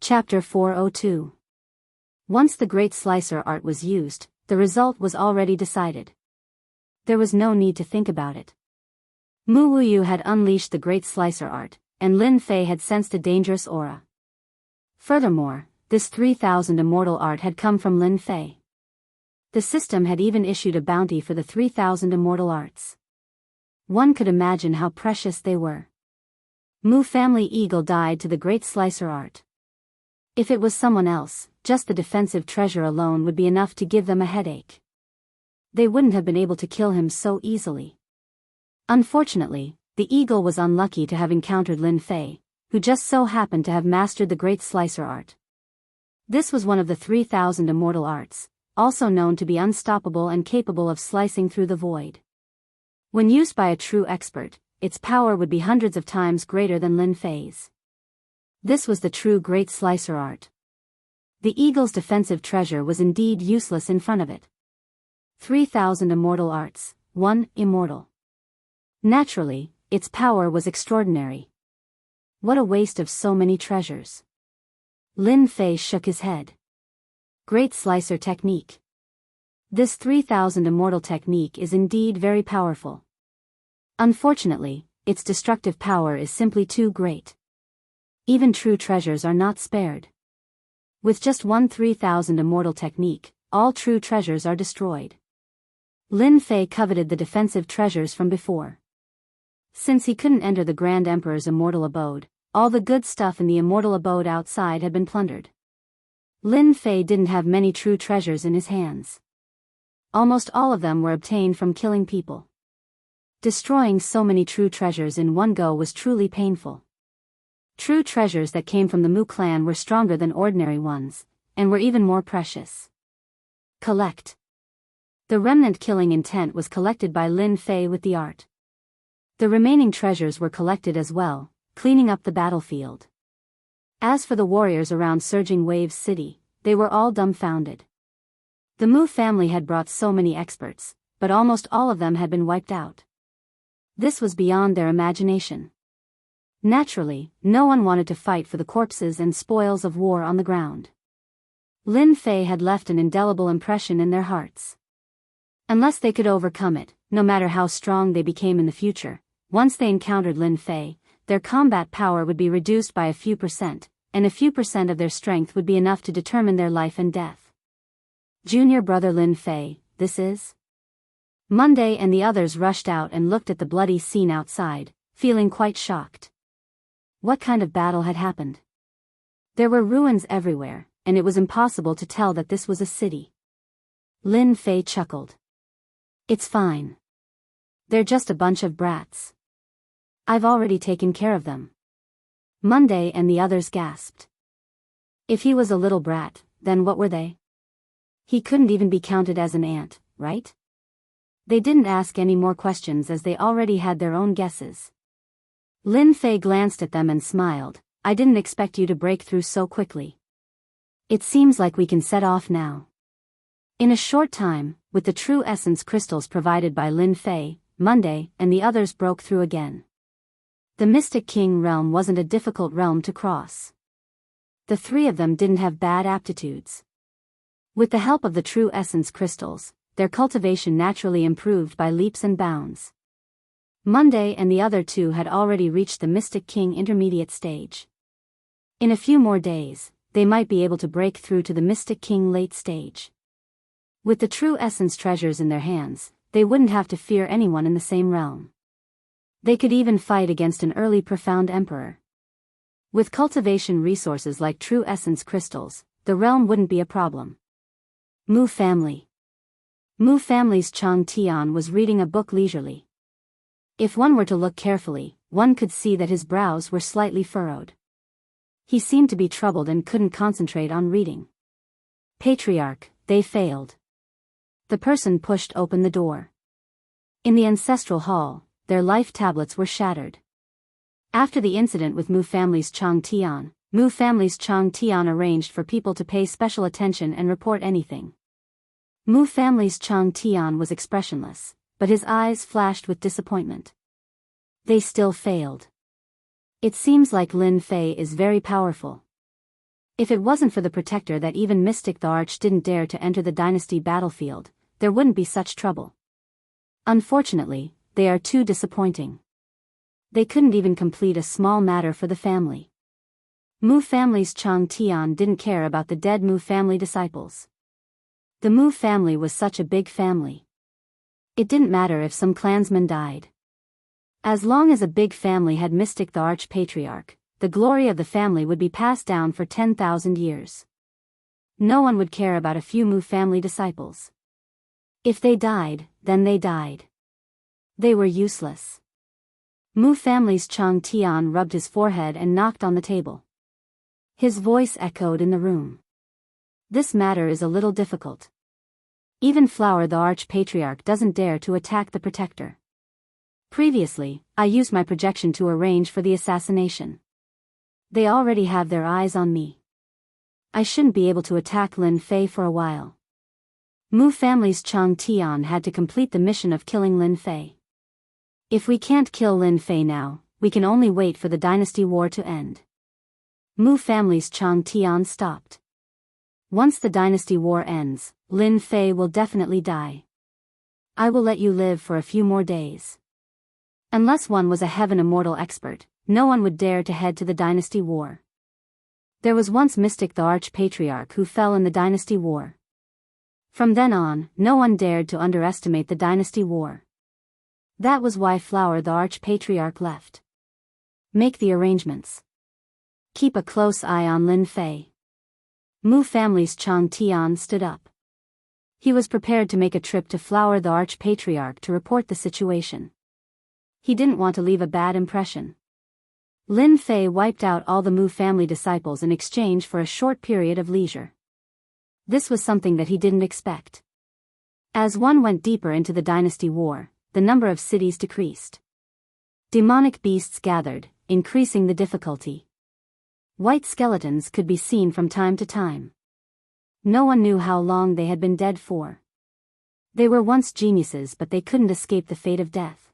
Chapter 402. Once the Great Slicer art was used, the result was already decided. There was no need to think about it. Mu Wuyu had unleashed the Great Slicer art, and Lin Fei had sensed a dangerous aura. Furthermore, this 3,000 immortal art had come from Lin Fei. The system had even issued a bounty for the 3,000 immortal arts. One could imagine how precious they were. Mu family eagle died to the Great Slicer art. If it was someone else, just the defensive treasure alone would be enough to give them a headache. They wouldn't have been able to kill him so easily. Unfortunately, the eagle was unlucky to have encountered Lin Fei, who just so happened to have mastered the Great Slicer art. This was one of the 3,000 immortal arts, also known to be unstoppable and capable of slicing through the void. When used by a true expert, its power would be hundreds of times greater than Lin Fei's. This was the true Great Slicer art. The eagle's defensive treasure was indeed useless in front of it. 3,000 immortal arts, one immortal. Naturally, its power was extraordinary. What a waste of so many treasures. Lin Fei shook his head. Great Slicer technique. This 3,000 immortal technique is indeed very powerful. Unfortunately, its destructive power is simply too great. Even true treasures are not spared. With just one 3,000 immortal technique, all true treasures are destroyed. Lin Fei coveted the defensive treasures from before. Since he couldn't enter the Grand Emperor's immortal abode, all the good stuff in the immortal abode outside had been plundered. Lin Fei didn't have many true treasures in his hands. Almost all of them were obtained from killing people. Destroying so many true treasures in one go was truly painful. True treasures that came from the Mu clan were stronger than ordinary ones, and were even more precious. Collect. The remnant killing intent was collected by Lin Fei with the art. The remaining treasures were collected as well, cleaning up the battlefield. As for the warriors around Surging Waves City, they were all dumbfounded. The Mu family had brought so many experts, but almost all of them had been wiped out. This was beyond their imagination. Naturally, no one wanted to fight for the corpses and spoils of war on the ground. Lin Fei had left an indelible impression in their hearts. Unless they could overcome it, no matter how strong they became in the future, once they encountered Lin Fei, their combat power would be reduced by a few percent, and a few percent of their strength would be enough to determine their life and death. Junior brother Lin Fei, this is? Monday and the others rushed out and looked at the bloody scene outside, feeling quite shocked. What kind of battle had happened? There were ruins everywhere, and it was impossible to tell that this was a city. Lin Fei chuckled. It's fine. They're just a bunch of brats. I've already taken care of them. Monday and the others gasped. If he was a little brat, then what were they? He couldn't even be counted as an ant, right? They didn't ask any more questions as they already had their own guesses. Lin Fei glanced at them and smiled. I didn't expect you to break through so quickly. It seems like we can set off now. In a short time, with the true essence crystals provided by Lin Fei, Monday and the others broke through again. The Mystic King realm wasn't a difficult realm to cross. The three of them didn't have bad aptitudes. With the help of the true essence crystals, their cultivation naturally improved by leaps and bounds. Monday and the other two had already reached the Mystic King intermediate stage. In a few more days, they might be able to break through to the Mystic King late stage. With the true essence treasures in their hands, they wouldn't have to fear anyone in the same realm. They could even fight against an early profound emperor. With cultivation resources like true essence crystals, the realm wouldn't be a problem. Mu family. Mu family's Chang Tian was reading a book leisurely. If one were to look carefully, one could see that his brows were slightly furrowed. He seemed to be troubled and couldn't concentrate on reading. Patriarch, they failed. The person pushed open the door. In the ancestral hall, their life tablets were shattered. After the incident with Mu family's Chang Tian arranged for people to pay special attention and report anything. Mu family's Chang Tian was expressionless, but his eyes flashed with disappointment. They still failed. It seems like Lin Fei is very powerful. If it wasn't for the protector that even Mystic the Arch didn't dare to enter the dynasty battlefield, there wouldn't be such trouble. Unfortunately, they are too disappointing. They couldn't even complete a small matter for the family. Mu family's Chang Tian didn't care about the dead Mu family disciples. The Mu family was such a big family. It didn't matter if some clansmen died. As long as a big family had Mystic the Arch-Patriarch, the glory of the family would be passed down for 10,000 years. No one would care about a few Mu family disciples. If they died, then they died. They were useless. Mu family's Chang Tian rubbed his forehead and knocked on the table. His voice echoed in the room. This matter is a little difficult. Even Flower the Arch-Patriarch doesn't dare to attack the protector. Previously, I used my projection to arrange for the assassination. They already have their eyes on me. I shouldn't be able to attack Lin Fei for a while. Mu family's Chang Tian had to complete the mission of killing Lin Fei. If we can't kill Lin Fei now, we can only wait for the dynasty war to end. Mu family's Chang Tian stopped. Once the dynasty war ends, Lin Fei will definitely die. I will let you live for a few more days. Unless one was a heaven immortal expert, no one would dare to head to the dynasty war. There was once Mystic the Arch-Patriarch who fell in the dynasty war. From then on, no one dared to underestimate the dynasty war. That was why Flower the Arch-Patriarch left. Make the arrangements. Keep a close eye on Lin Fei. Mu family's Chang Tian stood up. He was prepared to make a trip to Flower the Arch-Patriarch to report the situation. He didn't want to leave a bad impression. Lin Fei wiped out all the Mu family disciples in exchange for a short period of leisure. This was something that he didn't expect. As one went deeper into the dynasty war, the number of cities decreased. Demonic beasts gathered, increasing the difficulty. White skeletons could be seen from time to time. No one knew how long they had been dead for. They were once geniuses, but they couldn't escape the fate of death.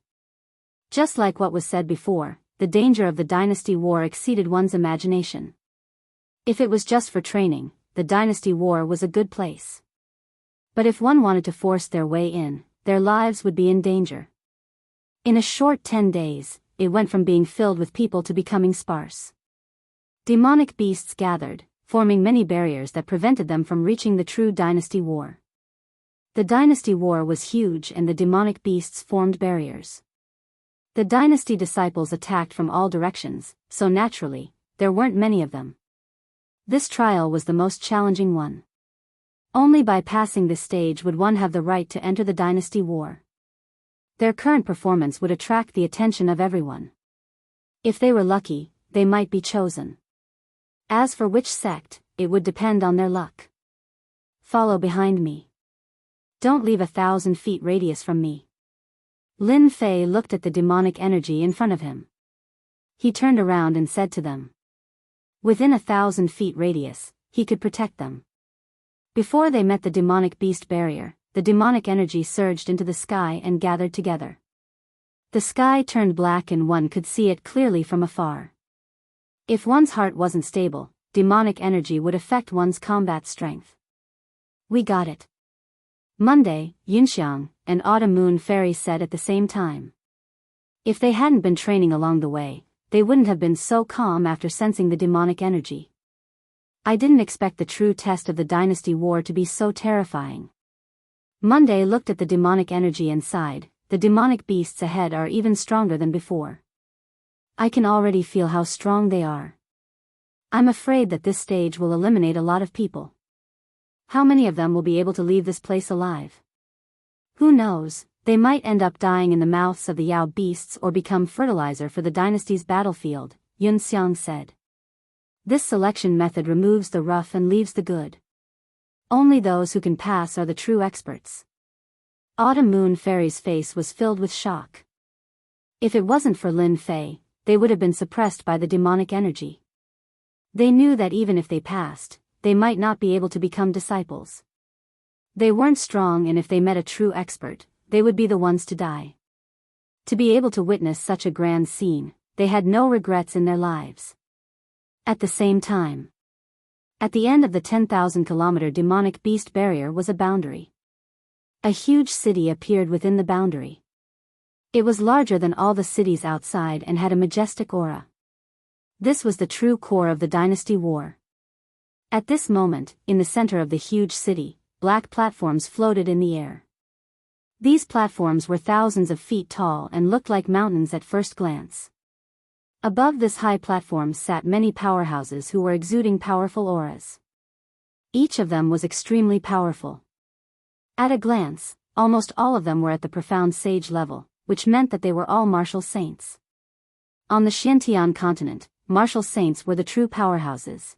Just like what was said before, the danger of the dynasty war exceeded one's imagination. If it was just for training, the dynasty war was a good place. But if one wanted to force their way in, their lives would be in danger. In a short 10 days, it went from being filled with people to becoming sparse. Demonic beasts gathered, forming many barriers that prevented them from reaching the true dynasty war. The dynasty war was huge and the demonic beasts formed barriers. The dynasty disciples attacked from all directions, so naturally, there weren't many of them. This trial was the most challenging one. Only by passing this stage would one have the right to enter the dynasty war. Their current performance would attract the attention of everyone. If they were lucky, they might be chosen. As for which sect, it would depend on their luck. Follow behind me. Don't leave 1,000 feet radius from me. Lin Fei looked at the demonic energy in front of him. He turned around and said to them. Within 1,000 feet radius, he could protect them. Before they met the demonic beast barrier, the demonic energy surged into the sky and gathered together. The sky turned black and one could see it clearly from afar. If one's heart wasn't stable, demonic energy would affect one's combat strength. We got it. Monday, Yunxiang and Autumn Moon Fairy said at the same time. If they hadn't been training along the way, they wouldn't have been so calm after sensing the demonic energy. I didn't expect the true test of the dynasty war to be so terrifying. Monday looked at the demonic energy and sighed. The demonic beasts ahead are even stronger than before. I can already feel how strong they are. I'm afraid that this stage will eliminate a lot of people. How many of them will be able to leave this place alive? Who knows, they might end up dying in the mouths of the Yao beasts or become fertilizer for the dynasty's battlefield, Yun Xiang said. This selection method removes the rough and leaves the good. Only those who can pass are the true experts. Autumn Moon Fairy's face was filled with shock. If it wasn't for Lin Fei, they would have been suppressed by the demonic energy. They knew that even if they passed, they might not be able to become disciples. They weren't strong, and if they met a true expert, they would be the ones to die. To be able to witness such a grand scene, they had no regrets in their lives. At the same time, At the end of the 10,000-kilometer demonic beast barrier was a boundary. A huge city appeared within the boundary. It was larger than all the cities outside and had a majestic aura. This was the true core of the dynasty war. At this moment, in the center of the huge city, black platforms floated in the air. These platforms were thousands of feet tall and looked like mountains at first glance. Above this high platform sat many powerhouses who were exuding powerful auras. Each of them was extremely powerful. At a glance, almost all of them were at the profound sage level, which meant that they were all martial saints. On the Xiantian continent, martial saints were the true powerhouses.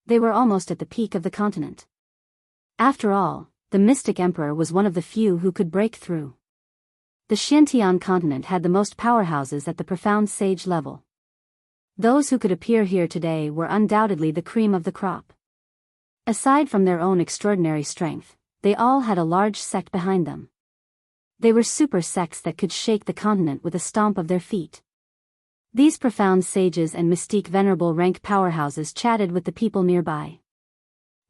They were almost at the peak of the continent. After all, the Mystic Emperor was one of the few who could break through. The Xiantian continent had the most powerhouses at the profound sage level. Those who could appear here today were undoubtedly the cream of the crop. Aside from their own extraordinary strength, they all had a large sect behind them. They were super sects that could shake the continent with a stomp of their feet. These profound sages and mystique venerable rank powerhouses chatted with the people nearby.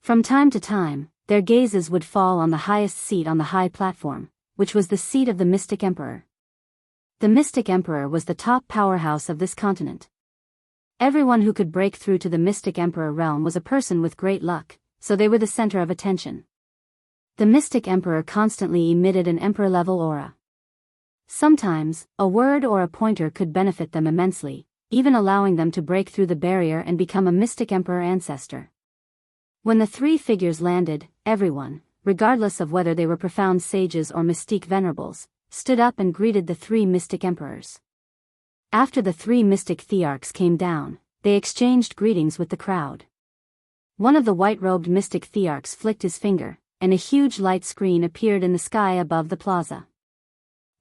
From time to time, their gazes would fall on the highest seat on the high platform, which was the seat of the Mystic Emperor. The Mystic Emperor was the top powerhouse of this continent. Everyone who could break through to the Mystic Emperor realm was a person with great luck, so they were the center of attention. The Mystic Emperor constantly emitted an emperor-level aura. Sometimes, a word or a pointer could benefit them immensely, even allowing them to break through the barrier and become a Mystic Emperor ancestor. When the three figures landed, everyone, regardless of whether they were profound sages or mystique venerables, stood up and greeted the three mystic emperors. After the three mystic thearchs came down, they exchanged greetings with the crowd. One of the white-robed mystic thearchs flicked his finger, and a huge light screen appeared in the sky above the plaza.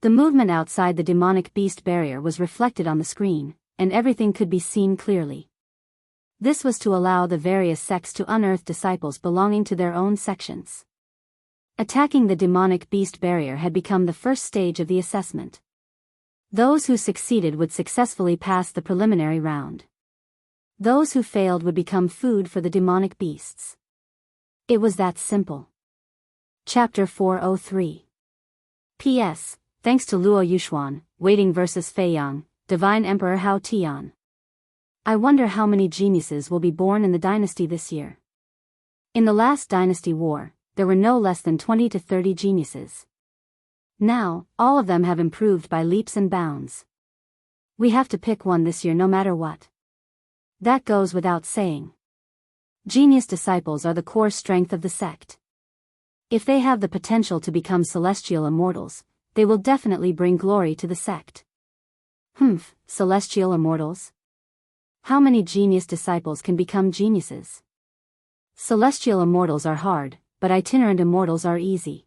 The movement outside the demonic beast barrier was reflected on the screen, and everything could be seen clearly. This was to allow the various sects to unearth disciples belonging to their own sections. Attacking the demonic beast barrier had become the first stage of the assessment. Those who succeeded would successfully pass the preliminary round. Those who failed would become food for the demonic beasts. It was that simple. Chapter 403. P.S. Thanks to Luo Yuxuan, Waiting vs. Fei Yang, Divine Emperor Hao Tian. I wonder how many geniuses will be born in the dynasty this year. In the last dynasty war, there were no less than 20 to 30 geniuses. Now, all of them have improved by leaps and bounds. We have to pick one this year no matter what. That goes without saying. Genius disciples are the core strength of the sect. If they have the potential to become celestial immortals, they will definitely bring glory to the sect. Celestial immortals? How many genius disciples can become geniuses? Celestial immortals are hard, but itinerant immortals are easy.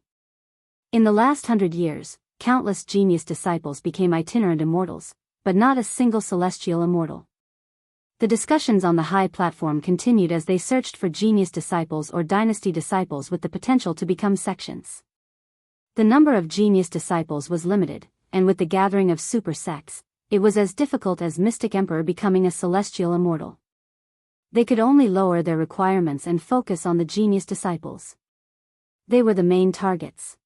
In the last 100 years, countless genius disciples became itinerant immortals, but not a single celestial immortal. The discussions on the high platform continued as they searched for genius disciples or dynasty disciples with the potential to become sections. The number of genius disciples was limited, and with the gathering of super sects, it was as difficult as Mystic Emperor becoming a celestial immortal. They could only lower their requirements and focus on the genius disciples. They were the main targets.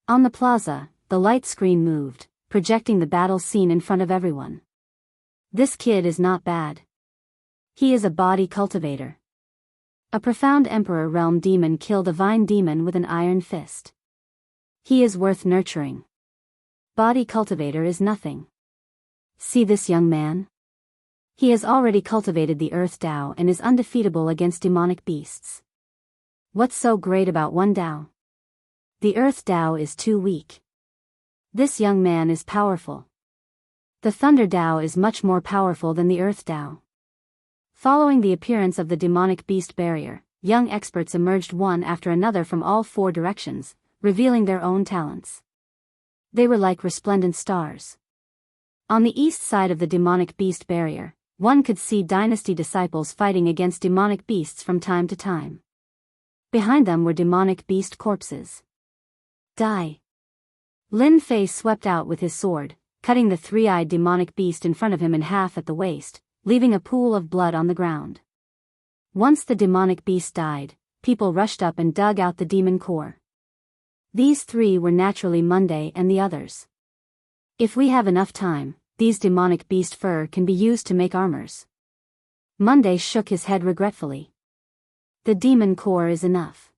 On the plaza, the light screen moved, projecting the battle scene in front of everyone. This kid is not bad. He is a body cultivator. A profound Emperor realm demon killed a vine demon with an iron fist. He is worth nurturing. Body cultivator is nothing. See this young man? He has already cultivated the Earth Tao and is undefeatable against demonic beasts. What's so great about one Tao? The Earth Tao is too weak. This young man is powerful. The Thunder Tao is much more powerful than the Earth Tao. Following the appearance of the demonic beast barrier, young experts emerged one after another from all four directions, revealing their own talents. They were like resplendent stars. On the east side of the demonic beast barrier, one could see dynasty disciples fighting against demonic beasts from time to time. Behind them were demonic beast corpses. Die. Lin Fei swept out with his sword, cutting the three-eyed demonic beast in front of him in half at the waist, leaving a pool of blood on the ground. Once the demonic beast died, people rushed up and dug out the demon core. These three were naturally Monday and the others. If we have enough time, these demonic beast fur can be used to make armors. Monday shook his head regretfully. The demon core is enough.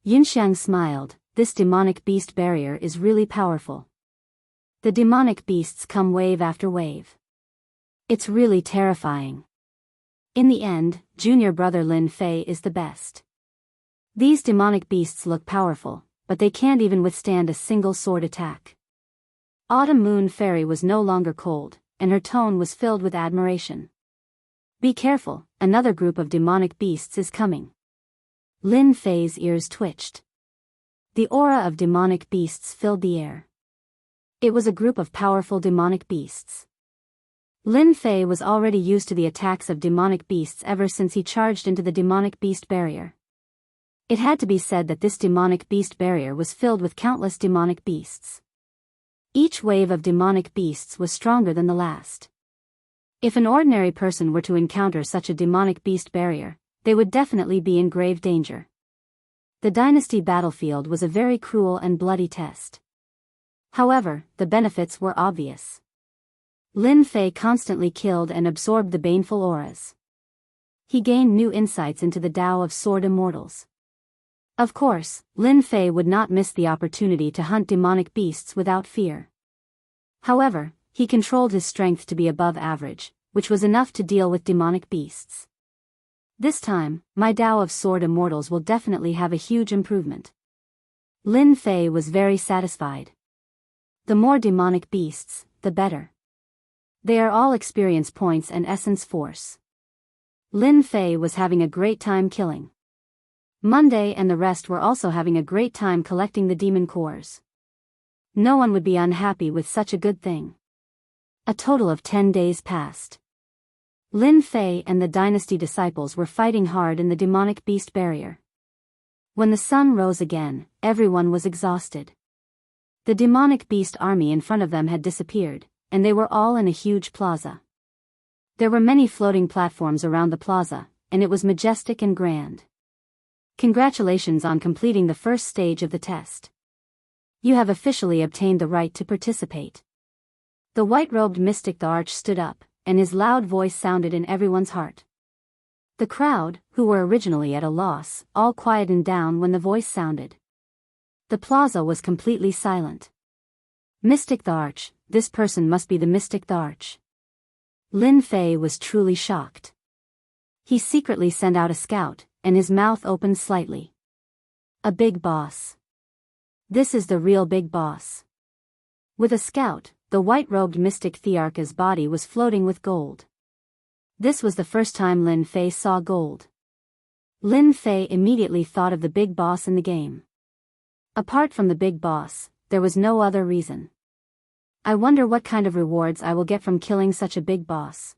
Yunxiang smiled. This demonic beast barrier is really powerful. The demonic beasts come wave after wave. It's really terrifying. In the end, junior brother Lin Fei is the best. These demonic beasts look powerful, but they can't even withstand a single sword attack. Autumn Moon Fairy was no longer cold, and her tone was filled with admiration. Be careful, another group of demonic beasts is coming. Lin Fei's ears twitched. The aura of demonic beasts filled the air. It was a group of powerful demonic beasts. Lin Fei was already used to the attacks of demonic beasts ever since he charged into the demonic beast barrier. It had to be said that this demonic beast barrier was filled with countless demonic beasts. Each wave of demonic beasts was stronger than the last. If an ordinary person were to encounter such a demonic beast barrier, they would definitely be in grave danger. The dynasty battlefield was a very cruel and bloody test. However, the benefits were obvious. Lin Fei constantly killed and absorbed the baneful auras. He gained new insights into the Tao of Sword Immortals. Of course, Lin Fei would not miss the opportunity to hunt demonic beasts without fear. However, he controlled his strength to be above average, which was enough to deal with demonic beasts. This time, my Tao of Sword Immortals will definitely have a huge improvement. Lin Fei was very satisfied. The more demonic beasts, the better. They are all experience points and essence force. Lin Fei was having a great time killing. Monday and the rest were also having a great time collecting the demon cores. No one would be unhappy with such a good thing. A total of 10 days passed. Lin Fei and the dynasty disciples were fighting hard in the demonic beast barrier. When the sun rose again, everyone was exhausted. The demonic beast army in front of them had disappeared, and they were all in a huge plaza. There were many floating platforms around the plaza, and it was majestic and grand. Congratulations on completing the first stage of the test. You have officially obtained the right to participate. The white-robed mystic the Arch stood up, and his loud voice sounded in everyone's heart. The crowd, who were originally at a loss, all quietened down when the voice sounded. The plaza was completely silent. Mystic the Arch, this person must be the Mystic the Arch. Lin Fei was truly shocked. He secretly sent out a scout, and his mouth opened slightly. A big boss. This is the real big boss. With a scout, the white-robed mystic Thearcha's body was floating with gold. This was the first time Lin Fei saw gold. Lin Fei immediately thought of the big boss in the game. Apart from the big boss, there was no other reason. I wonder what kind of rewards I will get from killing such a big boss.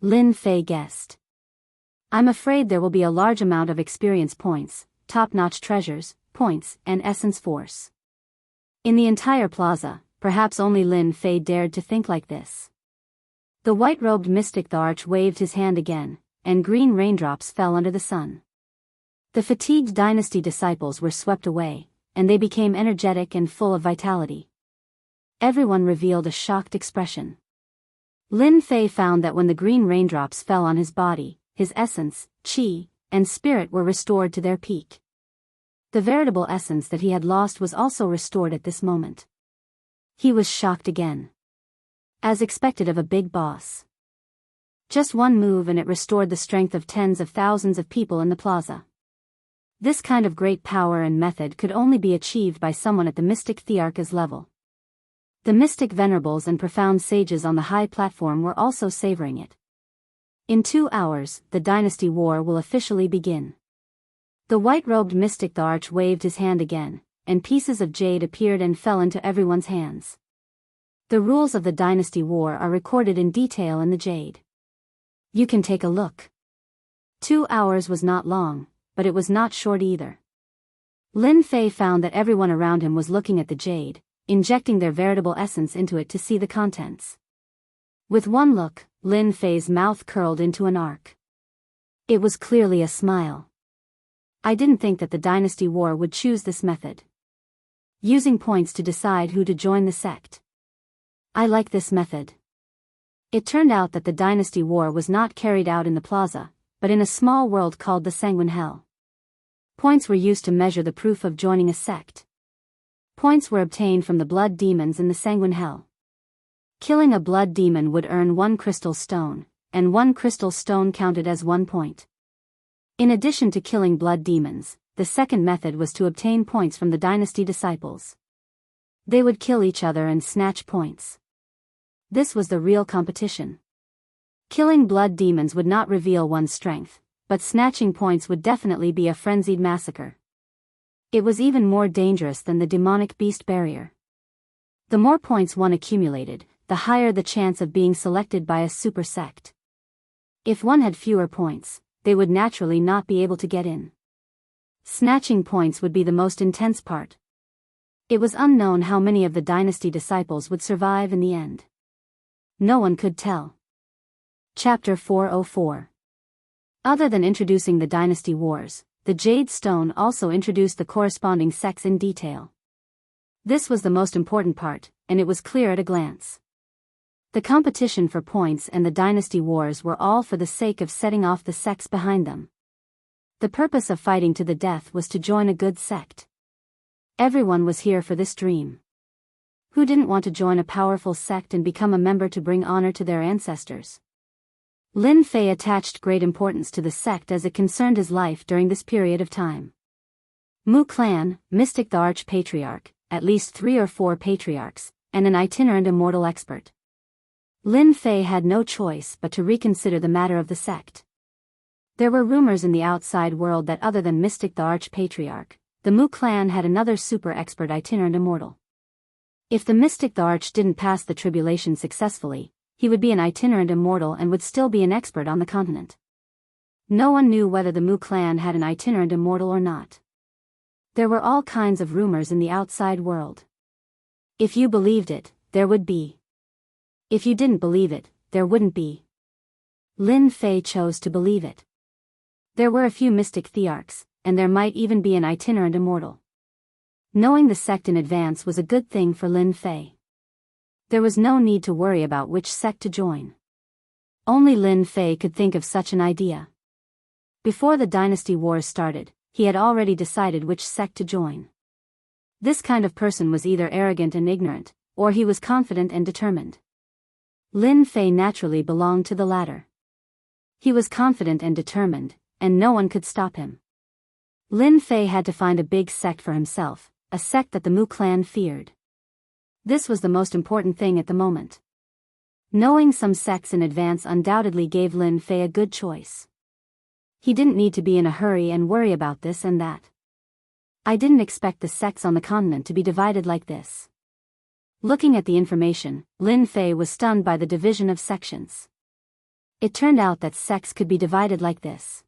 Lin Fei guessed. I'm afraid there will be a large amount of experience points, top-notch treasures, points, and essence force. In the entire plaza, perhaps only Lin Fei dared to think like this. The white-robed mystic the Arch waved his hand again, and green raindrops fell under the sun. The fatigued dynasty disciples were swept away, and they became energetic and full of vitality. Everyone revealed a shocked expression. Lin Fei found that when the green raindrops fell on his body, his essence, qi, and spirit were restored to their peak. The veritable essence that he had lost was also restored at this moment. He was shocked again. As expected of a big boss. Just one move and it restored the strength of tens of thousands of people in the plaza. This kind of great power and method could only be achieved by someone at the mystic Thearcha's level. The mystic venerables and profound sages on the high platform were also savoring it. In 2 hours, the dynasty war will officially begin. The white-robed mystic the Arch waved his hand again, and pieces of jade appeared and fell into everyone's hands. The rules of the dynasty war are recorded in detail in the jade. You can take a look. 2 hours was not long, but it was not short either. Lin Fei found that everyone around him was looking at the jade, injecting their veritable essence into it to see the contents. With one look, Lin Fei's mouth curled into an arc. It was clearly a smile. I didn't think that the dynasty war would choose this method. Using points to decide who to join the sect. I like this method. It turned out that the dynasty war was not carried out in the plaza, but in a small world called the Sanguine Hell. Points were used to measure the proof of joining a sect. Points were obtained from the blood demons in the Sanguine Hell. Killing a blood demon would earn 1 crystal stone, and 1 crystal stone counted as 1 point. In addition to killing blood demons, the second method was to obtain points from the dynasty disciples. They would kill each other and snatch points. This was the real competition. Killing blood demons would not reveal one's strength, but snatching points would definitely be a frenzied massacre. It was even more dangerous than the demonic beast barrier. The more points one accumulated, the higher the chance of being selected by a super sect. If one had fewer points, they would naturally not be able to get in. Snatching points would be the most intense part. It was unknown how many of the dynasty disciples would survive in the end. No one could tell. Chapter 404. Other than introducing the dynasty wars, the Jade Stone also introduced the corresponding sects in detail. This was the most important part, and it was clear at a glance. The competition for points and the dynasty wars were all for the sake of setting off the sects behind them. The purpose of fighting to the death was to join a good sect. Everyone was here for this dream. Who didn't want to join a powerful sect and become a member to bring honor to their ancestors? Lin Fei attached great importance to the sect as it concerned his life during this period of time. Mu Clan, Mystic the Arch-Patriarch, at least 3 or 4 patriarchs, and an itinerant immortal expert. Lin Fei had no choice but to reconsider the matter of the sect. There were rumors in the outside world that other than Mystic the Arch-Patriarch, the Mu Clan had another super expert itinerant immortal. If the Mystic the Arch didn't pass the tribulation successfully, he would be an itinerant immortal and would still be an expert on the continent. No one knew whether the Mu Clan had an itinerant immortal or not. There were all kinds of rumors in the outside world. If you believed it, there would be. If you didn't believe it, there wouldn't be. Lin Fei chose to believe it. There were a few mystic thearchs, and there might even be an itinerant immortal. Knowing the sect in advance was a good thing for Lin Fei. There was no need to worry about which sect to join. Only Lin Fei could think of such an idea. Before the dynasty wars started, he had already decided which sect to join. This kind of person was either arrogant and ignorant, or he was confident and determined. Lin Fei naturally belonged to the latter. He was confident and determined, and no one could stop him. Lin Fei had to find a big sect for himself, a sect that the Mu Clan feared. This was the most important thing at the moment. Knowing some sects in advance undoubtedly gave Lin Fei a good choice. He didn't need to be in a hurry and worry about this and that. I didn't expect the sects on the continent to be divided like this. Looking at the information, Lin Fei was stunned by the division of sections. It turned out that sects could be divided like this.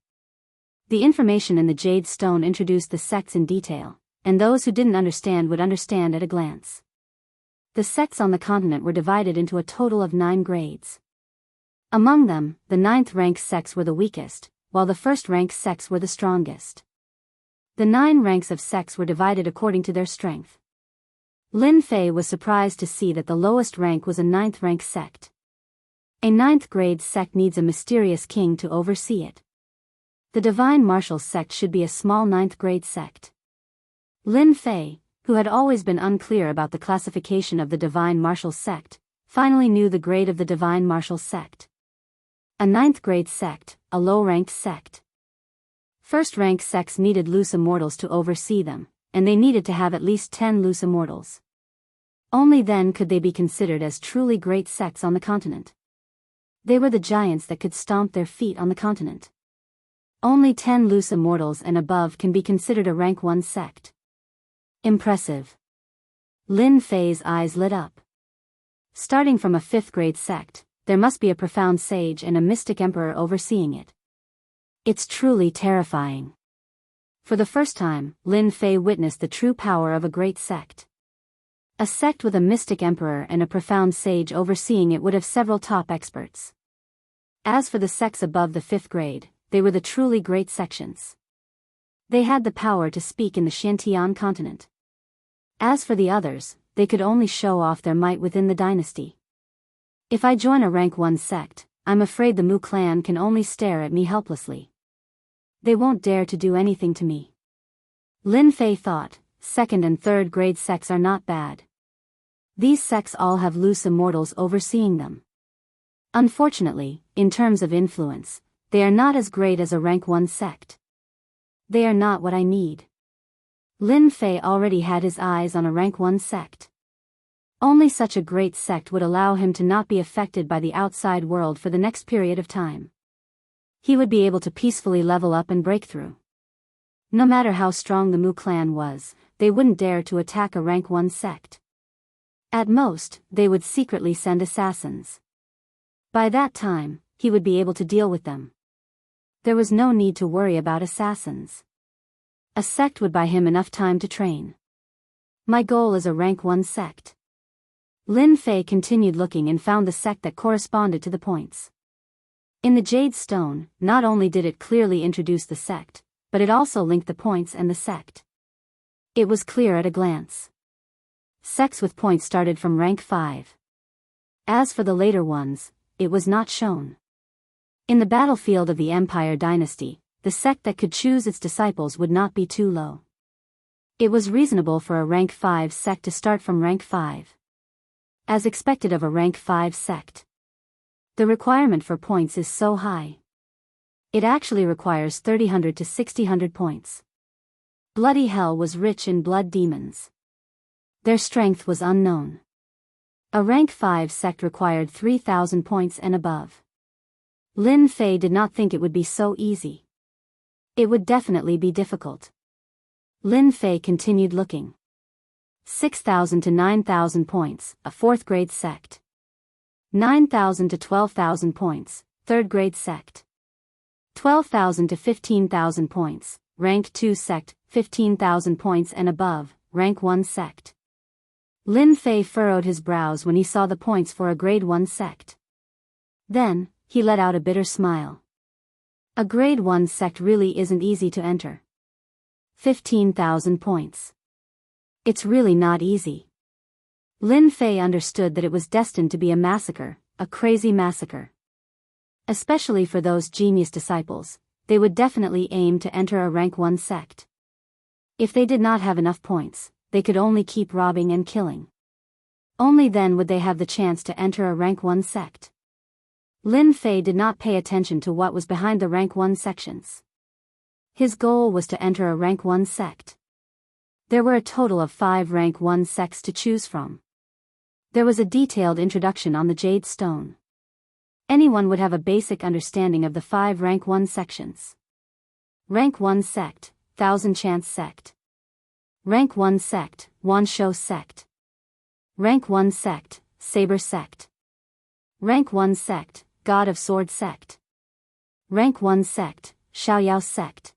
The information in the Jade Stone introduced the sects in detail, and those who didn't understand would understand at a glance. The sects on the continent were divided into a total of 9 grades. Among them, the 9th-rank sects were the weakest, while the 1st-rank sects were the strongest. The 9 ranks of sects were divided according to their strength. Lin Fei was surprised to see that the lowest rank was a 9th-rank sect. A 9th-grade sect needs a mysterious king to oversee it. The Divine Martial sect should be a small 9th-grade sect. Lin Fei, who had always been unclear about the classification of the Divine Martial sect, finally knew the grade of the Divine Martial sect. A 9th-grade sect, a low-ranked sect. 1st-rank sects needed loose immortals to oversee them, and they needed to have at least 10 loose immortals. Only then could they be considered as truly great sects on the continent. They were the giants that could stomp their feet on the continent. Only 10 loose immortals and above can be considered a rank 1 sect. Impressive. Lin Fei's eyes lit up. Starting from a 5th-grade sect, there must be a profound sage and a mystic emperor overseeing it. It's truly terrifying. For the first time, Lin Fei witnessed the true power of a great sect. A sect with a mystic emperor and a profound sage overseeing it would have several top experts. As for the sects above the 5th grade, they were the truly great sections. They had the power to speak in the Shantian continent. As for the others, they could only show off their might within the dynasty. If I join a rank 1 sect, I'm afraid the Mu clan can only stare at me helplessly. They won't dare to do anything to me. Lin Fei thought, second and third grade sects are not bad. These sects all have loose immortals overseeing them. Unfortunately, in terms of influence, they are not as great as a rank 1 sect. They are not what I need. Lin Fei already had his eyes on a rank 1 sect. Only such a great sect would allow him to not be affected by the outside world for the next period of time. He would be able to peacefully level up and break through. No matter how strong the Mu clan was, they wouldn't dare to attack a rank 1 sect. At most, they would secretly send assassins. By that time, he would be able to deal with them. There was no need to worry about assassins. A sect would buy him enough time to train. My goal is a rank 1 sect. Lin Fei continued looking and found the sect that corresponded to the points. In the Jade Stone, not only did it clearly introduce the sect, but it also linked the points and the sect. It was clear at a glance. Sects with points started from rank 5. As for the later ones, it was not shown. In the battlefield of the Empire Dynasty, the sect that could choose its disciples would not be too low. It was reasonable for a rank 5 sect to start from rank 5. As expected of a rank 5 sect. The requirement for points is so high. It actually requires 3000 to 6000 points. Bloody Hell was rich in blood demons. Their strength was unknown. A rank 5 sect required 3000 points and above. Lin Fei did not think it would be so easy. It would definitely be difficult. Lin Fei continued looking. 6000 to 9000 points, a 4th grade sect. 9000 to 12,000 points, 3rd grade sect. 12,000 to 15,000 points, rank 2 sect, 15,000 points and above, rank 1 sect. Lin Fei furrowed his brows when he saw the points for a grade 1 sect. Then, he let out a bitter smile. A grade 1 sect really isn't easy to enter. 15,000 points. It's really not easy. Lin Fei understood that it was destined to be a massacre, a crazy massacre. Especially for those genius disciples, they would definitely aim to enter a rank 1 sect. If they did not have enough points, they could only keep robbing and killing. Only then would they have the chance to enter a rank 1 sect. Lin Fei did not pay attention to what was behind the rank 1 sections. His goal was to enter a rank 1 sect. There were a total of 5 rank 1 sects to choose from. There was a detailed introduction on the Jade Stone. Anyone would have a basic understanding of the 5 rank 1 sections. Rank 1 sect, Thousand Chance sect. Rank 1 sect, Wanshou sect. Rank 1 sect, Saber sect. Rank 1 sect, God of Sword sect. Rank 1 sect, Xiaoyao sect.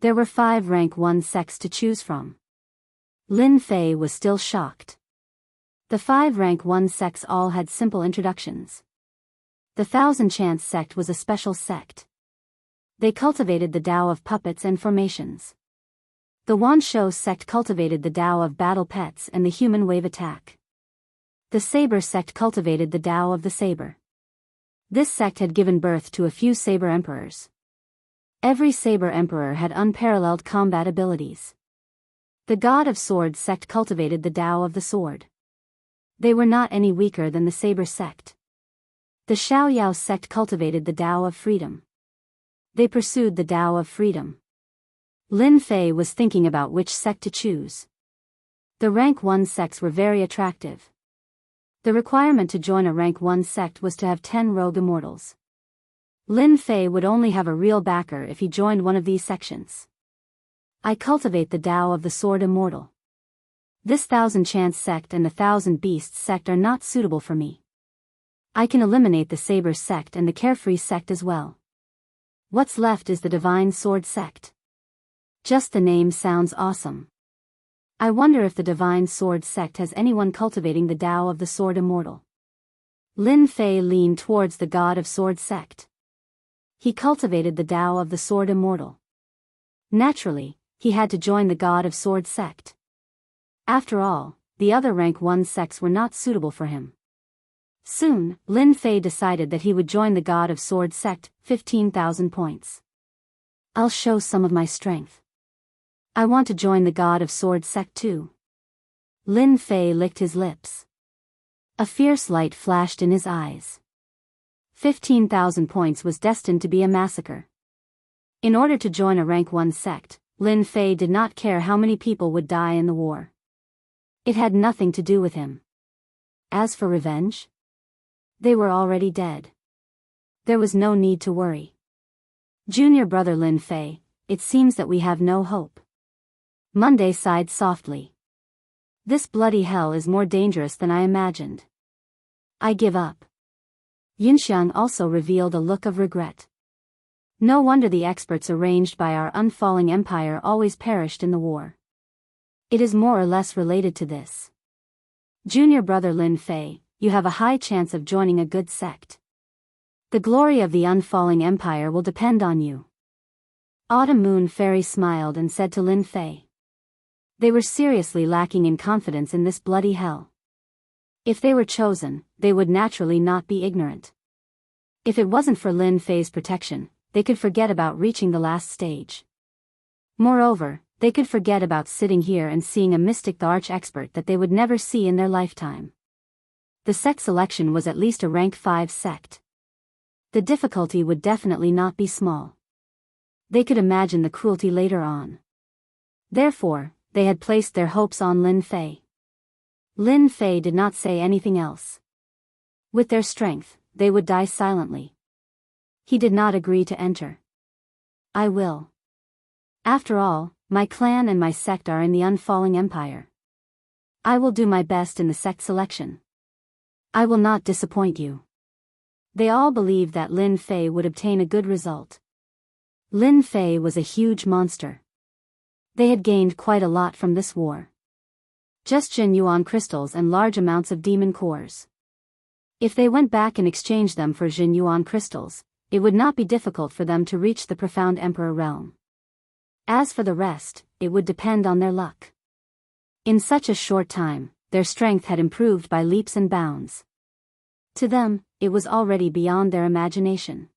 There were 5 rank 1 sects to choose from. Lin Fei was still shocked. The 5 rank 1 sects all had simple introductions. The Thousand Chance sect was a special sect. They cultivated the Tao of puppets and formations. The Wanshou sect cultivated the Tao of battle pets and the human wave attack. The Saber sect cultivated the Tao of the saber. This sect had given birth to a few saber emperors. Every saber emperor had unparalleled combat abilities. The God of Sword sect cultivated the Tao of the sword. They were not any weaker than the Saber sect. The Xiaoyao sect cultivated the Tao of freedom. They pursued the Tao of freedom. Lin Fei was thinking about which sect to choose. The rank 1 sects were very attractive. The requirement to join a rank 1 sect was to have 10 rogue immortals. Lin Fei would only have a real backer if he joined one of these sections. I cultivate the Tao of the Sword Immortal. This Thousand Chance sect and the Thousand Beasts sect are not suitable for me. I can eliminate the Saber sect and the Carefree sect as well. What's left is the Divine Sword sect. Just the name sounds awesome. I wonder if the Divine Sword sect has anyone cultivating the Tao of the Sword Immortal. Lin Fei leaned towards the God of Sword sect. He cultivated the Tao of the Sword Immortal. Naturally, he had to join the God of Sword sect. After all, the other rank 1 sects were not suitable for him. Soon, Lin Fei decided that he would join the God of Sword sect, 15,000 points. I'll show some of my strength. I want to join the God of Sword sect too. Lin Fei licked his lips. A fierce light flashed in his eyes. 15,000 points was destined to be a massacre. In order to join a rank 1 sect, Lin Fei did not care how many people would die in the war. It had nothing to do with him. As for revenge, they were already dead. There was no need to worry. Junior brother Lin Fei, it seems that we have no hope. Monday sighed softly. This bloody hell is more dangerous than I imagined. I give up. Yinxiang also revealed a look of regret. No wonder the experts arranged by our unfalling empire always perished in the war. It is more or less related to this. Junior brother Lin Fei, you have a high chance of joining a good sect. The glory of the unfalling empire will depend on you. Autumn Moon Fairy smiled and said to Lin Fei. They were seriously lacking in confidence in this bloody hell. If they were chosen, they would naturally not be ignorant. If it wasn't for Lin Fei's protection, they could forget about reaching the last stage. Moreover, they could forget about sitting here and seeing a mystic the arch-expert that they would never see in their lifetime. The sect selection was at least a rank 5 sect. The difficulty would definitely not be small. They could imagine the cruelty later on. Therefore, they had placed their hopes on Lin Fei. Lin Fei did not say anything else. With their strength, they would die silently. He did not agree to enter. I will. After all, my clan and my sect are in the unfalling empire. I will do my best in the sect selection. I will not disappoint you. They all believed that Lin Fei would obtain a good result. Lin Fei was a huge monster. They had gained quite a lot from this war. Just Jinyuan crystals and large amounts of demon cores. If they went back and exchanged them for Jinyuan crystals, it would not be difficult for them to reach the profound Emperor realm. As for the rest, it would depend on their luck. In such a short time, their strength had improved by leaps and bounds. To them, it was already beyond their imagination.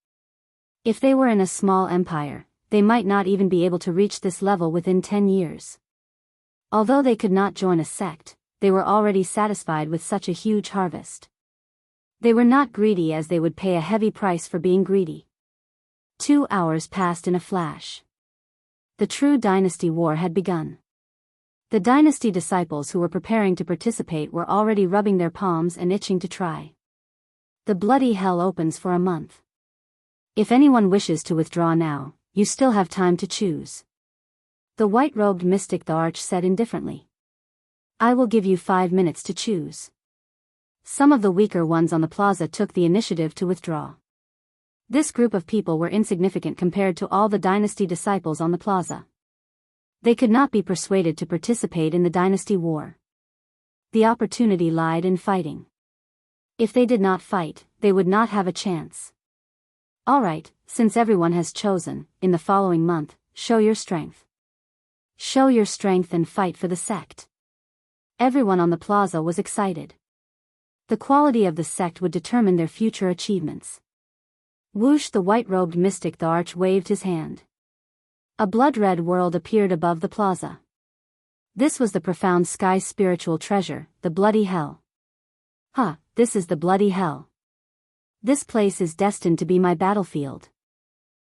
If they were in a small empire, they might not even be able to reach this level within 10 years. Although they could not join a sect, they were already satisfied with such a huge harvest. They were not greedy as they would pay a heavy price for being greedy. 2 hours passed in a flash. The true dynasty war had begun. The dynasty disciples who were preparing to participate were already rubbing their palms and itching to try. The bloody hell opens for a month. If anyone wishes to withdraw now, you still have time to choose. The white-robed mystic the Arch said indifferently. I will give you 5 minutes to choose. Some of the weaker ones on the plaza took the initiative to withdraw. This group of people were insignificant compared to all the dynasty disciples on the plaza. They could not be persuaded to participate in the dynasty war. The opportunity lied in fighting. If they did not fight, they would not have a chance. Alright, since everyone has chosen, in the following month, show your strength. Show your strength and fight for the sect. Everyone on the plaza was excited. The quality of the sect would determine their future achievements. Whoosh! The white-robed mystic the Arch waved his hand. A blood-red world appeared above the plaza. This was the profound sky's spiritual treasure, the bloody hell. This is the bloody hell. This place is destined to be my battlefield.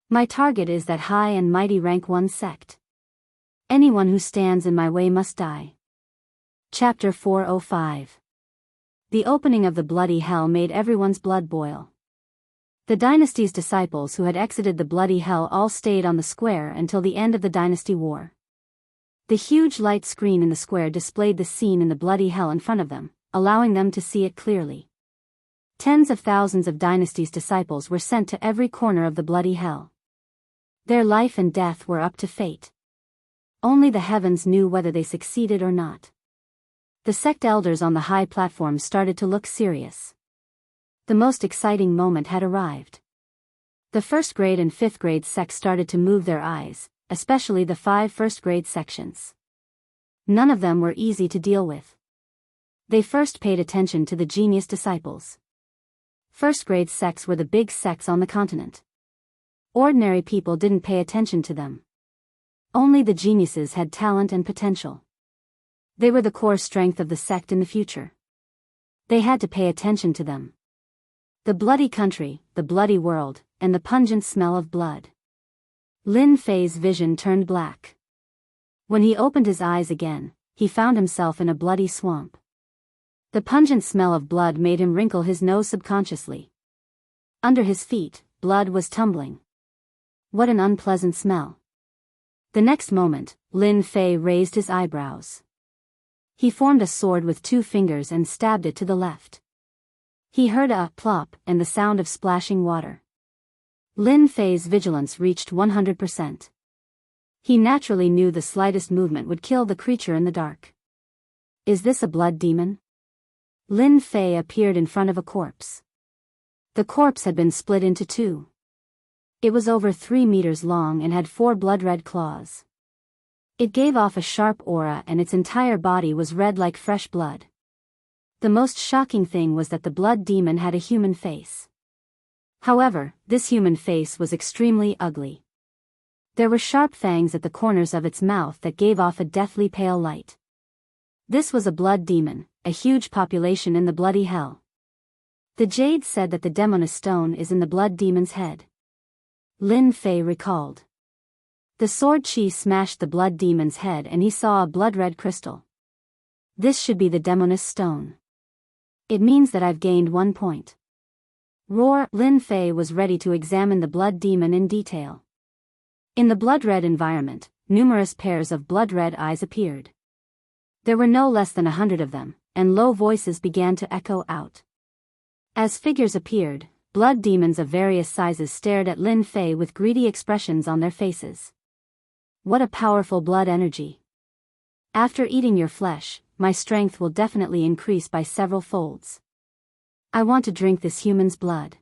My target is that high and mighty rank 1 sect. Anyone who stands in my way must die. Chapter 405. The opening of the bloody hell made everyone's blood boil. The dynasty's disciples who had exited the bloody hell all stayed on the square until the end of the dynasty war. The huge light screen in the square displayed the scene in the bloody hell in front of them, allowing them to see it clearly. Tens of thousands of dynasty's disciples were sent to every corner of the bloody hell. Their life and death were up to fate. Only the heavens knew whether they succeeded or not. The sect elders on the high platform started to look serious. The most exciting moment had arrived. The first grade and fifth grade sects started to move their eyes, especially the 5 first grade sections. None of them were easy to deal with. They first paid attention to the genius disciples. First grade sects were the big sects on the continent. Ordinary people didn't pay attention to them. Only the geniuses had talent and potential. They were the core strength of the sect in the future. They had to pay attention to them. The bloody country, the bloody world, and the pungent smell of blood. Lin Fei's vision turned black. When he opened his eyes again, he found himself in a bloody swamp. The pungent smell of blood made him wrinkle his nose subconsciously. Under his feet, blood was tumbling. What an unpleasant smell. The next moment, Lin Fei raised his eyebrows. He formed a sword with 2 fingers and stabbed it to the left. He heard a plop and the sound of splashing water. Lin Fei's vigilance reached 100%. He naturally knew the slightest movement would kill the creature in the dark. Is this a blood demon? Lin Fei appeared in front of a corpse. The corpse had been split into 2. It was over 3 meters long and had 4 blood-red claws. It gave off a sharp aura and its entire body was red like fresh blood. The most shocking thing was that the blood demon had a human face. However, this human face was extremely ugly. There were sharp fangs at the corners of its mouth that gave off a deathly pale light. This was a blood demon, a huge population in the bloody hell. The Jade said that the Demoness Stone is in the blood demon's head. Lin Fei recalled. The sword chi smashed the blood demon's head and he saw a blood-red crystal. This should be the Demoness Stone. It means that I've gained 1 point. Roar! Lin Fei was ready to examine the blood demon in detail. In the blood-red environment, numerous pairs of blood-red eyes appeared. There were no less than 100 of them, and low voices began to echo out. As figures appeared, blood demons of various sizes stared at Lin Fei with greedy expressions on their faces. What a powerful blood energy. After eating your flesh, my strength will definitely increase by several folds. I want to drink this human's blood.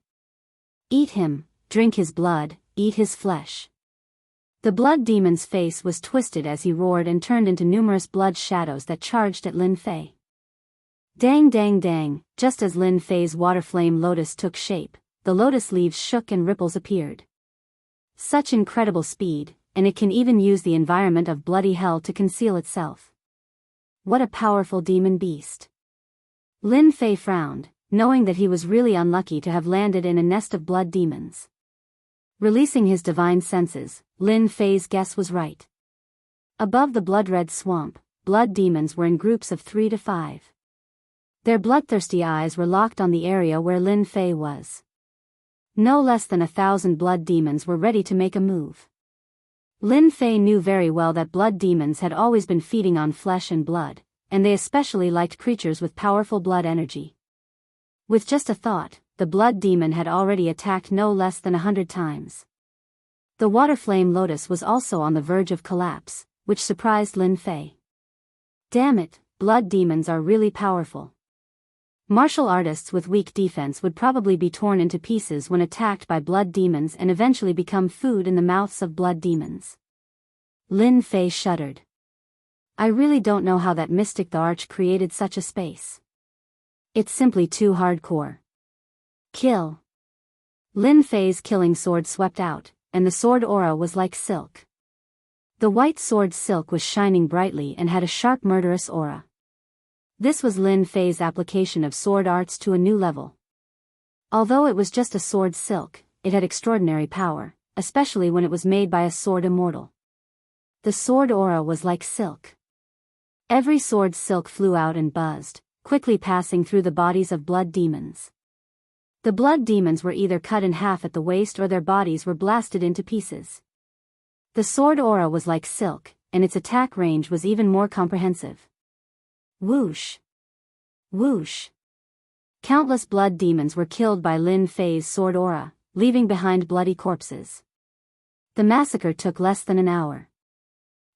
Eat him, drink his blood, eat his flesh. The blood demon's face was twisted as he roared and turned into numerous blood shadows that charged at Lin Fei. Dang dang dang, just as Lin Fei's water flame lotus took shape, the lotus leaves shook and ripples appeared. Such incredible speed, and it can even use the environment of bloody hell to conceal itself. What a powerful demon beast. Lin Fei frowned, knowing that he was really unlucky to have landed in a nest of blood demons. Releasing his divine senses, Lin Fei's guess was right. Above the blood-red swamp, blood demons were in groups of 3 to 5. Their bloodthirsty eyes were locked on the area where Lin Fei was. No less than 1,000 blood demons were ready to make a move. Lin Fei knew very well that blood demons had always been feeding on flesh and blood, and they especially liked creatures with powerful blood energy. With just a thought, the blood demon had already attacked no less than 100 times. The water flame lotus was also on the verge of collapse, which surprised Lin Fei. Damn it, blood demons are really powerful. Martial artists with weak defense would probably be torn into pieces when attacked by blood demons and eventually become food in the mouths of blood demons. Lin Fei shuddered. I really don't know how that mystic the Arch created such a space. It's simply too hardcore. Kill. Lin Fei's killing sword swept out, and the sword aura was like silk. The white sword silk was shining brightly and had a sharp murderous aura. This was Lin Fei's application of sword arts to a new level. Although it was just a sword silk, it had extraordinary power, especially when it was made by a sword immortal. The sword aura was like silk. Every sword silk flew out and buzzed, quickly passing through the bodies of blood demons. The blood demons were either cut in half at the waist or their bodies were blasted into pieces. The sword aura was like silk, and its attack range was even more comprehensive. Whoosh! Whoosh! Countless blood demons were killed by Lin Fei's sword aura, leaving behind bloody corpses. The massacre took less than an hour.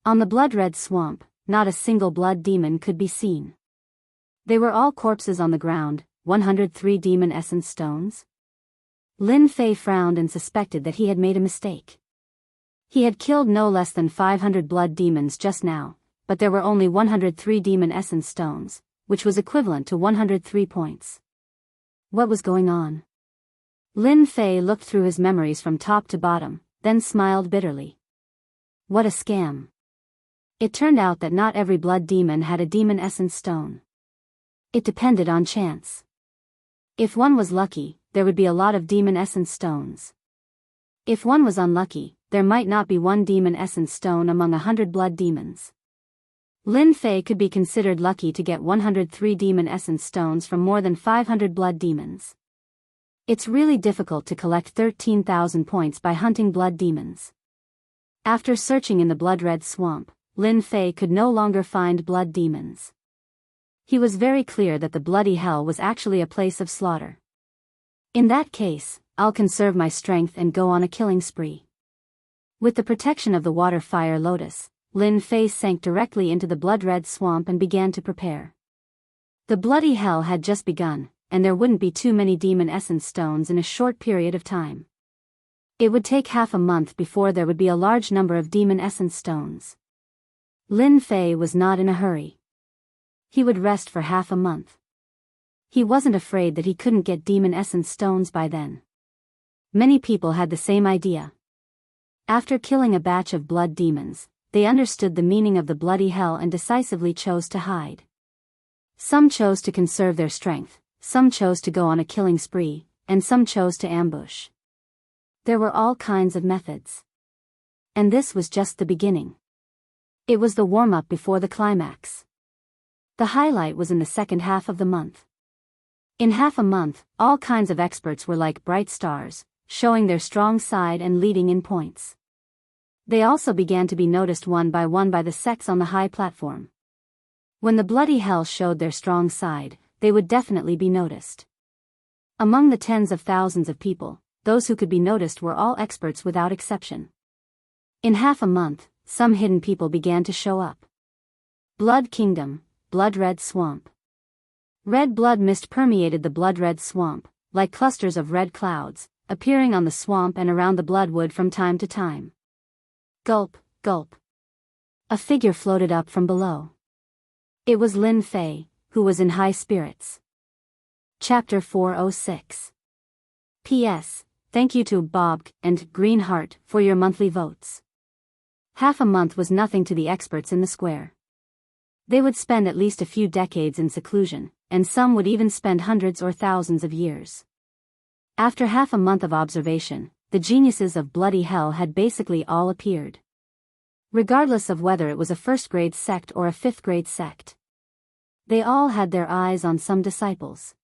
On the blood-red swamp, not a single blood demon could be seen. They were all corpses on the ground, 103 demon essence stones. Lin Fei frowned and suspected that he had made a mistake. He had killed no less than 500 blood demons just now, but there were only 103 demon essence stones, which was equivalent to 103 points. What was going on? Lin Fei looked through his memories from top to bottom, then smiled bitterly. What a scam. It turned out that not every blood demon had a demon essence stone. It depended on chance. If one was lucky, there would be a lot of demon essence stones. If one was unlucky, there might not be one demon essence stone among 100 blood demons. Lin Fei could be considered lucky to get 103 demon essence stones from more than 500 blood demons. It's really difficult to collect 13,000 points by hunting blood demons. After searching in the blood-red swamp, Lin Fei could no longer find blood demons. He was very clear that the bloody hell was actually a place of slaughter. In that case, I'll conserve my strength and go on a killing spree. With the protection of the water fire lotus, Lin Fei sank directly into the blood-red swamp and began to prepare. The bloody hell had just begun, and there wouldn't be too many demon essence stones in a short period of time. It would take half a month before there would be a large number of demon essence stones. Lin Fei was not in a hurry. He would rest for half a month. He wasn't afraid that he couldn't get demon essence stones by then. Many people had the same idea. After killing a batch of blood demons, they understood the meaning of the bloody hell and decisively chose to hide. Some chose to conserve their strength, some chose to go on a killing spree, and some chose to ambush. There were all kinds of methods. And this was just the beginning. It was the warm-up before the climax. The highlight was in the second half of the month. In half a month, all kinds of experts were like bright stars, showing their strong side and leading in points. They also began to be noticed one by the sects on the high platform. When the bloody hell showed their strong side, they would definitely be noticed. Among the tens of thousands of people, those who could be noticed were all experts without exception. In half a month, some hidden people began to show up. Blood Kingdom, blood-red swamp. Red blood mist permeated the blood-red swamp, like clusters of red clouds, appearing on the swamp and around the bloodwood from time to time. Gulp, gulp. A figure floated up from below. It was Lin Fei, who was in high spirits. Chapter 406. P.S. Thank you to Bob and Greenheart for your monthly votes. Half a month was nothing to the experts in the square. They would spend at least a few decades in seclusion, and some would even spend hundreds or thousands of years. After half a month of observation, the geniuses of bloody hell had basically all appeared. Regardless of whether it was a first-grade sect or a fifth-grade sect. They all had their eyes on some disciples.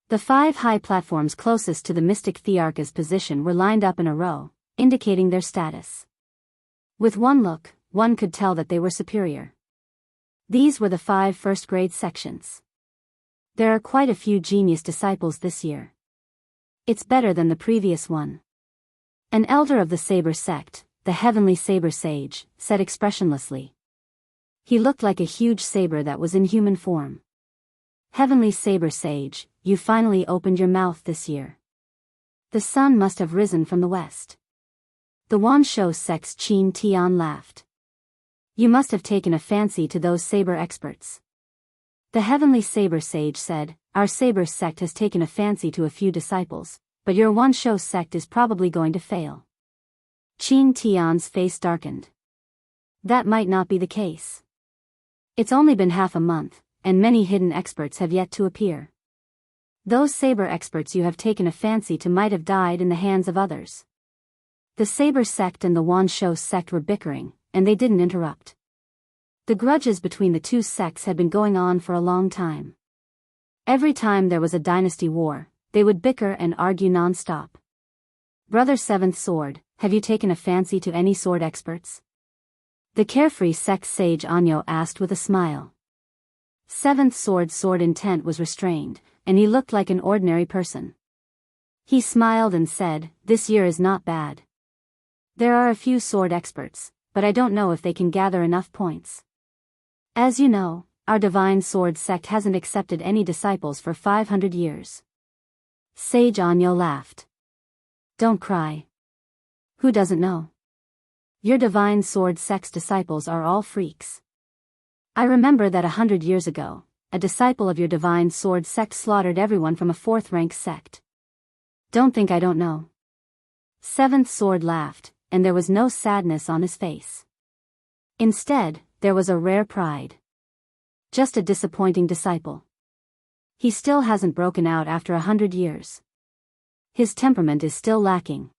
The 5 high platforms closest to the mystic Thearcha's position were lined up in a row, indicating their status. With one look, one could tell that they were superior. These were the 5 first-grade sections. There are quite a few genius disciples this year. It's better than the previous one. An elder of the Saber sect, the Heavenly Saber Sage, said expressionlessly. He looked like a huge saber that was in human form. Heavenly Saber Sage, you finally opened your mouth this year. The sun must have risen from the west. The Wanshou sect's Qin Tian laughed. You must have taken a fancy to those saber experts. The Heavenly Saber Sage said, our Saber sect has taken a fancy to a few disciples, but your Wanshou sect is probably going to fail. Qin Tian's face darkened. That might not be the case. It's only been half a month, and many hidden experts have yet to appear. Those saber experts you have taken a fancy to might have died in the hands of others. The Saber sect and the Wanshou sect were bickering, and they didn't interrupt. The grudges between the two sects had been going on for a long time. Every time there was a dynasty war, they would bicker and argue non-stop. Brother Seventh Sword, have you taken a fancy to any sword experts? The carefree sect sage Anyo asked with a smile. Seventh Sword's sword intent was restrained, and he looked like an ordinary person. He smiled and said, this year is not bad. There are a few sword experts, but I don't know if they can gather enough points. As you know, our Divine Sword sect hasn't accepted any disciples for 500 years. Sage Anyo laughed. Don't cry. Who doesn't know? Your divine sword sect's disciples are all freaks. I remember that 100 years ago, a disciple of your divine sword sect slaughtered everyone from a fourth-rank sect. Don't think I don't know. Seventh Sword laughed, and there was no sadness on his face. Instead, there was a rare pride. Just a disappointing disciple. He still hasn't broken out after 100 years. His temperament is still lacking.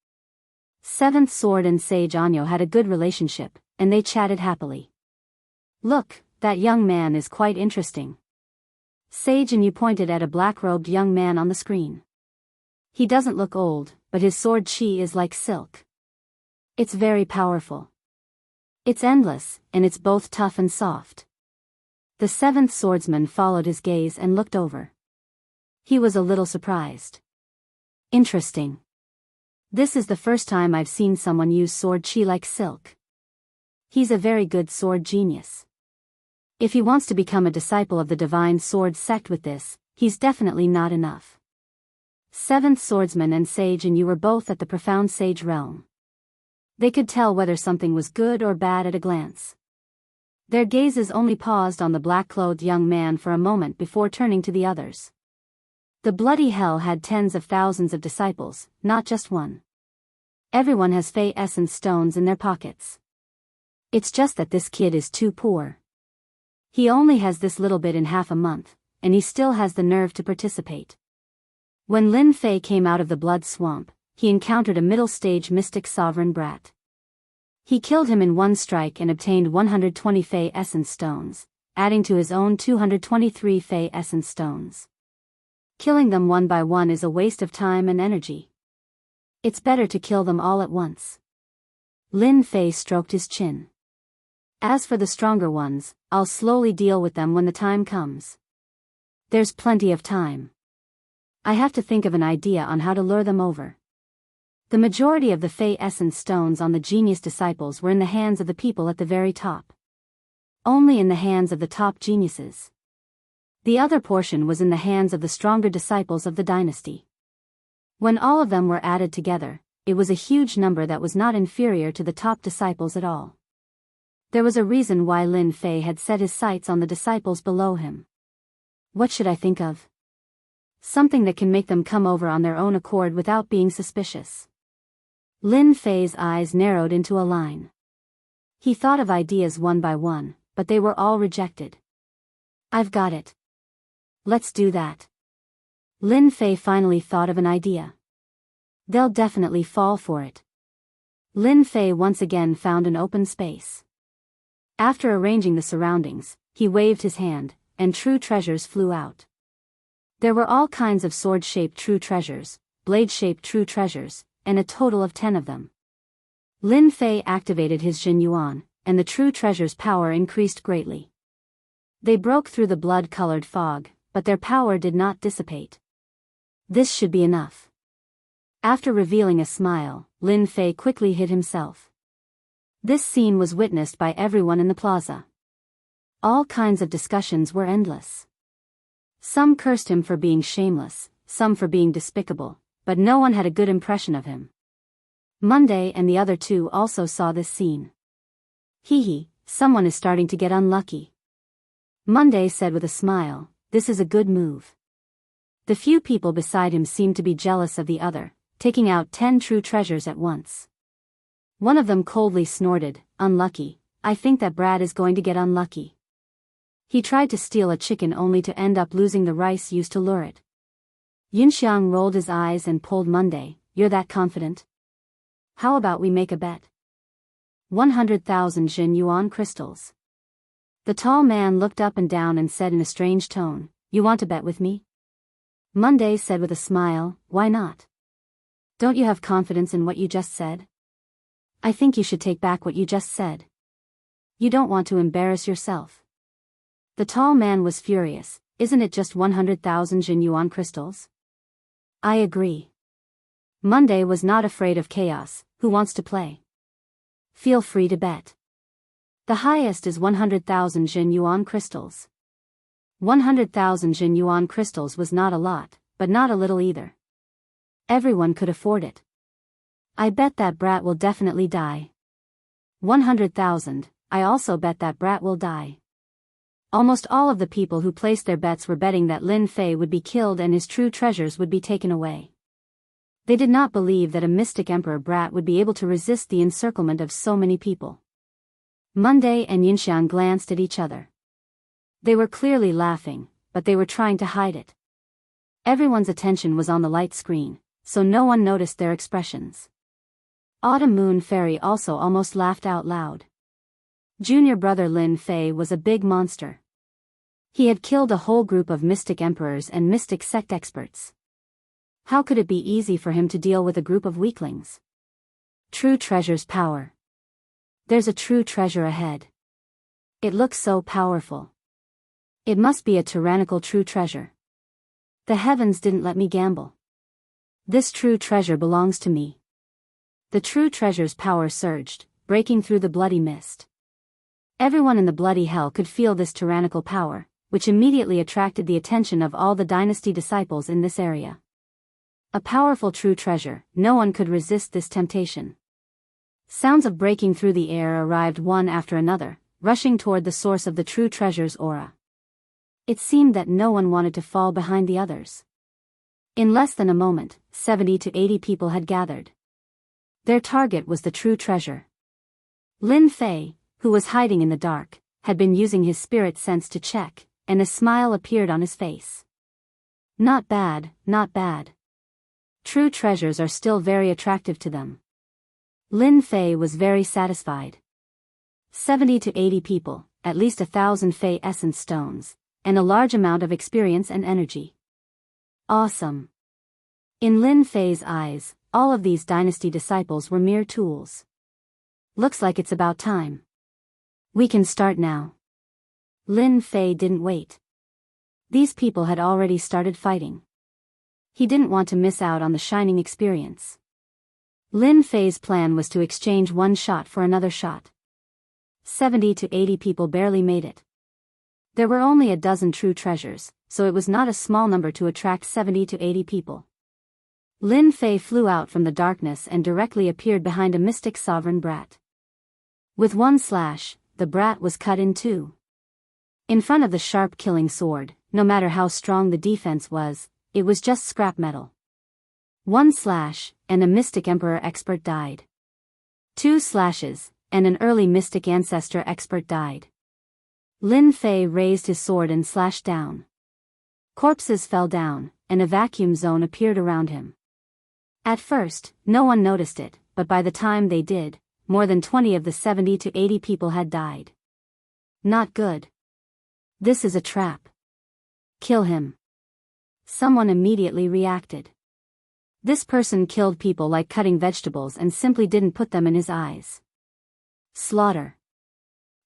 Seventh Sword and Sage Anyo had a good relationship, and they chatted happily. Look, that young man is quite interesting. Sage Anyo pointed at a black-robed young man on the screen. He doesn't look old, but his sword chi is like silk. It's very powerful. It's endless, and it's both tough and soft. The seventh swordsman followed his gaze and looked over. He was a little surprised. Interesting. This is the first time I've seen someone use sword chi like silk. He's a very good sword genius. If he wants to become a disciple of the divine sword sect with this, he's definitely not enough. Seventh swordsman and Sage Anyo were both at the profound sage realm. They could tell whether something was good or bad at a glance. Their gazes only paused on the black-clothed young man for a moment before turning to the others. The bloody hell had tens of thousands of disciples, not just one. Everyone has Fey essence stones in their pockets. It's just that this kid is too poor. He only has this little bit in half a month, and he still has the nerve to participate. When Lin Fei came out of the blood swamp, he encountered a middle-stage mystic sovereign brat. He killed him in one strike and obtained 120 Fey essence stones, adding to his own 223 Fey essence stones. Killing them one by one is a waste of time and energy. It's better to kill them all at once. Lin Fei stroked his chin. As for the stronger ones, I'll slowly deal with them when the time comes. There's plenty of time. I have to think of an idea on how to lure them over. The majority of the Fey essence stones on the genius disciples were in the hands of the people at the very top. Only in the hands of the top geniuses. The other portion was in the hands of the stronger disciples of the dynasty. When all of them were added together, it was a huge number that was not inferior to the top disciples at all. There was a reason why Lin Fei had set his sights on the disciples below him. What should I think of? Something that can make them come over on their own accord without being suspicious. Lin Fei's eyes narrowed into a line. He thought of ideas one by one, but they were all rejected. I've got it. Let's do that. Lin Fei finally thought of an idea. They'll definitely fall for it. Lin Fei once again found an open space. After arranging the surroundings, he waved his hand, and true treasures flew out. There were all kinds of sword-shaped true treasures, blade-shaped true treasures, and a total of 10 of them. Lin Fei activated his Jin Yuan, and the true treasure's power increased greatly. They broke through the blood-colored fog, but their power did not dissipate. This should be enough. After revealing a smile, Lin Fei quickly hid himself. This scene was witnessed by everyone in the plaza. All kinds of discussions were endless. Some cursed him for being shameless, some for being despicable, but no one had a good impression of him. Monday and the other two also saw this scene. Hee, someone is starting to get unlucky. Monday said with a smile, this is a good move. The few people beside him seemed to be jealous of the other, taking out 10 true treasures at once. One of them coldly snorted, unlucky, I think that Brad is going to get unlucky. He tried to steal a chicken only to end up losing the rice used to lure it. Yinxiang rolled his eyes and pulled Monday, you're that confident? How about we make a bet? 100,000 Jin Yuan crystals. The tall man looked up and down and said in a strange tone, you want to bet with me? Monday said with a smile, why not? Don't you have confidence in what you just said? I think you should take back what you just said. You don't want to embarrass yourself. The tall man was furious, isn't it just 100,000 Jin Yuan crystals? I agree. Monday was not afraid of chaos, who wants to play? Feel free to bet. The highest is 100,000 Jin Yuan crystals. 100,000 Jin Yuan crystals was not a lot, but not a little either. Everyone could afford it. I bet that brat will definitely die. 100,000, I also bet that brat will die. Almost all of the people who placed their bets were betting that Lin Fei would be killed and his true treasures would be taken away. They did not believe that a mystic emperor brat would be able to resist the encirclement of so many people. Monday and Yinxiang glanced at each other. They were clearly laughing, but they were trying to hide it. Everyone's attention was on the light screen, so no one noticed their expressions. Autumn Moon Fairy also almost laughed out loud. Junior brother Lin Fei was a big monster. He had killed a whole group of mystic emperors and mystic sect experts. How could it be easy for him to deal with a group of weaklings? True treasure's power. There's a true treasure ahead. It looks so powerful. It must be a tyrannical true treasure. The heavens didn't let me gamble. This true treasure belongs to me. The true treasure's power surged, breaking through the bloody mist. Everyone in the bloody hell could feel this tyrannical power, which immediately attracted the attention of all the dynasty disciples in this area. A powerful true treasure, no one could resist this temptation. Sounds of breaking through the air arrived one after another, rushing toward the source of the true treasure's aura. It seemed that no one wanted to fall behind the others. In less than a moment, 70 to 80 people had gathered. Their target was the true treasure. Lin Fei, who was hiding in the dark, had been using his spirit sense to check, and a smile appeared on his face. Not bad, not bad. True treasures are still very attractive to them. Lin Fei was very satisfied. 70 to 80 people, at least 1,000 Fei essence stones, and a large amount of experience and energy. Awesome. In Lin Fei's eyes, all of these dynasty disciples were mere tools. Looks like it's about time. We can start now. Lin Fei didn't wait. These people had already started fighting. He didn't want to miss out on the shining experience. Lin Fei's plan was to exchange one shot for another shot. 70 to 80 people barely made it. There were only a dozen true treasures, so it was not a small number to attract 70 to 80 people. Lin Fei flew out from the darkness and directly appeared behind a mystic sovereign brat. With one slash, the brat was cut in two. In front of the sharp killing sword, no matter how strong the defense was, it was just scrap metal. One slash, and a mystic emperor expert died. Two slashes, and an early mystic ancestor expert died. Lin Fei raised his sword and slashed down. Corpses fell down, and a vacuum zone appeared around him. At first, no one noticed it, but by the time they did, more than 20 of the 70 to 80 people had died. Not good. This is a trap. Kill him. Someone immediately reacted. This person killed people like cutting vegetables and simply didn't put them in his eyes. Slaughter.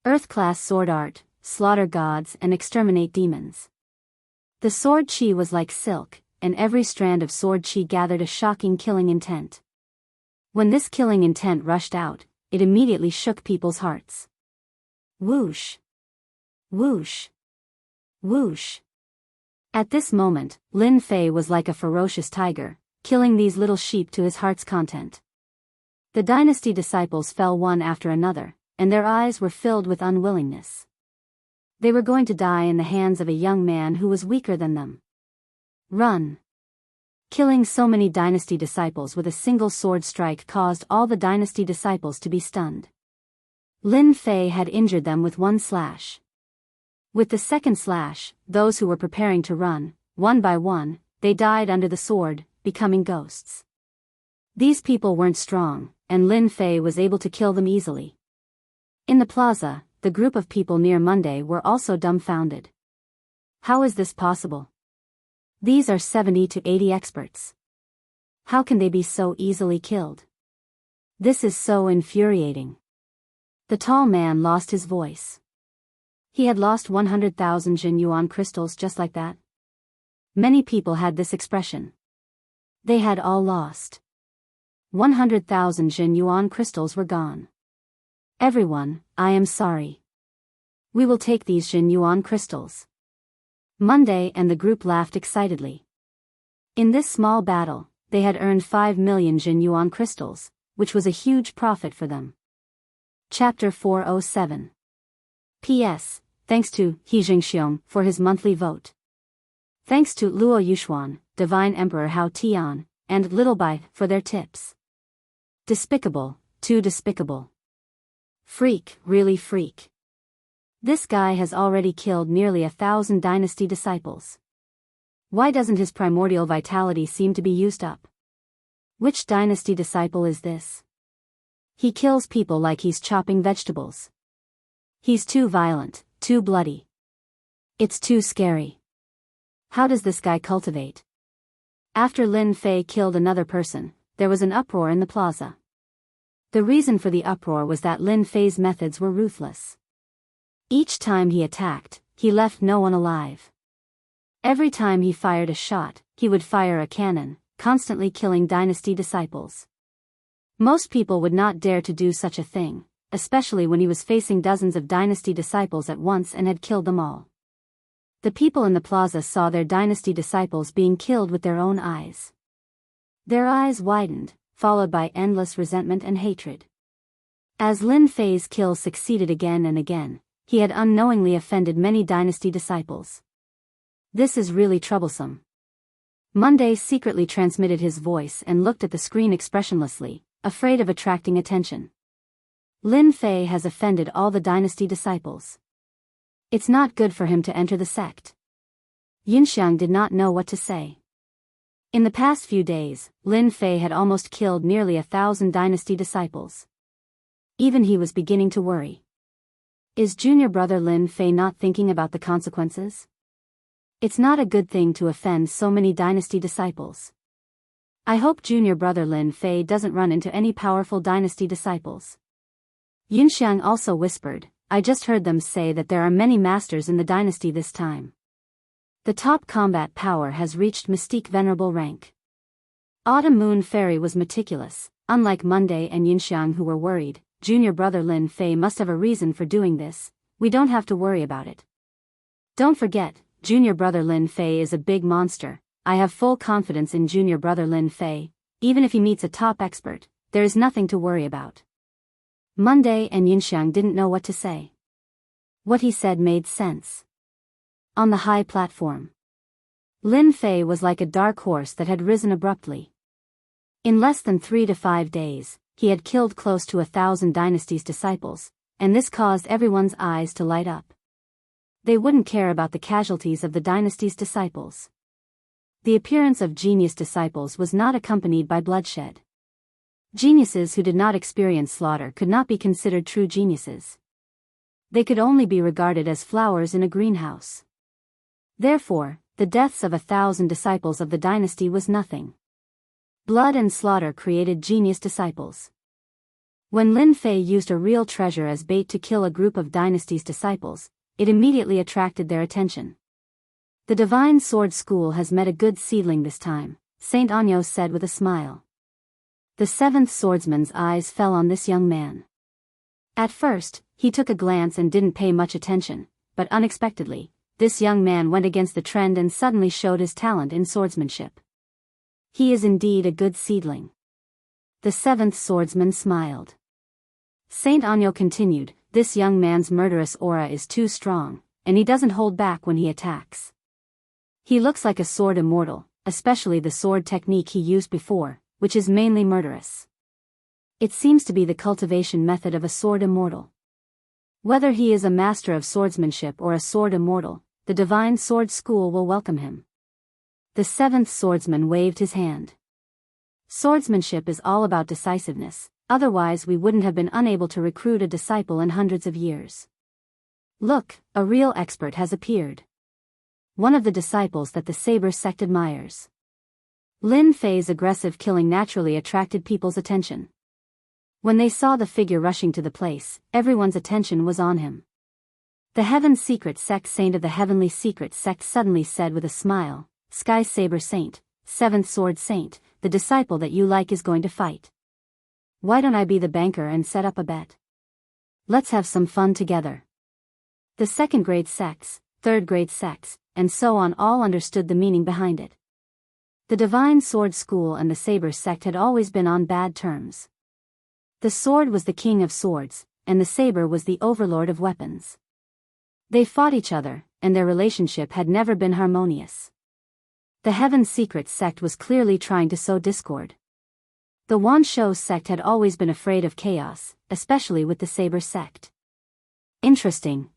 Earth-class sword art, slaughter gods and exterminate demons. The sword chi was like silk, and every strand of sword chi gathered a shocking killing intent. When this killing intent rushed out, it immediately shook people's hearts. Whoosh. Whoosh. Whoosh. At this moment, Lin Fei was like a ferocious tiger, killing these little sheep to his heart's content. The dynasty disciples fell one after another, and their eyes were filled with unwillingness. They were going to die in the hands of a young man who was weaker than them. Run. Killing so many dynasty disciples with a single sword strike caused all the dynasty disciples to be stunned. Lin Fei had injured them with one slash. With the second slash, those who were preparing to run, one by one, they died under the sword, becoming ghosts. These people weren't strong, and Lin Fei was able to kill them easily. In the plaza, the group of people near Monday were also dumbfounded. How is this possible? These are 70 to 80 experts. How can they be so easily killed? This is so infuriating. The tall man lost his voice. He had lost 100,000 Jin Yuan crystals just like that. Many people had this expression. They had all lost. 100,000 Jin Yuan crystals were gone. Everyone, I am sorry. We will take these Jin Yuan crystals. Monday and the group laughed excitedly. In this small battle, they had earned 5 million Jin Yuan crystals, which was a huge profit for them. Chapter 407. P.S. Thanks to He Jingxiong for his monthly vote. Thanks to Luo Yuxuan, Divine Emperor Hao Tian, and Little Bai for their tips. Despicable, too despicable. Freak, really freak. This guy has already killed nearly 1,000 dynasty disciples. Why doesn't his primordial vitality seem to be used up? Which dynasty disciple is this? He kills people like he's chopping vegetables. He's too violent, too bloody. It's too scary. How does this guy cultivate? After Lin Fei killed another person, there was an uproar in the plaza. The reason for the uproar was that Lin Fei's methods were ruthless. Each time he attacked, he left no one alive. Every time he fired a shot, he would fire a cannon, constantly killing dynasty disciples. Most people would not dare to do such a thing, especially when he was facing dozens of dynasty disciples at once and had killed them all. The people in the plaza saw their dynasty disciples being killed with their own eyes. Their eyes widened, followed by endless resentment and hatred. As Lin Fei's kills succeeded again and again, he had unknowingly offended many dynasty disciples. This is really troublesome. Monday secretly transmitted his voice and looked at the screen expressionlessly, afraid of attracting attention. Lin Fei has offended all the dynasty disciples. It's not good for him to enter the sect. Yinxiang did not know what to say. In the past few days, Lin Fei had almost killed nearly 1,000 dynasty disciples. Even he was beginning to worry. Is junior brother Lin Fei not thinking about the consequences? It's not a good thing to offend so many dynasty disciples. I hope junior brother Lin Fei doesn't run into any powerful dynasty disciples. Yinxiang also whispered, I just heard them say that there are many masters in the dynasty this time. The top combat power has reached mystique venerable rank. Autumn Moon Fairy was meticulous, unlike Monday and Yinxiang who were worried. Junior brother Lin Fei must have a reason for doing this, we don't have to worry about it. Don't forget, junior brother Lin Fei is a big monster. I have full confidence in junior brother Lin Fei. Even if he meets a top expert, there is nothing to worry about. Monday and Yinxiang didn't know what to say. What he said made sense. On the high platform, Lin Fei was like a dark horse that had risen abruptly. In less than 3 to 5 days, he had killed close to 1,000 dynasty's disciples, and this caused everyone's eyes to light up. They wouldn't care about the casualties of the dynasty's disciples. The appearance of genius disciples was not accompanied by bloodshed. Geniuses who did not experience slaughter could not be considered true geniuses. They could only be regarded as flowers in a greenhouse. Therefore, the deaths of 1,000 disciples of the dynasty was nothing. Blood and slaughter created genius disciples. When Lin Fei used a real treasure as bait to kill a group of dynasty's disciples, it immediately attracted their attention. The Divine Sword School has met a good seedling this time, Saint Anyo said with a smile. The 7th swordsman's eyes fell on this young man. At first, he took a glance and didn't pay much attention, but unexpectedly, this young man went against the trend and suddenly showed his talent in swordsmanship. He is indeed a good seedling. The 7th swordsman smiled. Saint Anyo continued, this young man's murderous aura is too strong, and he doesn't hold back when he attacks. He looks like a sword immortal, especially the sword technique he used before, which is mainly murderous. It seems to be the cultivation method of a sword immortal. Whether he is a master of swordsmanship or a sword immortal, the Divine Sword School will welcome him. The 7th swordsman waved his hand. Swordsmanship is all about decisiveness, otherwise we wouldn't have been unable to recruit a disciple in hundreds of years. Look, a real expert has appeared. One of the disciples that the Saber sect admires. Lin Fei's aggressive killing naturally attracted people's attention. When they saw the figure rushing to the place, everyone's attention was on him. The Heaven Secret Sect Saint of the Heavenly Secret Sect suddenly said with a smile, Sky Saber Saint, 7th Sword Saint, the disciple that you like is going to fight. Why don't I be the banker and set up a bet? Let's have some fun together. The 2nd grade sects, 3rd grade sects, and so on all understood the meaning behind it. The Divine Sword School and the Saber sect had always been on bad terms. The sword was the king of swords, and the saber was the overlord of weapons. They fought each other, and their relationship had never been harmonious. The Heaven's Secret sect was clearly trying to sow discord. The Wanshou sect had always been afraid of chaos, especially with the Saber sect. Interesting.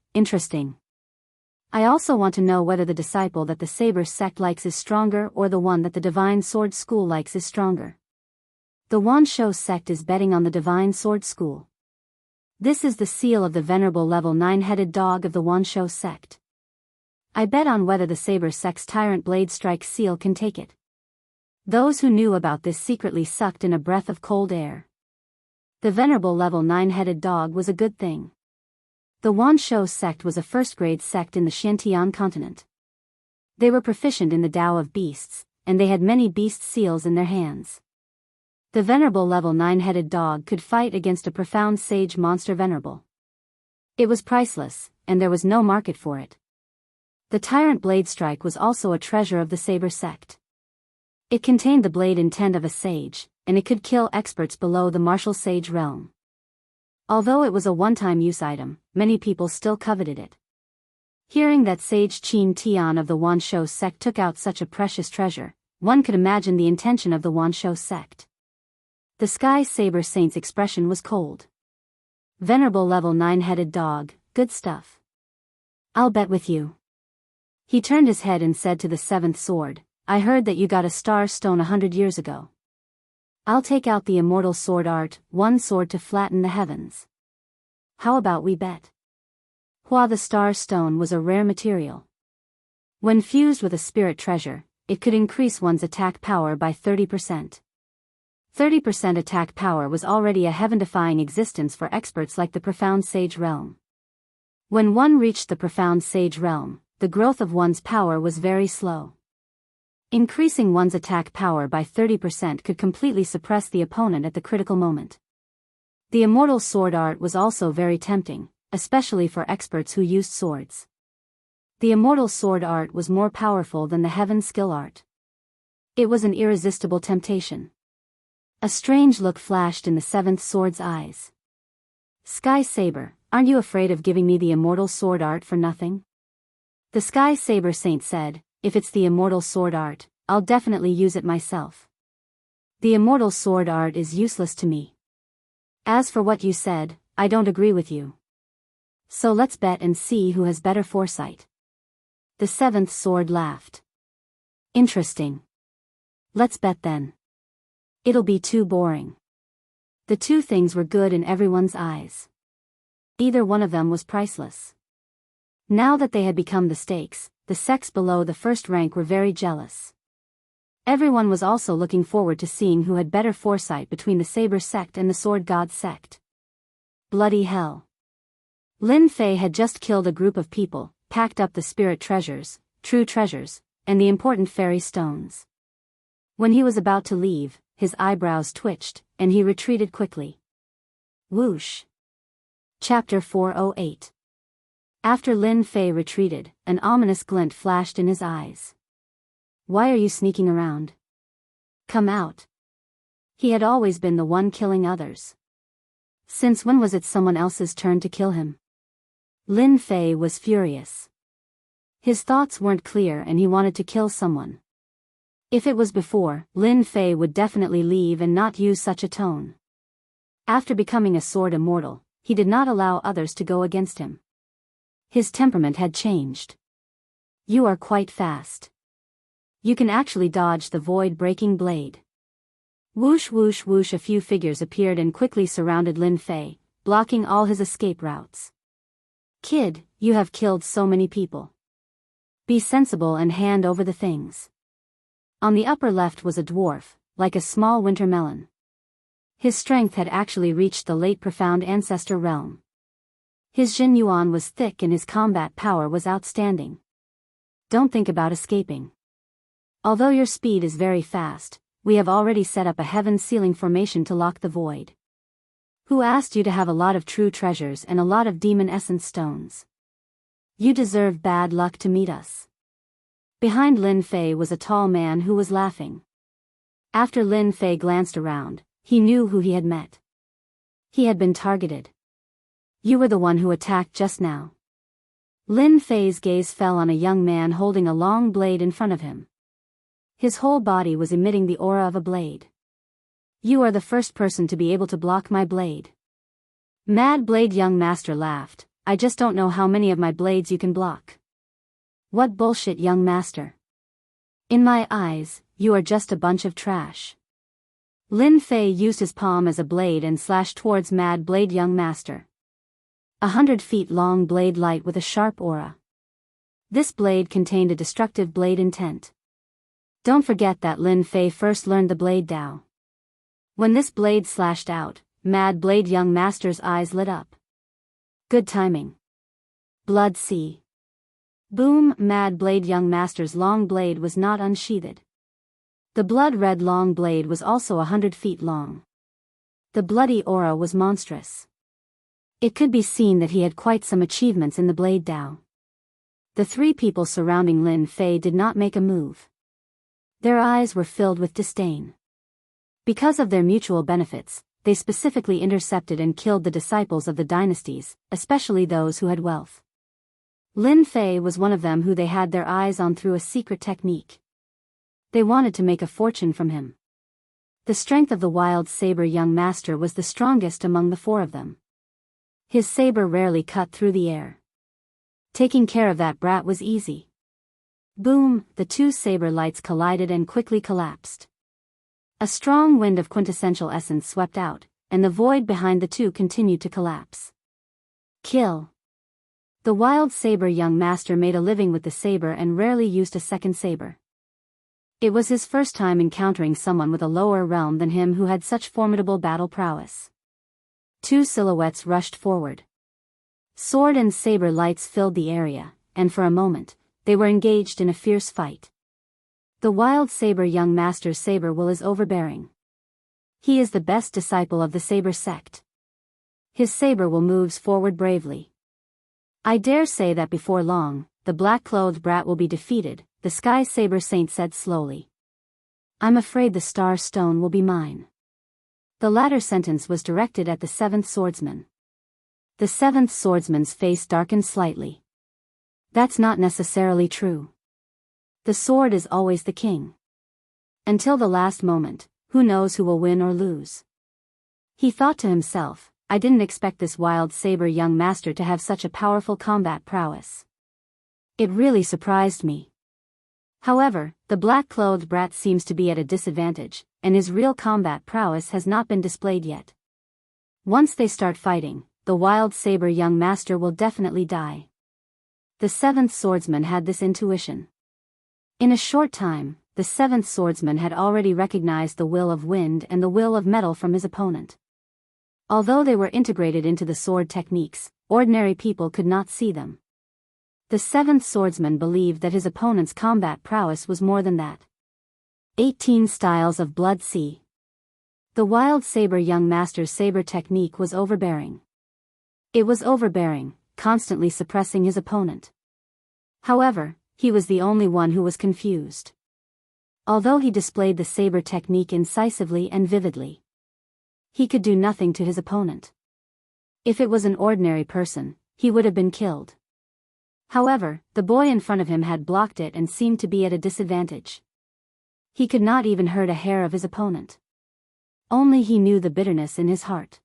I also want to know whether the disciple that the Saber sect likes is stronger or the one that the Divine Sword School likes is stronger. The Wanshou sect is betting on the Divine Sword School. This is the seal of the venerable level 9-headed dog of the Wanshou sect. I bet on whether the Saber sect's Tyrant Blade Strike seal can take it. Those who knew about this secretly sucked in a breath of cold air. The venerable level 9-headed dog was a good thing. The Wanshou sect was a first-grade sect in the Xiantian continent. They were proficient in the Tao of beasts, and they had many beast seals in their hands. The venerable level 9-headed dog could fight against a profound sage monster venerable. It was priceless, and there was no market for it. The Tyrant Blade Strike was also a treasure of the Saber sect. It contained the blade intent of a sage, and it could kill experts below the martial sage realm. Although it was a one-time use item, many people still coveted it. Hearing that Sage Qin Tian of the Wanshou sect took out such a precious treasure, one could imagine the intention of the Wanshou sect. The Sky Saber Saint's expression was cold. Venerable level 9-headed dog, good stuff. I'll bet with you. He turned his head and said to the seventh sword, I heard that you got a star stone 100 years ago. I'll take out the immortal sword art, one sword to flatten the heavens. How about we bet? The star stone was a rare material. When fused with a spirit treasure, it could increase one's attack power by 30%. 30% attack power was already a heaven-defying existence for experts like the Profound Sage Realm. When one reached the Profound Sage Realm, the growth of one's power was very slow. Increasing one's attack power by 30% could completely suppress the opponent at the critical moment. The immortal sword art was also very tempting, especially for experts who used swords. The immortal sword art was more powerful than the heaven skill art. It was an irresistible temptation. A strange look flashed in the seventh sword's eyes. Sky Saber, aren't you afraid of giving me the immortal sword art for nothing? The Sky Saber Saint said, if it's the immortal sword art, I'll definitely use it myself. The immortal sword art is useless to me. As for what you said, I don't agree with you. So let's bet and see who has better foresight. The seventh sword laughed. Interesting. Let's bet then. It'll be too boring. The two things were good in everyone's eyes. Either one of them was priceless. Now that they had become the stakes, the sects below the first rank were very jealous. Everyone was also looking forward to seeing who had better foresight between the Saber sect and the Sword God sect. Bloody hell. Lin Fei had just killed a group of people, packed up the spirit treasures, true treasures, and the important fairy stones. When he was about to leave, his eyebrows twitched, and he retreated quickly. Whoosh. Chapter 408. After Lin Fei retreated, an ominous glint flashed in his eyes. Why are you sneaking around? Come out. He had always been the one killing others. Since when was it someone else's turn to kill him? Lin Fei was furious. His thoughts weren't clear and he wanted to kill someone. If it was before, Lin Fei would definitely leave and not use such a tone. After becoming a sword immortal, he did not allow others to go against him. His temperament had changed. You are quite fast. You can actually dodge the void-breaking blade. Whoosh whoosh whoosh, a few figures appeared and quickly surrounded Lin Fei, blocking all his escape routes. Kid, you have killed so many people. Be sensible and hand over the things. On the upper left was a dwarf, like a small winter melon. His strength had actually reached the late profound ancestor realm. His Jin Yuan was thick and his combat power was outstanding. Don't think about escaping. Although your speed is very fast, we have already set up a heaven sealing formation to lock the void. Who asked you to have a lot of true treasures and a lot of demon essence stones? You deserve bad luck to meet us. Behind Lin Fei was a tall man who was laughing. After Lin Fei glanced around, he knew who he had met. He had been targeted. You were the one who attacked just now. Lin Fei's gaze fell on a young man holding a long blade in front of him. His whole body was emitting the aura of a blade. You are the first person to be able to block my blade. Mad Blade young master laughed. I just don't know how many of my blades you can block. What bullshit, young master. In my eyes, you are just a bunch of trash. Lin Fei used his palm as a blade and slashed towards Mad Blade young master. 100 feet long blade light with a sharp aura. This blade contained a destructive blade intent. Don't forget that Lin Fei first learned the blade Dao. When this blade slashed out, Mad Blade young master's eyes lit up. Good timing. Blood Sea. Boom! Mad Blade young master's long blade was not unsheathed. The blood-red long blade was also 100 feet long. The bloody aura was monstrous. It could be seen that he had quite some achievements in the blade Dao. The three people surrounding Lin Fei did not make a move. Their eyes were filled with disdain. Because of their mutual benefits, they specifically intercepted and killed the disciples of the dynasties, especially those who had wealth. Lin Fei was one of them who they had their eyes on through a secret technique. They wanted to make a fortune from him. The strength of the wild saber young master was the strongest among the four of them. His saber rarely cut through the air. Taking care of that brat was easy. Boom! The two saber lights collided and quickly collapsed. A strong wind of quintessential essence swept out, and the void behind the two continued to collapse. Kill. The wild saber young master made a living with the saber and rarely used a second saber. It was his first time encountering someone with a lower realm than him who had such formidable battle prowess. Two silhouettes rushed forward. Sword and saber lights filled the area, and for a moment, they were engaged in a fierce fight. The wild saber young master's saber will is overbearing. He is the best disciple of the saber sect. His saber will moves forward bravely. I dare say that before long, the black-clothed brat will be defeated, the Sky Saber Saint said slowly. I'm afraid the Star Stone will be mine. The latter sentence was directed at the seventh swordsman. The seventh swordsman's face darkened slightly. That's not necessarily true. The sword is always the king. Until the last moment, who knows who will win or lose? He thought to himself, I didn't expect this wild saber young master to have such a powerful combat prowess. It really surprised me. However, the black-clothed brat seems to be at a disadvantage, and his real combat prowess has not been displayed yet. Once they start fighting, the wild saber young master will definitely die. The seventh swordsman had this intuition. In a short time, the seventh swordsman had already recognized the will of wind and the will of metal from his opponent. Although they were integrated into the sword techniques, ordinary people could not see them. The seventh swordsman believed that his opponent's combat prowess was more than that. 18 Styles of Blood Sea. The wild saber young master's saber technique was overbearing. It was overbearing, constantly suppressing his opponent. However, he was the only one who was confused. Although he displayed the saber technique incisively and vividly, he could do nothing to his opponent. If it was an ordinary person, he would have been killed. However, the boy in front of him had blocked it and seemed to be at a disadvantage. He could not even hurt a hair of his opponent. Only he knew the bitterness in his heart.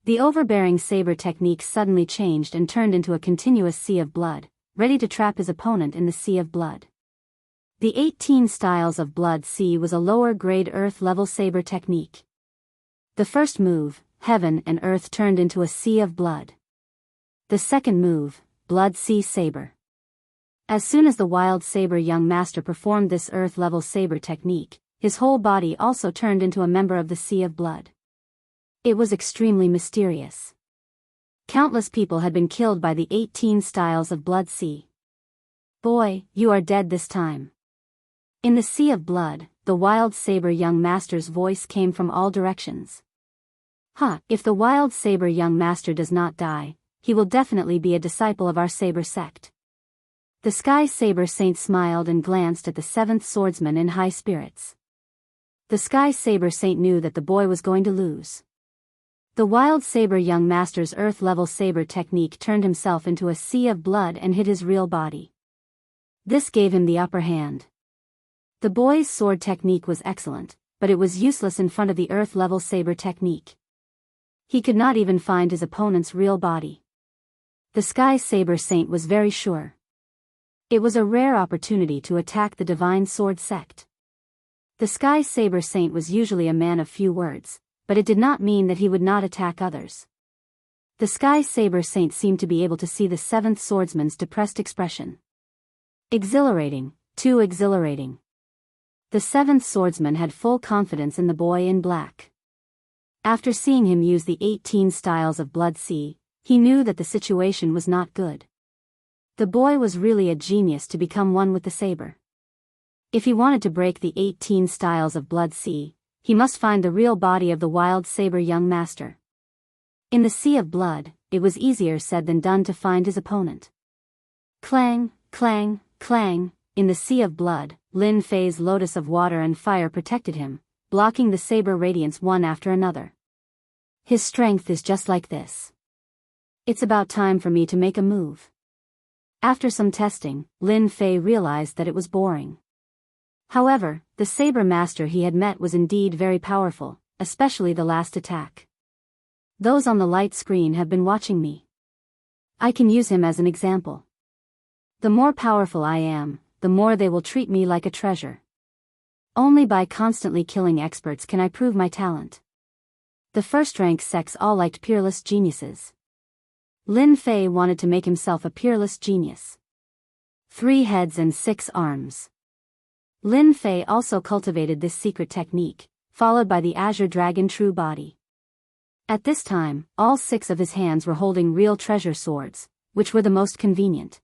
The overbearing saber technique suddenly changed and turned into a continuous sea of blood, ready to trap his opponent in the sea of blood. The 18 Styles of Blood Sea was a lower-grade earth-level saber technique. The first move, Heaven and Earth, turned into a sea of blood. The second move, Blood Sea Saber. As soon as the wild saber young master performed this earth-level saber technique, his whole body also turned into a member of the Sea of Blood. It was extremely mysterious. Countless people had been killed by the 18 Styles of Blood Sea. Boy, you are dead this time. In the Sea of Blood, the wild saber young master's voice came from all directions. If the wild saber young master does not die, he will definitely be a disciple of our saber sect. The Sky Saber Saint smiled and glanced at the seventh swordsman in high spirits. The Sky Saber Saint knew that the boy was going to lose. The wild saber young master's earth-level saber technique turned himself into a sea of blood and hid his real body. This gave him the upper hand. The boy's sword technique was excellent, but it was useless in front of the earth-level saber technique. He could not even find his opponent's real body. The Sky Saber Saint was very sure. It was a rare opportunity to attack the Divine Sword sect. The Sky Saber Saint was usually a man of few words, but it did not mean that he would not attack others. The Sky Saber Saint seemed to be able to see the seventh swordsman's depressed expression. Exhilarating, too exhilarating. The seventh swordsman had full confidence in the boy in black. After seeing him use the 18 styles of Blood Sea, he knew that the situation was not good. The boy was really a genius to become one with the saber. If he wanted to break the 18 styles of Blood Sea, he must find the real body of the wild saber young master. In the Sea of Blood, it was easier said than done to find his opponent. Clang, clang, clang, in the Sea of Blood, Lin Fei's lotus of water and fire protected him, blocking the saber radiance one after another. His strength is just like this. It's about time for me to make a move. After some testing, Lin Fei realized that it was boring. However, the saber master he had met was indeed very powerful, especially the last attack. Those on the light screen have been watching me. I can use him as an example. The more powerful I am, the more they will treat me like a treasure. Only by constantly killing experts can I prove my talent. The first-rank sects all liked peerless geniuses. Lin Fei wanted to make himself a peerless genius. 3 heads and 6 arms. Lin Fei also cultivated this secret technique, followed by the Azure Dragon True Body. At this time, all 6 of his hands were holding real treasure swords, which were the most convenient.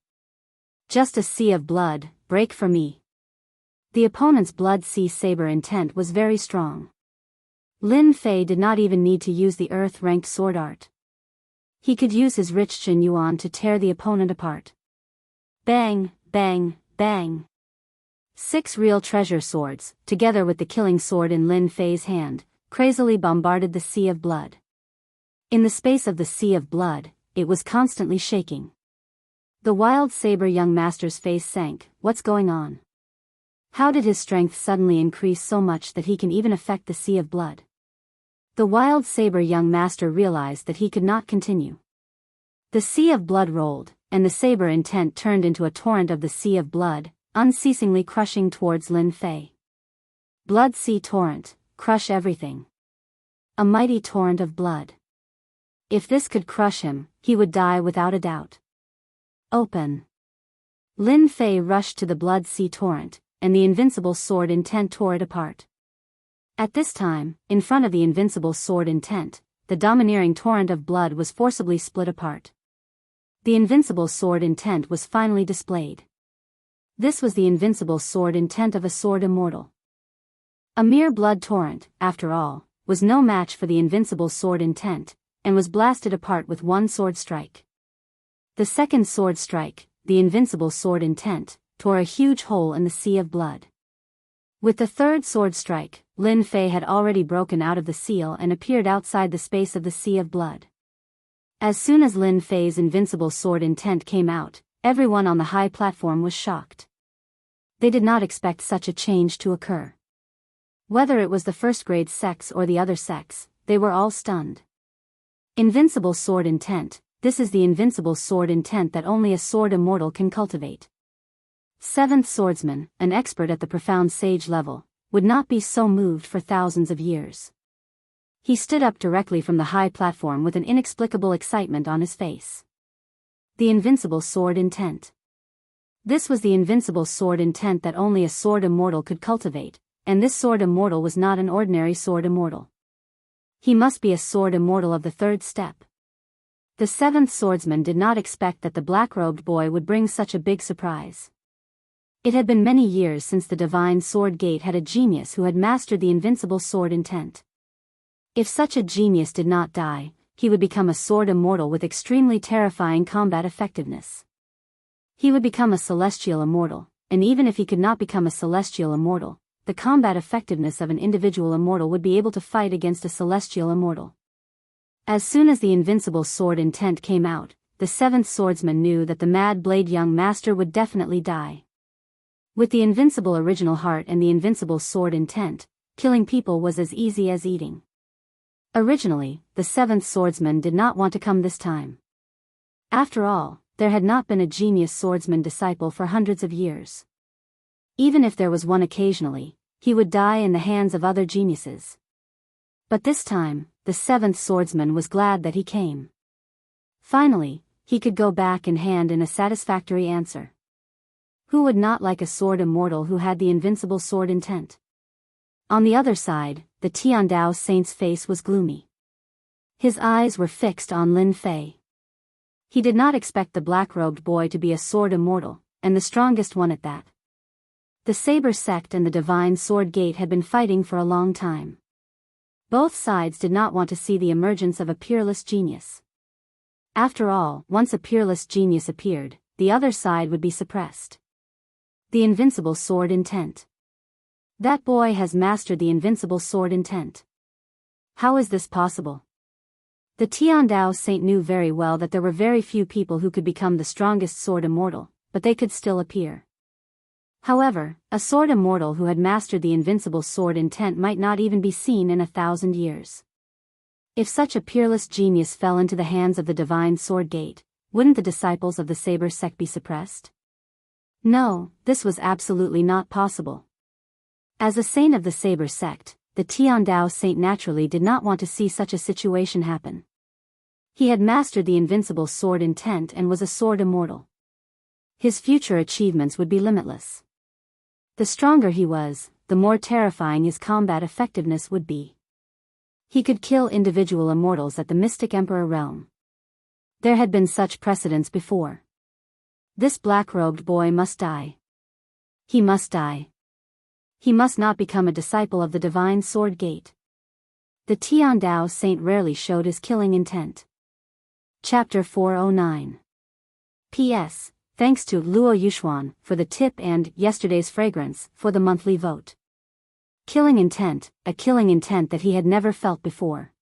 Just a sea of blood, break for me. The opponent's Blood Sea Saber intent was very strong. Lin Fei did not even need to use the earth-ranked sword art. He could use his rich Jin Yuan to tear the opponent apart. Bang, bang, bang. 6 real treasure swords, together with the killing sword in Lin Fei's hand, crazily bombarded the Sea of Blood. In the space of the Sea of Blood, it was constantly shaking. The wild saber young master's face sank. What's going on? How did his strength suddenly increase so much that he can even affect the Sea of Blood? The wild saber young master realized that he could not continue. The Sea of Blood rolled, and the saber intent turned into a torrent of the Sea of Blood, unceasingly crushing towards Lin Fei. Blood Sea Torrent, crush everything. A mighty torrent of blood. If this could crush him, he would die without a doubt. Open. Lin Fei rushed to the Blood Sea Torrent, and the invincible sword intent tore it apart. At this time, in front of the invincible sword intent, the domineering torrent of blood was forcibly split apart. The invincible sword intent was finally displayed. This was the invincible sword intent of a sword immortal. A mere blood torrent, after all, was no match for the invincible sword intent, and was blasted apart with one sword strike. The second sword strike, the invincible sword intent, tore a huge hole in the Sea of Blood. With the third sword strike, Lin Fei had already broken out of the seal and appeared outside the space of the Sea of Blood. As soon as Lin Fei's invincible sword intent came out, everyone on the high platform was shocked. They did not expect such a change to occur. Whether it was the first-grade sects or the other sects, they were all stunned. Invincible sword intent, this is the invincible sword intent that only a sword immortal can cultivate. 7th swordsman, an expert at the profound sage level, would not be so moved for thousands of years. He stood up directly from the high platform with an inexplicable excitement on his face. The invincible sword intent. This was the invincible sword intent that only a sword immortal could cultivate, and this sword immortal was not an ordinary sword immortal. He must be a sword immortal of the 3rd step. The 7th swordsman did not expect that the black-robed boy would bring such a big surprise. It had been many years since the Divine Sword Gate had a genius who had mastered the invincible sword intent. If such a genius did not die, he would become a sword immortal with extremely terrifying combat effectiveness. He would become a celestial immortal, and even if he could not become a celestial immortal, the combat effectiveness of an individual immortal would be able to fight against a celestial immortal. As soon as the invincible sword intent came out, the seventh swordsman knew that the mad blade young master would definitely die. With the invincible original heart and the invincible sword intent, killing people was as easy as eating. Originally, the seventh swordsman did not want to come this time. After all, there had not been a genius swordsman disciple for hundreds of years. Even if there was one occasionally, he would die in the hands of other geniuses. But this time, the seventh swordsman was glad that he came. Finally, he could go back and hand in a satisfactory answer. Who would not like a sword immortal who had the invincible sword intent? On the other side, the Tiandao saint's face was gloomy. His eyes were fixed on Lin Fei. He did not expect the black-robed boy to be a sword immortal, and the strongest one at that. The Saber sect and the Divine Sword Gate had been fighting for a long time. Both sides did not want to see the emergence of a peerless genius. After all, once a peerless genius appeared, the other side would be suppressed. The invincible sword intent. That boy has mastered the invincible sword intent. How is this possible? The Tiandao saint knew very well that there were very few people who could become the strongest sword immortal, but they could still appear. However, a sword immortal who had mastered the invincible sword intent might not even be seen in 1,000 years. If such a peerless genius fell into the hands of the Divine Sword Gate, wouldn't the disciples of the Saber sect be suppressed? No, this was absolutely not possible. As a saint of the Saber sect, the Tiandao saint naturally did not want to see such a situation happen. He had mastered the invincible sword intent and was a sword immortal. His future achievements would be limitless. The stronger he was, the more terrifying his combat effectiveness would be. He could kill individual immortals at the Mystic Emperor realm. There had been such precedents before. This black-robed boy must die. He must die. He must not become a disciple of the Divine Sword Gate. The Tiandao saint rarely showed his killing intent. Chapter 409. P.S. Thanks to Luo Yuxuan for the tip and Yesterday's Fragrance for the monthly vote. Killing intent, a killing intent that he had never felt before.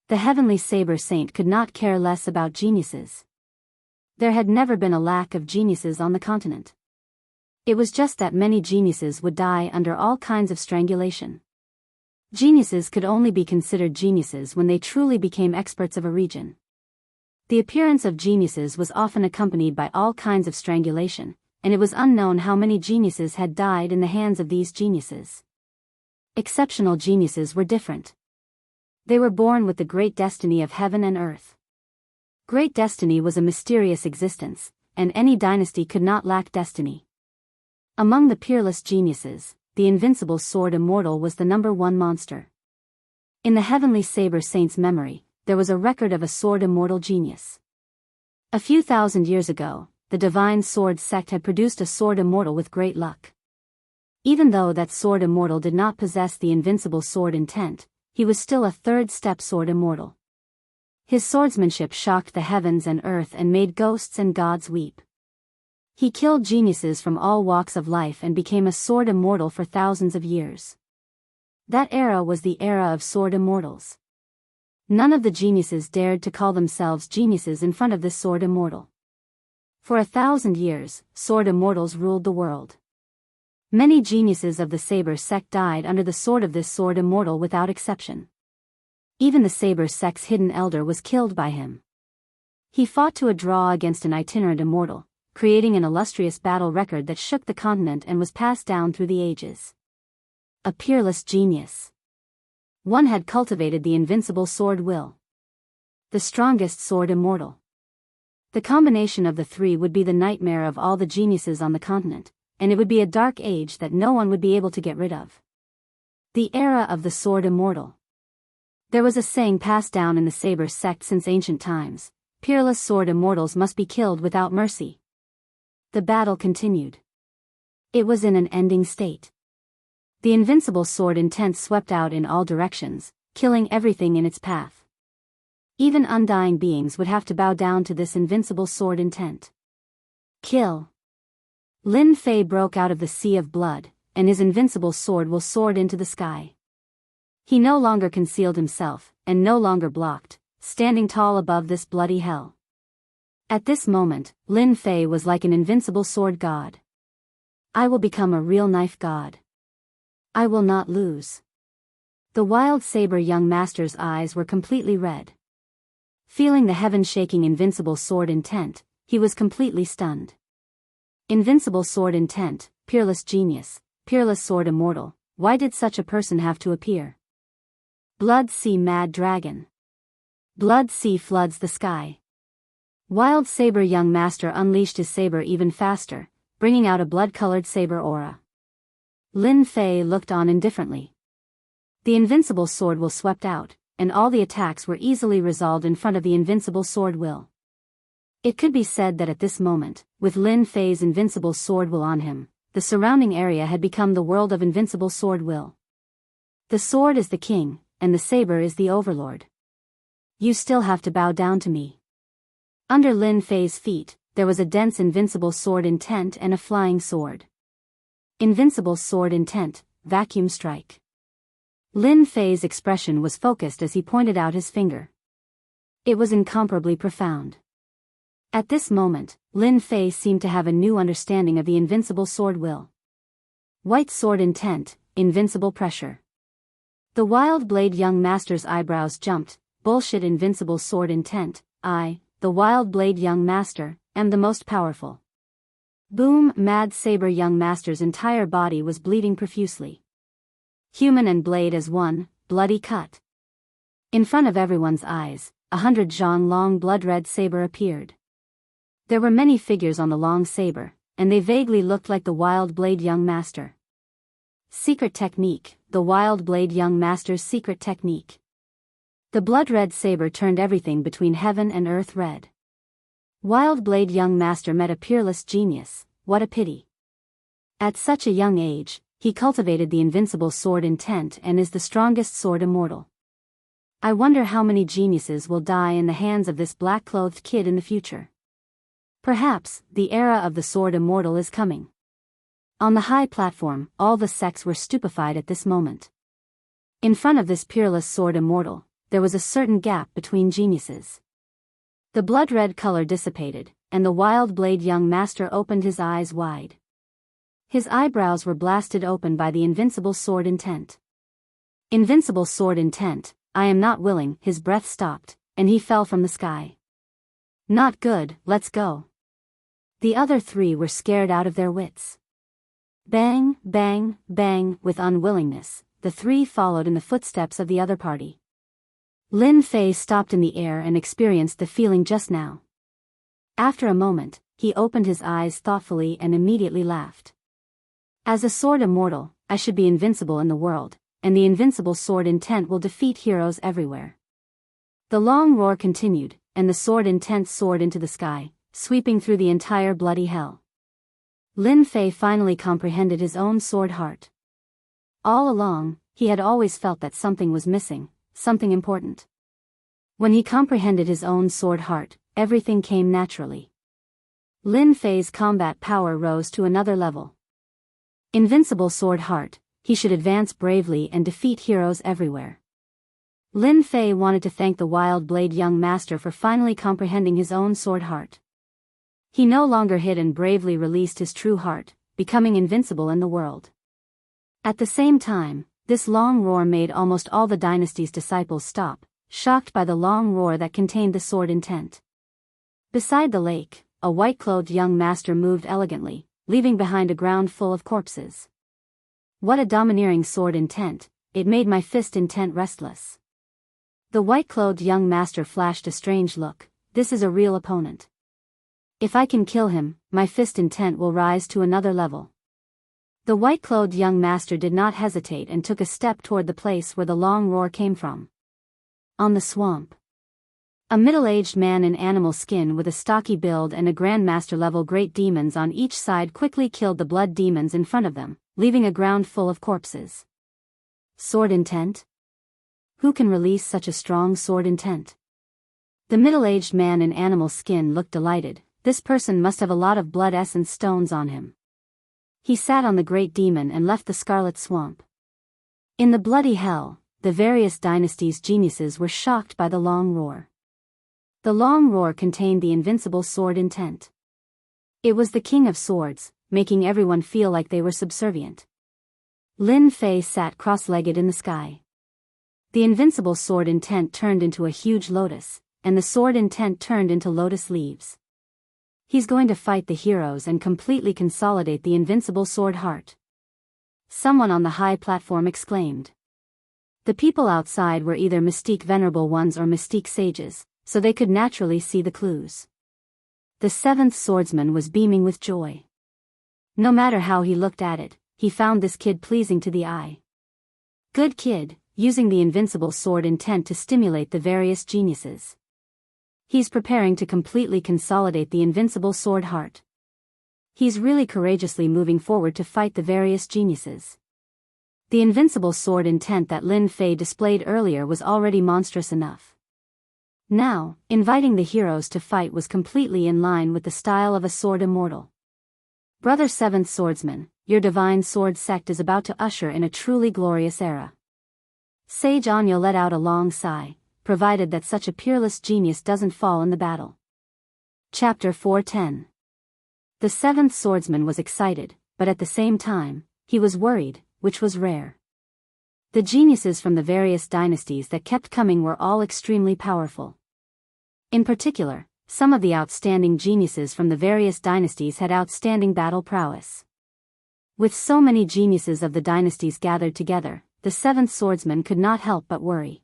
The heavenly Saber saint could not care less about geniuses. There had never been a lack of geniuses on the continent. It was just that many geniuses would die under all kinds of strangulation. Geniuses could only be considered geniuses when they truly became experts of a region. The appearance of geniuses was often accompanied by all kinds of strangulation, and it was unknown how many geniuses had died in the hands of these geniuses. Exceptional geniuses were different. They were born with the great destiny of heaven and earth. Great destiny was a mysterious existence, and any dynasty could not lack destiny. Among the peerless geniuses, the invincible sword immortal was the #1 monster. In the heavenly Saber saint's memory, there was a record of a sword immortal genius. A few thousand years ago, the Divine Sword sect had produced a sword immortal with great luck. Even though that sword immortal did not possess the invincible sword intent, he was still a third-step sword immortal. His swordsmanship shocked the heavens and earth and made ghosts and gods weep. He killed geniuses from all walks of life and became a sword immortal for thousands of years. That era was the era of sword immortals. None of the geniuses dared to call themselves geniuses in front of this sword immortal. For 1,000 years, sword immortals ruled the world. Many geniuses of the Saber sect died under the sword of this sword immortal without exception. Even the Saber sect's hidden elder was killed by him. He fought to a draw against an itinerant immortal, creating an illustrious battle record that shook the continent and was passed down through the ages. A peerless genius. One had cultivated the invincible sword will. The strongest sword immortal. The combination of the three would be the nightmare of all the geniuses on the continent, and it would be a dark age that no one would be able to get rid of. The era of the sword immortal. There was a saying passed down in the Saber sect since ancient times: peerless sword immortals must be killed without mercy. The battle continued. It was in an ending state. The invincible sword intent swept out in all directions, killing everything in its path. Even undying beings would have to bow down to this invincible sword intent. Kill. Lin Fei broke out of the sea of blood, and his invincible sword will soared into the sky. He no longer concealed himself, and no longer blocked, standing tall above this bloody hell. At this moment, Lin Fei was like an invincible sword god. I will become a real knife god. I will not lose. The wild saber young master's eyes were completely red. Feeling the heaven-shaking invincible sword intent, he was completely stunned. Invincible sword intent, peerless genius, peerless sword immortal, why did such a person have to appear? Blood sea mad dragon. Blood sea floods the sky. Wild saber young master unleashed his saber even faster, bringing out a blood-colored saber aura. Lin Fei looked on indifferently. The invincible sword will swept out, and all the attacks were easily resolved in front of the invincible sword will. It could be said that at this moment, with Lin Fei's invincible sword will on him, the surrounding area had become the world of invincible sword will. The sword is the king, and the saber is the overlord. You still have to bow down to me. Under Lin Fei's feet, there was a dense invincible sword intent and a flying sword. Invincible sword intent, vacuum strike. Lin Fei's expression was focused as he pointed out his finger. It was incomparably profound. At this moment, Lin Fei seemed to have a new understanding of the invincible sword will. White sword intent, invincible pressure. The wild blade young master's eyebrows jumped. Bullshit invincible sword intent, I, the wild blade young master, am the most powerful. Boom, mad saber young master's entire body was bleeding profusely. Human and blade as one, bloody cut. In front of everyone's eyes, 100 zhang long blood-red saber appeared. There were many figures on the long saber, and they vaguely looked like the wild blade young master. Secret technique, the wild blade young master's secret technique. The blood-red saber turned everything between heaven and earth red. Wild blade young master met a peerless genius, what a pity. At such a young age, he cultivated the invincible sword intent and is the strongest sword immortal. I wonder how many geniuses will die in the hands of this black-clothed kid in the future. Perhaps, the era of the sword immortal is coming. On the high platform, all the sects were stupefied at this moment. In front of this peerless sword immortal, there was a certain gap between geniuses. The blood-red color dissipated, and the wild blade young master opened his eyes wide. His eyebrows were blasted open by the invincible sword intent. Invincible sword intent, I am not willing, his breath stopped, and he fell from the sky. Not good, let's go. The other three were scared out of their wits. Bang, bang, bang, with unwillingness, the three followed in the footsteps of the other party. Lin Fei stopped in the air and experienced the feeling just now. After a moment, he opened his eyes thoughtfully and immediately laughed. As a sword immortal, I should be invincible in the world, and the invincible sword intent will defeat heroes everywhere. The long roar continued, and the sword intent soared into the sky, sweeping through the entire bloody hell. Lin Fei finally comprehended his own sword heart. All along, he had always felt that something was missing, something important. When he comprehended his own sword heart, everything came naturally. Lin Fei's combat power rose to another level. Invincible sword heart, he should advance bravely and defeat heroes everywhere. Lin Fei wanted to thank the wild blade young master for finally comprehending his own sword heart. He no longer hid and bravely released his true heart, becoming invincible in the world. At the same time, this long roar made almost all the dynasty's disciples stop, shocked by the long roar that contained the sword intent. Beside the lake, a white-clothed young master moved elegantly, leaving behind a ground full of corpses. What a domineering sword intent, it made my fist intent restless. The white-clothed young master flashed a strange look, this is a real opponent. If I can kill him, my fist intent will rise to another level. The white-clothed young master did not hesitate and took a step toward the place where the long roar came from. On the swamp. A middle-aged man in animal skin with a stocky build and a grandmaster-level great demons on each side quickly killed the blood demons in front of them, leaving a ground full of corpses. Sword intent? Who can release such a strong sword intent? The middle-aged man in animal skin looked delighted, this person must have a lot of blood essence stones on him. He sat on the great demon and left the scarlet swamp. In the bloody hell, the various dynasties' geniuses were shocked by the long roar. The long roar contained the invincible sword intent. It was the king of swords, making everyone feel like they were subservient. Lin Fei sat cross-legged in the sky. The invincible sword intent turned into a huge lotus, and the sword intent turned into lotus leaves. He's going to fight the heroes and completely consolidate the invincible sword heart. Someone on the high platform exclaimed. The people outside were either mystique venerable ones or mystique sages, so they could naturally see the clues. The seventh swordsman was beaming with joy. No matter how he looked at it, he found this kid pleasing to the eye. Good kid, using the invincible sword intent to stimulate the various geniuses. He's preparing to completely consolidate the invincible sword heart. He's really courageously moving forward to fight the various geniuses. The invincible sword intent that Lin Fei displayed earlier was already monstrous enough. Now, inviting the heroes to fight was completely in line with the style of a sword immortal. Brother Seventh Swordsman, your divine sword sect is about to usher in a truly glorious era. Sage Anya let out a long sigh, provided that such a peerless genius doesn't fall in the battle. Chapter 410. The seventh swordsman was excited, but at the same time, he was worried, which was rare. The geniuses from the various dynasties that kept coming were all extremely powerful. In particular, some of the outstanding geniuses from the various dynasties had outstanding battle prowess. With so many geniuses of the dynasties gathered together, the seventh swordsman could not help but worry.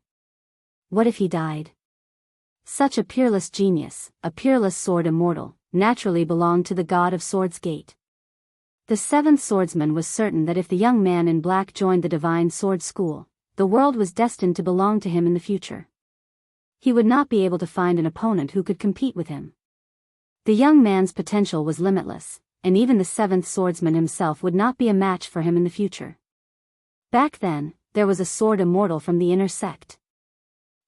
What if he died? Such a peerless genius, a peerless sword immortal, naturally belonged to the god of swords gate. The seventh swordsman was certain that if the young man in black joined the divine sword school, the world was destined to belong to him in the future. He would not be able to find an opponent who could compete with him. The young man's potential was limitless, and even the seventh swordsman himself would not be a match for him in the future. Back then, there was a sword immortal from the inner sect.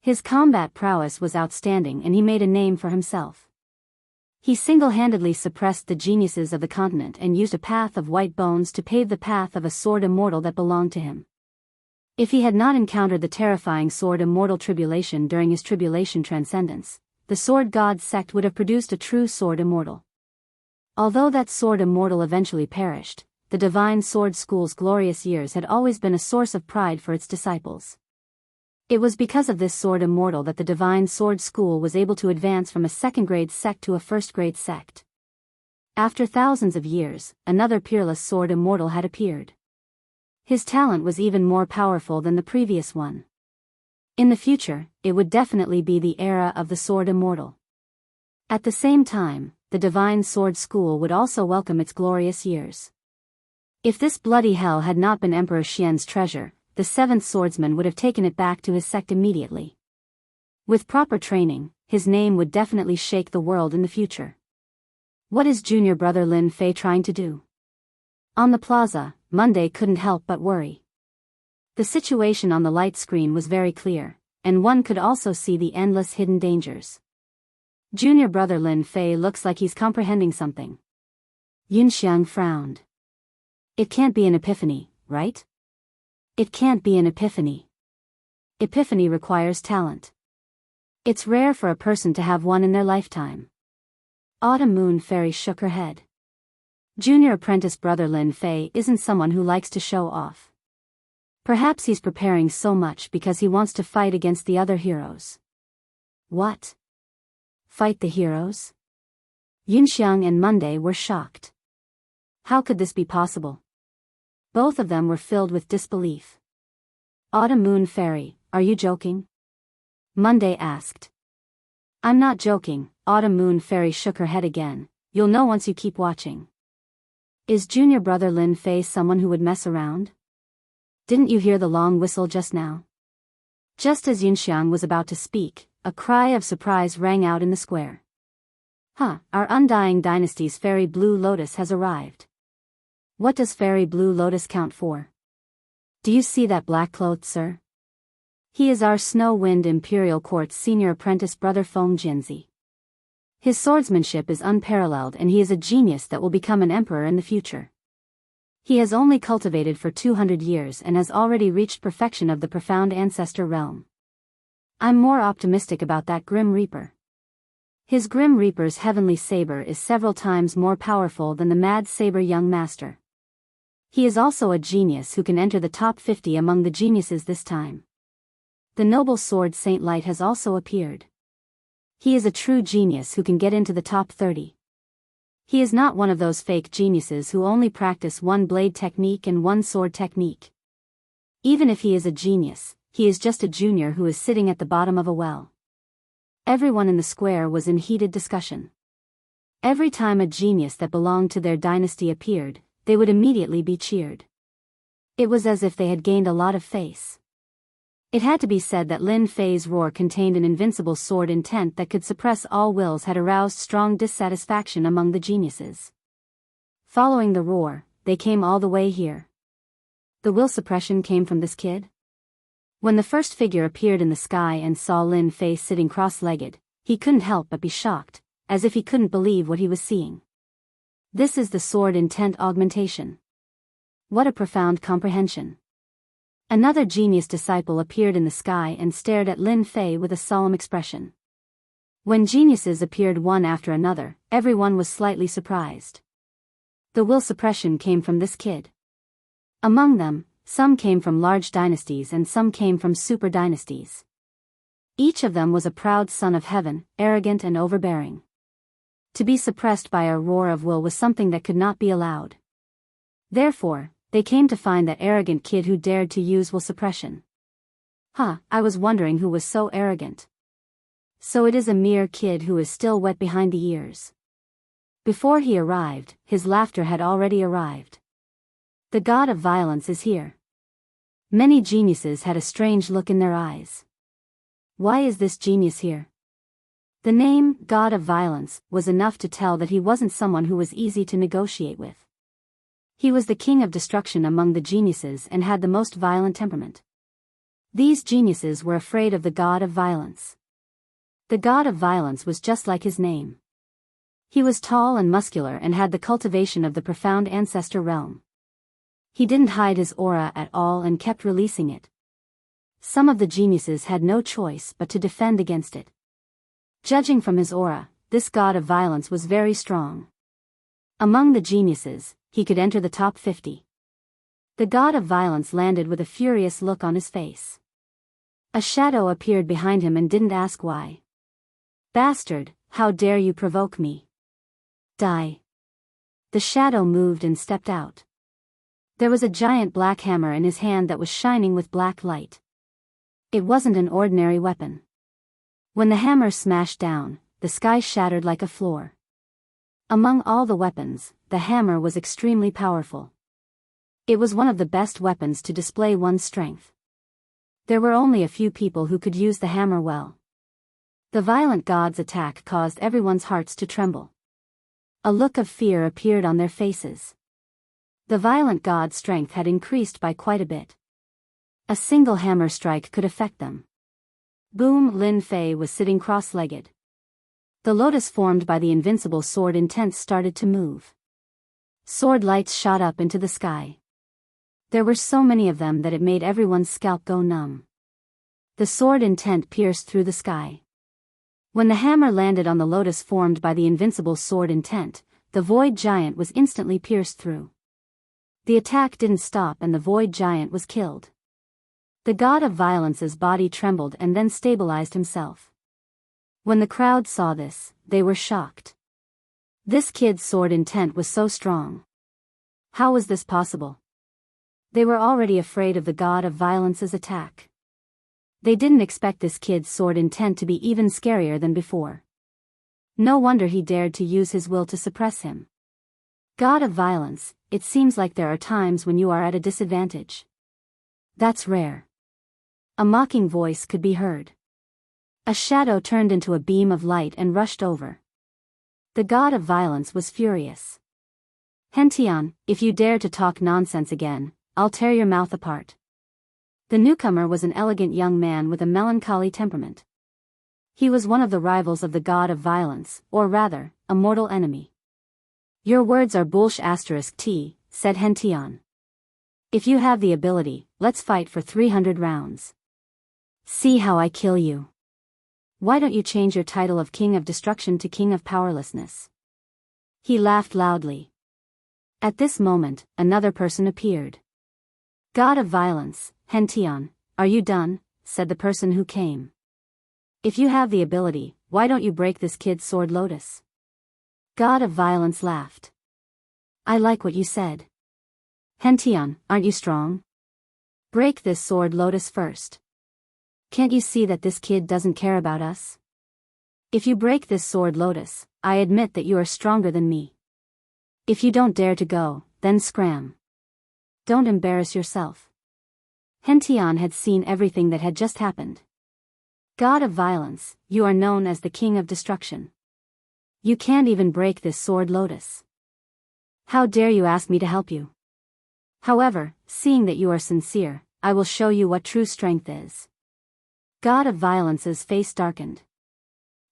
His combat prowess was outstanding and he made a name for himself. He single-handedly suppressed the geniuses of the continent and used a path of white bones to pave the path of a sword immortal that belonged to him. If he had not encountered the terrifying sword immortal tribulation during his tribulation transcendence, the sword god sect would have produced a true sword immortal. Although that sword immortal eventually perished, the divine sword school's glorious years had always been a source of pride for its disciples. It was because of this sword immortal that the divine sword school was able to advance from a second-grade sect to a first-grade sect. After thousands of years, another peerless sword immortal had appeared. His talent was even more powerful than the previous one. In the future, it would definitely be the era of the sword immortal. At the same time, the divine sword school would also welcome its glorious years. If this bloody hell had not been Emperor Xian's treasure, the seventh swordsman would have taken it back to his sect immediately. With proper training, his name would definitely shake the world in the future. What is junior brother Lin Fei trying to do? On the plaza, Monday couldn't help but worry. The situation on the light screen was very clear, and one could also see the endless hidden dangers. Junior brother Lin Fei looks like he's comprehending something. Yunxiang frowned. It can't be an epiphany, right? It can't be an epiphany. Epiphany requires talent. It's rare for a person to have one in their lifetime. Autumn Moon Fairy shook her head. Junior apprentice brother Lin Fei isn't someone who likes to show off. Perhaps he's preparing so much because he wants to fight against the other heroes. What? Fight the heroes? Yunxiang and Monday were shocked. How could this be possible? Both of them were filled with disbelief. Autumn Moon Fairy, are you joking? Monday asked. I'm not joking, Autumn Moon Fairy shook her head again. You'll know once you keep watching. Is junior brother Lin Fei someone who would mess around? Didn't you hear the long whistle just now? Just as Yunxiang was about to speak, a cry of surprise rang out in the square. Our undying dynasty's fairy blue lotus has arrived. What does fairy blue lotus count for? Do you see that black cloth, sir? He is our Snow Wind Imperial Court's senior apprentice brother Feng Jianzi. His swordsmanship is unparalleled and he is a genius that will become an emperor in the future. He has only cultivated for 200 years and has already reached perfection of the profound ancestor realm. I'm more optimistic about that Grim Reaper. His Grim Reaper's heavenly saber is several times more powerful than the Mad Saber Young Master. He is also a genius who can enter the top 50 among the geniuses this time. The noble sword Saint Light has also appeared. He is a true genius who can get into the top 30. He is not one of those fake geniuses who only practice one blade technique and one sword technique. Even if he is a genius, he is just a junior who is sitting at the bottom of a well. Everyone in the square was in heated discussion. Every time a genius that belonged to their dynasty appeared, they would immediately be cheered. It was as if they had gained a lot of face. It had to be said that Lin Fei's roar contained an invincible sword intent that could suppress all wills had aroused strong dissatisfaction among the geniuses. Following the roar, they came all the way here. The will suppression came from this kid? When the first figure appeared in the sky and saw Lin Fei sitting cross-legged, he couldn't help but be shocked, as if he couldn't believe what he was seeing. This is the sword intent augmentation. What a profound comprehension. Another genius disciple appeared in the sky and stared at Lin Fei with a solemn expression. When geniuses appeared one after another, everyone was slightly surprised. The will suppression came from this kid. Among them, some came from large dynasties and some came from super dynasties. Each of them was a proud son of heaven, arrogant and overbearing. To be suppressed by a roar of will was something that could not be allowed. Therefore, they came to find that arrogant kid who dared to use will suppression. I was wondering who was so arrogant. So it is a mere kid who is still wet behind the ears. Before he arrived, his laughter had already arrived. The god of violence is here. Many geniuses had a strange look in their eyes. Why is this genius here? The name, God of Violence, was enough to tell that he wasn't someone who was easy to negotiate with. He was the king of destruction among the geniuses and had the most violent temperament. These geniuses were afraid of the God of Violence. The God of Violence was just like his name. He was tall and muscular and had the cultivation of the profound ancestor realm. He didn't hide his aura at all and kept releasing it. Some of the geniuses had no choice but to defend against it. Judging from his aura, this god of violence was very strong. Among the geniuses, he could enter the top 50. The god of violence landed with a furious look on his face. A shadow appeared behind him and didn't ask why. Bastard, how dare you provoke me? Die. The shadow moved and stepped out. There was a giant black hammer in his hand that was shining with black light. It wasn't an ordinary weapon. When the hammer smashed down, the sky shattered like a floor. Among all the weapons, the hammer was extremely powerful. It was one of the best weapons to display one's strength. There were only a few people who could use the hammer well. The violent god's attack caused everyone's hearts to tremble. A look of fear appeared on their faces. The violent god's strength had increased by quite a bit. A single hammer strike could affect them. Boom! Lin Fei was sitting cross-legged. The lotus formed by the invincible sword intent started to move. Sword lights shot up into the sky. There were so many of them that it made everyone's scalp go numb. The sword intent pierced through the sky. When the hammer landed on the lotus formed by the invincible sword intent, the void giant was instantly pierced through. The attack didn't stop and the void giant was killed. The god of violence's body trembled and then stabilized himself. When the crowd saw this, they were shocked. This kid's sword intent was so strong. How was this possible? They were already afraid of the god of violence's attack. They didn't expect this kid's sword intent to be even scarier than before. No wonder he dared to use his will to suppress him. God of violence, it seems like there are times when you are at a disadvantage. That's rare. A mocking voice could be heard. A shadow turned into a beam of light and rushed over. The god of violence was furious. Hentian, if you dare to talk nonsense again, I'll tear your mouth apart. The newcomer was an elegant young man with a melancholy temperament. He was one of the rivals of the god of violence, or rather, a mortal enemy. Your words are bullsh**, said Hentian. If you have the ability, let's fight for 300 rounds. See how I kill you. Why don't you change your title of King of Destruction to King of Powerlessness? He laughed loudly. At this moment, another person appeared. God of Violence, Hention, are you done? Said the person who came. If you have the ability, why don't you break this kid's sword lotus? God of Violence laughed. I like what you said. Hention, aren't you strong? Break this sword lotus first. Can't you see that this kid doesn't care about us? If you break this sword lotus, I admit that you are stronger than me. If you don't dare to go, then scram. Don't embarrass yourself. Hention had seen everything that had just happened. God of Violence, you are known as the King of Destruction. You can't even break this sword lotus. How dare you ask me to help you? However, seeing that you are sincere, I will show you what true strength is. God of Violence's face darkened.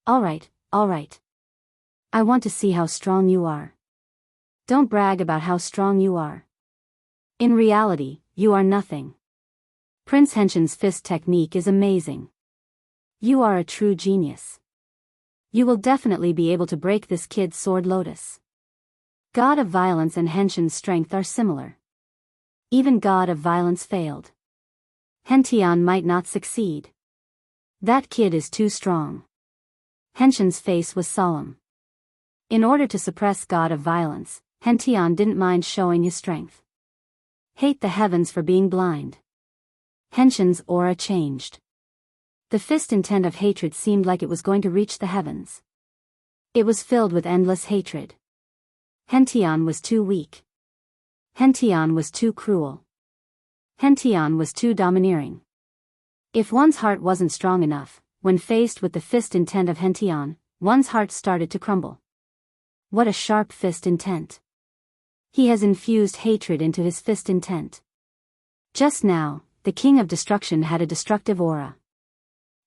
All right. I want to see how strong you are. Don't brag about how strong you are. In reality, you are nothing. Prince Henshin's fist technique is amazing. You are a true genius. You will definitely be able to break this kid's sword lotus. God of Violence and Henshin's strength are similar. Even God of Violence failed. Hention might not succeed. That kid is too strong. Henshin's face was solemn. In order to suppress God of Violence, Hention didn't mind showing his strength. Hate the heavens for being blind. Henshin's aura changed. The fist intent of hatred seemed like it was going to reach the heavens. It was filled with endless hatred. Hention was too weak. Hention was too cruel. Hention was too domineering. If one's heart wasn't strong enough, when faced with the fist intent of Hention, one's heart started to crumble. What a sharp fist intent. He has infused hatred into his fist intent. Just now, the King of Destruction had a destructive aura.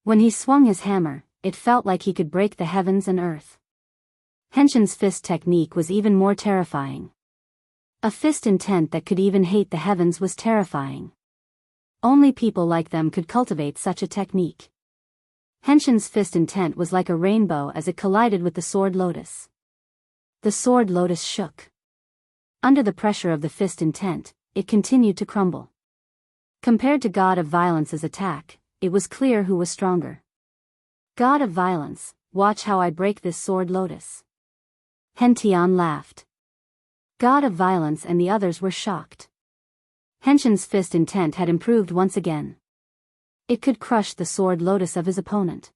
When he swung his hammer, it felt like he could break the heavens and earth. Henshin's fist technique was even more terrifying. A fist intent that could even hate the heavens was terrifying. Only people like them could cultivate such a technique. Henshin's fist intent was like a rainbow as it collided with the sword lotus. The sword lotus shook. Under the pressure of the fist intent, it continued to crumble. Compared to God of Violence's attack, it was clear who was stronger. God of Violence, watch how I break this sword lotus. Hention laughed. God of Violence and the others were shocked. Henshin's fist intent had improved once again. It could crush the sword lotus of his opponent.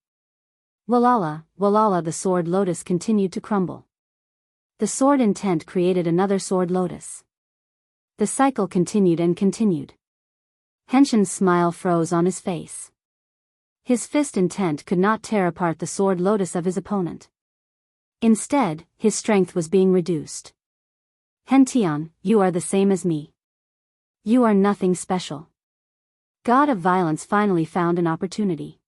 Walala, the sword lotus continued to crumble. The sword intent created another sword lotus. The cycle continued and continued. Henshin's smile froze on his face. His fist intent could not tear apart the sword lotus of his opponent. Instead, his strength was being reduced. Hention, you are the same as me. You are nothing special. God of Violence finally found an opportunity.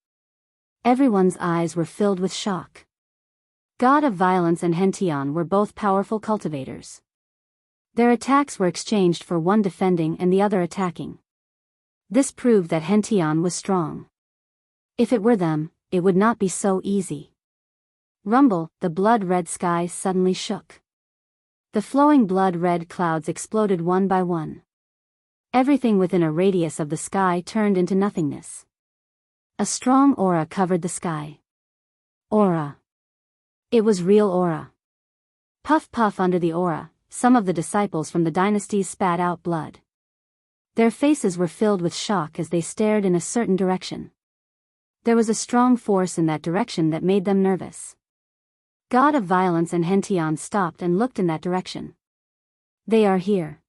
Everyone's eyes were filled with shock. God of Violence and Hention were both powerful cultivators. Their attacks were exchanged for one defending and the other attacking. This proved that Hention was strong. If it were them, it would not be so easy. Rumble, the blood-red sky suddenly shook. The flowing blood-red clouds exploded one by one. Everything within a radius of the sky turned into nothingness. A strong aura covered the sky. Aura. It was real aura. Puff puff under the aura, some of the disciples from the dynasties spat out blood. Their faces were filled with shock as they stared in a certain direction. There was a strong force in that direction that made them nervous. God of Violence and Hention stopped and looked in that direction. They are here.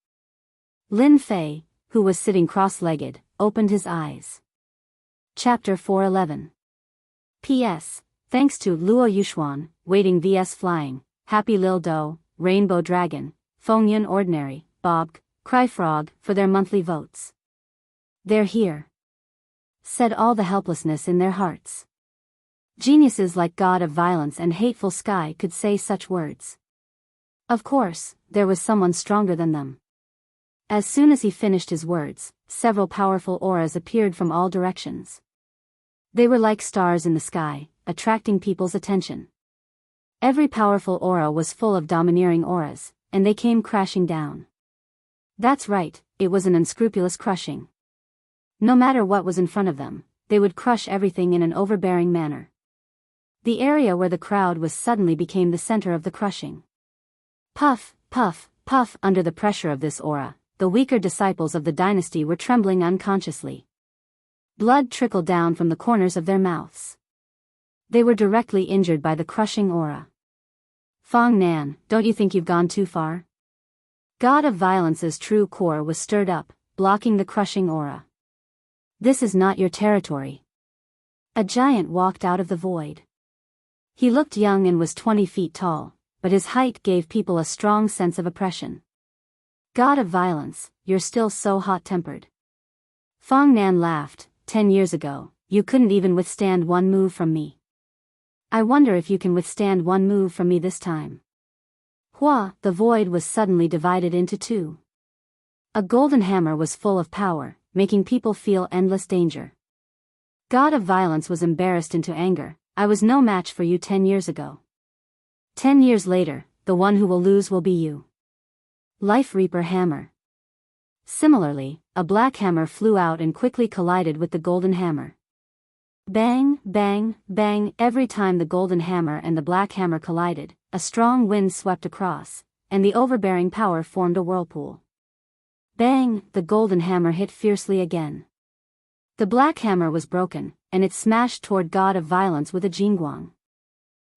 Lin Fei, who was sitting cross-legged, opened his eyes. Chapter 411. P.S. Thanks to Luo Yuxuan, Waiting vs Flying, Happy Lil Do, Rainbow Dragon, Fengyun Ordinary, Bob, Cry Frog, for their monthly votes. They're here. Said all the helplessness in their hearts. Geniuses like God of Violence and Hateful Sky could say such words. Of course, there was someone stronger than them. As soon as he finished his words, several powerful auras appeared from all directions. They were like stars in the sky, attracting people's attention. Every powerful aura was full of domineering auras, and they came crashing down. That's right, it was an unscrupulous crushing. No matter what was in front of them, they would crush everything in an overbearing manner. The area where the crowd was suddenly became the center of the crushing. Puff, puff, puff. Under the pressure of this aura, the weaker disciples of the dynasty were trembling unconsciously. Blood trickled down from the corners of their mouths. They were directly injured by the crushing aura. Fong Nan, don't you think you've gone too far? God of Violence's true core was stirred up, blocking the crushing aura. This is not your territory. A giant walked out of the void. He looked young and was 20 feet tall, but his height gave people a strong sense of oppression. God of Violence, you're still so hot-tempered. Fong Nan laughed. 10 years ago, you couldn't even withstand one move from me. I wonder if you can withstand one move from me this time. Hua, the void was suddenly divided into two. A golden hammer was full of power, making people feel endless danger. God of Violence was embarrassed into anger. I was no match for you 10 years ago. 10 years later, the one who will lose will be you. Life Reaper Hammer. Similarly, a black hammer flew out and quickly collided with the golden hammer. Bang, bang, bang. Every time the golden hammer and the black hammer collided, a strong wind swept across, and the overbearing power formed a whirlpool. Bang, the golden hammer hit fiercely again. The black hammer was broken, and it smashed toward God of Violence with a jingguang.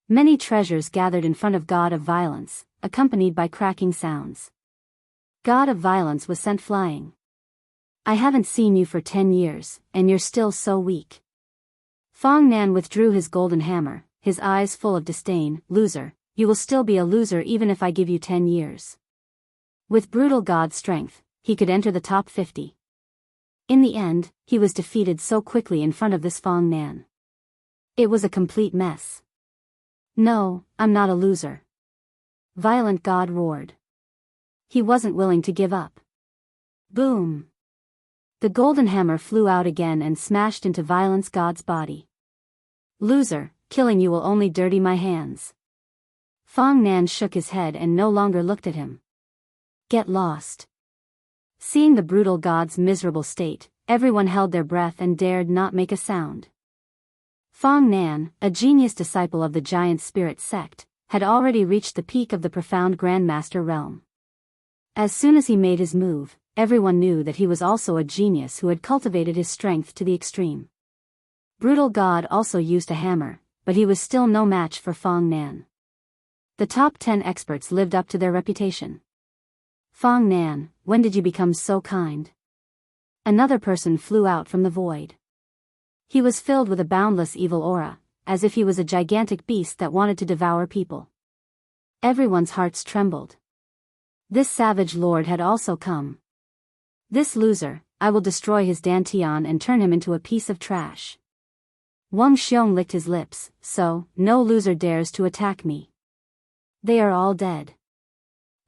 Many treasures gathered in front of God of Violence, accompanied by cracking sounds. God of Violence was sent flying. I haven't seen you for 10 years, and you're still so weak. Fong Nan withdrew his golden hammer, his eyes full of disdain. Loser, you will still be a loser even if I give you 10 years. With brutal God strength, he could enter the top 50. In the end, he was defeated so quickly in front of this Fong Nan. It was a complete mess. No, I'm not a loser. Violent God roared. He wasn't willing to give up. Boom! The golden hammer flew out again and smashed into Violence God's body. Loser, killing you will only dirty my hands. Fong Nan shook his head and no longer looked at him. Get lost. Seeing the brutal god's miserable state, everyone held their breath and dared not make a sound. Fong Nan, a genius disciple of the giant spirit sect, had already reached the peak of the profound Grandmaster realm. As soon as he made his move, everyone knew that he was also a genius who had cultivated his strength to the extreme. Brutal God also used a hammer, but he was still no match for Fong Nan. The top 10 experts lived up to their reputation. Fong Nan, when did you become so kind? Another person flew out from the void. He was filled with a boundless evil aura, as if he was a gigantic beast that wanted to devour people. Everyone's hearts trembled. This savage lord had also come. This loser, I will destroy his dantian and turn him into a piece of trash. Wang Xiong licked his lips, so, no loser dares to attack me. They are all dead.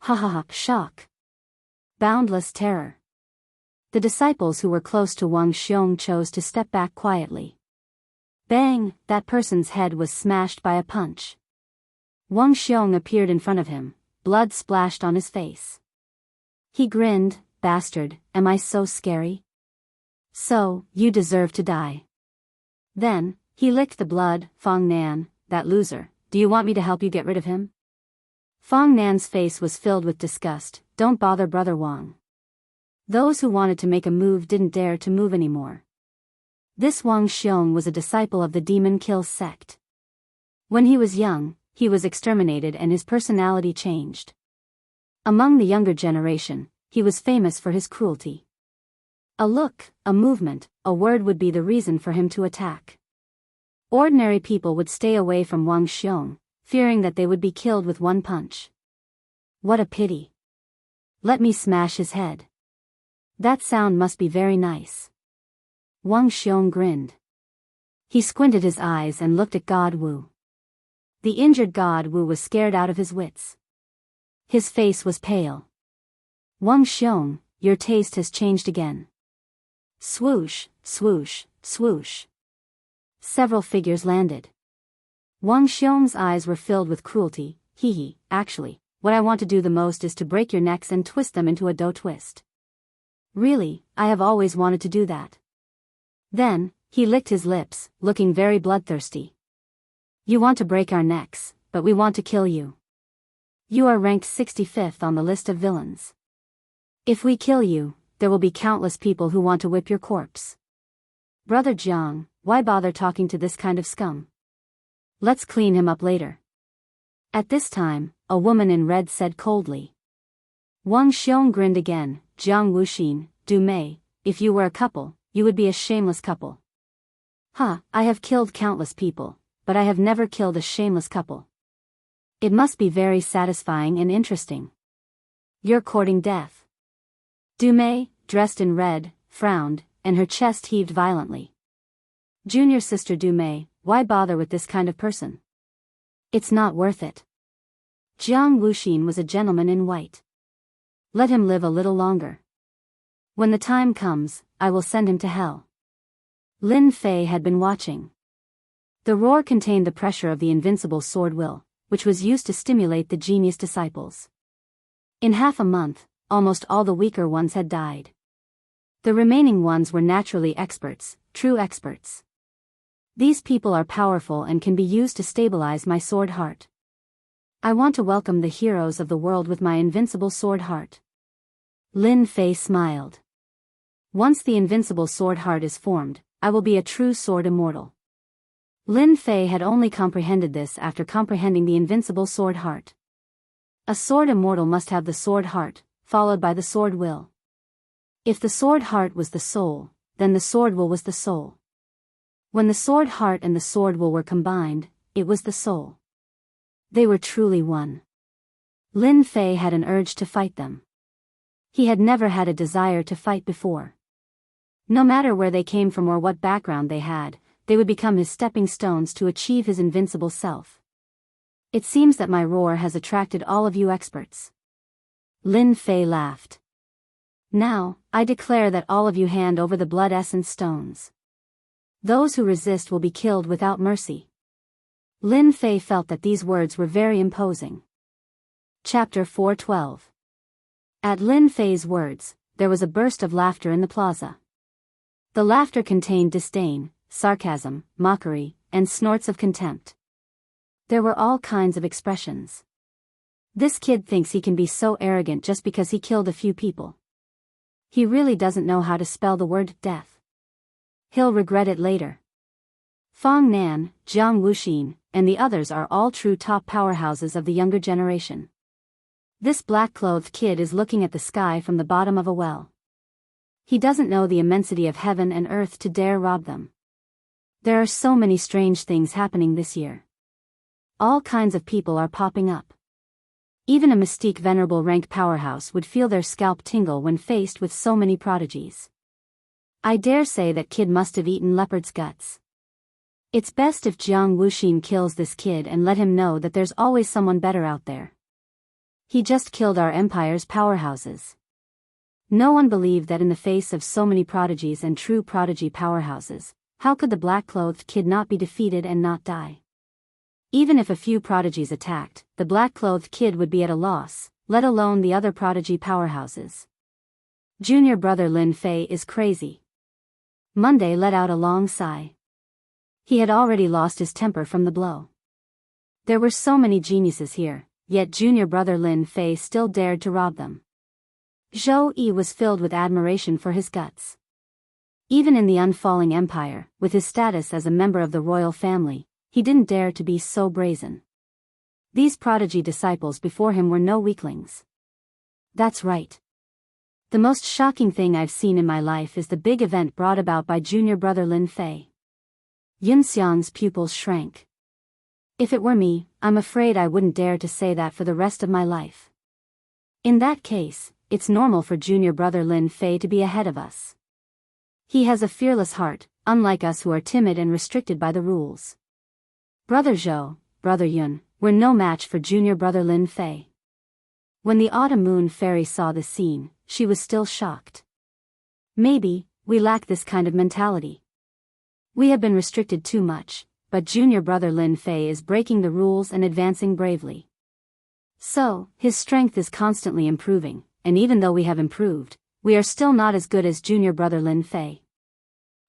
Ha ha ha, shock. Boundless terror. The disciples who were close to Wang Xiong chose to step back quietly. Bang, that person's head was smashed by a punch. Wang Xiong appeared in front of him, blood splashed on his face. He grinned, bastard, am I so scary? So, you deserve to die. Then, he licked the blood. Fong Nan, that loser, do you want me to help you get rid of him? Fong Nan's face was filled with disgust. Don't bother Brother Wang. Those who wanted to make a move didn't dare to move anymore. This Wang Xiong was a disciple of the Demon Kill sect. When he was young, he was exterminated and his personality changed. Among the younger generation, he was famous for his cruelty. A look, a movement, a word would be the reason for him to attack. Ordinary people would stay away from Wang Xiong, fearing that they would be killed with one punch. What a pity. Let me smash his head. That sound must be very nice. Wang Xiong grinned. He squinted his eyes and looked at God Wu. The injured God Wu was scared out of his wits. His face was pale. Wang Xiong, your taste has changed again. Swoosh, swoosh, swoosh. Several figures landed. Wang Xiong's eyes were filled with cruelty. Hee, actually, what I want to do the most is to break your necks and twist them into a dough twist. Really, I have always wanted to do that. Then, he licked his lips, looking very bloodthirsty. You want to break our necks, but we want to kill you. You are ranked 65th on the list of villains. If we kill you, there will be countless people who want to whip your corpse. Brother Jiang, why bother talking to this kind of scum? Let's clean him up later. At this time, a woman in red said coldly. Wang Xiong grinned again. Jiang Wuxin, Du Mei, if you were a couple, you would be a shameless couple. I have killed countless people, but I have never killed a shameless couple. It must be very satisfying and interesting. You're courting death. Du Mei, dressed in red, frowned, and her chest heaved violently. Junior sister Du Mei, why bother with this kind of person? It's not worth it. Jiang Wuxin was a gentleman in white. Let him live a little longer. When the time comes, I will send him to hell. Lin Fei had been watching. The roar contained the pressure of the invincible sword will, which was used to stimulate the genius disciples. In half a month, almost all the weaker ones had died. The remaining ones were naturally experts, true experts. These people are powerful and can be used to stabilize my sword heart. I want to welcome the heroes of the world with my invincible sword heart. Lin Fei smiled. Once the invincible sword heart is formed, I will be a true sword immortal. Lin Fei had only comprehended this after comprehending the invincible sword heart. A sword immortal must have the sword heart, followed by the sword will. If the sword heart was the soul, then the sword will was the soul. When the sword heart and the sword will were combined, it was the soul. They were truly one. Lin Fei had an urge to fight them. He had never had a desire to fight before. No matter where they came from or what background they had, they would become his stepping stones to achieve his invincible self. It seems that my roar has attracted all of you experts. Lin Fei laughed. Now, I declare that all of you hand over the blood essence stones. Those who resist will be killed without mercy. Lin Fei felt that these words were very imposing. Chapter 412. At Lin Fei's words, there was a burst of laughter in the plaza. The laughter contained disdain, sarcasm, mockery, and snorts of contempt. There were all kinds of expressions. This kid thinks he can be so arrogant just because he killed a few people. He really doesn't know how to spell the word death. He'll regret it later. Fong Nan, Jiang Wuxin, and the others are all true top powerhouses of the younger generation. This black-clothed kid is looking at the sky from the bottom of a well. He doesn't know the immensity of heaven and earth to dare rob them. There are so many strange things happening this year. All kinds of people are popping up. Even a mystique venerable rank powerhouse would feel their scalp tingle when faced with so many prodigies. I dare say that kid must have eaten leopard's guts. It's best if Jiang Wuxin kills this kid and let him know that there's always someone better out there. He just killed our empire's powerhouses. No one believed that in the face of so many prodigies and true prodigy powerhouses, how could the black-clothed kid not be defeated and not die? Even if a few prodigies attacked, the black-clothed kid would be at a loss, let alone the other prodigy powerhouses. Junior brother Lin Fei is crazy. Monday let out a long sigh. He had already lost his temper from the blow. There were so many geniuses here, yet junior brother Lin Fei still dared to rob them. Zhou Yi was filled with admiration for his guts. Even in the unfalling empire, with his status as a member of the royal family, he didn't dare to be so brazen. These prodigy disciples before him were no weaklings. That's right. The most shocking thing I've seen in my life is the big event brought about by junior brother Lin Fei. Yunxiang's pupils shrank. If it were me, I'm afraid I wouldn't dare to say that for the rest of my life. In that case, it's normal for junior brother Lin Fei to be ahead of us. He has a fearless heart, unlike us who are timid and restricted by the rules. Brother Zhou, brother Yun, were no match for junior brother Lin Fei. When the autumn moon fairy saw this scene, she was still shocked. Maybe, we lack this kind of mentality. We have been restricted too much, but junior brother Lin Fei is breaking the rules and advancing bravely. So, his strength is constantly improving, and even though we have improved, we are still not as good as junior brother Lin Fei.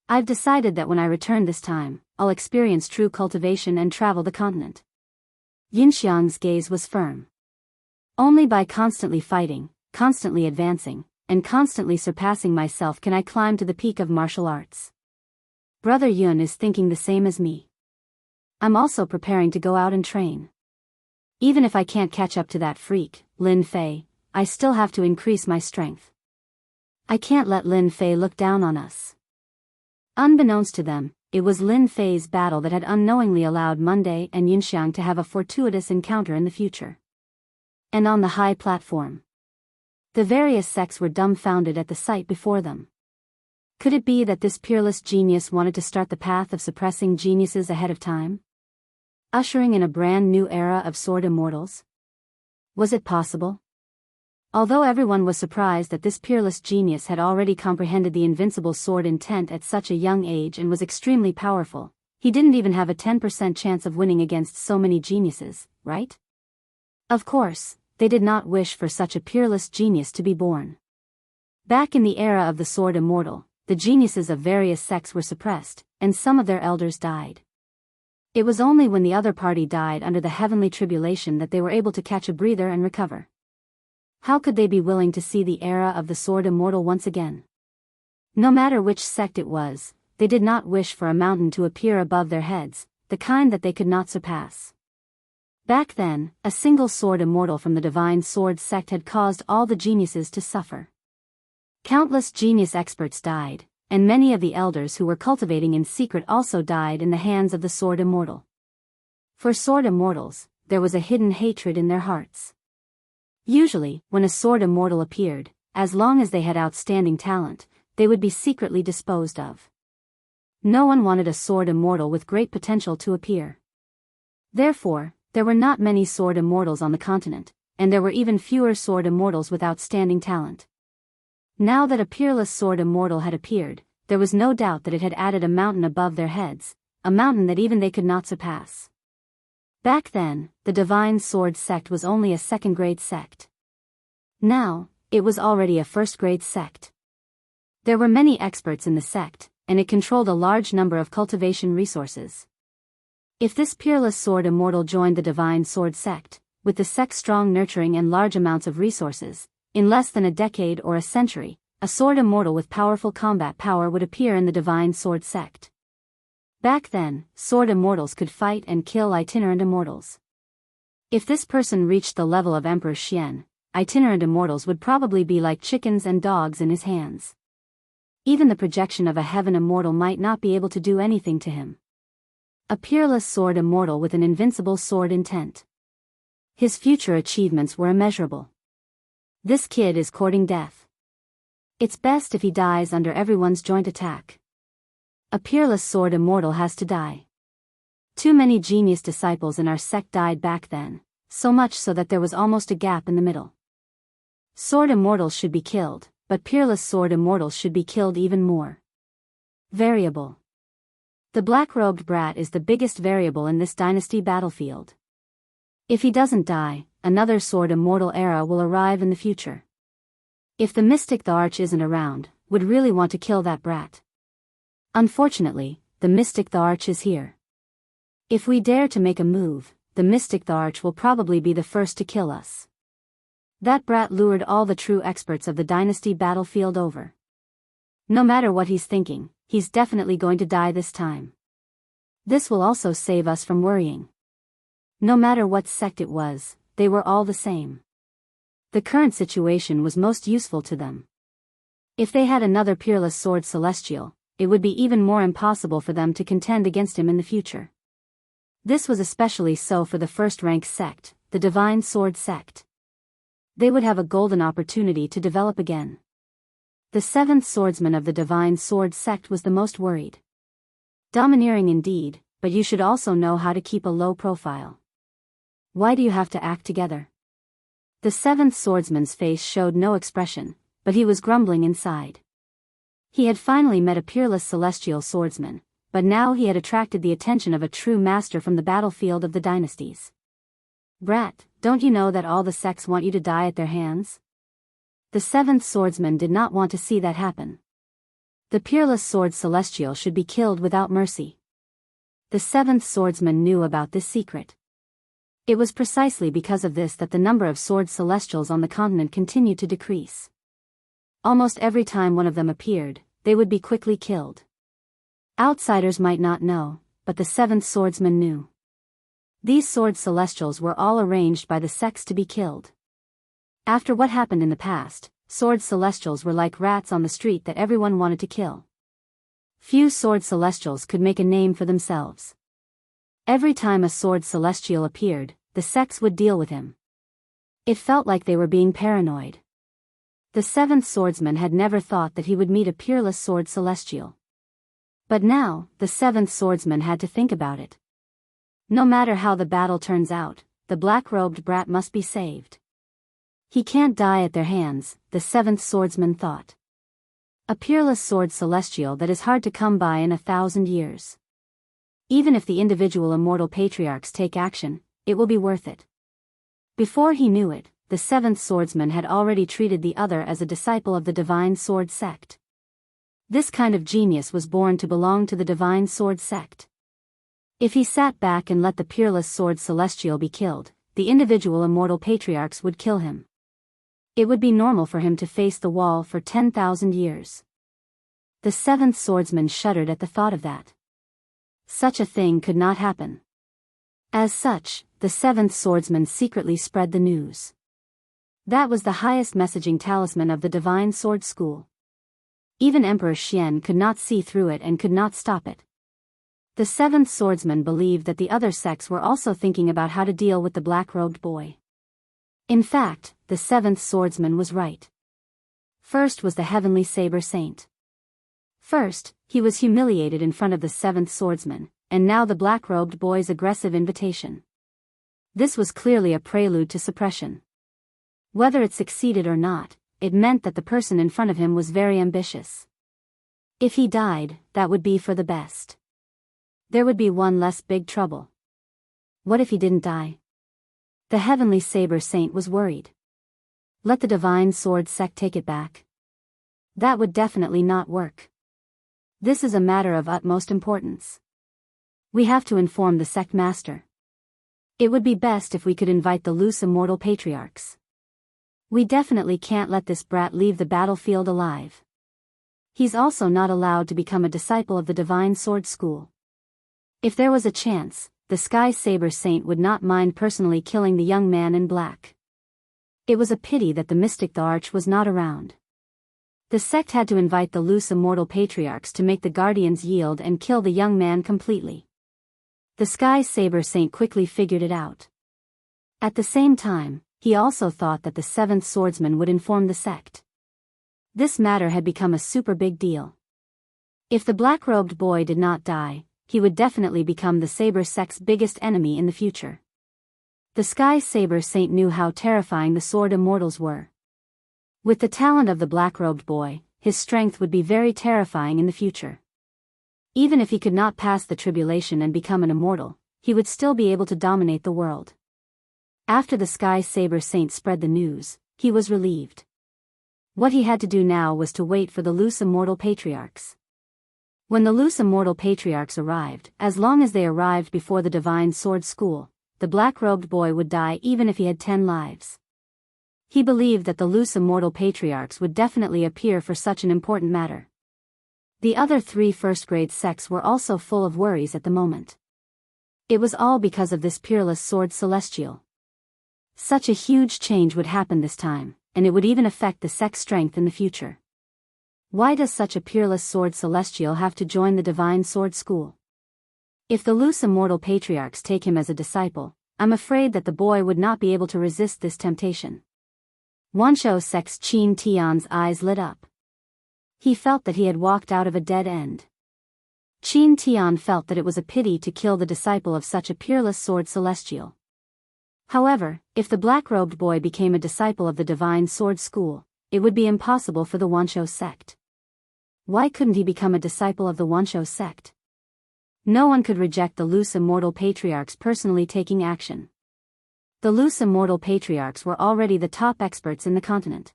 I've decided that when I return this time, I'll experience true cultivation and travel the continent. Yinxiang's gaze was firm. Only by constantly fighting, constantly advancing, and constantly surpassing myself can I climb to the peak of martial arts. Brother Yun is thinking the same as me. I'm also preparing to go out and train. Even if I can't catch up to that freak, Lin Fei, I still have to increase my strength. I can't let Lin Fei look down on us. Unbeknownst to them, it was Lin Fei's battle that had unknowingly allowed Monday and Yinxiang to have a fortuitous encounter in the future. And on the high platform, the various sects were dumbfounded at the sight before them. Could it be that this peerless genius wanted to start the path of suppressing geniuses ahead of time? Ushering in a brand new era of sword immortals? Was it possible? Although everyone was surprised that this peerless genius had already comprehended the invincible sword intent at such a young age and was extremely powerful, he didn't even have a 10% chance of winning against so many geniuses, right? Of course, they did not wish for such a peerless genius to be born. Back in the era of the sword immortal, the geniuses of various sects were suppressed, and some of their elders died. It was only when the other party died under the heavenly tribulation that they were able to catch a breather and recover. How could they be willing to see the era of the sword immortal once again? No matter which sect it was, they did not wish for a mountain to appear above their heads, the kind that they could not surpass. Back then, a single sword immortal from the divine sword sect had caused all the geniuses to suffer. Countless genius experts died, and many of the elders who were cultivating in secret also died in the hands of the sword immortal. For sword immortals, there was a hidden hatred in their hearts. Usually, when a sword immortal appeared, as long as they had outstanding talent, they would be secretly disposed of. No one wanted a sword immortal with great potential to appear. Therefore, there were not many sword immortals on the continent, and there were even fewer sword immortals with outstanding talent. Now that a peerless sword immortal had appeared, there was no doubt that it had added a mountain above their heads, a mountain that even they could not surpass. Back then, the divine sword sect was only a second-grade sect. Now, it was already a first-grade sect. There were many experts in the sect, and it controlled a large number of cultivation resources. If this peerless sword immortal joined the divine sword sect, with the sect's strong nurturing and large amounts of resources, in less than a decade or a century, a sword immortal with powerful combat power would appear in the divine sword sect. Back then, sword immortals could fight and kill itinerant immortals. If this person reached the level of Emperor Xian, itinerant immortals would probably be like chickens and dogs in his hands. Even the projection of a heaven immortal might not be able to do anything to him. A peerless sword immortal with an invincible sword intent. His future achievements were immeasurable. This kid is courting death. It's best if he dies under everyone's joint attack. A peerless sword immortal has to die. Too many genius disciples in our sect died back then, so much so that there was almost a gap in the middle. Sword immortals should be killed, but peerless sword immortals should be killed even more. Variable. The black-robed brat is the biggest variable in this dynasty battlefield. If he doesn't die, another sword immortal era will arrive in the future. If the mystic the Arch isn't around, would really want to kill that brat. Unfortunately, the mystic the Arch is here. If we dare to make a move, the mystic the Arch will probably be the first to kill us. That brat lured all the true experts of the dynasty battlefield over. No matter what he's thinking, he's definitely going to die this time. This will also save us from worrying. No matter what sect it was, they were all the same. The current situation was most useful to them. If they had another peerless sword celestial, it would be even more impossible for them to contend against him in the future. This was especially so for the first-rank sect, the divine sword sect. They would have a golden opportunity to develop again. The seventh swordsman of the divine sword sect was the most worried. Domineering indeed, but you should also know how to keep a low profile. Why do you have to act together? The seventh swordsman's face showed no expression, but he was grumbling inside. He had finally met a peerless celestial swordsman, but now he had attracted the attention of a true master from the battlefield of the dynasties. "Brat, don't you know that all the sects want you to die at their hands?" The seventh swordsman did not want to see that happen. The peerless sword celestial should be killed without mercy. The seventh swordsman knew about this secret. It was precisely because of this that the number of sword celestials on the continent continued to decrease. Almost every time one of them appeared, they would be quickly killed. Outsiders might not know, but the seventh swordsman knew. These sword celestials were all arranged by the sects to be killed. After what happened in the past, sword celestials were like rats on the street that everyone wanted to kill. Few sword celestials could make a name for themselves. Every time a sword celestial appeared, the sects would deal with him. It felt like they were being paranoid. The seventh swordsman had never thought that he would meet a peerless sword celestial. But now, the seventh swordsman had to think about it. No matter how the battle turns out, the black-robed brat must be saved. He can't die at their hands, the seventh swordsman thought. A peerless sword celestial that is hard to come by in 1,000 years. Even if the individual immortal patriarchs take action, it will be worth it. Before he knew it, the seventh swordsman had already treated the other as a disciple of the divine sword sect. This kind of genius was born to belong to the divine sword sect. If he sat back and let the peerless sword celestial be killed, the individual immortal patriarchs would kill him. It would be normal for him to face the wall for 10,000 years. The seventh swordsman shuddered at the thought of that. Such a thing could not happen. As such, the seventh swordsman secretly spread the news. That was the highest messaging talisman of the divine sword school. Even Emperor Xian could not see through it and could not stop it. The seventh swordsman believed that the other sects were also thinking about how to deal with the black-robed boy. In fact, the seventh swordsman was right. First was the heavenly saber saint. First, he was humiliated in front of the seventh swordsman, and now the black-robed boy's aggressive invitation. This was clearly a prelude to suppression. Whether it succeeded or not, it meant that the person in front of him was very ambitious. If he died, that would be for the best. There would be one less big trouble. What if he didn't die? The heavenly saber saint was worried. Let the divine sword sect take it back? That would definitely not work. This is a matter of utmost importance. We have to inform the sect master. It would be best if we could invite the loose immortal patriarchs. We definitely can't let this brat leave the battlefield alive. He's also not allowed to become a disciple of the divine sword school. If there was a chance, the Sky Saber Saint would not mind personally killing the young man in black. It was a pity that the mystic Arch was not around. The sect had to invite the loose immortal patriarchs to make the guardians yield and kill the young man completely. The Sky Saber Saint quickly figured it out. At the same time, he also thought that the seventh swordsman would inform the sect. This matter had become a super big deal. If the black-robed boy did not die, he would definitely become the Saber sect's biggest enemy in the future. The Sky Saber Saint knew how terrifying the sword immortals were. With the talent of the black-robed boy, his strength would be very terrifying in the future. Even if he could not pass the tribulation and become an immortal, he would still be able to dominate the world. After the Sky Saber Saint spread the news, he was relieved. What he had to do now was to wait for the loose immortal patriarchs. When the loose immortal patriarchs arrived, as long as they arrived before the divine sword school, the black-robed boy would die even if he had 10 lives. He believed that the loose immortal patriarchs would definitely appear for such an important matter. The other 3 first-grade sects were also full of worries at the moment. It was all because of this peerless sword celestial. Such a huge change would happen this time, and it would even affect the sect's strength in the future. Why does such a peerless sword celestial have to join the divine sword school? If the loose immortal patriarchs take him as a disciple, I'm afraid that the boy would not be able to resist this temptation. Wanshou sect's Qin Tian's eyes lit up. He felt that he had walked out of a dead end. Qin Tian felt that it was a pity to kill the disciple of such a peerless sword celestial. However, if the black-robed boy became a disciple of the divine sword school, it would be impossible for the Wanshou sect. Why couldn't he become a disciple of the Wanshou sect? No one could reject the loose immortal patriarchs personally taking action. The loose immortal patriarchs were already the top experts in the continent.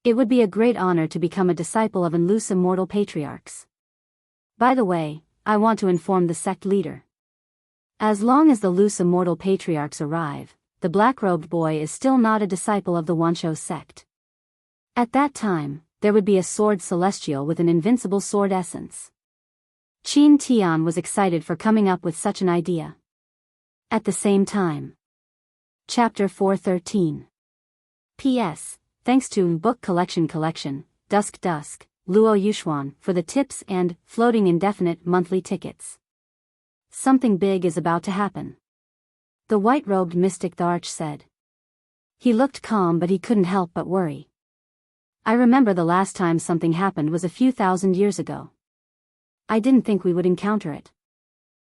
It would be a great honor to become a disciple of an loose immortal patriarchs. By the way, I want to inform the sect leader. As long as the loose immortal patriarchs arrive, the black-robed boy is still not a disciple of the Wansho sect. At that time, there would be a sword celestial with an invincible sword essence. Qin Tian was excited for coming up with such an idea. At the same time. Chapter 413. P.S. Thanks to Book Collection, Dusk, Luo Yushuan for the tips and floating indefinite monthly tickets. Something big is about to happen. The white-robed mystic the Arch said. He looked calm, but he couldn't help but worry. I remember the last time something happened was a few thousand years ago. I didn't think we would encounter it.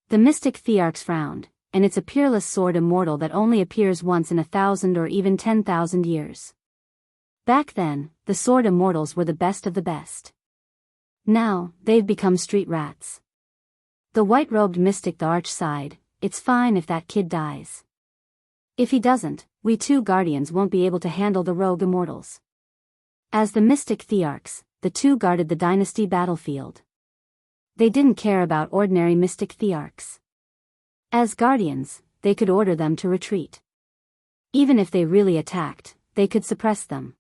The mystic Thearchs frowned, and it's a peerless sword immortal that only appears once in 1,000 or even 10,000 years. Back then, the sword immortals were the best of the best. Now, they've become street rats. The white-robed mystic the Arch sighed. It's fine if that kid dies. If he doesn't, we two guardians won't be able to handle the rogue immortals. As the mystic Thearchs, the two guarded the dynasty battlefield. They didn't care about ordinary mystic Thearchs. As guardians, they could order them to retreat. Even if they really attacked, they could suppress them.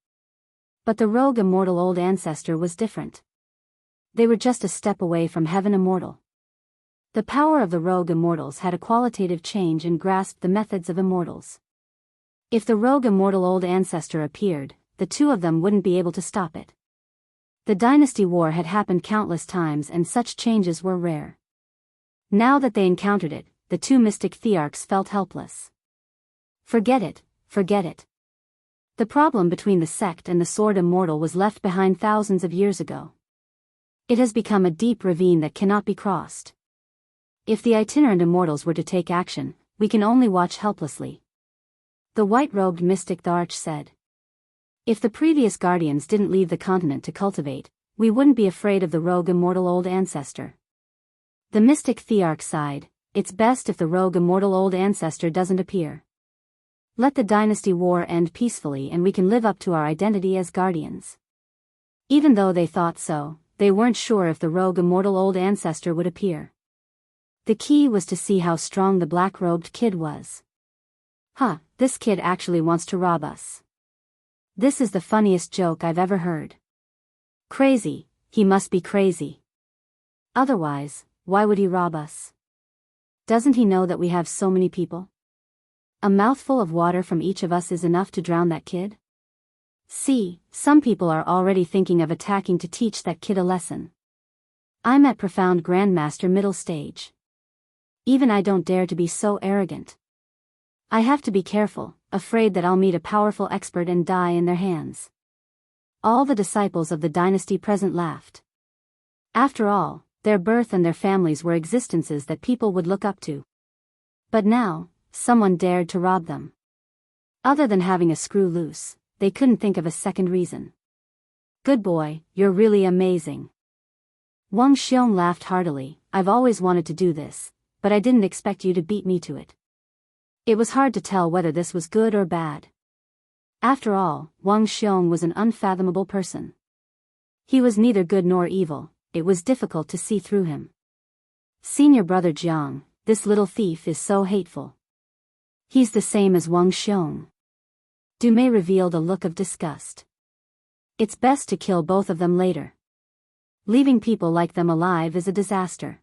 But the rogue immortal old ancestor was different. They were just a step away from heaven immortal. The power of the rogue immortals had a qualitative change and grasped the methods of immortals. If the rogue immortal old ancestor appeared, the two of them wouldn't be able to stop it. The dynasty war had happened countless times and such changes were rare. Now that they encountered it, the two mystic Thearchs felt helpless. Forget it. The problem between the sect and the sword immortal was left behind thousands of years ago. It has become a deep ravine that cannot be crossed. If the itinerant immortals were to take action, we can only watch helplessly. The white-robed mystic the Arch said. If the previous guardians didn't leave the continent to cultivate, we wouldn't be afraid of the rogue immortal old ancestor. The mystic Thearch sighed. It's best if the rogue immortal old ancestor doesn't appear. Let the dynasty war end peacefully and we can live up to our identity as guardians. Even though they thought so, they weren't sure if the rogue immortal old ancestor would appear. The key was to see how strong the black-robed kid was. This kid actually wants to rob us. This is the funniest joke I've ever heard. Crazy, he must be crazy. Otherwise, why would he rob us? Doesn't he know that we have so many people? A mouthful of water from each of us is enough to drown that kid? See, some people are already thinking of attacking to teach that kid a lesson. I'm at profound grandmaster middle stage. Even I don't dare to be so arrogant. I have to be careful, afraid that I'll meet a powerful expert and die in their hands. All the disciples of the dynasty present laughed. After all, their birth and their families were existences that people would look up to. But now, someone dared to rob them. Other than having a screw loose, they couldn't think of a second reason. Good boy, you're really amazing. Wang Xiong laughed heartily. I've always wanted to do this, but I didn't expect you to beat me to it. It was hard to tell whether this was good or bad. After all, Wang Xiong was an unfathomable person. He was neither good nor evil, it was difficult to see through him. Senior brother Jiang, this little thief is so hateful. He's the same as Wang Xiong. Dumei revealed a look of disgust. It's best to kill both of them later. Leaving people like them alive is a disaster.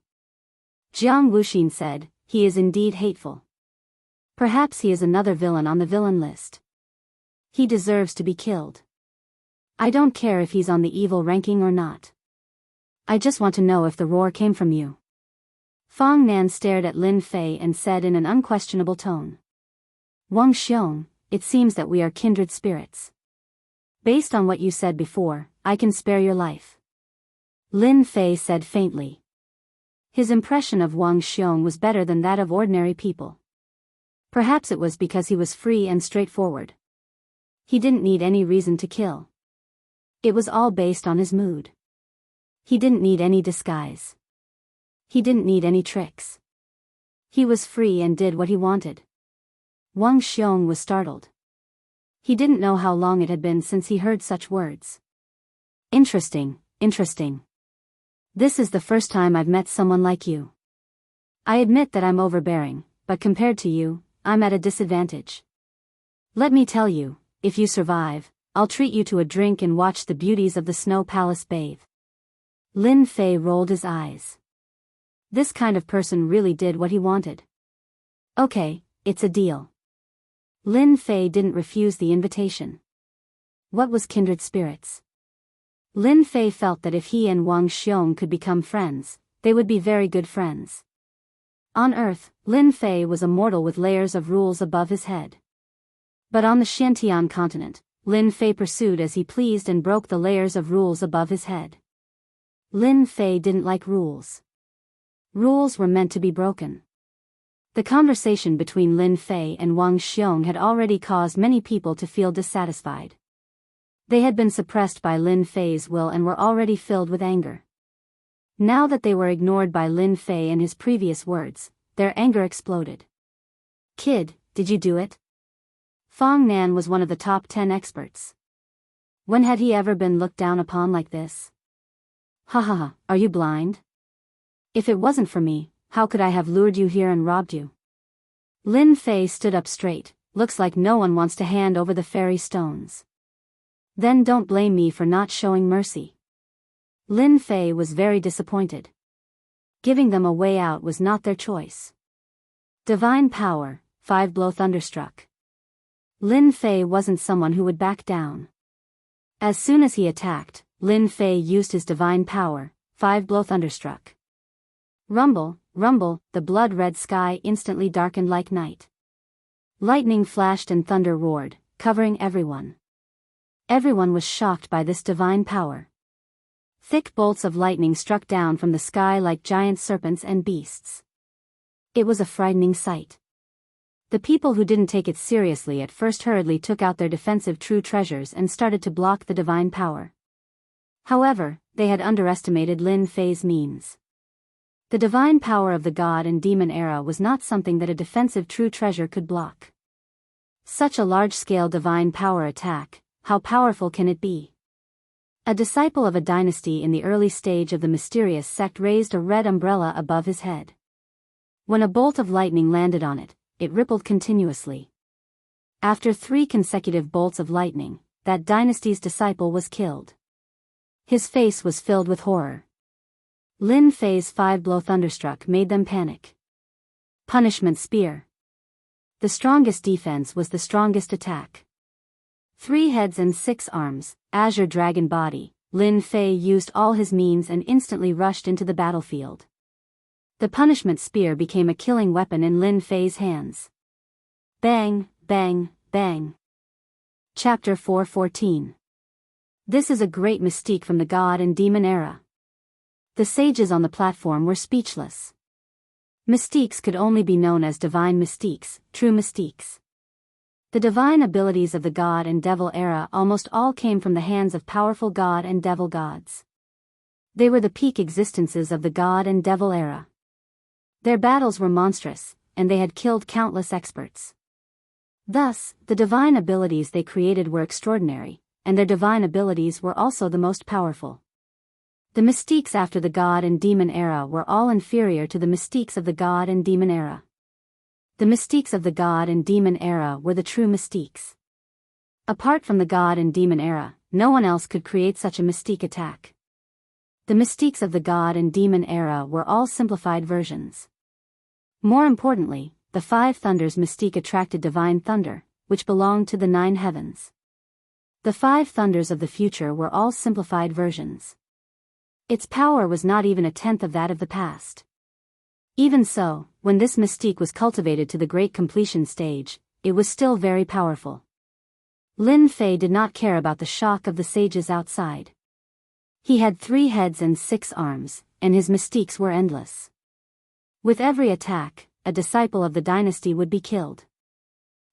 Jiang Wuxin said, he is indeed hateful. Perhaps he is another villain on the villain list. He deserves to be killed. I don't care if he's on the evil ranking or not. I just want to know if the roar came from you. Fang Nan stared at Lin Fei and said in an unquestionable tone. Wang Xiong, it seems that we are kindred spirits. Based on what you said before, I can spare your life. Lin Fei said faintly. His impression of Wang Xiong was better than that of ordinary people. Perhaps it was because he was free and straightforward. He didn't need any reason to kill. It was all based on his mood. He didn't need any disguise. He didn't need any tricks. He was free and did what he wanted. Wang Xiong was startled. He didn't know how long it had been since he heard such words. Interesting, interesting. This is the first time I've met someone like you. I admit that I'm overbearing, but compared to you, I'm at a disadvantage. Let me tell you, if you survive, I'll treat you to a drink and watch the beauties of the Snow Palace bathe. Lin Fei rolled his eyes. This kind of person really did what he wanted. Okay, it's a deal. Lin Fei didn't refuse the invitation. What was kindred spirits? Lin Fei felt that if he and Wang Xiong could become friends, they would be very good friends. On Earth, Lin Fei was a mortal with layers of rules above his head. But on the Xiantian continent, Lin Fei pursued as he pleased and broke the layers of rules above his head. Lin Fei didn't like rules. Rules were meant to be broken. The conversation between Lin Fei and Wang Xiong had already caused many people to feel dissatisfied. They had been suppressed by Lin Fei's will and were already filled with anger. Now that they were ignored by Lin Fei and his previous words, their anger exploded. Kid, did you do it? Fong Nan was one of the top 10 experts. When had he ever been looked down upon like this? Ha ha ha, are you blind? If it wasn't for me, how could I have lured you here and robbed you? Lin Fei stood up straight. Looks like no one wants to hand over the fairy stones. Then don't blame me for not showing mercy. Lin Fei was very disappointed. Giving them a way out was not their choice. Divine power, 5-blow thunderstruck. Lin Fei wasn't someone who would back down. As soon as he attacked, Lin Fei used his divine power, 5-blow thunderstruck. Rumble, rumble, the blood-red sky instantly darkened like night. Lightning flashed and thunder roared, covering everyone. Everyone was shocked by this divine power. Thick bolts of lightning struck down from the sky like giant serpents and beasts. It was a frightening sight. The people who didn't take it seriously at first hurriedly took out their defensive true treasures and started to block the divine power. However, they had underestimated Lin Fei's means. The divine power of the god and demon era was not something that a defensive true treasure could block. Such a large-scale divine power attack, how powerful can it be? A disciple of a dynasty in the early stage of the mysterious sect raised a red umbrella above his head. When a bolt of lightning landed on it, it rippled continuously. After 3 consecutive bolts of lightning, that dynasty's disciple was killed. His face was filled with horror. Lin Fei's 5-blow thunderstruck made them panic. Punishment spear. The strongest defense was the strongest attack. 3 heads and 6 arms, azure dragon body, Lin Fei used all his means and instantly rushed into the battlefield. The punishment spear became a killing weapon in Lin Fei's hands. Bang, bang, bang. Chapter 4:14. This is a great mystique from the god and demon era. The sages on the platform were speechless. Mystiques could only be known as divine mystiques, true mystiques. The divine abilities of the god and devil era almost all came from the hands of powerful god and devil gods. They were the peak existences of the god and devil era. Their battles were monstrous, and they had killed countless experts. Thus, the divine abilities they created were extraordinary, and their divine abilities were also the most powerful. The mystiques after the god and demon era were all inferior to the mystiques of the god and demon era. The mystiques of the god and demon era were the true mystiques. Apart from the god and demon era, no one else could create such a mystique attack. The mystiques of the god and demon era were all simplified versions. More importantly, the 5 thunders mystique attracted divine thunder, which belonged to the 9 heavens. The 5 thunders of the future were all simplified versions. Its power was not even a tenth of that of the past. Even so, when this mystique was cultivated to the great completion stage, it was still very powerful. Lin Fei did not care about the shock of the sages outside. He had 3 heads and 6 arms, and his mystiques were endless. With every attack, a disciple of the dynasty would be killed.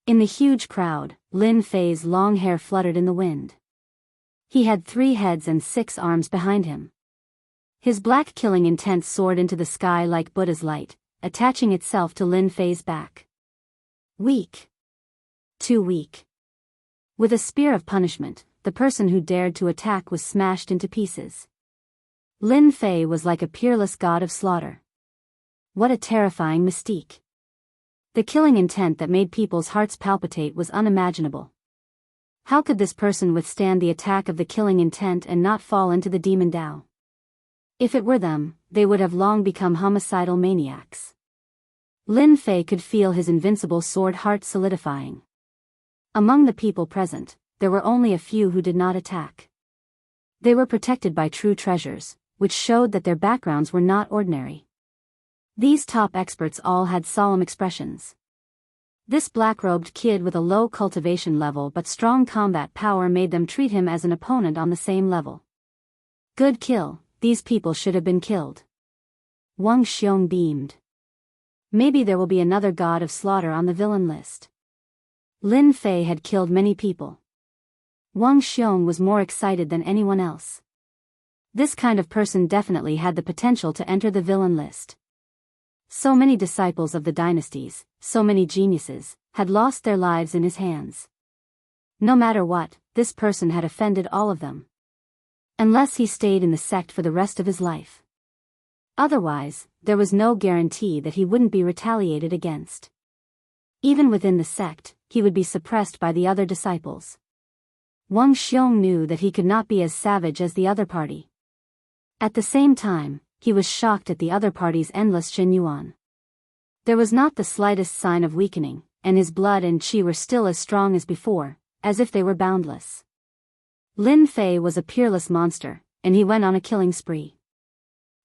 In the huge crowd, Lin Fei's long hair fluttered in the wind. He had 3 heads and 6 arms behind him. His black killing intent soared into the sky like Buddha's light, attaching itself to Lin Fei's back. Weak. Too weak. With a spear of punishment, the person who dared to attack was smashed into pieces. Lin Fei was like a peerless god of slaughter. What a terrifying mystique. The killing intent that made people's hearts palpitate was unimaginable. How could this person withstand the attack of the killing intent and not fall into the demon Tao? If it were them, they would have long become homicidal maniacs. Lin Fei could feel his invincible sword heart solidifying. Among the people present, there were only a few who did not attack. They were protected by true treasures, which showed that their backgrounds were not ordinary. These top experts all had solemn expressions. This black-robed kid with a low cultivation level but strong combat power made them treat him as an opponent on the same level. Good kill, these people should have been killed. Wang Xiong beamed. Maybe there will be another god of slaughter on the villain list. Lin Fei had killed many people. Wang Xiong was more excited than anyone else. This kind of person definitely had the potential to enter the villain list. So many disciples of the dynasties, so many geniuses, had lost their lives in his hands. No matter what, this person had offended all of them. Unless he stayed in the sect for the rest of his life. Otherwise, there was no guarantee that he wouldn't be retaliated against. Even within the sect, he would be suppressed by the other disciples. Wang Xiong knew that he could not be as savage as the other party. At the same time, he was shocked at the other party's endless Xinyuan. There was not the slightest sign of weakening, and his blood and qi were still as strong as before, as if they were boundless. Lin Fei was a peerless monster, and he went on a killing spree.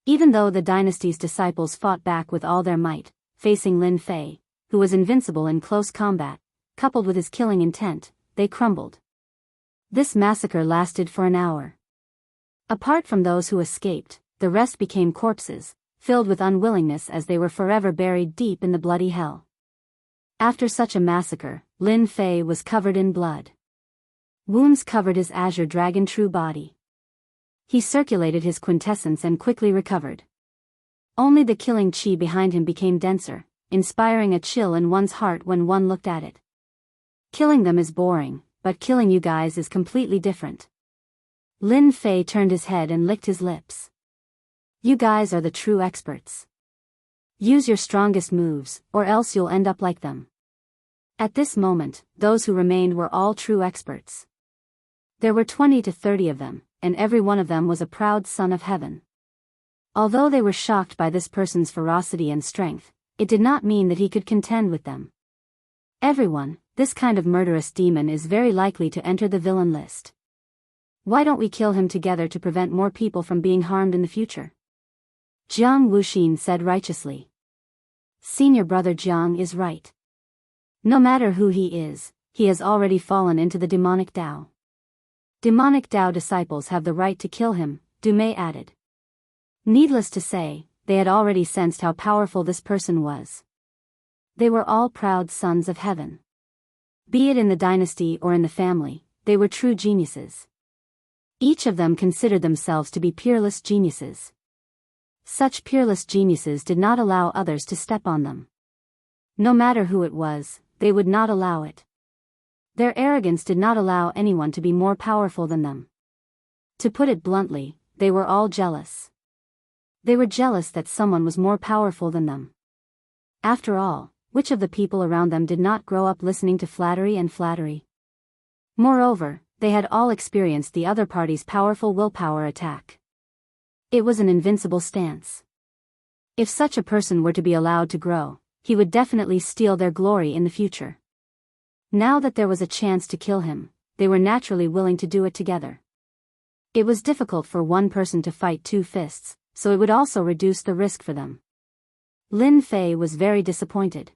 Even though the dynasty's disciples fought back with all their might, facing Lin Fei, who was invincible in close combat, coupled with his killing intent, they crumbled. This massacre lasted for an hour. Apart from those who escaped, the rest became corpses, filled with unwillingness as they were forever buried deep in the bloody hell. After such a massacre, Lin Fei was covered in blood. Wounds covered his azure dragon true body. He circulated his quintessence and quickly recovered. Only the killing qi behind him became denser, inspiring a chill in one's heart when one looked at it. Killing them is boring, but killing you guys is completely different. Lin Fei turned his head and licked his lips. You guys are the true experts. Use your strongest moves, or else you'll end up like them. At this moment, those who remained were all true experts. There were 20 to 30 of them, and every one of them was a proud son of heaven. Although they were shocked by this person's ferocity and strength, it did not mean that he could contend with them. Everyone, this kind of murderous demon is very likely to enter the villain list. Why don't we kill him together to prevent more people from being harmed in the future? Jiang Wuxin said righteously. Senior brother Jiang is right. No matter who he is, he has already fallen into the demonic Tao. Demonic Tao disciples have the right to kill him, Dumei added. Needless to say, they had already sensed how powerful this person was. They were all proud sons of heaven. Be it in the dynasty or in the family, they were true geniuses. Each of them considered themselves to be peerless geniuses. Such peerless geniuses did not allow others to step on them. No matter who it was, they would not allow it. Their arrogance did not allow anyone to be more powerful than them. To put it bluntly, they were all jealous. They were jealous that someone was more powerful than them. After all, which of the people around them did not grow up listening to flattery and flattery? Moreover, they had all experienced the other party's powerful willpower attack. It was an invincible stance. If such a person were to be allowed to grow, he would definitely steal their glory in the future. Now that there was a chance to kill him, they were naturally willing to do it together. It was difficult for one person to fight two fists, so it would also reduce the risk for them. Lin Fei was very disappointed.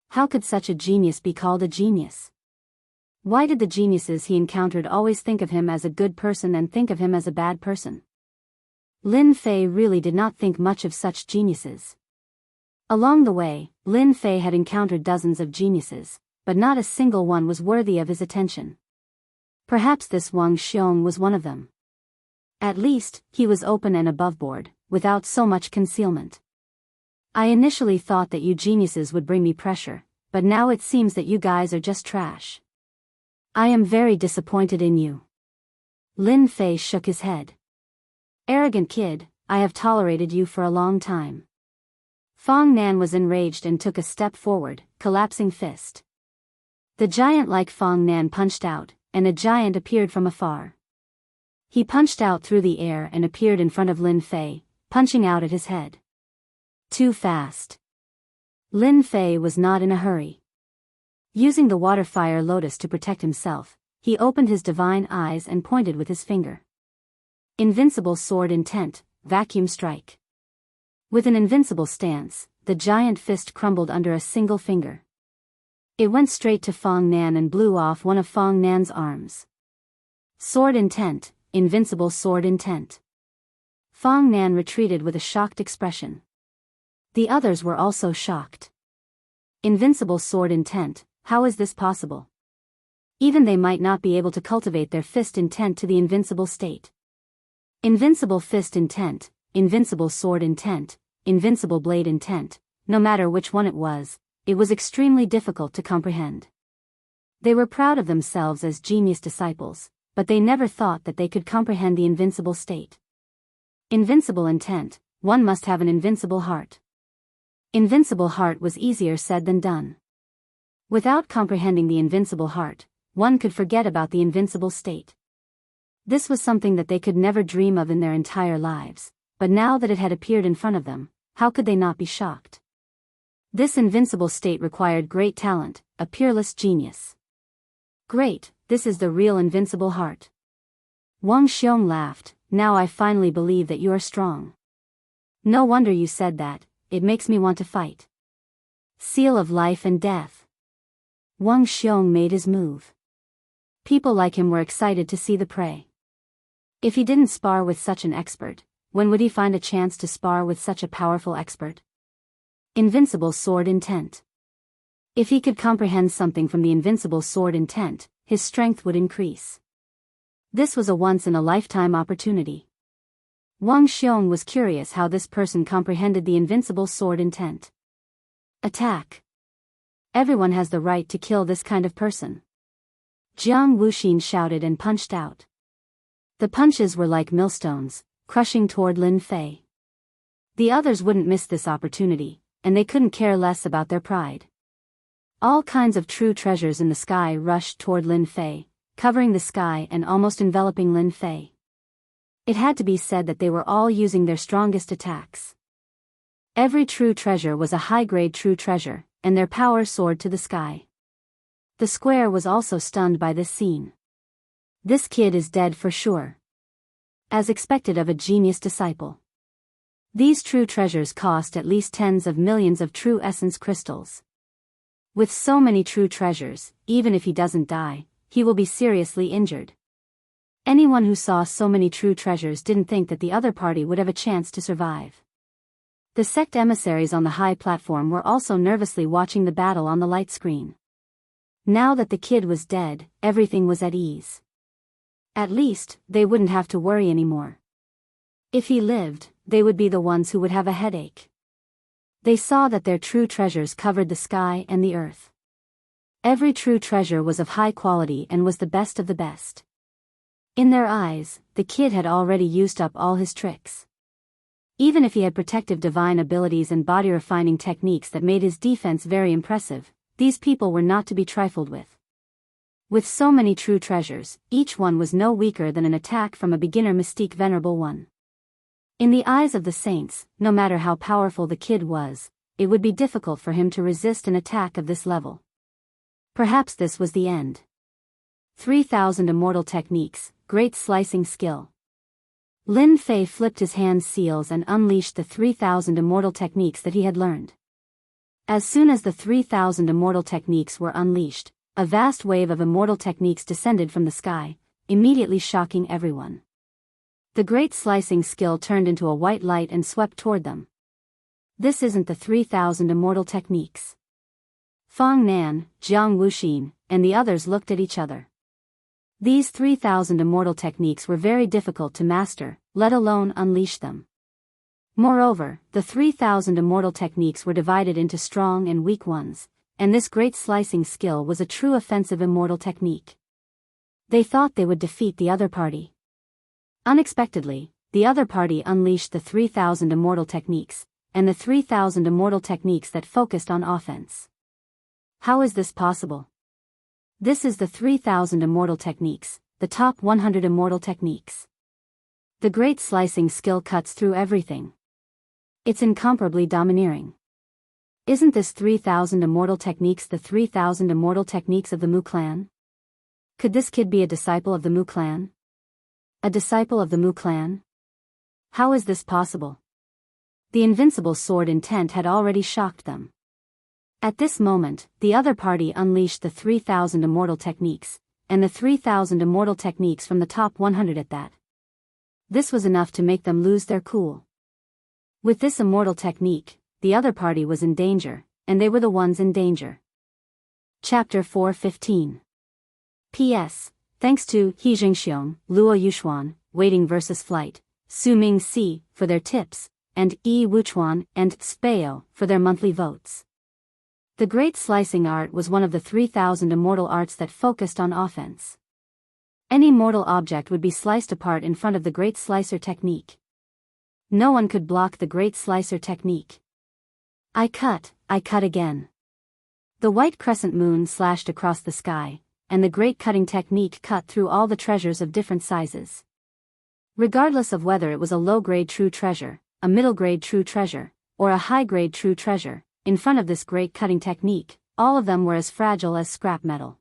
How could such a genius be called a genius? Why did the geniuses he encountered always think of him as a good person and think of him as a bad person? Lin Fei really did not think much of such geniuses. Along the way, Lin Fei had encountered dozens of geniuses, but not a single one was worthy of his attention. Perhaps this Wang Xiong was one of them. At least, he was open and aboveboard, without so much concealment. I initially thought that you geniuses would bring me pressure, but now it seems that you guys are just trash. I am very disappointed in you. Lin Fei shook his head. Arrogant kid, I have tolerated you for a long time. Fong Nan was enraged and took a step forward, collapsing fist. The giant like Fong Nan punched out, and a giant appeared from afar. He punched out through the air and appeared in front of Lin Fei, punching out at his head. Too fast. Lin Fei was not in a hurry. Using the water fire lotus to protect himself, he opened his divine eyes and pointed with his finger. Invincible sword intent, vacuum strike. With an invincible stance, the giant fist crumbled under a single finger. It went straight to Fong Nan and blew off one of Fong Nan's arms. Sword intent, invincible sword intent. Fong Nan retreated with a shocked expression. The others were also shocked. Invincible sword intent, how is this possible? Even they might not be able to cultivate their fist intent to the invincible state. Invincible fist intent, invincible sword intent, invincible blade intent, no matter which one it was extremely difficult to comprehend. They were proud of themselves as genius disciples, but they never thought that they could comprehend the invincible state. Invincible intent, one must have an invincible heart. Invincible heart was easier said than done. Without comprehending the invincible heart, one could forget about the invincible state. This was something that they could never dream of in their entire lives, but now that it had appeared in front of them, how could they not be shocked? This invincible state required great talent, a peerless genius. Great, this is the real invincible heart. Wang Xiong laughed, now I finally believe that you are strong. No wonder you said that, it makes me want to fight. Seal of life and death. Wang Xiong made his move. People like him were excited to see the prey. If he didn't spar with such an expert, when would he find a chance to spar with such a powerful expert? Invincible sword intent. If he could comprehend something from the invincible sword intent, his strength would increase. This was a once-in-a-lifetime opportunity. Wang Xiong was curious how this person comprehended the invincible sword intent. Attack. Everyone has the right to kill this kind of person. Jiang Wuxin shouted and punched out. The punches were like millstones, crushing toward Lin Fei. The others wouldn't miss this opportunity, and they couldn't care less about their pride. All kinds of true treasures in the sky rushed toward Lin Fei, covering the sky and almost enveloping Lin Fei. It had to be said that they were all using their strongest attacks. Every true treasure was a high-grade true treasure, and their power soared to the sky. The square was also stunned by this scene. This kid is dead for sure. As expected of a genius disciple. These true treasures cost at least tens of millions of true essence crystals. With so many true treasures, even if he doesn't die, he will be seriously injured. Anyone who saw so many true treasures didn't think that the other party would have a chance to survive. The sect emissaries on the high platform were also nervously watching the battle on the light screen. Now that the kid was dead, everything was at ease. At least, they wouldn't have to worry anymore. If he lived, they would be the ones who would have a headache. They saw that their true treasures covered the sky and the earth. Every true treasure was of high quality and was the best of the best. In their eyes, the kid had already used up all his tricks. Even if he had protective divine abilities and body refining techniques that made his defense very impressive, these people were not to be trifled with. With so many true treasures, each one was no weaker than an attack from a beginner mystique venerable one. In the eyes of the saints, no matter how powerful the kid was, it would be difficult for him to resist an attack of this level. Perhaps this was the end. 3,000 immortal techniques, great slicing skill. Lin Fei flipped his hand seals and unleashed the 3,000 immortal techniques that he had learned. As soon as the 3,000 immortal techniques were unleashed, a vast wave of immortal techniques descended from the sky, immediately shocking everyone. The great slicing skill turned into a white light and swept toward them. This isn't the 3,000 immortal techniques. Fong Nan, Jiang Wuxin, and the others looked at each other. These 3,000 immortal techniques were very difficult to master, let alone unleash them. Moreover, the 3,000 immortal techniques were divided into strong and weak ones, and this great slicing skill was a true offensive immortal technique. They thought they would defeat the other party. Unexpectedly, the other party unleashed the 3,000 immortal techniques, and the 3,000 immortal techniques that focused on offense. How is this possible? This is the 3,000 immortal techniques, the top 100 immortal techniques. The great slicing skill cuts through everything. It's incomparably domineering. Isn't this 3,000 immortal techniques the 3,000 immortal techniques of the Mu clan? Could this kid be a disciple of the Mu clan? A disciple of the Mu clan? How is this possible? The invincible sword intent had already shocked them. At this moment, the other party unleashed the 3,000 immortal techniques, and the 3,000 immortal techniques from the top 100 at that. This was enough to make them lose their cool. With this immortal technique, the other party was in danger, and they were the ones in danger. Chapter 4:15. P.S. Thanks to He Jingxiong, Luo Yuxuan, Waiting versus Flight, Su Ming Si, for their tips, and Yi Wuchuan and Speo for their monthly votes. The great slicing art was one of the 3,000 immortal arts that focused on offense. Any mortal object would be sliced apart in front of the great slicer technique. No one could block the great slicer technique. I cut again. The white crescent moon slashed across the sky, and the great cutting technique cut through all the treasures of different sizes. Regardless of whether it was a low-grade true treasure, a middle-grade true treasure, or a high-grade true treasure, in front of this great cutting technique, all of them were as fragile as scrap metal.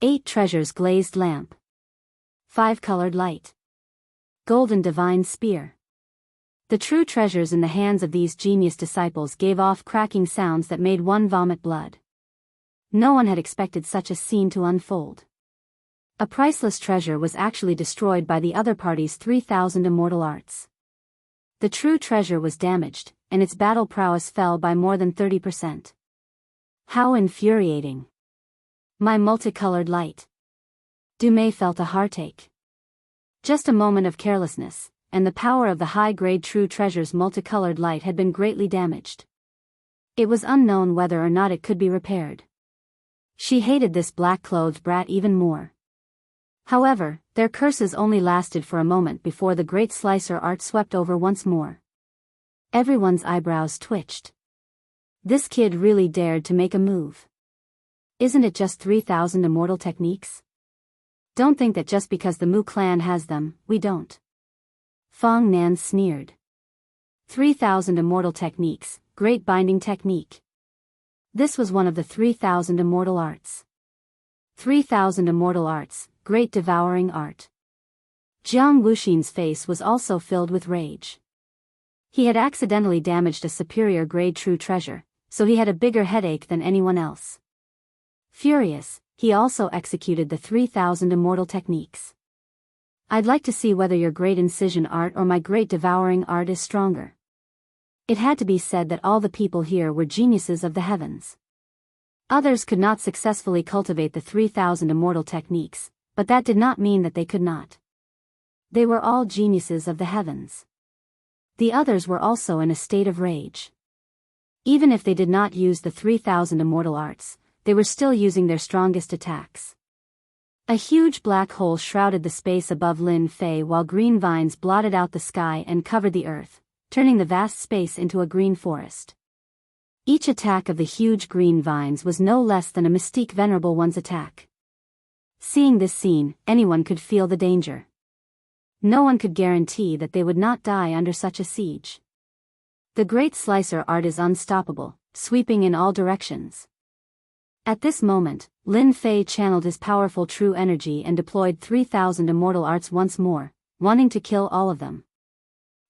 8 treasures glazed lamp. 5 colored light. Golden divine spear. The true treasures in the hands of these genius disciples gave off cracking sounds that made one vomit blood. No one had expected such a scene to unfold. A priceless treasure was actually destroyed by the other party's 3,000 immortal arts. The true treasure was damaged, and its battle prowess fell by more than 30%. How infuriating. My multicolored light. Dumei felt a heartache. Just a moment of carelessness, and the power of the high-grade true treasure's multicolored light had been greatly damaged. It was unknown whether or not it could be repaired. She hated this black-clothed brat even more. However, their curses only lasted for a moment before the great slicer art swept over once more. Everyone's eyebrows twitched. This kid really dared to make a move. Isn't it just 3,000 immortal techniques? Don't think that just because the Mu clan has them, we don't. Fong Nan sneered. 3,000 immortal techniques, great binding technique. This was one of the 3,000 immortal arts. 3,000 immortal arts, great devouring art. Jiang Wuxin's face was also filled with rage. He had accidentally damaged a superior grade true treasure, so he had a bigger headache than anyone else. Furious, he also executed the 3,000 immortal techniques. I'd like to see whether your great incision art or my great devouring art is stronger. It had to be said that all the people here were geniuses of the heavens. Others could not successfully cultivate the 3,000 immortal techniques, but that did not mean that they could not. They were all geniuses of the heavens. The others were also in a state of rage. Even if they did not use the 3,000 immortal arts, they were still using their strongest attacks. A huge black hole shrouded the space above Lin Fei while green vines blotted out the sky and covered the earth, turning the vast space into a green forest. Each attack of the huge green vines was no less than a mystique venerable one's attack. Seeing this scene, anyone could feel the danger. No one could guarantee that they would not die under such a siege. The great slicer art is unstoppable, sweeping in all directions. At this moment, Lin Fei channeled his powerful true energy and deployed 3,000 immortal arts once more, wanting to kill all of them.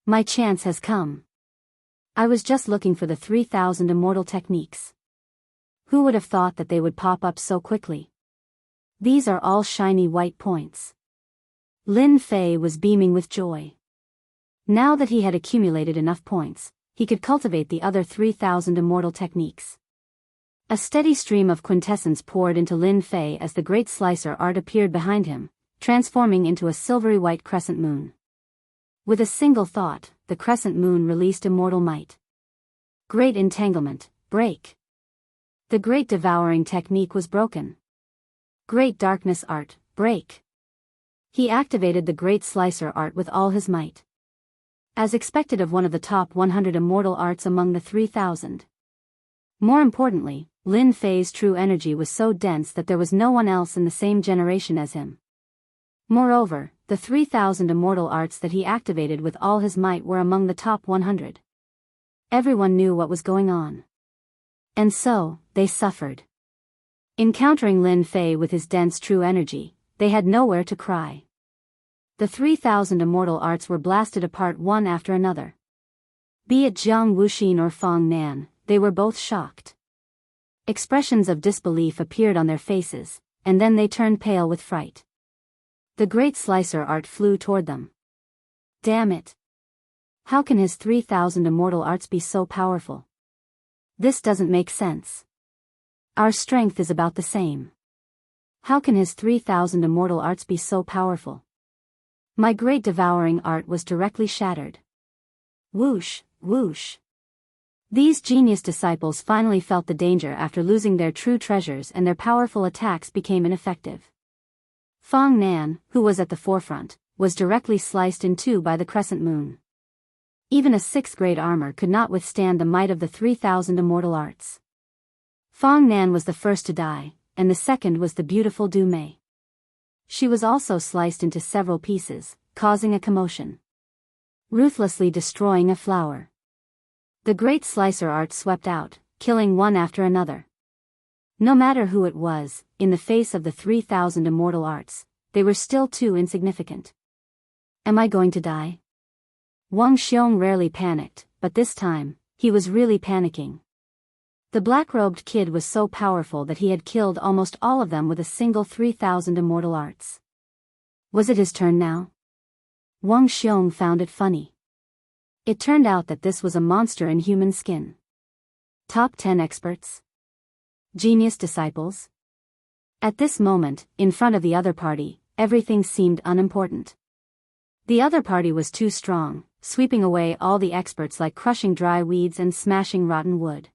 My chance has come. I was just looking for the 3,000 immortal techniques. Who would have thought that they would pop up so quickly? These are all shiny white points. Lin Fei was beaming with joy. Now that he had accumulated enough points, he could cultivate the other 3,000 immortal techniques. A steady stream of quintessence poured into Lin Fei as the great slicer art appeared behind him, transforming into a silvery white crescent moon. With a single thought, the crescent moon released immortal might. Great entanglement, break. The great devouring technique was broken. Great darkness art, break. He activated the great slicer art with all his might. As expected of one of the top 100 immortal arts among the 3,000. More importantly, Lin Fei's true energy was so dense that there was no one else in the same generation as him. Moreover, the 3,000 immortal arts that he activated with all his might were among the top 100. Everyone knew what was going on. And so, they suffered. Encountering Lin Fei with his dense true energy, they had nowhere to cry. The 3,000 immortal arts were blasted apart one after another. Be it Jiang Wuxin or Fang Nan, they were both shocked. Expressions of disbelief appeared on their faces, and then they turned pale with fright. The great slicer art flew toward them. Damn it! How can his 3,000 immortal arts be so powerful? This doesn't make sense. Our strength is about the same. How can his 3,000 immortal arts be so powerful? My great devouring art was directly shattered. Whoosh, whoosh. These genius disciples finally felt the danger after losing their true treasures, and their powerful attacks became ineffective. Fang Nan, who was at the forefront, was directly sliced in two by the crescent moon. Even a 6th grade armor could not withstand the might of the 3,000 immortal arts. Fang Nan was the first to die, and the second was the beautiful Du Mei. She was also sliced into several pieces, causing a commotion. Ruthlessly destroying a flower. The great slicer art swept out, killing one after another. No matter who it was, in the face of the 3,000 immortal arts, they were still too insignificant. Am I going to die? Wang Xiong rarely panicked, but this time, he was really panicking. The black-robed kid was so powerful that he had killed almost all of them with a single 3,000 immortal arts. Was it his turn now? Wang Xiong found it funny. It turned out that this was a monster in human skin. Top 10 experts? Genius disciples? At this moment, in front of the other party, everything seemed unimportant. The other party was too strong, sweeping away all the experts like crushing dry weeds and smashing rotten wood.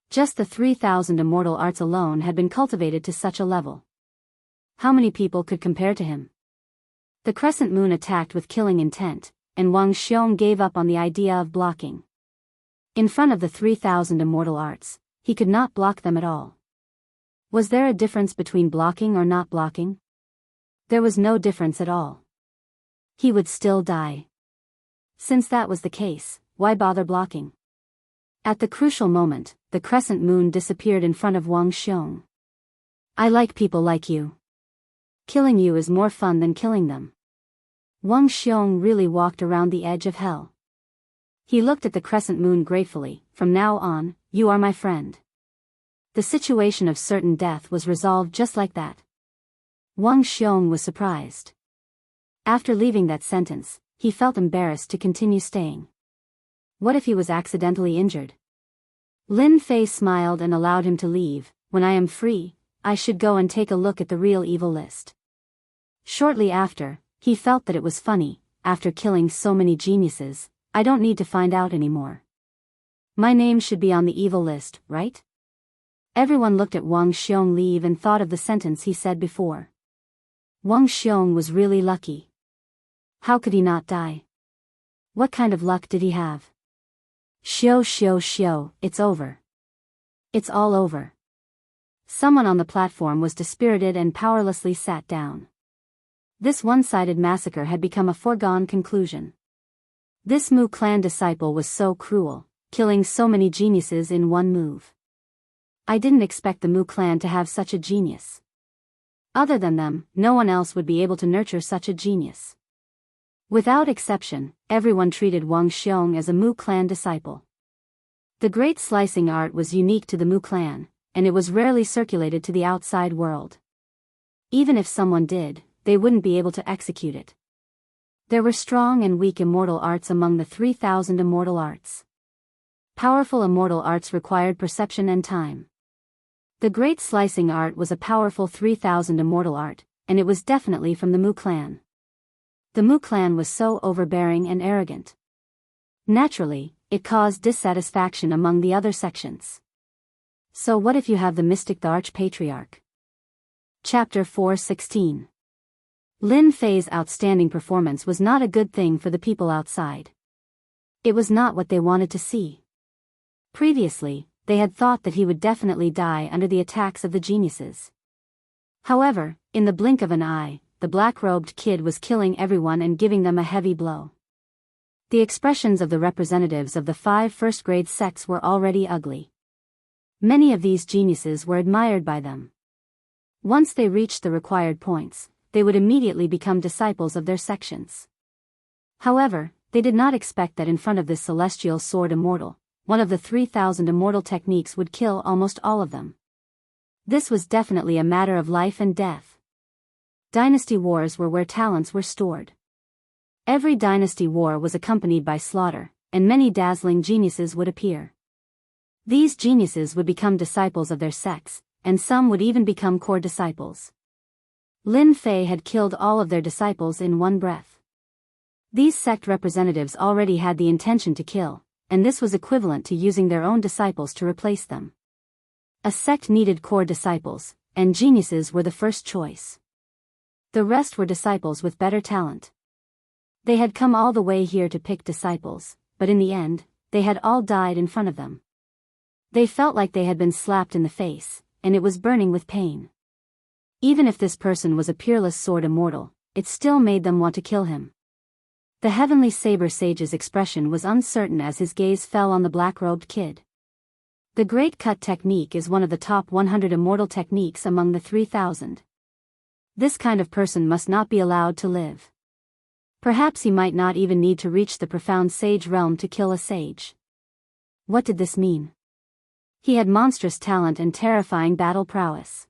Just the 3,000 immortal arts alone had been cultivated to such a level. How many people could compare to him? The crescent moon attacked with killing intent, and Wang Xiong gave up on the idea of blocking. In front of the 3,000 immortal arts, he could not block them at all. Was there a difference between blocking or not blocking? There was no difference at all. He would still die. Since that was the case, why bother blocking? At the crucial moment, the crescent moon disappeared in front of Wang Xiong. I like people like you. Killing you is more fun than killing them. Wang Xiong really walked around the edge of hell. He looked at the crescent moon gratefully. From now on, you are my friend. The situation of certain death was resolved just like that. Wang Xiong was surprised. After leaving that sentence, he felt embarrassed to continue staying. What if he was accidentally injured? Lin Fei smiled and allowed him to leave. When I am free, I should go and take a look at the real evil list. Shortly after, he felt that it was funny. After killing so many geniuses, I don't need to find out anymore. My name should be on the evil list, right? Everyone looked at Wang Xiong leave and thought of the sentence he said before. Wang Xiong was really lucky. How could he not die? What kind of luck did he have? Xiao, it's over. It's all over. Someone on the platform was dispirited and powerlessly sat down. This one-sided massacre had become a foregone conclusion. This Mu clan disciple was so cruel, killing so many geniuses in one move. I didn't expect the Mu clan to have such a genius. Other than them, no one else would be able to nurture such a genius. Without exception, everyone treated Wang Xiong as a Mu clan disciple. The great slicing art was unique to the Mu clan, and it was rarely circulated to the outside world. Even if someone did, they wouldn't be able to execute it. There were strong and weak immortal arts among the 3,000 immortal arts. Powerful immortal arts required perception and time. The Great Slicing Art was a powerful 3000 immortal art, and it was definitely from the Mu clan. The Mu clan was so overbearing and arrogant. Naturally, it caused dissatisfaction among the other sections. So what if you have the mystic the Arch-Patriarch? Chapter 4:16. Lin Fei's outstanding performance was not a good thing for the people outside. It was not what they wanted to see. Previously, they had thought that he would definitely die under the attacks of the geniuses. However, in the blink of an eye, the black-robed kid was killing everyone and giving them a heavy blow. The expressions of the representatives of the 5 first-grade sects were already ugly. Many of these geniuses were admired by them. Once they reached the required points, they would immediately become disciples of their sections. However, they did not expect that in front of this celestial sword immortal, one of the 3000 immortal techniques would kill almost all of them. This was definitely a matter of life and death. Dynasty wars were where talents were stored. Every dynasty war was accompanied by slaughter, and many dazzling geniuses would appear. These geniuses would become disciples of their sects, and some would even become core disciples. Lin Fei had killed all of their disciples in one breath. These sect representatives already had the intention to kill, and this was equivalent to using their own disciples to replace them. A sect needed core disciples, and geniuses were the first choice. The rest were disciples with better talent. They had come all the way here to pick disciples, but in the end, they had all died in front of them. They felt like they had been slapped in the face, and it was burning with pain. Even if this person was a peerless sword immortal, it still made them want to kill him. The heavenly saber sage's expression was uncertain as his gaze fell on the black-robed kid. The Great Cut technique is one of the top 100 immortal techniques among the 3000. This kind of person must not be allowed to live. Perhaps he might not even need to reach the profound sage realm to kill a sage. What did this mean? He had monstrous talent and terrifying battle prowess.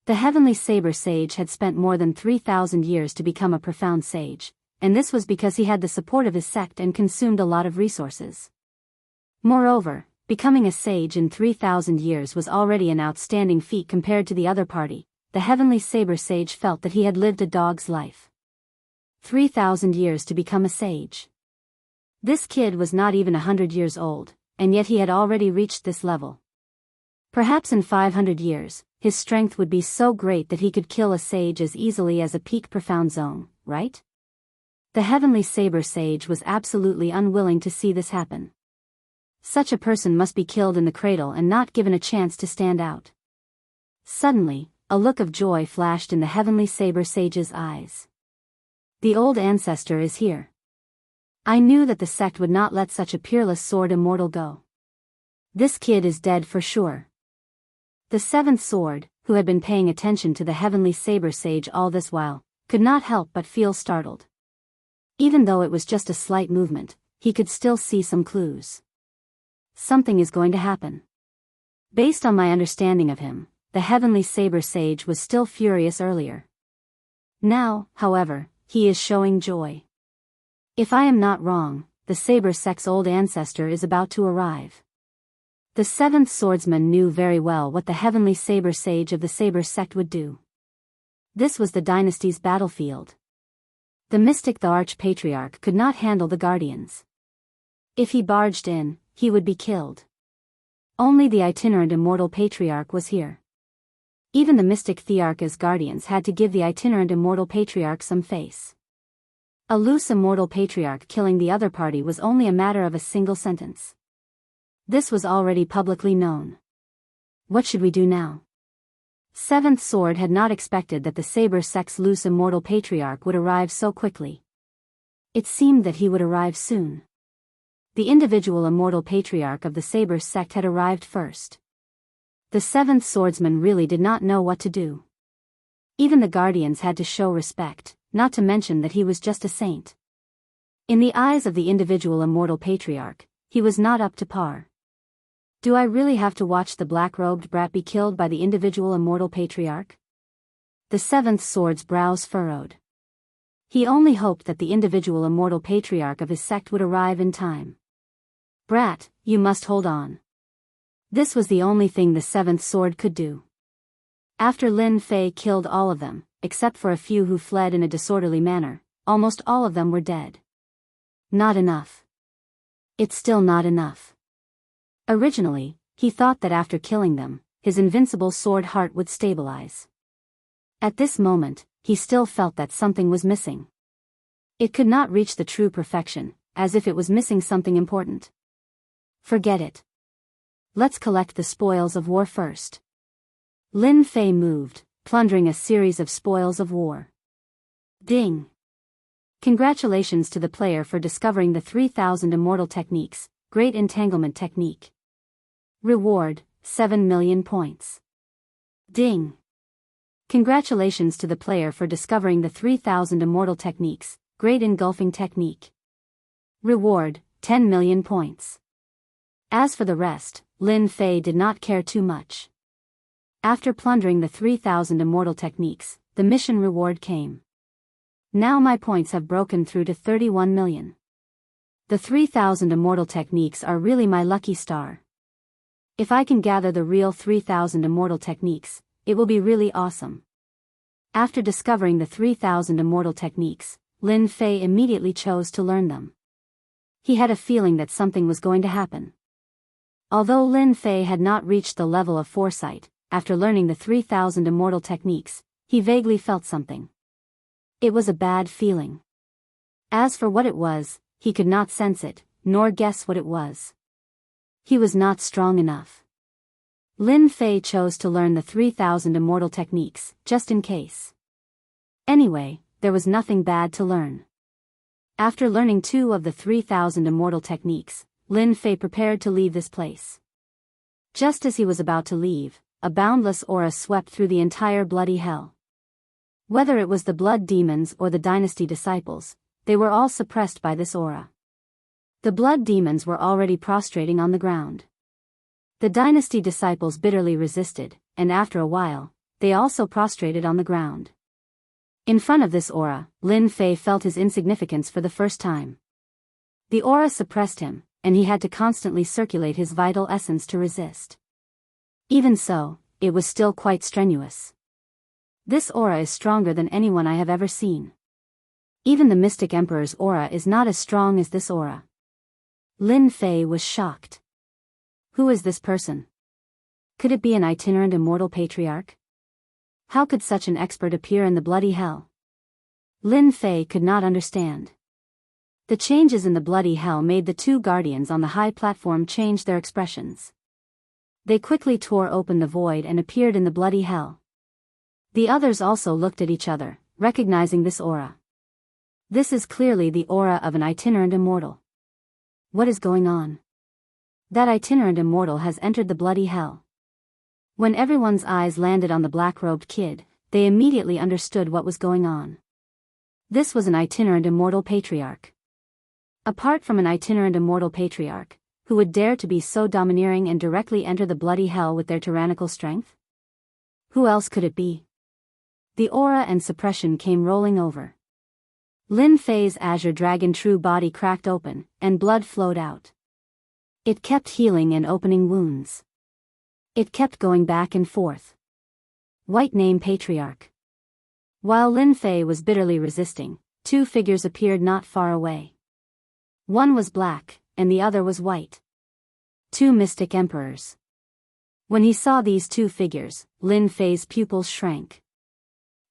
The heavenly saber sage had spent more than 3000 years to become a profound sage, and this was because he had the support of his sect and consumed a lot of resources. Moreover, becoming a sage in 3000 years was already an outstanding feat compared to the other party. The heavenly saber sage felt that he had lived a dog's life. 3000 years to become a sage. This kid was not even 100 years old, and yet he had already reached this level. Perhaps in 500 years, his strength would be so great that he could kill a sage as easily as a peak profound zone, right? The heavenly saber sage was absolutely unwilling to see this happen. Such a person must be killed in the cradle and not given a chance to stand out. Suddenly, a look of joy flashed in the heavenly saber sage's eyes. The old ancestor is here. I knew that the sect would not let such a peerless sword immortal go. This kid is dead for sure. The seventh sword, who had been paying attention to the heavenly saber sage all this while, could not help but feel startled. Even though it was just a slight movement, he could still see some clues. Something is going to happen. Based on my understanding of him, the heavenly saber sage was still furious earlier. Now, however, he is showing joy. If I am not wrong, the saber sect's old ancestor is about to arrive. The seventh swordsman knew very well what the heavenly saber sage of the saber sect would do. This was the dynasty's battlefield. The mystic the Arch-Patriarch could not handle the guardians. If he barged in, he would be killed. Only the itinerant immortal patriarch was here. Even the mystic Thearch's guardians had to give the itinerant immortal patriarch some face. A loose immortal patriarch killing the other party was only a matter of a single sentence. This was already publicly known. What should we do now? Seventh Sword had not expected that the Saber Sect's loose immortal patriarch would arrive so quickly. It seemed that he would arrive soon. The individual immortal patriarch of the Saber Sect had arrived first. The seventh swordsman really did not know what to do. Even the guardians had to show respect, not to mention that he was just a saint. In the eyes of the individual immortal patriarch, he was not up to par. Do I really have to watch the black-robed brat be killed by the individual immortal patriarch? The seventh sword's brows furrowed. He only hoped that the individual immortal patriarch of his sect would arrive in time. Brat, you must hold on. This was the only thing the seventh sword could do. After Lin Fei killed all of them, except for a few who fled in a disorderly manner, almost all of them were dead. Not enough. It's still not enough. Originally, he thought that after killing them, his invincible sword heart would stabilize. At this moment, he still felt that something was missing. It could not reach the true perfection, as if it was missing something important. Forget it. Let's collect the spoils of war first. Lin Fei moved, plundering a series of spoils of war. Ding! Congratulations to the player for discovering the 3000 immortal techniques, Great Entanglement Technique. Reward, 7 million points. Ding! Congratulations to the player for discovering the 3000 immortal techniques, Great Engulfing Technique. Reward, 10 million points. As for the rest, Lin Fei did not care too much. After plundering the 3000 immortal techniques, the mission reward came. Now my points have broken through to 31 million. The 3000 immortal techniques are really my lucky star. If I can gather the real 3000 immortal techniques, it will be really awesome. After discovering the 3000 immortal techniques, Lin Fei immediately chose to learn them. He had a feeling that something was going to happen. Although Lin Fei had not reached the level of foresight, after learning the 3000 immortal techniques, he vaguely felt something. It was a bad feeling. As for what it was, he could not sense it, nor guess what it was. He was not strong enough. Lin Fei chose to learn the 3000 immortal techniques, just in case. Anyway, there was nothing bad to learn. After learning 2 of the 3000 immortal techniques, Lin Fei prepared to leave this place. Just as he was about to leave, a boundless aura swept through the entire bloody hell. Whether it was the blood demons or the dynasty disciples, they were all suppressed by this aura. The blood demons were already prostrating on the ground. The dynasty disciples bitterly resisted, and after a while, they also prostrated on the ground. In front of this aura, Lin Fei felt his insignificance for the first time. The aura suppressed him, and he had to constantly circulate his vital essence to resist. Even so, it was still quite strenuous. This aura is stronger than anyone I have ever seen. Even the Mystic Emperor's aura is not as strong as this aura. Lin Fei was shocked. Who is this person? Could it be an itinerant immortal patriarch? How could such an expert appear in the bloody hell? Lin Fei could not understand. The changes in the bloody hell made the 2 guardians on the high platform change their expressions. They quickly tore open the void and appeared in the bloody hell. The others also looked at each other, recognizing this aura. This is clearly the aura of an itinerant immortal. What is going on? That itinerant immortal has entered the bloody hell. When everyone's eyes landed on the black-robed kid, they immediately understood what was going on. This was an itinerant immortal patriarch. Apart from an itinerant immortal patriarch, who would dare to be so domineering and directly enter the bloody hell with their tyrannical strength? Who else could it be? The aura and suppression came rolling over. Lin Fei's azure dragon true body cracked open, and blood flowed out. It kept healing and opening wounds. It kept going back and forth. White name patriarch. While Lin Fei was bitterly resisting, 2 figures appeared not far away. One was black, and the other was white. 2 mystic emperors. When he saw these 2 figures, Lin Fei's pupils shrank.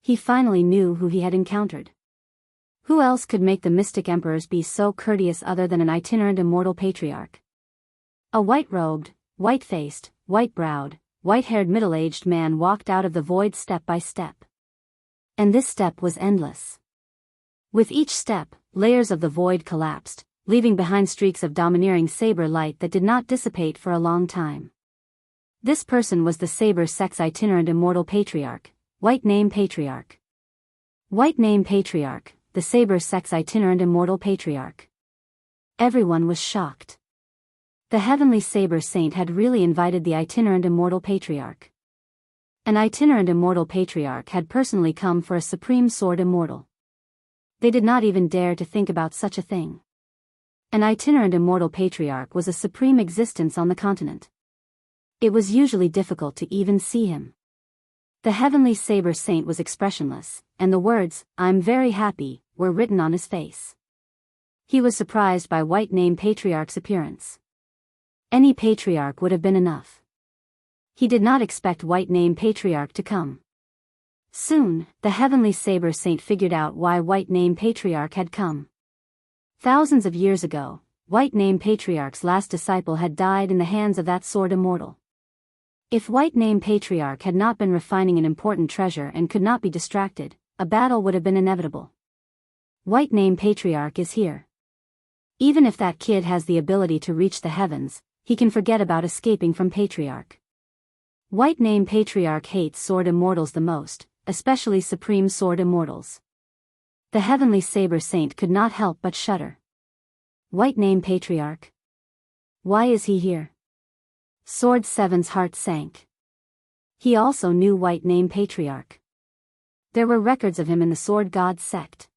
He finally knew who he had encountered. Who else could make the mystic emperors be so courteous other than an itinerant immortal patriarch? A white-robed, white-faced, white-browed, white-haired middle-aged man walked out of the void step by step. And this step was endless. With each step, layers of the void collapsed, leaving behind streaks of domineering saber light that did not dissipate for a long time. This person was the saber sex itinerant immortal patriarch, white name patriarch. White name patriarch, the saber sex itinerant immortal patriarch. Everyone was shocked. The heavenly saber saint had really invited the itinerant immortal patriarch. An itinerant immortal patriarch had personally come for a supreme sword immortal. They did not even dare to think about such a thing. An itinerant immortal patriarch was a supreme existence on the continent. It was usually difficult to even see him. The heavenly saber saint was expressionless, and the words, "I'm very happy," were written on his face. He was surprised by White Name Patriarch's appearance. Any patriarch would have been enough. He did not expect White Name Patriarch to come. Soon, the heavenly saber saint figured out why White Name Patriarch had come. Thousands of years ago, White Name Patriarch's last disciple had died in the hands of that sword immortal. If White Name Patriarch had not been refining an important treasure and could not be distracted, a battle would have been inevitable. White Name Patriarch is here. Even if that kid has the ability to reach the heavens, he can forget about escaping from Patriarch. White Name Patriarch hates sword immortals the most, especially supreme sword immortals. The heavenly saber saint could not help but shudder. White Name Patriarch? Why is he here? Sword 7's heart sank. He also knew White Name Patriarch. There were records of him in the Sword God sect.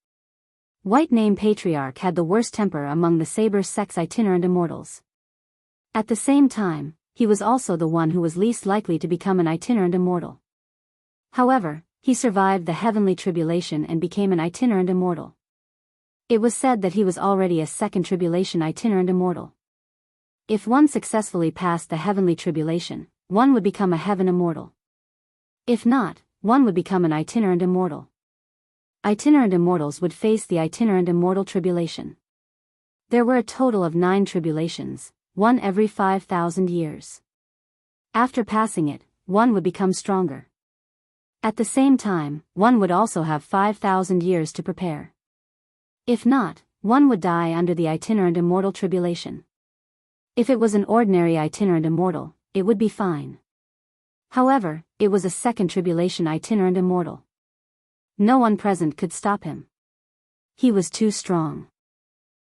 White Name Patriarch had the worst temper among the Saber sect's itinerant immortals. At the same time, he was also the one who was least likely to become an itinerant immortal. However, he survived the heavenly tribulation and became an itinerant immortal. It was said that he was already a second tribulation itinerant immortal. If one successfully passed the heavenly tribulation, one would become a heaven immortal. If not, one would become an itinerant immortal. Itinerant immortals would face the itinerant immortal tribulation. There were a total of 9 tribulations, one every 5,000 years. After passing it, one would become stronger. At the same time, one would also have 5,000 years to prepare. If not, one would die under the itinerant immortal tribulation. If it was an ordinary itinerant immortal, it would be fine. However, it was a second tribulation itinerant immortal. No one present could stop him. He was too strong.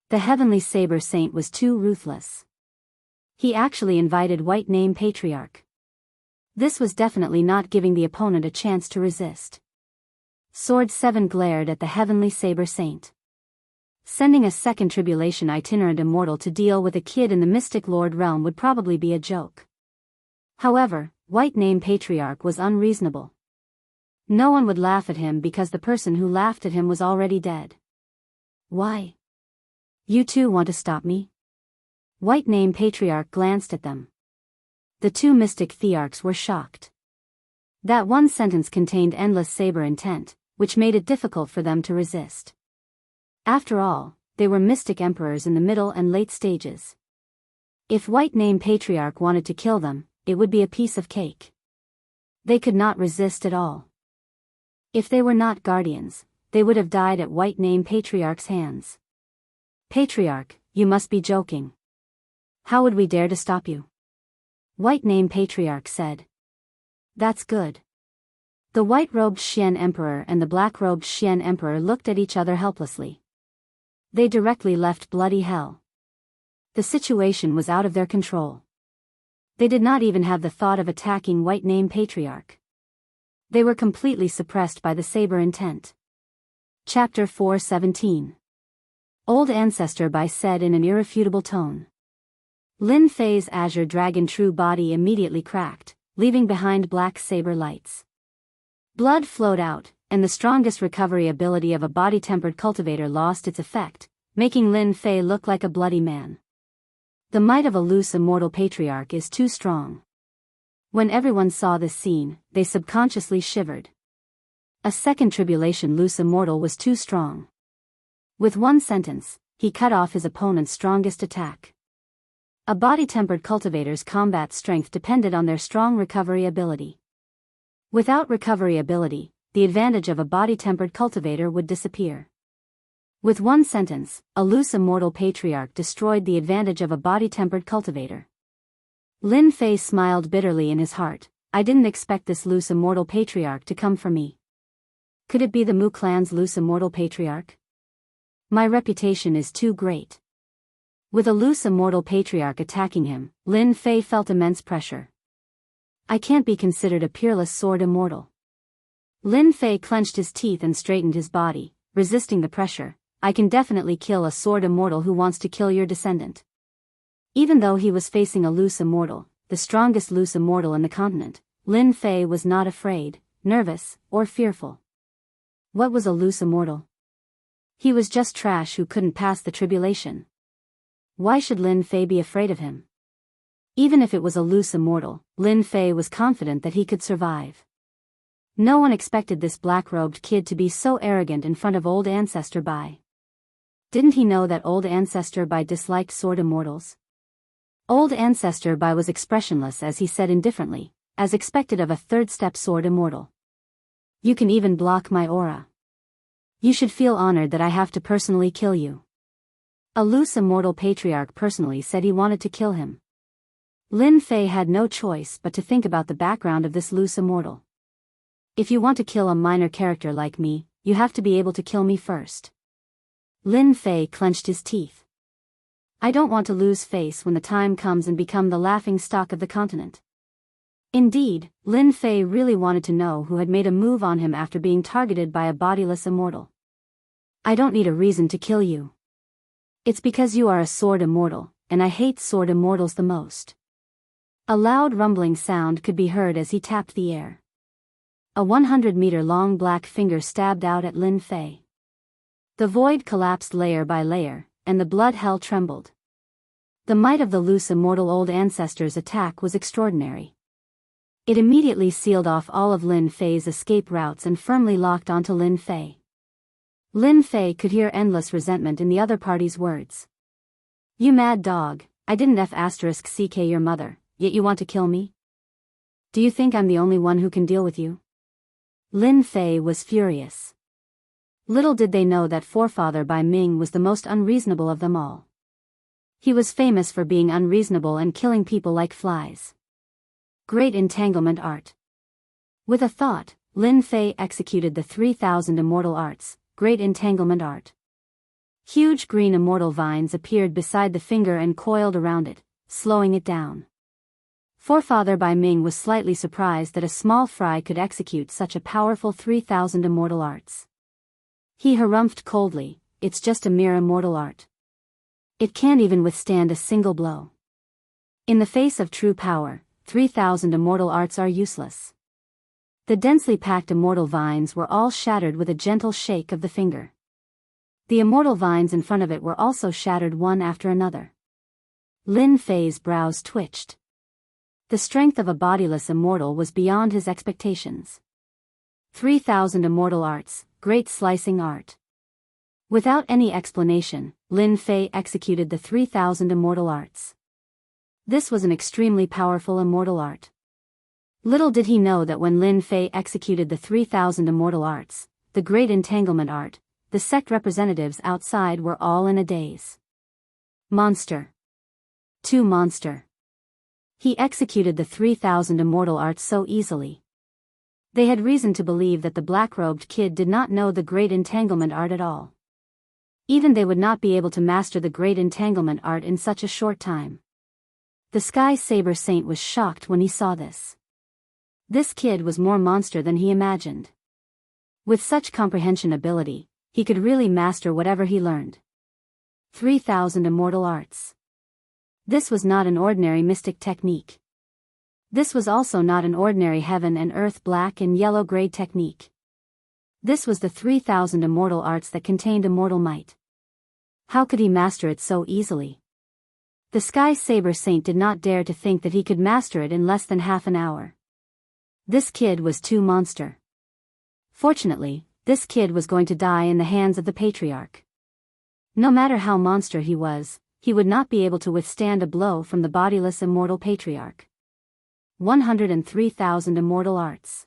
The heavenly saber saint was too ruthless. He actually invited White Name Patriarch. This was definitely not giving the opponent a chance to resist. Sword 7 glared at the heavenly saber saint. Sending a second tribulation itinerant immortal to deal with a kid in the Mystic Lord realm would probably be a joke. However, White Name Patriarch was unreasonable. No one would laugh at him because the person who laughed at him was already dead. Why? You two want to stop me? White Name Patriarch glanced at them. The 2 mystic thearchs were shocked. That one sentence contained endless saber intent, which made it difficult for them to resist. After all, they were mystic emperors in the middle and late stages. If White Name Patriarch wanted to kill them, it would be a piece of cake. They could not resist at all. If they were not guardians, they would have died at White Name Patriarch's hands. Patriarch, you must be joking. How would we dare to stop you? White Name Patriarch said. That's good. The white-robed Xian Emperor and the black-robed Xian Emperor looked at each other helplessly. They directly left bloody hell. The situation was out of their control. They did not even have the thought of attacking White Name Patriarch. They were completely suppressed by the saber intent. Chapter 4:17. Old Ancestor Bai said in an irrefutable tone. Lin Fei's azure dragon true body immediately cracked, leaving behind black saber lights. Blood flowed out, and the strongest recovery ability of a body-tempered cultivator lost its effect, making Lin Fei look like a bloody man. The might of a loose immortal patriarch is too strong. When everyone saw this scene, they subconsciously shivered. A second tribulation loose immortal was too strong. With one sentence, he cut off his opponent's strongest attack. A body-tempered cultivator's combat strength depended on their strong recovery ability. Without recovery ability, the advantage of a body-tempered cultivator would disappear. With one sentence, a loose immortal patriarch destroyed the advantage of a body-tempered cultivator. Lin Fei smiled bitterly in his heart. I didn't expect this loose immortal patriarch to come for me. Could it be the Mu clan's loose immortal patriarch? My reputation is too great. With a loose immortal patriarch attacking him, Lin Fei felt immense pressure. I can't be considered a peerless sword immortal. Lin Fei clenched his teeth and straightened his body, resisting the pressure. I can definitely kill a sword immortal who wants to kill your descendant. Even though he was facing a loose immortal, the strongest loose immortal in the continent, Lin Fei was not afraid, nervous, or fearful. What was a loose immortal? He was just trash who couldn't pass the tribulation. Why should Lin Fei be afraid of him? Even if it was a loose immortal, Lin Fei was confident that he could survive. No one expected this black-robed kid to be so arrogant in front of old Ancestor Bai. Didn't he know that old Ancestor Bai disliked sword immortals? Old Ancestor Bai was expressionless as he said indifferently, as expected of a third-step sword immortal. You can even block my aura. You should feel honored that I have to personally kill you. A loose immortal patriarch personally said he wanted to kill him. Lin Fei had no choice but to think about the background of this loose immortal. If you want to kill a minor character like me, you have to be able to kill me first. Lin Fei clenched his teeth. I don't want to lose face when the time comes and become the laughing stock of the continent. Indeed, Lin Fei really wanted to know who had made a move on him after being targeted by a bodiless immortal. I don't need a reason to kill you. It's because you are a sword immortal, and I hate sword immortals the most. A loud rumbling sound could be heard as he tapped the air. A 100-meter-long black finger stabbed out at Lin Fei. The void collapsed layer by layer, and the blood hell trembled. The might of the loose immortal old ancestor's attack was extraordinary. It immediately sealed off all of Lin Fei's escape routes and firmly locked onto Lin Fei. Lin Fei could hear endless resentment in the other party's words. You mad dog, I didn't *CK your mother, yet you want to kill me? Do you think I'm the only one who can deal with you? Lin Fei was furious. Little did they know that Forefather Bai Ming was the most unreasonable of them all. He was famous for being unreasonable and killing people like flies. Great entanglement art. With a thought, Lin Fei executed the 3,000 immortal arts, great entanglement art. Huge green immortal vines appeared beside the finger and coiled around it, slowing it down. Forefather Bai Ming was slightly surprised that a small fry could execute such a powerful 3,000 immortal arts. He harumphed coldly, it's just a mere immortal art. It can't even withstand a single blow. In the face of true power, 3,000 immortal arts are useless. The densely packed immortal vines were all shattered with a gentle shake of the finger. The immortal vines in front of it were also shattered one after another. Lin Fei's brows twitched. The strength of a bodiless immortal was beyond his expectations. 3,000 immortal arts, great slicing art. Without any explanation, Lin Fei executed the 3,000 immortal arts. This was an extremely powerful immortal art. Little did he know that when Lin Fei executed the 3,000 immortal arts, the great entanglement art, the sect representatives outside were all in a daze. Monster. Too monster. He executed the 3,000 immortal arts so easily. They had reason to believe that the black-robed kid did not know the great entanglement art at all. Even they would not be able to master the great entanglement art in such a short time. The Sky Saber Saint was shocked when he saw this. This kid was more monster than he imagined. With such comprehension ability, he could really master whatever he learned. 3,000 immortal arts. This was not an ordinary mystic technique. This was also not an ordinary heaven and earth black and yellow grade technique. This was the 3,000 immortal arts that contained immortal might. How could he master it so easily? The Sky Saber Saint did not dare to think that he could master it in less than half an hour. This kid was too monster. Fortunately, this kid was going to die in the hands of the Patriarch. No matter how monster he was, he would not be able to withstand a blow from the bodiless immortal Patriarch. 103,000 immortal arts.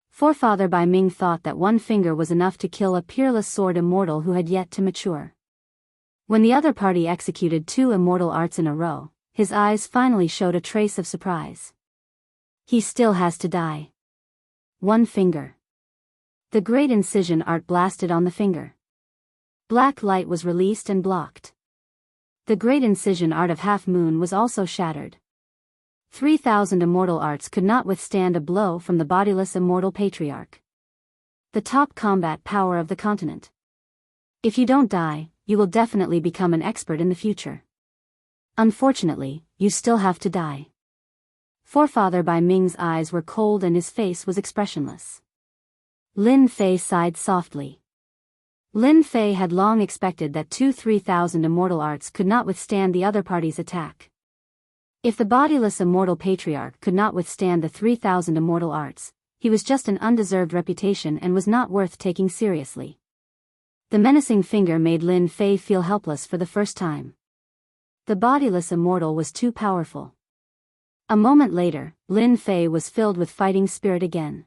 Forefather Bai Ming thought that one finger was enough to kill a peerless sword immortal who had yet to mature. When the other party executed 2 immortal arts in a row, his eyes finally showed a trace of surprise. He still has to die. One finger. The great incision art blasted on the finger. Black light was released and blocked. The great incision art of Half Moon was also shattered. 3,000 immortal arts could not withstand a blow from the bodiless immortal Patriarch. The top combat power of the continent. If you don't die, you will definitely become an expert in the future. Unfortunately, you still have to die. Forefather Bai Ming's eyes were cold and his face was expressionless. Lin Fei sighed softly. Lin Fei had long expected that 3,000 immortal arts could not withstand the other party's attack. If the bodiless immortal patriarch could not withstand the 3,000 immortal arts, he was just an undeserved reputation and was not worth taking seriously. The menacing finger made Lin Fei feel helpless for the first time. The bodiless immortal was too powerful. A moment later, Lin Fei was filled with fighting spirit again.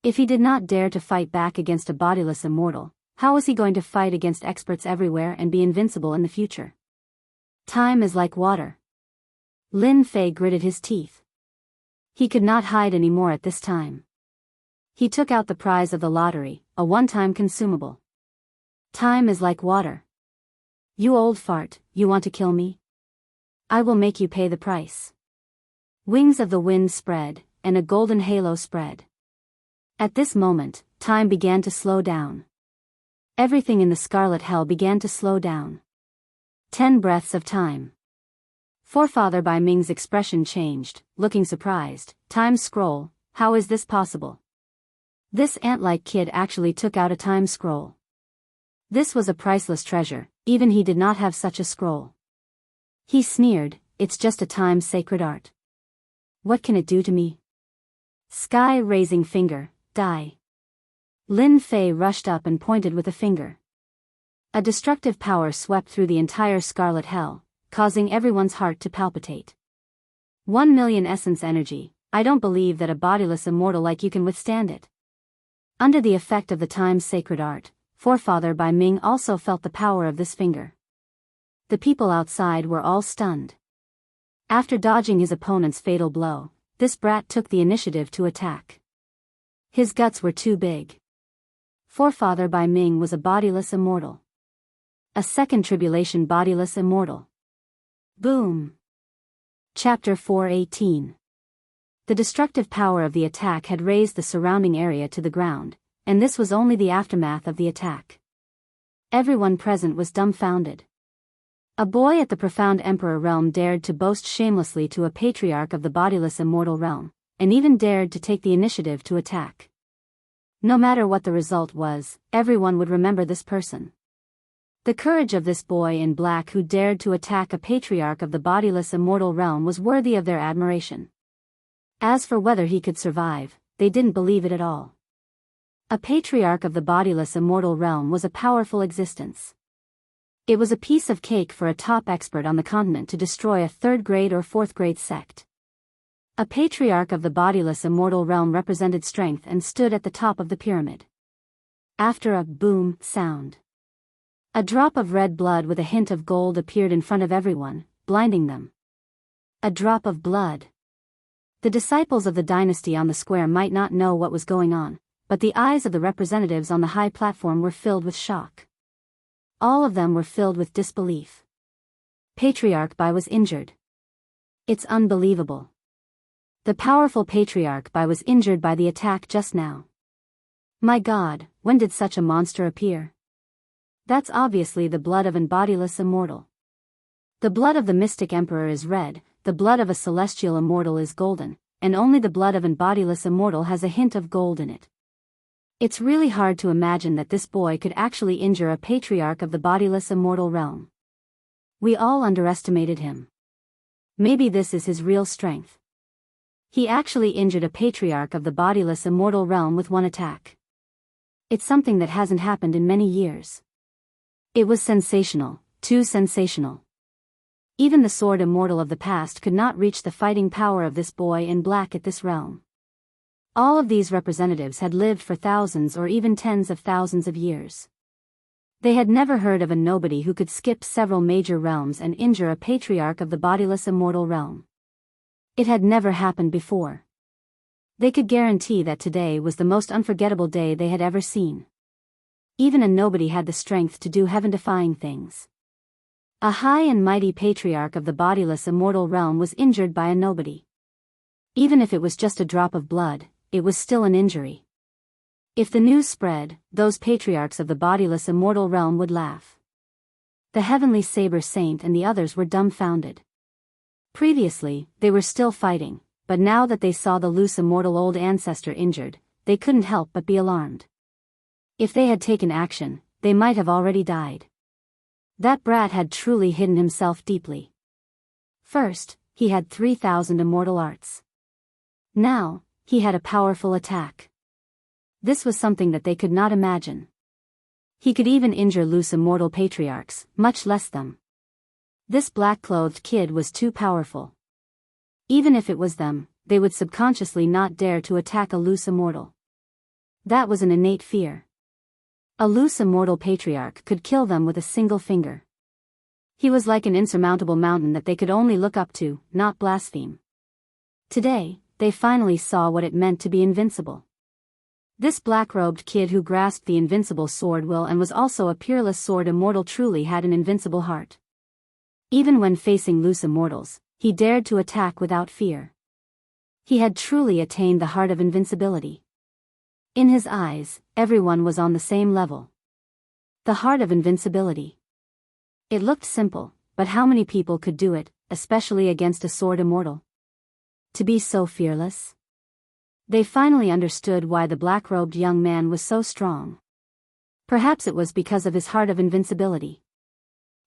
If he did not dare to fight back against a bodiless immortal, how was he going to fight against experts everywhere and be invincible in the future? Time is like water. Lin Fei gritted his teeth. He could not hide anymore at this time. He took out the prize of the lottery, a one-time consumable. Time is like water. You old fart, you want to kill me? I will make you pay the price. Wings of the wind spread, and a golden halo spread. At this moment, time began to slow down. Everything in the scarlet hell began to slow down. 10 breaths of time. Forefather Bai Ming's expression changed, looking surprised. Time scroll, how is this possible? This ant-like kid actually took out a time scroll. This was a priceless treasure, even he did not have such a scroll. He sneered, it's just a time-sacred art. What can it do to me? Sky-raising finger, die. Lin Fei rushed up and pointed with a finger. A destructive power swept through the entire scarlet hell, causing everyone's heart to palpitate. 1 million essence energy, I don't believe that a bodiless immortal like you can withstand it. Under the effect of the time-sacred art, Forefather Bai Ming also felt the power of this finger. The people outside were all stunned. After dodging his opponent's fatal blow, this brat took the initiative to attack. His guts were too big. Forefather Bai Ming was a bodiless immortal. A second tribulation bodiless immortal. Boom! Chapter 4:18. The destructive power of the attack had raised the surrounding area to the ground, and this was only the aftermath of the attack. Everyone present was dumbfounded. A boy at the profound Emperor realm dared to boast shamelessly to a patriarch of the bodiless immortal realm, and even dared to take the initiative to attack. No matter what the result was, everyone would remember this person. The courage of this boy in black who dared to attack a patriarch of the bodiless immortal realm was worthy of their admiration. As for whether he could survive, they didn't believe it at all. A patriarch of the bodiless immortal realm was a powerful existence. It was a piece of cake for a top expert on the continent to destroy a 3rd grade or 4th grade sect. A patriarch of the bodiless immortal realm represented strength and stood at the top of the pyramid. After a boom sound, a drop of red blood with a hint of gold appeared in front of everyone, blinding them. A drop of blood. The disciples of the dynasty on the square might not know what was going on, but the eyes of the representatives on the high platform were filled with shock. All of them were filled with disbelief. Patriarch Bai was injured. It's unbelievable. The powerful Patriarch Bai was injured by the attack just now. My God, when did such a monster appear? That's obviously the blood of an bodiless immortal. The blood of the mystic emperor is red, the blood of a celestial immortal is golden, and only the blood of an bodiless immortal has a hint of gold in it. It's really hard to imagine that this boy could actually injure a patriarch of the bodiless immortal realm. We all underestimated him. Maybe this is his real strength. He actually injured a patriarch of the bodiless immortal realm with one attack. It's something that hasn't happened in many years. It was sensational, too sensational. Even the sword immortal of the past could not reach the fighting power of this boy in black at this realm. All of these representatives had lived for thousands or even tens of thousands of years. They had never heard of a nobody who could skip several major realms and injure a patriarch of the bodiless immortal realm. It had never happened before. They could guarantee that today was the most unforgettable day they had ever seen. Even a nobody had the strength to do heaven-defying things. A high and mighty patriarch of the bodiless immortal realm was injured by a nobody. Even if it was just a drop of blood, it was still an injury. If the news spread, those patriarchs of the bodiless immortal realm would laugh. The heavenly saber saint and the others were dumbfounded. Previously, they were still fighting, but now that they saw the loose immortal old ancestor injured, they couldn't help but be alarmed. If they had taken action, they might have already died. That brat had truly hidden himself deeply. First, he had 3,000 immortal arts. Now, he had a powerful attack. This was something that they could not imagine. He could even injure loose immortal patriarchs, much less them. This black-clothed kid was too powerful. Even if it was them, they would subconsciously not dare to attack a loose immortal. That was an innate fear. A loose immortal patriarch could kill them with a single finger. He was like an insurmountable mountain that they could only look up to, not blaspheme. Today, they finally saw what it meant to be invincible. This black-robed kid who grasped the invincible sword will and was also a peerless sword immortal truly had an invincible heart. Even when facing loose immortals, he dared to attack without fear. He had truly attained the heart of invincibility. In his eyes, everyone was on the same level. The heart of invincibility. It looked simple, but how many people could do it, especially against a sword immortal? To be so fearless? They finally understood why the black-robed young man was so strong. Perhaps it was because of his heart of invincibility.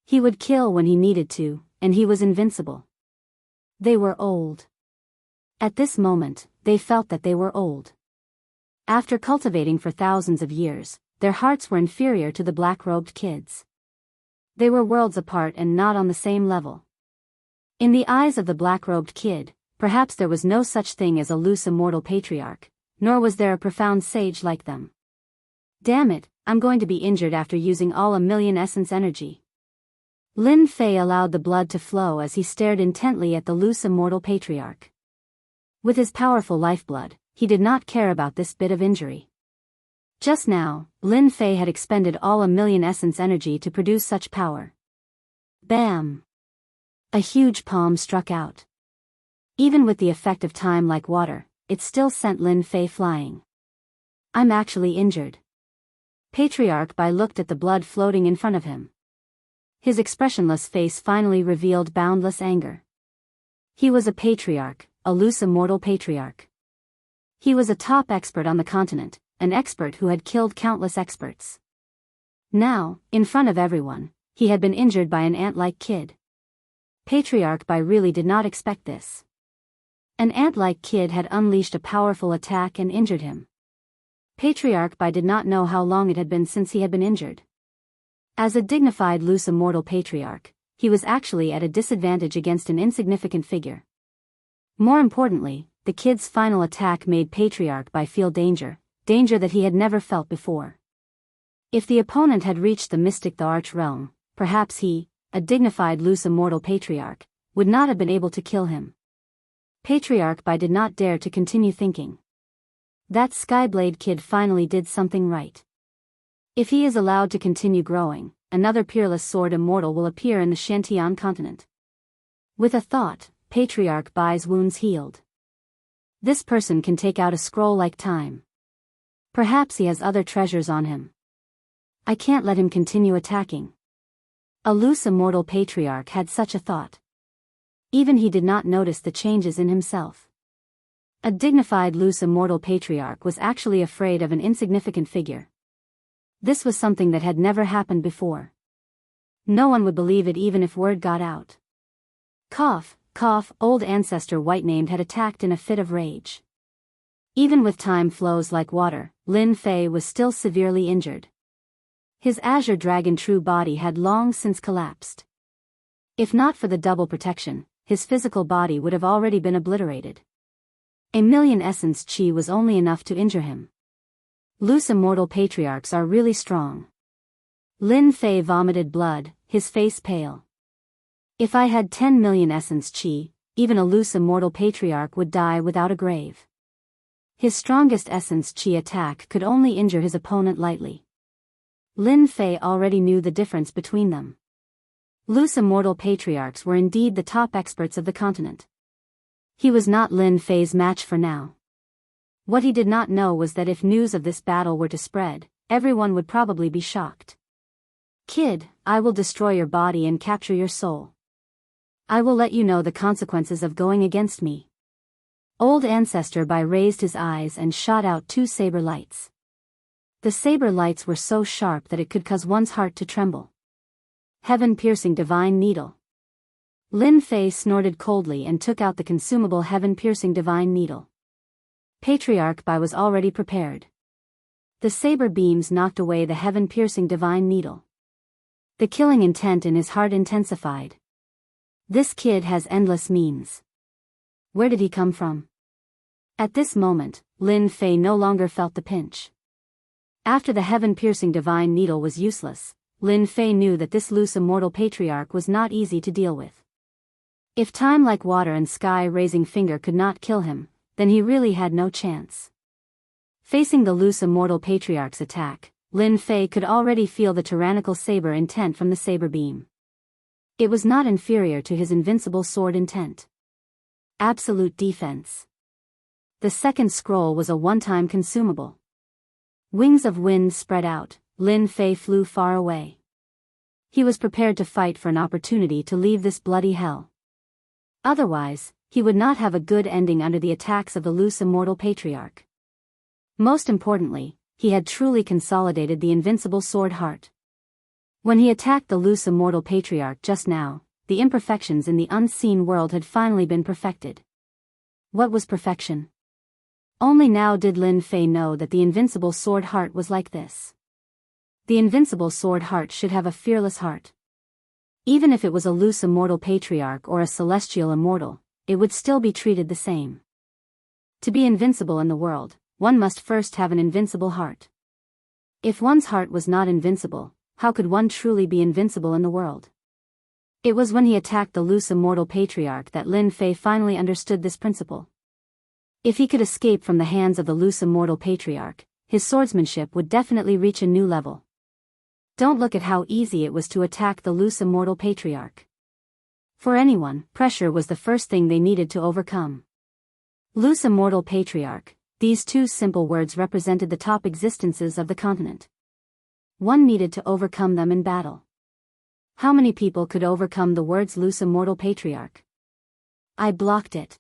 He would kill when he needed to, and he was invincible. They were old. At this moment, they felt that they were old. After cultivating for thousands of years, their hearts were inferior to the black-robed kids. They were worlds apart and not on the same level. In the eyes of the black-robed kid, perhaps there was no such thing as a loose immortal patriarch, nor was there a profound sage like them. Damn it, I'm going to be injured after using all 1,000,000 essence energy. Lin Fei allowed the blood to flow as he stared intently at the loose immortal patriarch. With his powerful lifeblood, he did not care about this bit of injury. Just now, Lin Fei had expended all 1,000,000 essence energy to produce such power. Bam! A huge palm struck out. Even with the effect of time like water, it still sent Lin Fei flying. I'm actually injured. Patriarch Bai looked at the blood floating in front of him. His expressionless face finally revealed boundless anger. He was a patriarch, a loose immortal patriarch. He was a top expert on the continent, an expert who had killed countless experts. Now, in front of everyone, he had been injured by an ant-like kid. Patriarch Bai really did not expect this. An ant-like kid had unleashed a powerful attack and injured him. Patriarch Bai did not know how long it had been since he had been injured. As a dignified loose immortal patriarch, he was actually at a disadvantage against an insignificant figure. More importantly, the kid's final attack made Patriarch Bai feel danger that he had never felt before. If the opponent had reached the mystic the Arch realm, perhaps he, a dignified loose immortal patriarch, would not have been able to kill him. Patriarch Bai did not dare to continue thinking. That Skyblade kid finally did something right. If he is allowed to continue growing, another peerless sword immortal will appear in the Shantian continent. With a thought, Patriarch Bai's wounds healed. This person can take out a scroll like time. Perhaps he has other treasures on him. I can't let him continue attacking. A loose immortal patriarch had such a thought. Even he did not notice the changes in himself. A dignified loose immortal patriarch was actually afraid of an insignificant figure. This was something that had never happened before. No one would believe it even if word got out. Cough, cough, old ancestor White-named had attacked in a fit of rage. Even with time flows like water, Lin Fei was still severely injured. His azure dragon true body had long since collapsed. If not for the double protection, his physical body would have already been obliterated. 1,000,000 essence chi was only enough to injure him. Loose immortal patriarchs are really strong. Lin Fei vomited blood, his face pale. If I had 10,000,000 essence chi, even a loose immortal patriarch would die without a grave. His strongest essence chi attack could only injure his opponent lightly. Lin Fei already knew the difference between them. Loose immortal patriarchs were indeed the top experts of the continent. He was not Lin Fei's match for now. What he did not know was that if news of this battle were to spread, everyone would probably be shocked. Kid, I will destroy your body and capture your soul. I will let you know the consequences of going against me. Old Ancestor Bai raised his eyes and shot out 2 saber lights. The saber lights were so sharp that it could cause one's heart to tremble. Heaven-piercing divine needle. Lin Fei snorted coldly and took out the consumable heaven-piercing divine needle. Patriarch Bai was already prepared. The saber beams knocked away the heaven-piercing divine needle. The killing intent in his heart intensified. This kid has endless means. Where did he come from? At this moment, Lin Fei no longer felt the pinch. After the heaven-piercing divine needle was useless, Lin Fei knew that this loose immortal patriarch was not easy to deal with. If time like water and sky-raising finger could not kill him, then he really had no chance. Facing the loose immortal patriarch's attack, Lin Fei could already feel the tyrannical saber intent from the saber beam. It was not inferior to his invincible sword intent. Absolute defense. The second scroll was a one-time consumable. Wings of wind spread out, Lin Fei flew far away. He was prepared to fight for an opportunity to leave this bloody hell. Otherwise, he would not have a good ending under the attacks of the loose immortal patriarch. Most importantly, he had truly consolidated the invincible sword heart. When he attacked the loose immortal patriarch just now, the imperfections in the unseen world had finally been perfected. What was perfection? Only now did Lin Fei know that the invincible sword heart was like this. The invincible sword heart should have a fearless heart. Even if it was a loose immortal patriarch or a celestial immortal, it would still be treated the same. To be invincible in the world, one must first have an invincible heart. If one's heart was not invincible, how could one truly be invincible in the world? It was when he attacked the loose immortal patriarch that Lin Fei finally understood this principle. If he could escape from the hands of the loose immortal patriarch, his swordsmanship would definitely reach a new level. Don't look at how easy it was to attack the loose immortal patriarch. For anyone, pressure was the first thing they needed to overcome. Loose immortal patriarch, these 2 simple words represented the top existences of the continent. One needed to overcome them in battle. How many people could overcome the words loose immortal patriarch? I blocked it.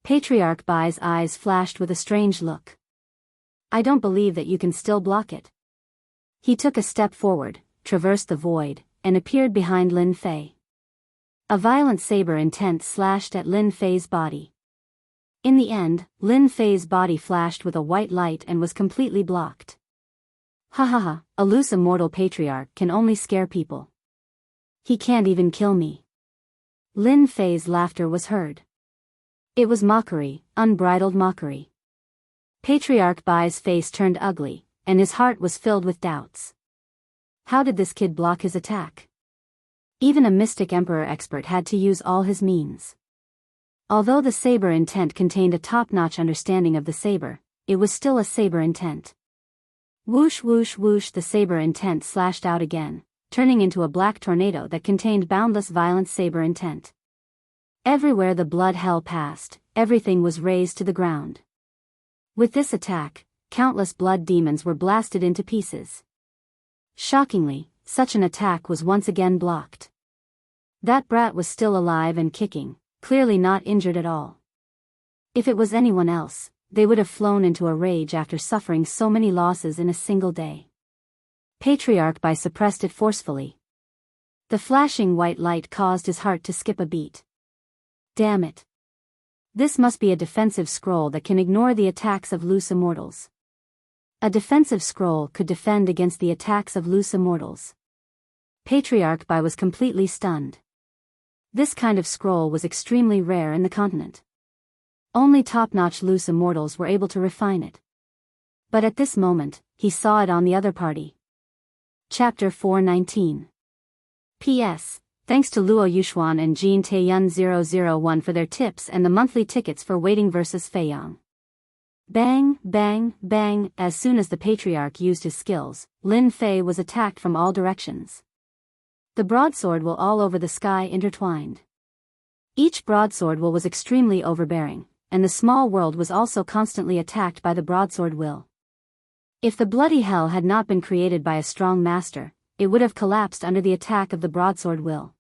Patriarch Bai's eyes flashed with a strange look. I don't believe that you can still block it. He took a step forward, traversed the void, and appeared behind Lin Fei. A violent saber intent slashed at Lin Fei's body. In the end, Lin Fei's body flashed with a white light and was completely blocked. Ha ha ha, a loose immortal patriarch can only scare people. He can't even kill me. Lin Fei's laughter was heard. It was mockery, unbridled mockery. Patriarch Bai's face turned ugly, and his heart was filled with doubts. How did this kid block his attack? Even a mystic emperor expert had to use all his means. Although the saber intent contained a top-notch understanding of the saber, it was still a saber intent. Whoosh whoosh whoosh, the saber intent slashed out again, turning into a black tornado that contained boundless violent saber intent. Everywhere the blood hell passed, everything was razed to the ground. With this attack, countless blood demons were blasted into pieces. Shockingly, such an attack was once again blocked. That brat was still alive and kicking, clearly not injured at all. If it was anyone else, they would have flown into a rage after suffering so many losses in a single day. Patriarch Bai suppressed it forcefully. The flashing white light caused his heart to skip a beat. Damn it. This must be a defensive scroll that can ignore the attacks of loose immortals. A defensive scroll could defend against the attacks of loose immortals. Patriarch Bai was completely stunned. This kind of scroll was extremely rare in the continent. Only top-notch loose immortals were able to refine it. But at this moment, he saw it on the other party. Chapter 419. P.S. Thanks to Luo Yuxuan and Jean Taeyun 001 for their tips and the monthly tickets for Waiting vs. Feiyang. Bang, bang, bang, as soon as the patriarch used his skills, Lin Fei was attacked from all directions. The broadsword will all over the sky intertwined. Each broadsword will was extremely overbearing, and the small world was also constantly attacked by the broadsword will. If the bloody hell had not been created by a strong master, it would have collapsed under the attack of the broadsword will.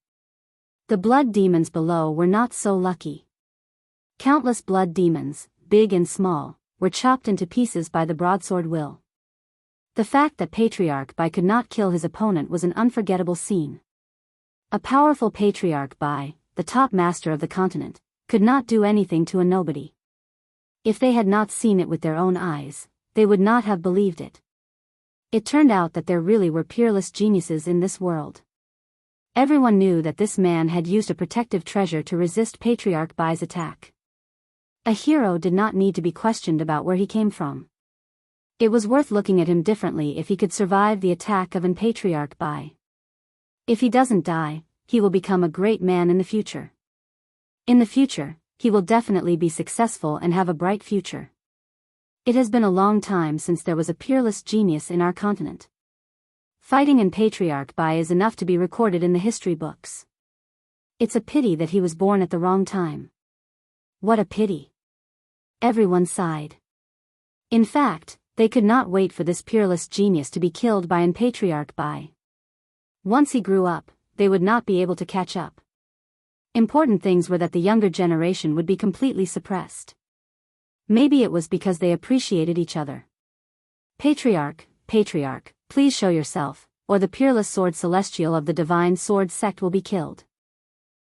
The blood demons below were not so lucky. Countless blood demons, big and small, were chopped into pieces by the broadsword will. The fact that Patriarch Bai could not kill his opponent was an unforgettable scene. A powerful Patriarch Bai, the top master of the continent, could not do anything to a nobody. If they had not seen it with their own eyes, they would not have believed it. It turned out that there really were peerless geniuses in this world. Everyone knew that this man had used a protective treasure to resist Patriarch Bai's attack. A hero did not need to be questioned about where he came from. It was worth looking at him differently if he could survive the attack of an Patriarch Bai. If he doesn't die, he will become a great man in the future. In the future, he will definitely be successful and have a bright future. It has been a long time since there was a peerless genius in our continent. Fighting in Patriarch Bai is enough to be recorded in the history books. It's a pity that he was born at the wrong time. What a pity. Everyone sighed. In fact, they could not wait for this peerless genius to be killed by an Patriarch Bai. Once he grew up, they would not be able to catch up. Important things were that the younger generation would be completely suppressed. Maybe it was because they appreciated each other. Patriarch, please show yourself, or the peerless sword celestial of the divine sword sect will be killed.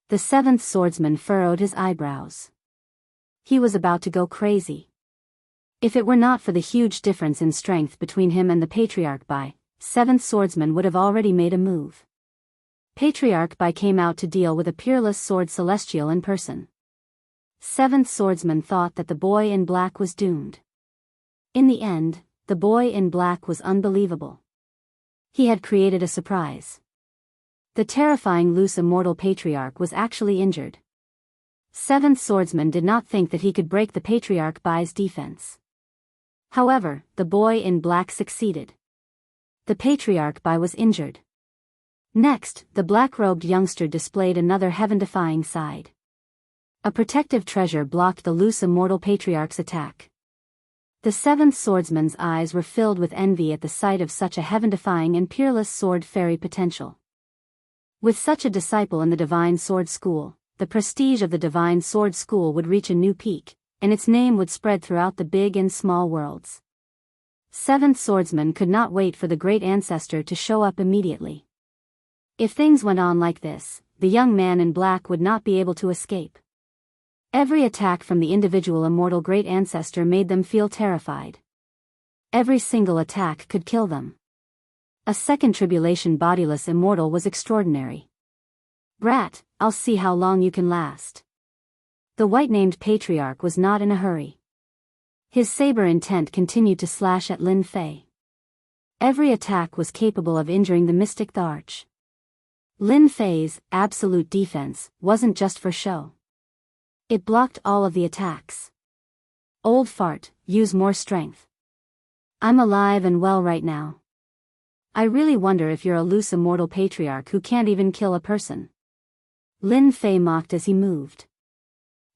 The seventh swordsman furrowed his eyebrows. He was about to go crazy. If it were not for the huge difference in strength between him and the Patriarch Bai, seventh swordsman would have already made a move. Patriarch Bai came out to deal with a peerless sword celestial in person. Seventh swordsman thought that the boy in black was doomed. In the end, the boy in black was unbelievable. He had created a surprise. The terrifying loose immortal Patriarch was actually injured. Seventh swordsman did not think that he could break the Patriarch Bai's defense. However, the boy in black succeeded. The Patriarch Bai was injured. Next, the black-robed youngster displayed another heaven-defying side. A protective treasure blocked the loose immortal Patriarch's attack. The seventh swordsman's eyes were filled with envy at the sight of such a heaven-defying and peerless sword fairy potential. With such a disciple in the Divine Sword School, the prestige of the Divine Sword School would reach a new peak, and its name would spread throughout the big and small worlds. Seventh swordsman could not wait for the great ancestor to show up immediately. If things went on like this, the young man in black would not be able to escape. Every attack from the individual immortal great ancestor made them feel terrified. Every single attack could kill them. A second tribulation bodiless immortal was extraordinary. Brat, I'll see how long you can last. The white-named Patriarch was not in a hurry. His saber intent continued to slash at Lin Fei. Every attack was capable of injuring the mystic Tharch. Lin Fei's absolute defense wasn't just for show. It blocked all of the attacks. Old fart, use more strength. I'm alive and well right now. I really wonder if you're a loose immortal Patriarch who can't even kill a person. Lin Fei mocked as he moved.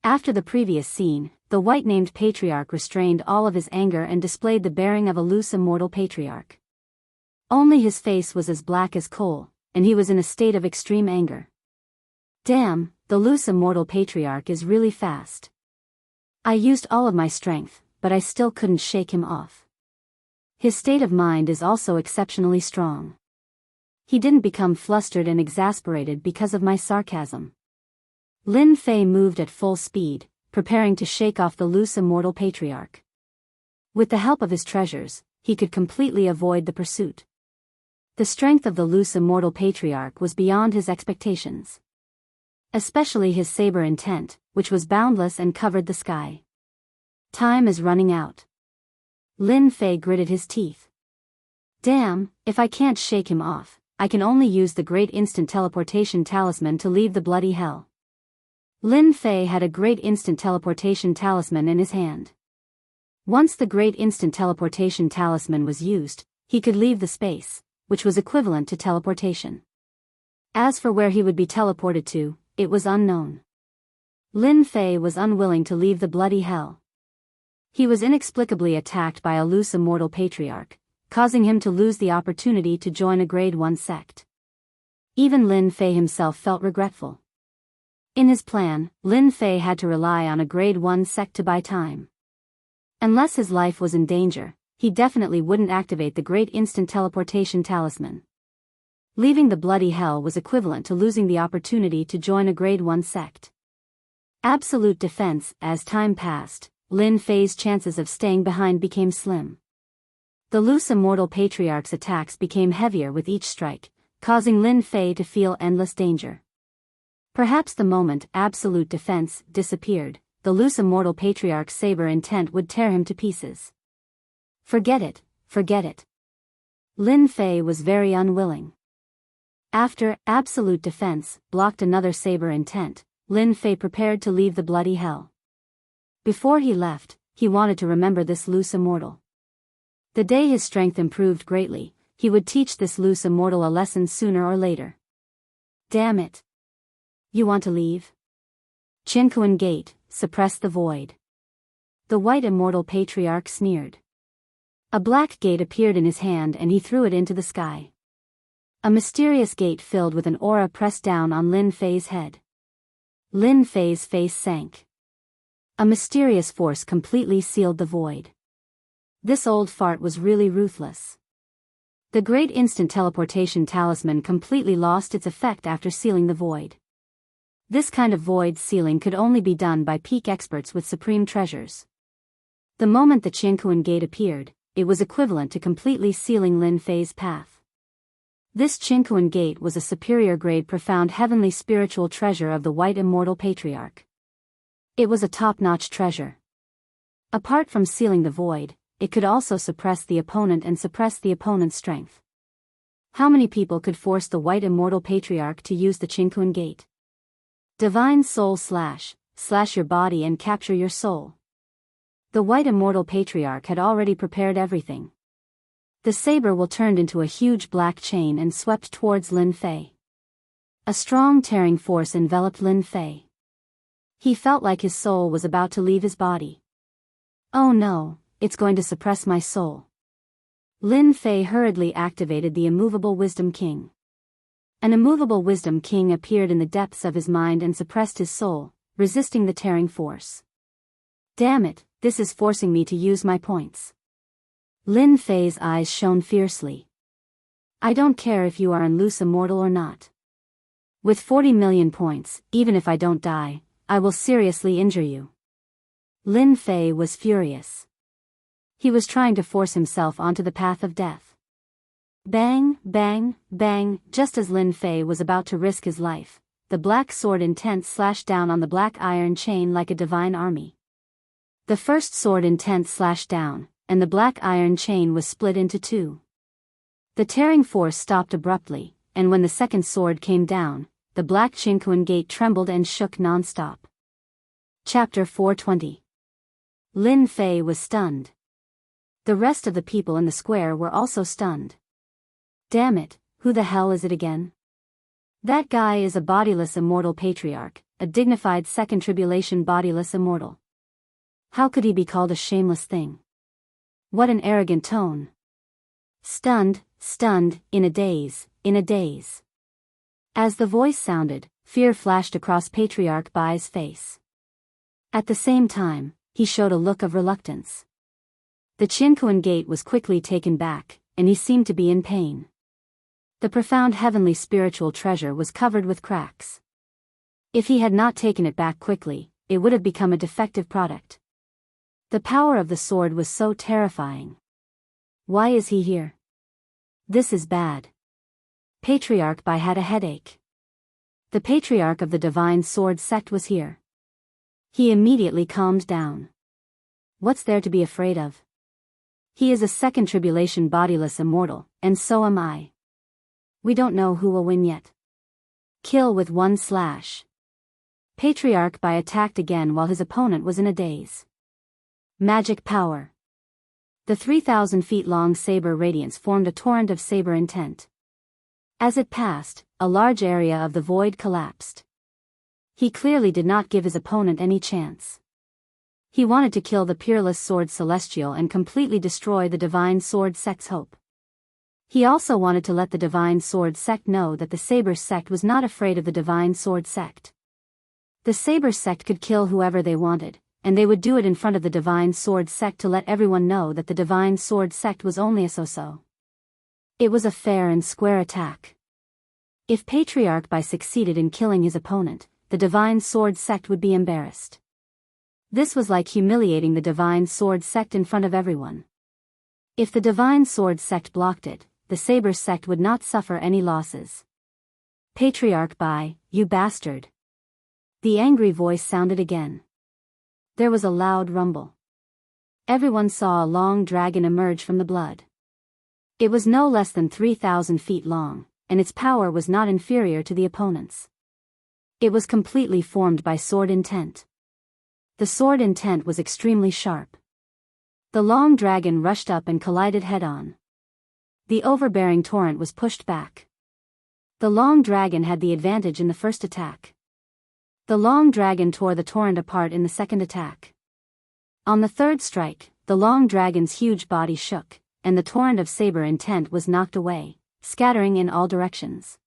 After the previous scene, the white-named Patriarch restrained all of his anger and displayed the bearing of a loose immortal Patriarch. Only his face was as black as coal, and he was in a state of extreme anger. Damn, the loose immortal Patriarch is really fast. I used all of my strength, but I still couldn't shake him off. His state of mind is also exceptionally strong. He didn't become flustered and exasperated because of my sarcasm. Lin Fei moved at full speed, preparing to shake off the loose immortal Patriarch. With the help of his treasures, he could completely avoid the pursuit. The strength of the loose immortal Patriarch was beyond his expectations. Especially his saber intent, which was boundless and covered the sky. Time is running out. Lin Fei gritted his teeth. Damn, if I can't shake him off, I can only use the great instant teleportation talisman to leave the bloody hell. Lin Fei had a great instant teleportation talisman in his hand. Once the great instant teleportation talisman was used, he could leave the space, which was equivalent to teleportation. As for where he would be teleported to, it was unknown. Lin Fei was unwilling to leave the bloody hell. He was inexplicably attacked by a loose immortal Patriarch, causing him to lose the opportunity to join a grade 1 sect. Even Lin Fei himself felt regretful. In his plan, Lin Fei had to rely on a grade 1 sect to buy time. Unless his life was in danger, he definitely wouldn't activate the Great Instant Teleportation Talisman. Leaving the bloody hell was equivalent to losing the opportunity to join a grade 1 sect. Absolute defense. As time passed, Lin Fei's chances of staying behind became slim. The loose immortal patriarch's attacks became heavier with each strike, causing Lin Fei to feel endless danger. Perhaps the moment absolute defense disappeared, the loose immortal patriarch's saber intent would tear him to pieces. Forget it, forget it. Lin Fei was very unwilling. After absolute defense blocked another saber intent, Lin Fei prepared to leave the bloody hell. Before he left, he wanted to remember this loose immortal. The day his strength improved greatly, he would teach this loose immortal a lesson sooner or later. Damn it. You want to leave? Qinkuan Gate, suppress the void. The white immortal patriarch sneered. A black gate appeared in his hand and he threw it into the sky. A mysterious gate filled with an aura pressed down on Lin Fei's head. Lin Fei's face sank. A mysterious force completely sealed the void. This old fart was really ruthless. The Great Instant Teleportation Talisman completely lost its effect after sealing the void. This kind of void sealing could only be done by peak experts with supreme treasures. The moment the Qinkuan Gate appeared, it was equivalent to completely sealing Lin Fei's path. This Qinkuan Gate was a superior grade profound heavenly spiritual treasure of the White Immortal Patriarch. It was a top-notch treasure. Apart from sealing the void, it could also suppress the opponent and suppress the opponent's strength. How many people could force the White Immortal Patriarch to use the Qinkuan Gate? Divine Soul slash your body and capture your soul. The White Immortal Patriarch had already prepared everything. The saber will turned into a huge black chain and swept towards Lin Fei. A strong tearing force enveloped Lin Fei. He felt like his soul was about to leave his body. Oh no, it's going to suppress my soul. Lin Fei hurriedly activated the Immovable Wisdom King. An immovable Wisdom King appeared in the depths of his mind and suppressed his soul, resisting the tearing force. Damn it, this is forcing me to use my points. Lin Fei's eyes shone fiercely. I don't care if you are in loose immortal or not. With 40 million points, even if I don't die, I will seriously injure you. Lin Fei was furious. He was trying to force himself onto the path of death. Bang, bang, bang, just as Lin Fei was about to risk his life, the black sword intent slashed down on the black iron chain like a divine army. The first sword intent slashed down, and the black iron chain was split into two. The tearing force stopped abruptly, and when the second sword came down, the black Qinkuan Gate trembled and shook non-stop. Chapter 420. Lin Fei was stunned. The rest of the people in the square were also stunned. Damn it, who the hell is it again? That guy is a bodiless immortal patriarch, a dignified second tribulation bodiless immortal. How could he be called a shameless thing? What an arrogant tone. Stunned, in a daze, in a daze. As the voice sounded, fear flashed across Patriarch Bai's face. At the same time, he showed a look of reluctance. The Qinkuan Gate was quickly taken back, and he seemed to be in pain. The profound heavenly spiritual treasure was covered with cracks. If he had not taken it back quickly, it would have become a defective product. The power of the sword was so terrifying. Why is he here? This is bad. Patriarch Bai had a headache. The Patriarch of the Divine Sword sect was here. He immediately calmed down. What's there to be afraid of? He is a second tribulation bodiless immortal, and so am I. We don't know who will win yet. Kill with one slash. Patriarch Bai attacked again while his opponent was in a daze. Magic power. The 3,000 feet long saber radiance formed a torrent of saber intent. As it passed, a large area of the void collapsed. He clearly did not give his opponent any chance. He wanted to kill the peerless sword celestial and completely destroy the divine sword sect's hope. He also wanted to let the divine sword sect know that the saber sect was not afraid of the divine sword sect. The Saber sect could kill whoever they wanted, and they would do it in front of the Divine Sword sect to let everyone know that the Divine Sword sect was only a so-so. It was a fair and square attack. If Patriarch Bai succeeded in killing his opponent, the Divine Sword sect would be embarrassed. This was like humiliating the Divine Sword sect in front of everyone. If the Divine Sword sect blocked it, the Saber sect would not suffer any losses. Patriarch Bai, you bastard. The angry voice sounded again. There was a loud rumble. Everyone saw a long dragon emerge from the blood. It was no less than 3,000 feet long, and its power was not inferior to the opponent's. It was completely formed by sword intent. The sword intent was extremely sharp. The long dragon rushed up and collided head-on. The overbearing torrent was pushed back. The long dragon had the advantage in the first attack. The long dragon tore the torrent apart in the second attack. On the third strike, the long dragon's huge body shook, and the torrent of saber intent was knocked away, scattering in all directions.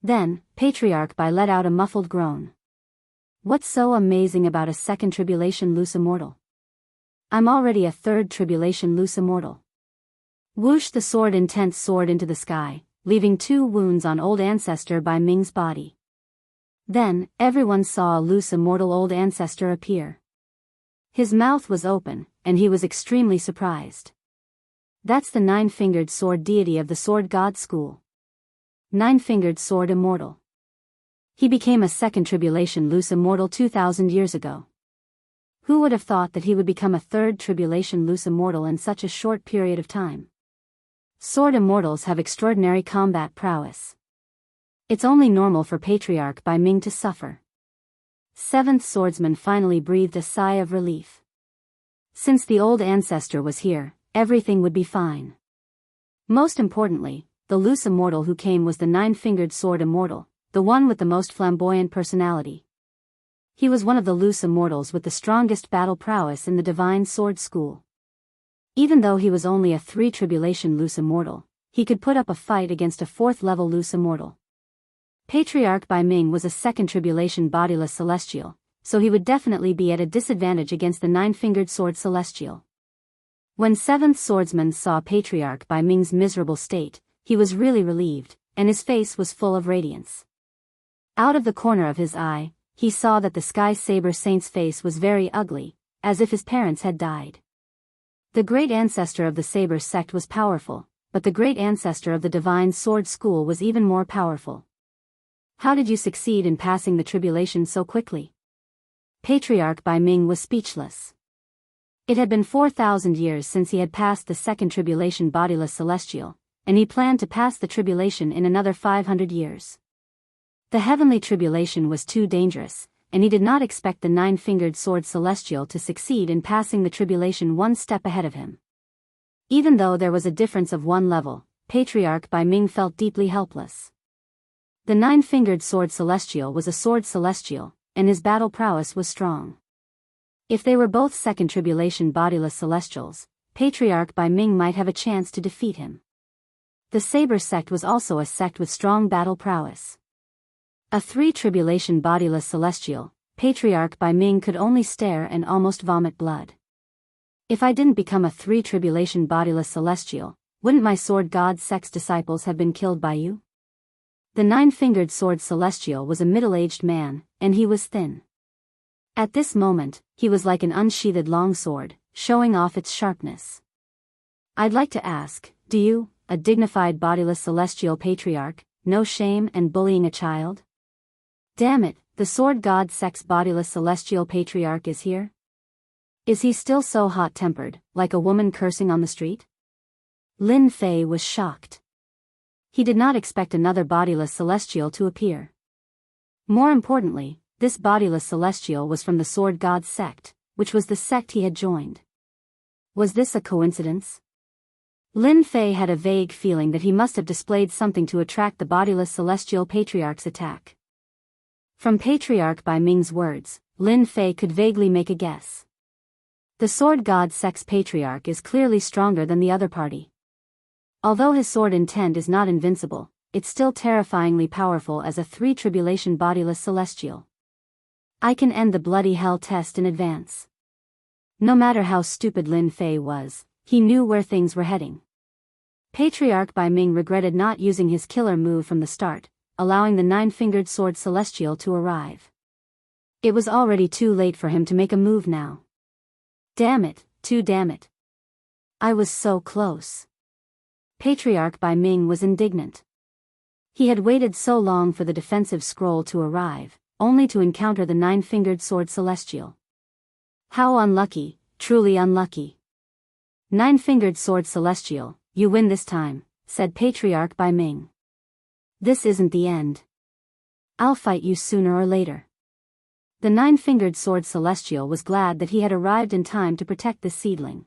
Then, Patriarch Bai let out a muffled groan. What's so amazing about a second tribulation loose immortal? I'm already a third tribulation loose immortal. Whoosh, the sword intent soared into the sky, leaving 2 wounds on old ancestor Bai Ming's body. Then, everyone saw a loose immortal old ancestor appear. His mouth was open, and he was extremely surprised. That's the 9-fingered sword deity of the sword god school. 9-fingered sword immortal. He became a second tribulation loose immortal 2,000 years ago. Who would have thought that he would become a third tribulation loose immortal in such a short period of time? Sword immortals have extraordinary combat prowess. It's only normal for Patriarch Bai Ming to suffer. 7th swordsman finally breathed a sigh of relief. Since the old ancestor was here, everything would be fine. Most importantly, the loose immortal who came was the 9-fingered sword immortal, the one with the most flamboyant personality. He was one of the loose immortals with the strongest battle prowess in the Divine Sword School. Even though he was only a 3 tribulation loose immortal, he could put up a fight against a 4th level loose immortal. Patriarch Bai Ming was a 2nd tribulation bodiless celestial, so he would definitely be at a disadvantage against the 9-fingered sword celestial. When 7th swordsman saw Patriarch Bai Ming's miserable state, he was really relieved, and his face was full of radiance. Out of the corner of his eye, he saw that the Sky Saber Saint's face was very ugly, as if his parents had died. The great ancestor of the Saber sect was powerful, but the great ancestor of the Divine Sword School was even more powerful. How did you succeed in passing the tribulation so quickly? Patriarch Bai Ming was speechless. It had been 4,000 years since he had passed the 2nd tribulation bodiless celestial, and he planned to pass the tribulation in another 500 years. The heavenly tribulation was too dangerous, and he did not expect the 9-fingered sword celestial to succeed in passing the tribulation one step ahead of him. Even though there was a difference of 1 level, Patriarch Bai Ming felt deeply helpless. The 9-fingered sword celestial was a sword celestial, and his battle prowess was strong. If they were both 2nd tribulation bodiless celestials, Patriarch Bai Ming might have a chance to defeat him. The Saber sect was also a sect with strong battle prowess. A 3 tribulation bodiless celestial, Patriarch Bai Ming could only stare and almost vomit blood. If I didn't become a 3 tribulation bodiless celestial, wouldn't my sword god sect's disciples have been killed by you? The 9-fingered sword celestial was a middle-aged man, and he was thin. At this moment, he was like an unsheathed longsword, showing off its sharpness. I'd like to ask, do you, a dignified bodiless celestial patriarch, know shame and bullying a child? Damn it, the sword god sect's bodiless celestial patriarch is here? Is he still so hot-tempered, like a woman cursing on the street? Lin Fei was shocked. He did not expect another bodiless celestial to appear. More importantly, this bodiless celestial was from the sword god sect, which was the sect he had joined. Was this a coincidence? Lin Fei had a vague feeling that he must have displayed something to attract the bodiless celestial patriarch's attack. From Patriarch Bai Ming's words, Lin Fei could vaguely make a guess. The sword god sect's patriarch is clearly stronger than the other party. Although his sword intent is not invincible, it's still terrifyingly powerful as a 3 tribulation bodiless celestial. I can end the bloody hell test in advance. No matter how stupid Lin Fei was, he knew where things were heading. Patriarch Bai Ming regretted not using his killer move from the start, allowing the nine-fingered sword celestial to arrive. It was already too late for him to make a move now. Damn it, damn it. I was so close. Patriarch Bai Ming was indignant. He had waited so long for the defensive scroll to arrive, only to encounter the nine-fingered sword celestial. How unlucky, truly unlucky. Nine-fingered sword celestial, you win this time, said Patriarch Bai Ming. This isn't the end. I'll fight you sooner or later. The nine-fingered sword celestial was glad that he had arrived in time to protect the seedling.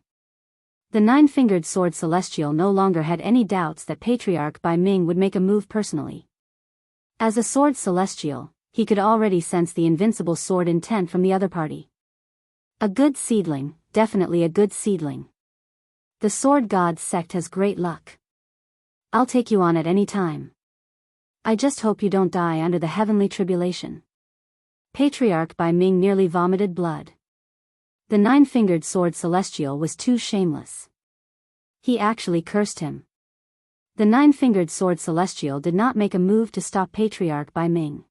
The nine-fingered sword celestial no longer had any doubts that Patriarch Bai Ming would make a move personally. As a sword celestial, he could already sense the invincible sword intent from the other party. A good seedling, definitely a good seedling. The Sword God sect has great luck. I'll take you on at any time. I just hope you don't die under the heavenly tribulation. Patriarch Bai Ming nearly vomited blood. The nine-fingered sword celestial was too shameless. He actually cursed him. The nine-fingered sword celestial did not make a move to stop Patriarch Bai Ming.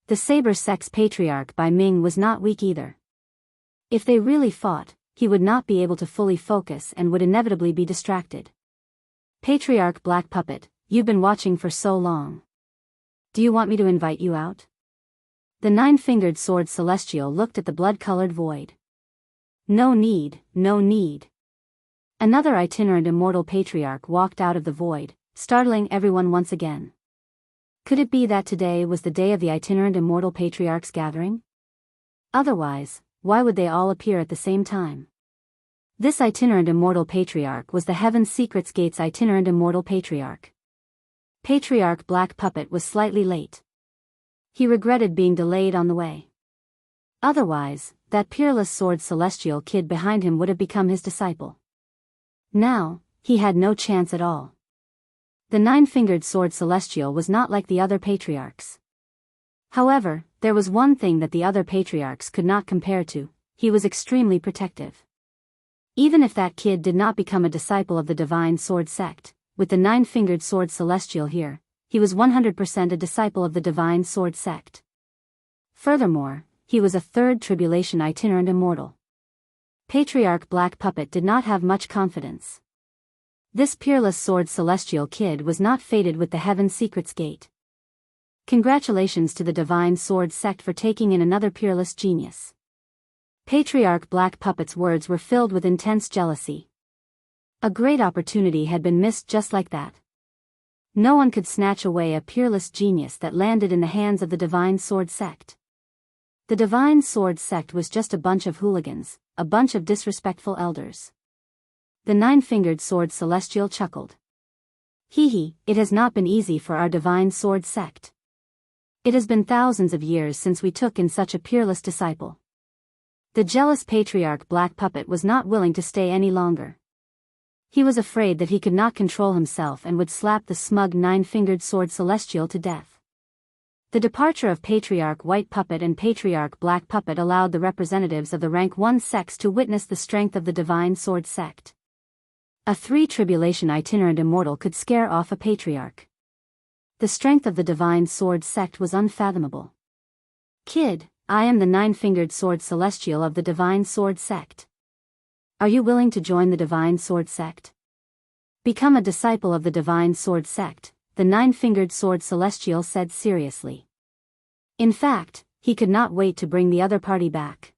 The Saber Sect's Patriarch Bai Ming was not weak either. If they really fought, he would not be able to fully focus and would inevitably be distracted. Patriarch Black Puppet, you've been watching for so long. Do you want me to invite you out? The nine-fingered sword celestial looked at the blood-colored void. No need, no need. Another itinerant immortal patriarch walked out of the void, startling everyone once again. Could it be that today was the day of the itinerant immortal patriarch's gathering? Otherwise, why would they all appear at the same time? This itinerant immortal patriarch was the Heaven Secrets Gates itinerant immortal patriarch. Patriarch Black Puppet was slightly late. He regretted being delayed on the way. Otherwise, that peerless sword celestial kid behind him would have become his disciple. Now, he had no chance at all. The nine-fingered sword celestial was not like the other patriarchs. However, there was one thing that the other patriarchs could not compare to: he was extremely protective. Even if that kid did not become a disciple of the Divine Sword Sect, with the nine-fingered sword celestial here, he was 100% a disciple of the Divine Sword Sect. Furthermore, he was a third tribulation itinerant immortal. Patriarch Black Puppet did not have much confidence. This peerless sword celestial kid was not fated with the Heaven Secrets Gate. Congratulations to the Divine Sword Sect for taking in another peerless genius. Patriarch Black Puppet's words were filled with intense jealousy. A great opportunity had been missed just like that. No one could snatch away a peerless genius that landed in the hands of the Divine Sword Sect. The Divine Sword Sect was just a bunch of hooligans, a bunch of disrespectful elders. The nine-fingered sword celestial chuckled. Hee, it has not been easy for our Divine Sword Sect. It has been thousands of years since we took in such a peerless disciple. The jealous Patriarch Black Puppet was not willing to stay any longer. He was afraid that he could not control himself and would slap the smug nine-fingered sword celestial to death. The departure of Patriarch White Puppet and Patriarch Black Puppet allowed the representatives of the Rank 1 sects to witness the strength of the Divine Sword Sect. A three-tribulation itinerant immortal could scare off a patriarch. The strength of the Divine Sword Sect was unfathomable. Kid, I am the nine-fingered sword celestial of the Divine Sword Sect. Are you willing to join the Divine Sword Sect? Become a disciple of the Divine Sword Sect, the nine-fingered sword celestial said seriously. In fact, he could not wait to bring the other party back.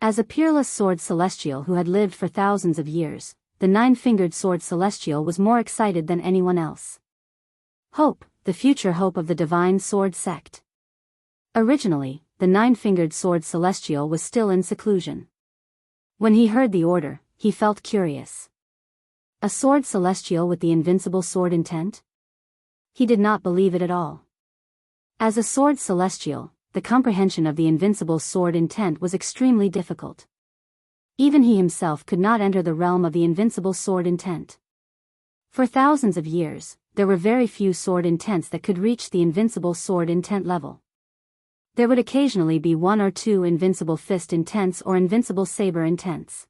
As a peerless sword celestial who had lived for thousands of years, the nine-fingered sword celestial was more excited than anyone else. Hope, the future hope of the Divine Sword Sect. Originally, the nine-fingered sword celestial was still in seclusion. When he heard the order, he felt curious. A sword celestial with the invincible sword intent? He did not believe it at all. As a sword celestial, the comprehension of the invincible sword intent was extremely difficult. Even he himself could not enter the realm of the invincible sword intent. For thousands of years, there were very few sword intents that could reach the invincible sword intent level. There would occasionally be one or two invincible fist intents or invincible saber intents.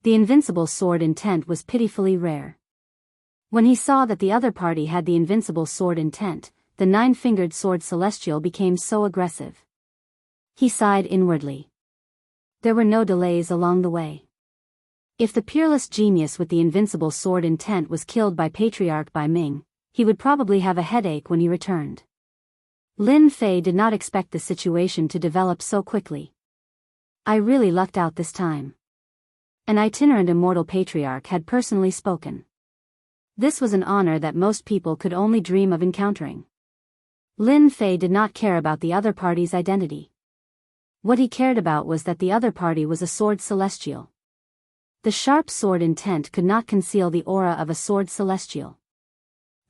The invincible sword intent was pitifully rare. When he saw that the other party had the invincible sword intent, the nine-fingered sword celestial became so aggressive. He sighed inwardly. There were no delays along the way. If the peerless genius with the invincible sword intent was killed by Patriarch Bai Ming, he would probably have a headache when he returned. Lin Fei did not expect the situation to develop so quickly. I really lucked out this time. An itinerant immortal patriarch had personally spoken. This was an honor that most people could only dream of encountering. Lin Fei did not care about the other party's identity. What he cared about was that the other party was a sword celestial. The sharp sword intent could not conceal the aura of a sword celestial.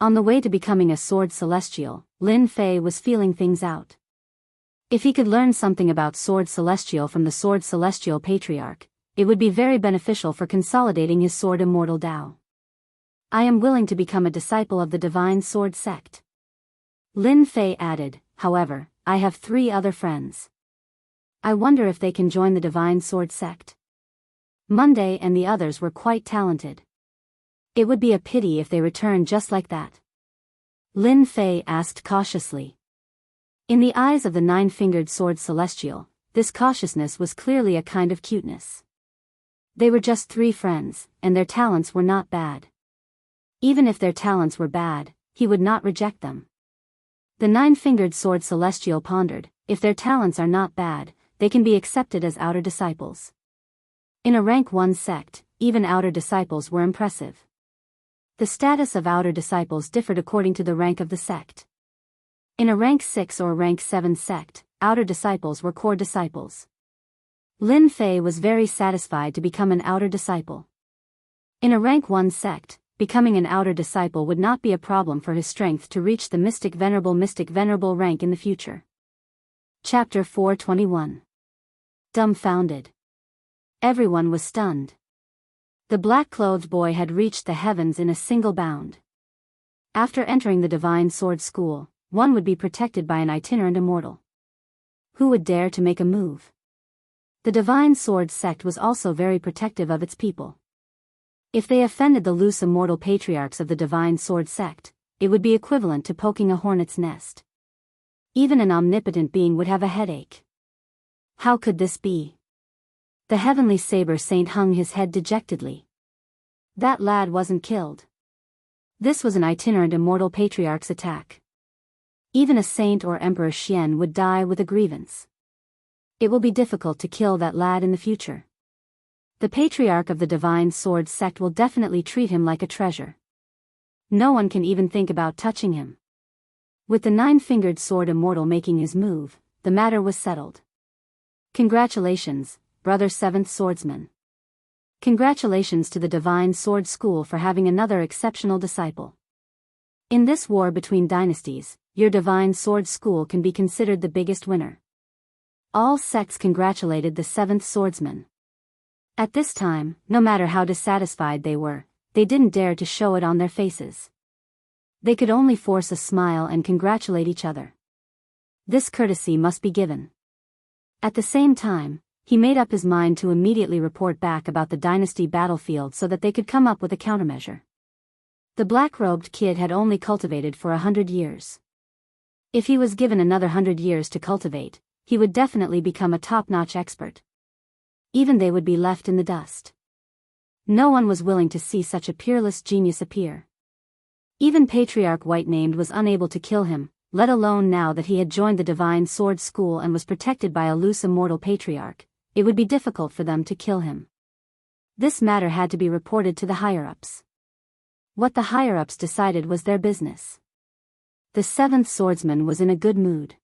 On the way to becoming a sword celestial, Lin Fei was feeling things out. If he could learn something about sword celestial from the sword celestial patriarch, it would be very beneficial for consolidating his sword immortal Dao. I am willing to become a disciple of the divine sword sect. Lin Fei added, however, I have 3 other friends. I wonder if they can join the divine sword sect. Monday and the others were quite talented. It would be a pity if they returned just like that. Lin Fei asked cautiously. In the eyes of the nine-fingered sword celestial, this cautiousness was clearly a kind of cuteness. They were just 3 friends, and their talents were not bad. Even if their talents were bad, he would not reject them. The nine-fingered sword celestial pondered, if their talents are not bad, they can be accepted as outer disciples. In a rank 1 sect, even outer disciples were impressive. The status of outer disciples differed according to the rank of the sect. In a rank 6 or rank 7 sect, outer disciples were core disciples. Lin Fei was very satisfied to become an outer disciple. In a rank 1 sect, becoming an outer disciple would not be a problem for his strength to reach the mystic venerable rank in the future. Chapter 421. Dumbfounded. Everyone was stunned. The black-clothed boy had reached the heavens in a single bound. After entering the Divine Sword School, one would be protected by an itinerant immortal. Who would dare to make a move? The Divine Sword sect was also very protective of its people. If they offended the loose immortal patriarchs of the Divine Sword sect, it would be equivalent to poking a hornet's nest. Even an omnipotent being would have a headache. How could this be? The heavenly saber saint hung his head dejectedly. That lad wasn't killed. This was an itinerant immortal patriarch's attack. Even a saint or Emperor Xian would die with a grievance. It will be difficult to kill that lad in the future. The patriarch of the Divine Sword sect will definitely treat him like a treasure. No one can even think about touching him. With the nine-fingered sword immortal making his move, the matter was settled. Congratulations, brother 7th swordsman. Congratulations to the Divine Sword School for having another exceptional disciple. In this war between dynasties, your Divine Sword School can be considered the biggest winner. All sects congratulated the 7th swordsman. At this time, no matter how dissatisfied they were, they didn't dare to show it on their faces. They could only force a smile and congratulate each other. This courtesy must be given. At the same time, he made up his mind to immediately report back about the dynasty battlefield so that they could come up with a countermeasure. The black-robed kid had only cultivated for 100 years. If he was given another 100 years to cultivate, he would definitely become a top-notch expert. Even they would be left in the dust. No one was willing to see such a peerless genius appear. Even Patriarch White-Named was unable to kill him, let alone now that he had joined the Divine Sword School and was protected by a loose immortal patriarch. It would be difficult for them to kill him. This matter had to be reported to the higher-ups. What the higher-ups decided was their business. The 7th swordsman was in a good mood.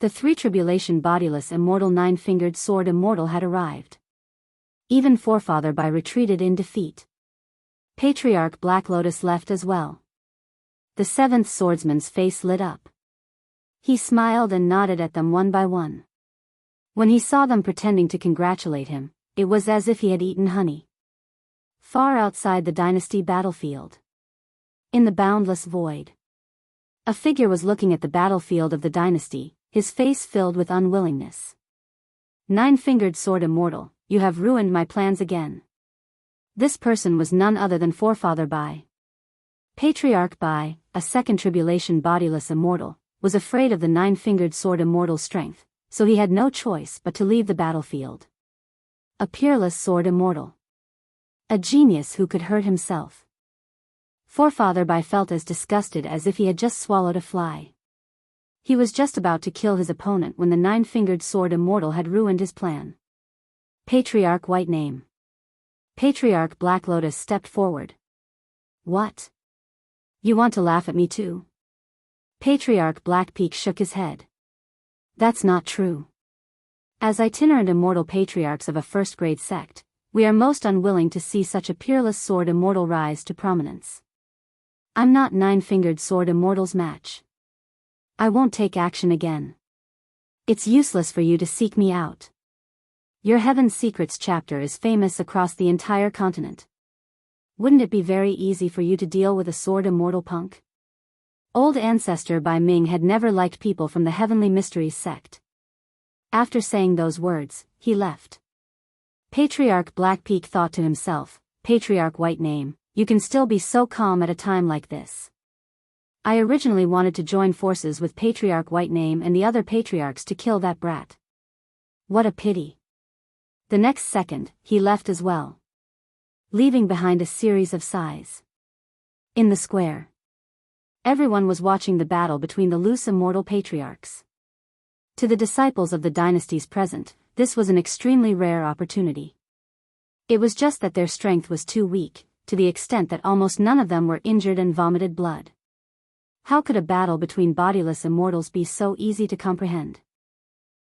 The 3 tribulation bodiless immortal nine-fingered sword immortal had arrived. Even Forefather Bai retreated in defeat. Patriarch Black Lotus left as well. The 7th swordsman's face lit up. He smiled and nodded at them one by one. When he saw them pretending to congratulate him, it was as if he had eaten honey. Far outside the dynasty battlefield. In the boundless void. A figure was looking at the battlefield of the dynasty, his face filled with unwillingness. Nine-fingered sword immortal, you have ruined my plans again. This person was none other than forefather Bai. Patriarch Bai, a second tribulation bodiless immortal, was afraid of the nine-fingered sword immortal's strength, so he had no choice but to leave the battlefield. A peerless sword immortal. A genius who could hurt himself. Forefather Bai felt as disgusted as if he had just swallowed a fly. He was just about to kill his opponent when the nine-fingered sword immortal had ruined his plan. Patriarch White Name. Patriarch Black Lotus stepped forward. What? You want to laugh at me too? Patriarch Black Peak shook his head. That's not true. As itinerant immortal patriarchs of a first-grade sect, we are most unwilling to see such a peerless sword immortal rise to prominence. I'm not nine-fingered sword immortal's match. I won't take action again. It's useless for you to seek me out. Your Heaven's Secrets chapter is famous across the entire continent. Wouldn't it be very easy for you to deal with a sword immortal punk? Old Ancestor Bai Ming had never liked people from the Heavenly Mysteries sect. After saying those words, he left. Patriarch Black Peak thought to himself, Patriarch White Name, you can still be so calm at a time like this. I originally wanted to join forces with Patriarch White Name and the other patriarchs to kill that brat. What a pity. The next second, he left as well, leaving behind a series of sighs. In the square, everyone was watching the battle between the loose immortal patriarchs. To the disciples of the dynasties present, this was an extremely rare opportunity. It was just that their strength was too weak, to the extent that almost none of them were injured and vomited blood. How could a battle between bodiless immortals be so easy to comprehend?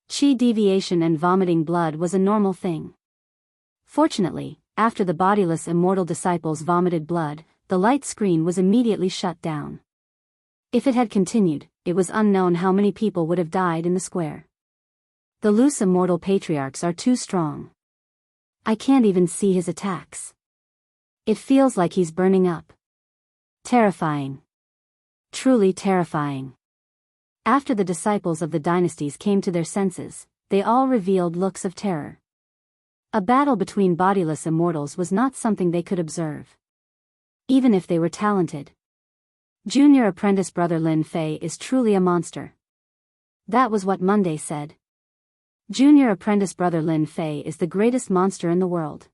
Chi deviation and vomiting blood was a normal thing. Fortunately, after the bodiless immortal disciples vomited blood, the light screen was immediately shut down. If it had continued, it was unknown how many people would have died in the square. The loose immortal patriarchs are too strong. I can't even see his attacks. It feels like he's burning up. Terrifying. Truly terrifying. After the disciples of the dynasties came to their senses, they all revealed looks of terror. A battle between bodiless immortals was not something they could observe, even if they were talented. Junior apprentice brother Lin Fei is truly a monster. That was what Monday said. Junior apprentice brother Lin Fei is the greatest monster in the world.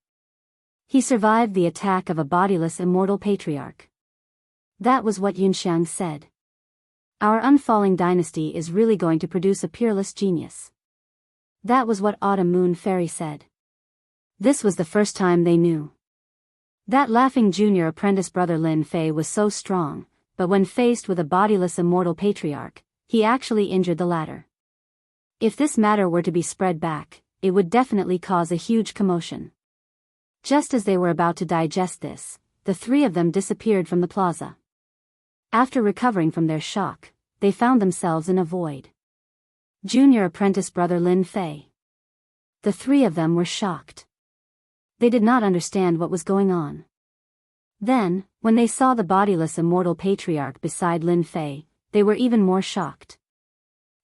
He survived the attack of a bodiless immortal patriarch. That was what Yunxiang said. Our unfalling dynasty is really going to produce a peerless genius. That was what Autumn Moon Fairy said. This was the first time they knew. That laughing junior apprentice brother Lin Fei was so strong, but when faced with a bodiless immortal patriarch, he actually injured the latter. If this matter were to be spread back, it would definitely cause a huge commotion. Just as they were about to digest this, the three of them disappeared from the plaza. After recovering from their shock, they found themselves in a void. Junior apprentice brother Lin Fei. The three of them were shocked. They did not understand what was going on. Then, when they saw the bodiless immortal patriarch beside Lin Fei, they were even more shocked.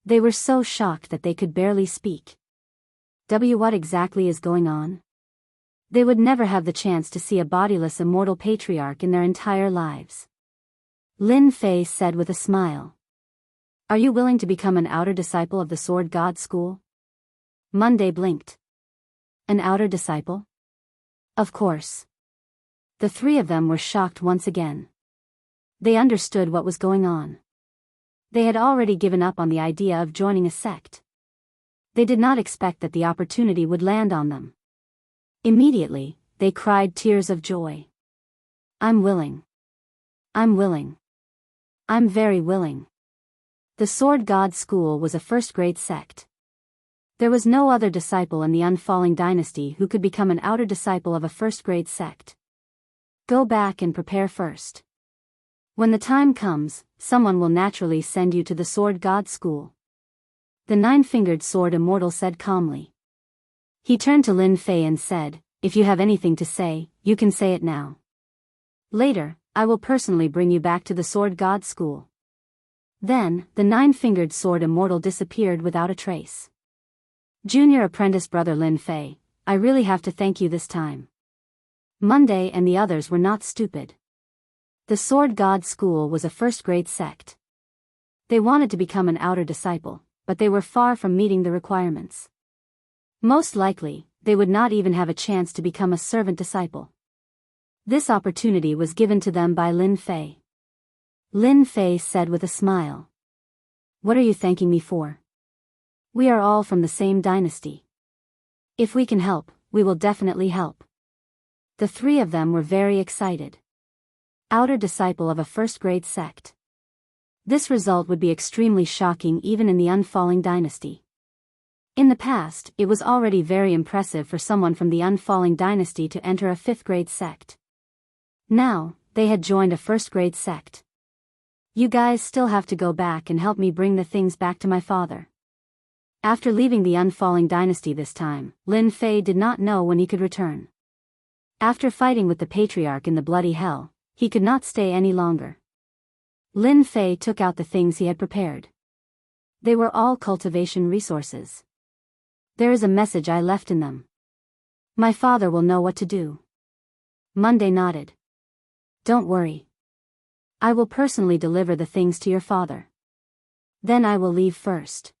They were so shocked that they could barely speak. What exactly is going on? They would never have the chance to see a bodiless immortal patriarch in their entire lives. Lin Fei said with a smile. Are you willing to become an outer disciple of the Sword God School? Monday blinked. An outer disciple? Of course. The three of them were shocked once again. They understood what was going on. They had already given up on the idea of joining a sect. They did not expect that the opportunity would land on them. Immediately, they cried tears of joy. I'm willing. I'm willing. I'm very willing. The Sword God School was a first-grade sect. There was no other disciple in the unfalling dynasty who could become an outer disciple of a first-grade sect. Go back and prepare first. When the time comes, someone will naturally send you to the Sword God School. The nine-fingered sword immortal said calmly. He turned to Lin Fei and said, if you have anything to say, you can say it now. Later, I will personally bring you back to the Sword God School. Then, the nine-fingered sword immortal disappeared without a trace. Junior apprentice brother Lin Fei, I really have to thank you this time. Monday and the others were not stupid. The Sword God School was a first-grade sect. They wanted to become an outer disciple, but they were far from meeting the requirements. Most likely, they would not even have a chance to become a servant disciple. This opportunity was given to them by Lin Fei. Lin Fei said with a smile. What are you thanking me for? We are all from the same dynasty. If we can help, we will definitely help. The three of them were very excited. Outer disciple of a first-grade sect. This result would be extremely shocking even in the Unfalling dynasty. In the past, it was already very impressive for someone from the Unfalling dynasty to enter a fifth-grade sect. Now, they had joined a first-grade sect. You guys still have to go back and help me bring the things back to my father. After leaving the Unfalling dynasty this time, Lin Fei did not know when he could return. After fighting with the patriarch in the bloody hell, he could not stay any longer. Lin Fei took out the things he had prepared. They were all cultivation resources. There is a message I left in them. My father will know what to do. Monday nodded. Don't worry. I will personally deliver the things to your father. Then I will leave first.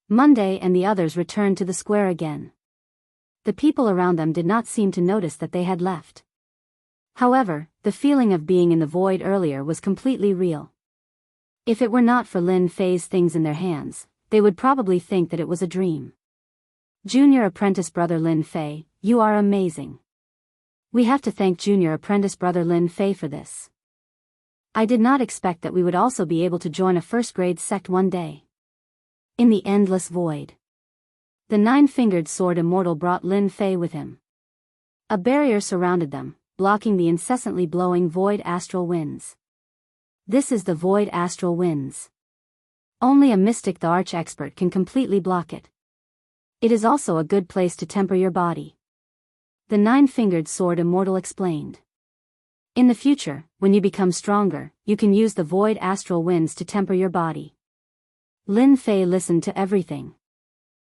Monday and the others returned to the square again. The people around them did not seem to notice that they had left. However, the feeling of being in the void earlier was completely real. If it were not for Lin Fei's things in their hands, they would probably think that it was a dream. Junior apprentice brother Lin Fei, you are amazing. We have to thank junior apprentice brother Lin Fei for this. I did not expect that we would also be able to join a first-grade sect one day. In the endless void. The nine-fingered sword immortal brought Lin Fei with him. A barrier surrounded them, blocking the incessantly blowing void astral winds. This is the void astral winds. Only a mystic the arch-expert can completely block it. It is also a good place to temper your body. The nine-fingered sword immortal explained. In the future, when you become stronger, you can use the void astral winds to temper your body. Lin Fei listened to everything.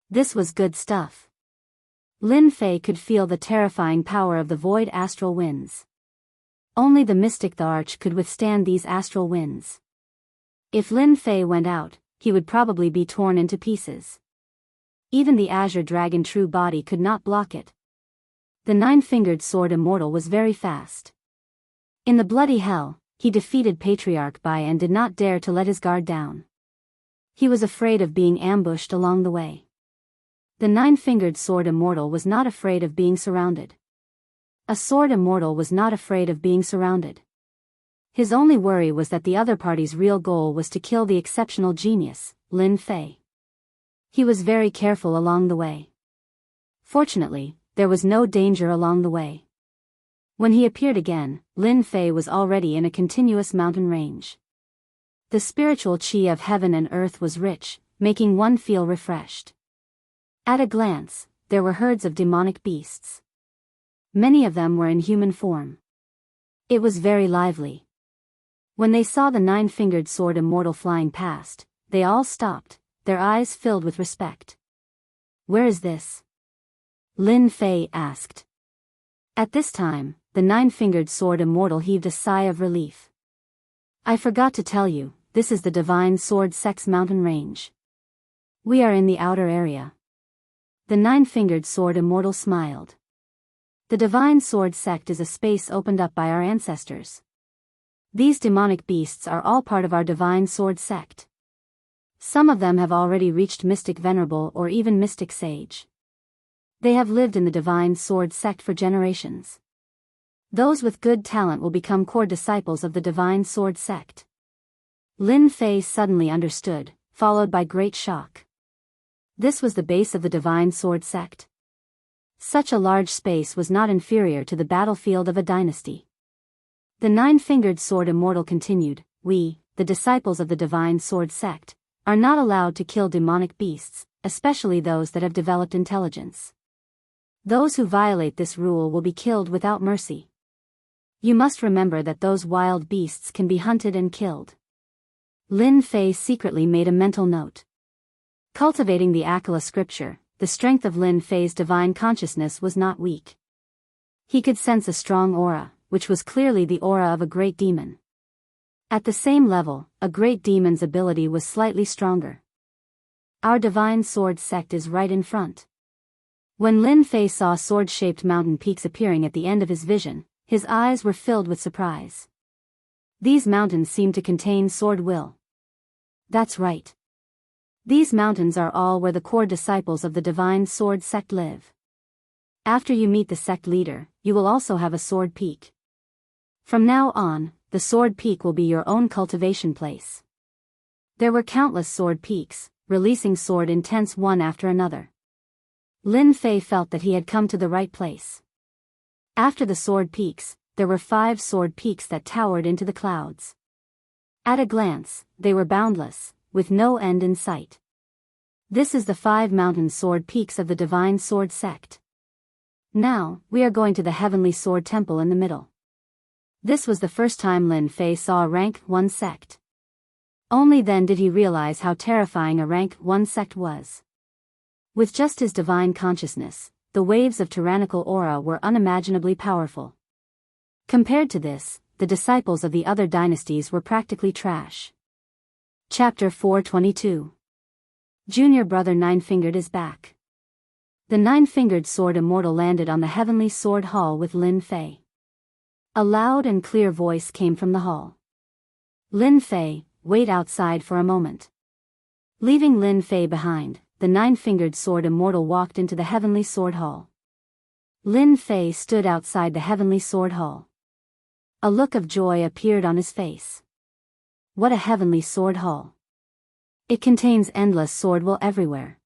This was good stuff. Lin Fei could feel the terrifying power of the void astral winds. Only the mystic the arch could withstand these astral winds. If Lin Fei went out, he would probably be torn into pieces. Even the azure dragon true body could not block it. The nine-fingered sword immortal was very fast. In the bloody hell, he defeated Patriarch Bai and did not dare to let his guard down. He was afraid of being ambushed along the way. The nine-fingered sword immortal was not afraid of being surrounded. A sword immortal was not afraid of being surrounded. His only worry was that the other party's real goal was to kill the exceptional genius, Lin Fei. He was very careful along the way. Fortunately, there was no danger along the way. When he appeared again, Lin Fei was already in a continuous mountain range. The spiritual chi of heaven and earth was rich, making one feel refreshed. At a glance, there were herds of demonic beasts. Many of them were in human form. It was very lively. When they saw the nine-fingered sword immortal flying past, they all stopped, their eyes filled with respect. Where is this? Lin Fei asked. At this time, the nine-fingered sword immortal heaved a sigh of relief. I forgot to tell you, this is the Divine Sword Sect's mountain range. We are in the outer area. The nine-fingered sword immortal smiled. The Divine Sword Sect is a space opened up by our ancestors. These demonic beasts are all part of our Divine Sword Sect. Some of them have already reached Mystic Venerable or even Mystic Sage. They have lived in the Divine Sword Sect for generations. Those with good talent will become core disciples of the Divine Sword Sect. Lin Fei suddenly understood, followed by great shock. This was the base of the Divine Sword Sect. Such a large space was not inferior to the battlefield of a dynasty. The nine-fingered sword immortal continued, we, the disciples of the Divine Sword Sect, are not allowed to kill demonic beasts, especially those that have developed intelligence. Those who violate this rule will be killed without mercy. You must remember that those wild beasts can be hunted and killed. Lin Fei secretly made a mental note. Cultivating the Akala scripture, the strength of Lin Fei's divine consciousness was not weak. He could sense a strong aura, which was clearly the aura of a great demon. At the same level, a great demon's ability was slightly stronger. Our divine sword sect is right in front. When Lin Fei saw sword-shaped mountain peaks appearing at the end of his vision, his eyes were filled with surprise. These mountains seemed to contain sword will. That's right. These mountains are all where the core disciples of the divine sword sect live. After you meet the sect leader, you will also have a sword peak. From now on, the sword peak will be your own cultivation place. There were countless sword peaks, releasing sword intents one after another. Lin Fei felt that he had come to the right place. After the sword peaks, there were 5 sword peaks that towered into the clouds. At a glance, they were boundless, with no end in sight. This is the 5 mountain sword peaks of the divine sword sect. Now, we are going to the heavenly sword temple in the middle. This was the first time Lin Fei saw a rank 1 sect. Only then did he realize how terrifying a rank 1 sect was. With just his divine consciousness, the waves of tyrannical aura were unimaginably powerful. Compared to this, the disciples of the other dynasties were practically trash. Chapter 422. Junior brother Nine-Fingered is back. The Nine-Fingered Sword Immortal landed on the heavenly sword hall with Lin Fei. A loud and clear voice came from the hall. Lin Fei, wait outside for a moment. Leaving Lin Fei behind, the Nine-Fingered Sword Immortal walked into the heavenly sword hall. Lin Fei stood outside the heavenly sword hall. A look of joy appeared on his face. What a heavenly sword hall. It contains endless sword will everywhere.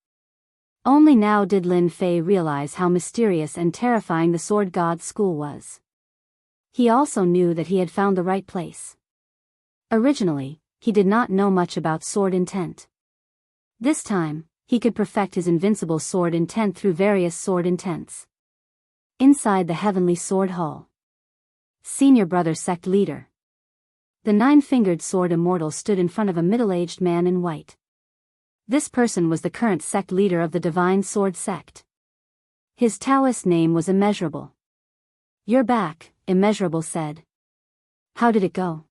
Only now did Lin Fei realize how mysterious and terrifying the sword god's school was. He also knew that he had found the right place. Originally, he did not know much about sword intent. This time, he could perfect his invincible sword intent through various sword intents. Inside the heavenly sword hall. Senior brother sect leader. The Nine-Fingered Sword Immortal stood in front of a middle-aged man in white. This person was the current sect leader of the Divine Sword Sect. His Taoist name was Immeasurable. You're back, Immeasurable said. How did it go?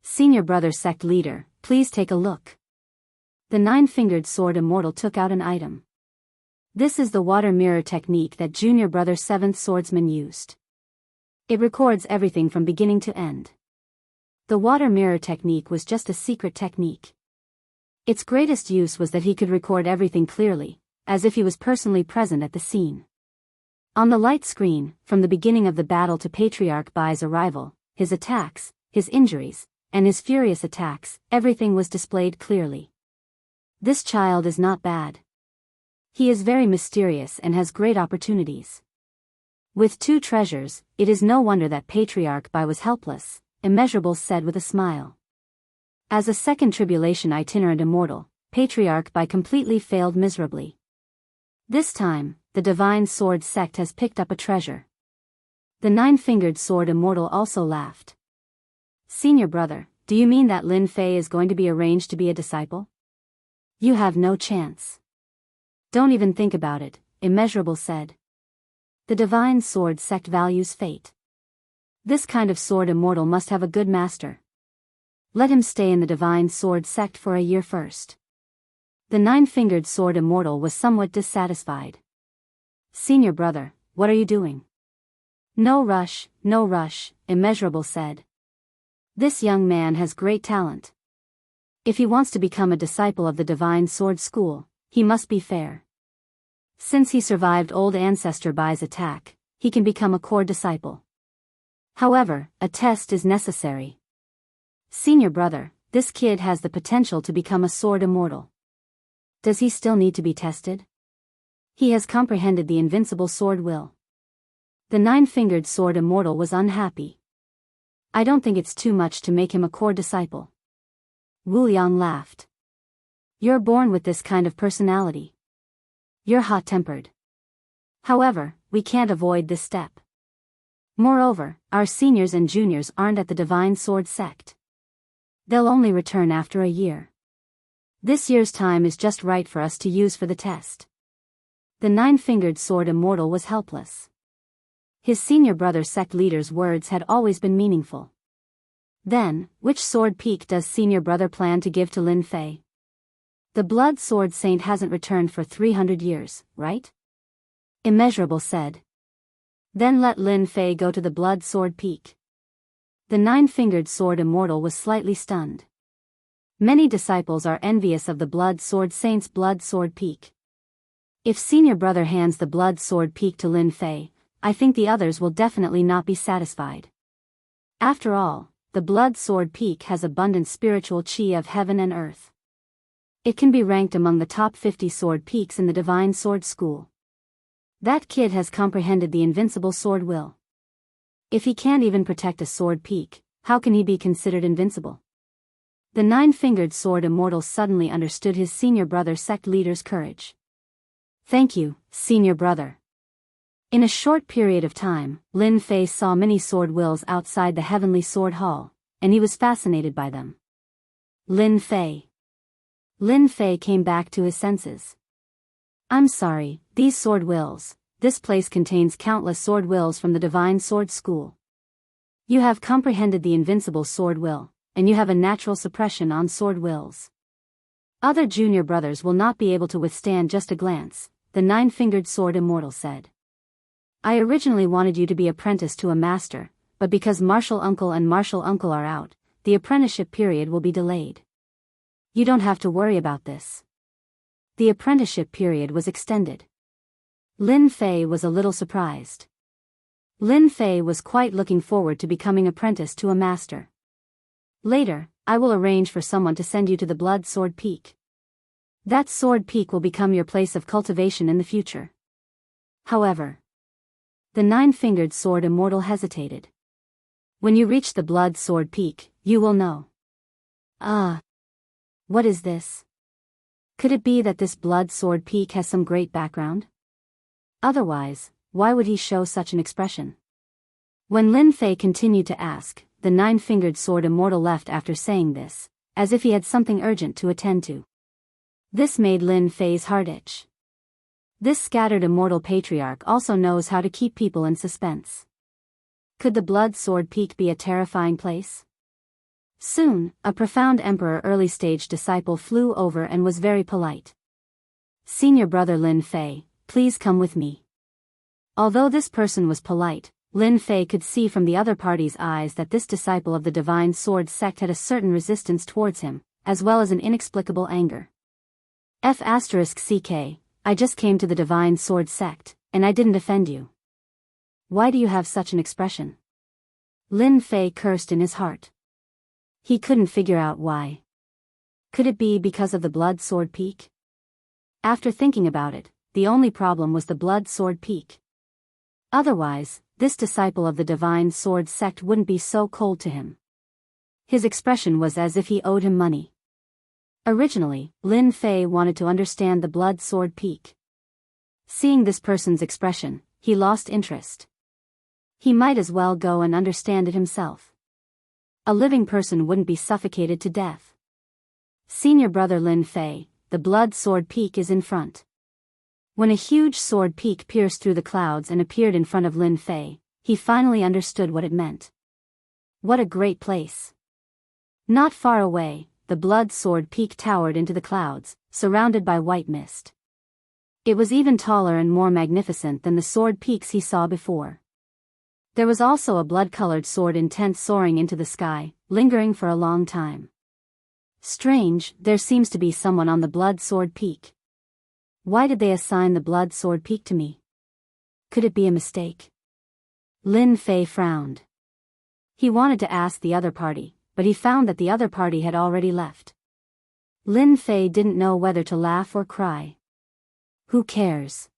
Senior brother sect leader, please take a look. The Nine-Fingered Sword Immortal took out an item. This is the water mirror technique that junior brother 7th Swordsman used. It records everything from beginning to end. The water mirror technique was just a secret technique. Its greatest use was that he could record everything clearly, as if he was personally present at the scene. On the light screen, from the beginning of the battle to Patriarch Bai's arrival, his attacks, his injuries, and his furious attacks, everything was displayed clearly. This child is not bad. He is very mysterious and has great opportunities. With 2 treasures, it is no wonder that Patriarch Bai was helpless, Immeasurable said with a smile. As a second tribulation itinerant immortal, Patriarch Bai completely failed miserably. This time, the Divine Sword Sect has picked up a treasure. The Nine-Fingered Sword Immortal also laughed. Senior brother, do you mean that Lin Fei is going to be arranged to be a disciple? You have no chance. Don't even think about it, Immeasurable said. The Divine Sword Sect values fate. This kind of sword immortal must have a good master. Let him stay in the Divine Sword Sect for a year first. The Nine-Fingered Sword Immortal was somewhat dissatisfied. Senior brother, what are you doing? No rush, Immeasurable said. This young man has great talent. If he wants to become a disciple of the Divine Sword School, he must be fair. Since he survived old ancestor Bai's attack, he can become a core disciple. However, a test is necessary. Senior brother, this kid has the potential to become a sword immortal. Does he still need to be tested? He has comprehended the invincible sword will. The Nine-Fingered Sword Immortal was unhappy. I don't think it's too much to make him a core disciple. Wu Yang laughed. You're born with this kind of personality. You're hot-tempered. However, we can't avoid this step. Moreover, our seniors and juniors aren't at the Divine Sword Sect. They'll only return after a year. This year's time is just right for us to use for the test. The nine-fingered sword immortal was helpless. His senior brother sect leader's words had always been meaningful. Then, which sword peak does senior brother plan to give to Lin Fei? The blood sword saint hasn't returned for 300 years, right? Immeasurable said. Then let Lin Fei go to the blood sword peak. The nine-fingered sword immortal was slightly stunned. Many disciples are envious of the blood sword saint's blood sword peak. If senior brother hands the blood sword peak to Lin Fei, I think the others will definitely not be satisfied. After all, the blood sword peak has abundant spiritual chi of heaven and earth. It can be ranked among the top 50 sword peaks in the Divine Sword School. That kid has comprehended the invincible sword will. If he can't even protect a sword peak, how can he be considered invincible? The nine-fingered sword immortal suddenly understood his senior brother sect leader's courage. Thank you, senior brother. In a short period of time, Lin Fei saw many sword wills outside the Heavenly Sword Hall, and he was fascinated by them. Lin Fei. Lin Fei came back to his senses. I'm sorry, these sword wills. This place contains countless sword wills from the Divine Sword School. You have comprehended the invincible sword will, and you have a natural suppression on sword wills. Other junior brothers will not be able to withstand just a glance, the nine-fingered sword immortal said. I originally wanted you to be apprenticed to a master, but because Martial Uncle and Martial Uncle are out, the apprenticeship period will be delayed. You don't have to worry about this. The apprenticeship period was extended. Lin Fei was a little surprised. Lin Fei was quite looking forward to becoming apprenticed to a master. Later, I will arrange for someone to send you to the Blood Sword Peak. That sword peak will become your place of cultivation in the future. However, the nine-fingered sword immortal hesitated. When you reach the blood sword peak, you will know. What is this? Could it be that this blood sword peak has some great background? Otherwise, why would he show such an expression? When Lin Fei continued to ask, the nine-fingered sword immortal left after saying this, as if he had something urgent to attend to. This made Lin Fei's heart itch. This scattered immortal patriarch also knows how to keep people in suspense. Could the blood sword peak be a terrifying place? Soon, a profound emperor early-stage disciple flew over and was very polite. Senior brother Lin Fei, please come with me. Although this person was polite, Lin Fei could see from the other party's eyes that this disciple of the Divine Sword sect had a certain resistance towards him, as well as an inexplicable anger. *CK, I just came to the Divine Sword sect, and I didn't offend you. Why do you have such an expression? Lin Fei cursed in his heart. He couldn't figure out why. Could it be because of the blood sword peak? After thinking about it, the only problem was the blood sword peak. Otherwise, this disciple of the Divine Sword sect wouldn't be so cold to him. His expression was as if he owed him money. Originally, Lin Fei wanted to understand the blood sword peak. Seeing this person's expression, he lost interest. He might as well go and understand it himself. A living person wouldn't be suffocated to death. Senior brother Lin Fei, the blood sword peak is in front. When a huge sword peak pierced through the clouds and appeared in front of Lin Fei, he finally understood what it meant. What a great place. Not far away, the blood sword peak towered into the clouds, surrounded by white mist. It was even taller and more magnificent than the sword peaks he saw before. There was also a blood-colored sword intent soaring into the sky, lingering for a long time. Strange, there seems to be someone on the blood sword peak. Why did they assign the blood sword peak to me? Could it be a mistake? Lin Fei frowned. He wanted to ask the other party, but he found that the other party had already left. Lin Fei didn't know whether to laugh or cry. Who cares?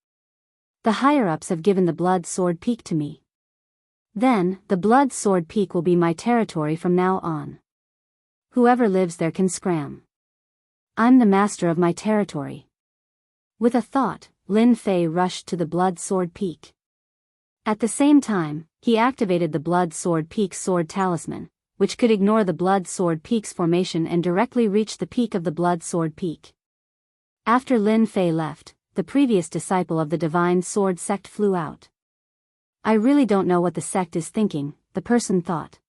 The higher-ups have given the blood sword peak to me. Then, the blood sword peak will be my territory from now on. Whoever lives there can scram. I'm the master of my territory. With a thought, Lin Fei rushed to the blood sword peak. At the same time, he activated the blood sword peak's sword talisman, which could ignore the Blood Sword Peak's formation and directly reach the peak of the Blood Sword Peak. After Lin Fei left, the previous disciple of the Divine Sword sect flew out. I really don't know what the sect is thinking, the person thought.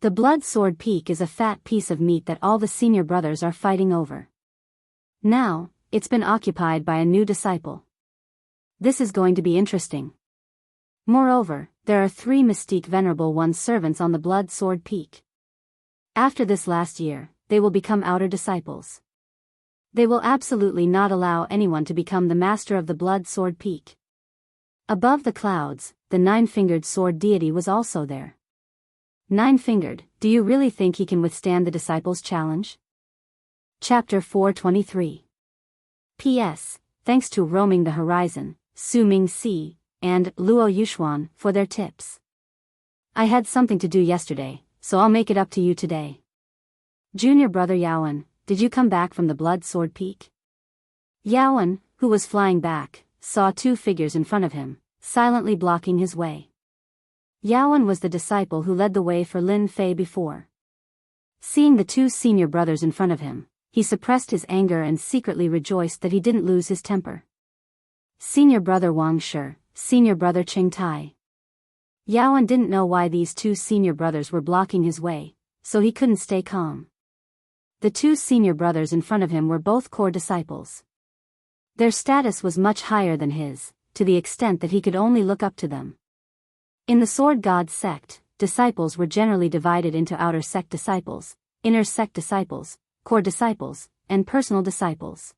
The Blood Sword Peak is a fat piece of meat that all the senior brothers are fighting over. Now, it's been occupied by a new disciple. This is going to be interesting. Moreover, there are 3 Mystique Venerable One's servants on the Blood Sword Peak. After this last year, they will become outer disciples. They will absolutely not allow anyone to become the master of the Blood Sword Peak. Above the clouds, the 9-fingered sword deity was also there. 9-fingered, do you really think he can withstand the disciples' challenge? Chapter 423. P.S. Thanks to Roaming the Horizon, Su Ming Si, and Luo Yuxuan for their tips. I had something to do yesterday, so I'll make it up to you today. Junior brother Yaowen, did you come back from the Blood Sword Peak? Yaowen, who was flying back, saw 2 figures in front of him, silently blocking his way. Yaowen was the disciple who led the way for Lin Fei before. Seeing the 2 senior brothers in front of him, he suppressed his anger and secretly rejoiced that he didn't lose his temper. Senior brother Wang Shi, senior brother Qing Tai. Yaowen didn't know why these 2 senior brothers were blocking his way, so he couldn't stay calm. The 2 senior brothers in front of him were both core disciples. Their status was much higher than his, to the extent that he could only look up to them. In the Sword God sect, disciples were generally divided into outer sect disciples, inner sect disciples, core disciples, and personal disciples.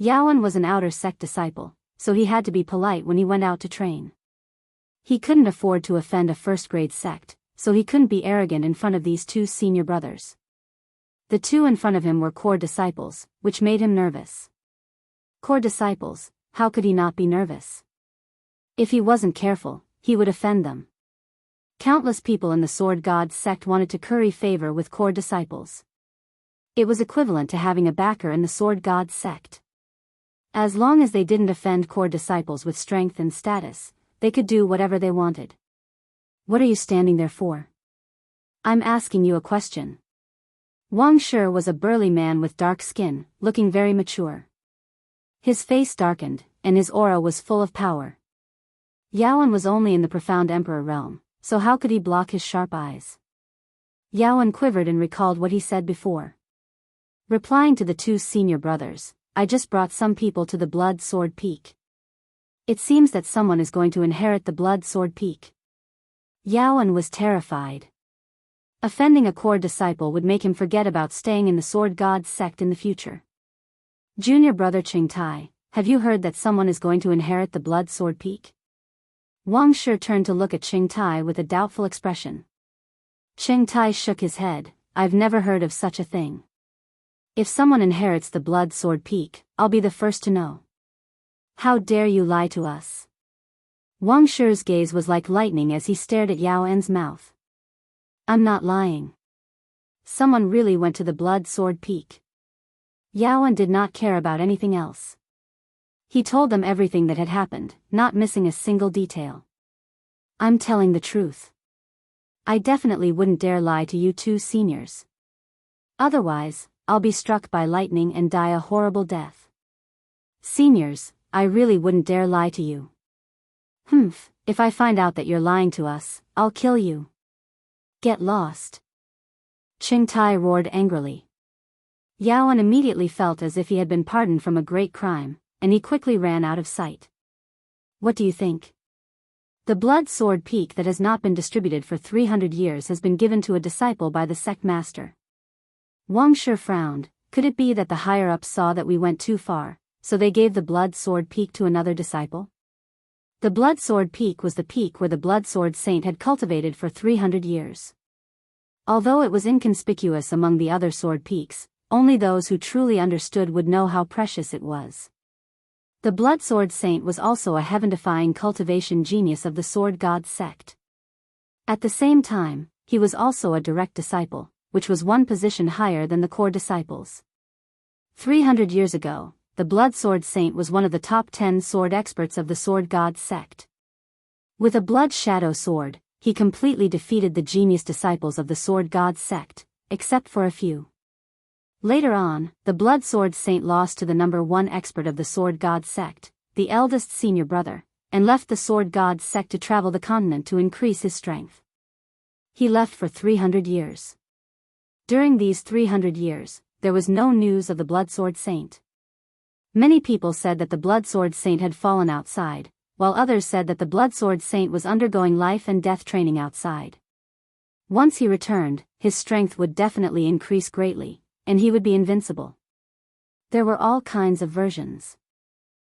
Yaowen was an outer sect disciple, so he had to be polite when he went out to train. He couldn't afford to offend a first-grade sect, so he couldn't be arrogant in front of these 2 senior brothers. The 2 in front of him were core disciples, which made him nervous. Core disciples, how could he not be nervous? If he wasn't careful, he would offend them. Countless people in the Sword God sect wanted to curry favor with core disciples. It was equivalent to having a backer in the Sword God sect. As long as they didn't offend core disciples with strength and status, they could do whatever they wanted. What are you standing there for? I'm asking you a question. Wang Shi was a burly man with dark skin, looking very mature. His face darkened, and his aura was full of power. Yaowen was only in the profound emperor realm, so how could he block his sharp eyes? Yaowen quivered and recalled what he said before. Replying to the 2 senior brothers, I just brought some people to the Blood Sword Peak. It seems that someone is going to inherit the Blood Sword Peak. Yaowen was terrified. Offending a core disciple would make him forget about staying in the Sword God sect in the future. Junior brother Qing Tai, have you heard that someone is going to inherit the Blood Sword Peak? Wang Shi turned to look at Qing Tai with a doubtful expression. Qing Tai shook his head, I've never heard of such a thing. If someone inherits the Blood Sword Peak, I'll be the first to know. How dare you lie to us? Wang Shi's gaze was like lightning as he stared at Yaowen's mouth. I'm not lying. Someone really went to the Blood Sword Peak. Yaowen did not care about anything else. He told them everything that had happened, not missing a single detail. I'm telling the truth. I definitely wouldn't dare lie to you 2 seniors. Otherwise, I'll be struck by lightning and die a horrible death. Seniors, I really wouldn't dare lie to you. If I find out that you're lying to us, I'll kill you. Get lost. Qing Tai roared angrily. Yaowen immediately felt as if he had been pardoned from a great crime, and he quickly ran out of sight. What do you think? The Blood Sword Peak that has not been distributed for 300 years has been given to a disciple by the sect master. Wang Shi frowned. Could it be that the higher-ups saw that we went too far, so they gave the Blood Sword Peak to another disciple? The Blood Sword Peak was the peak where the Blood Sword Saint had cultivated for 300 years. Although it was inconspicuous among the other sword peaks, only those who truly understood would know how precious it was. The Blood Sword Saint was also a heaven-defying cultivation genius of the Sword God sect. At the same time, he was also a direct disciple, which was one position higher than the core disciples. 300 years ago, the Blood Sword Saint was one of the top 10 sword experts of the Sword God sect. With a blood shadow sword, he completely defeated the genius disciples of the Sword God sect, except for a few. Later on, the Blood Sword Saint lost to the number one expert of the Sword God sect, the eldest senior brother, and left the Sword God sect to travel the continent to increase his strength. He left for 300 years. During these 300 years, there was no news of the Blood Sword Saint. Many people said that the Blood Sword Saint had fallen outside, while others said that the Blood Sword Saint was undergoing life and death training outside. Once he returned, his strength would definitely increase greatly, and he would be invincible. There were all kinds of versions.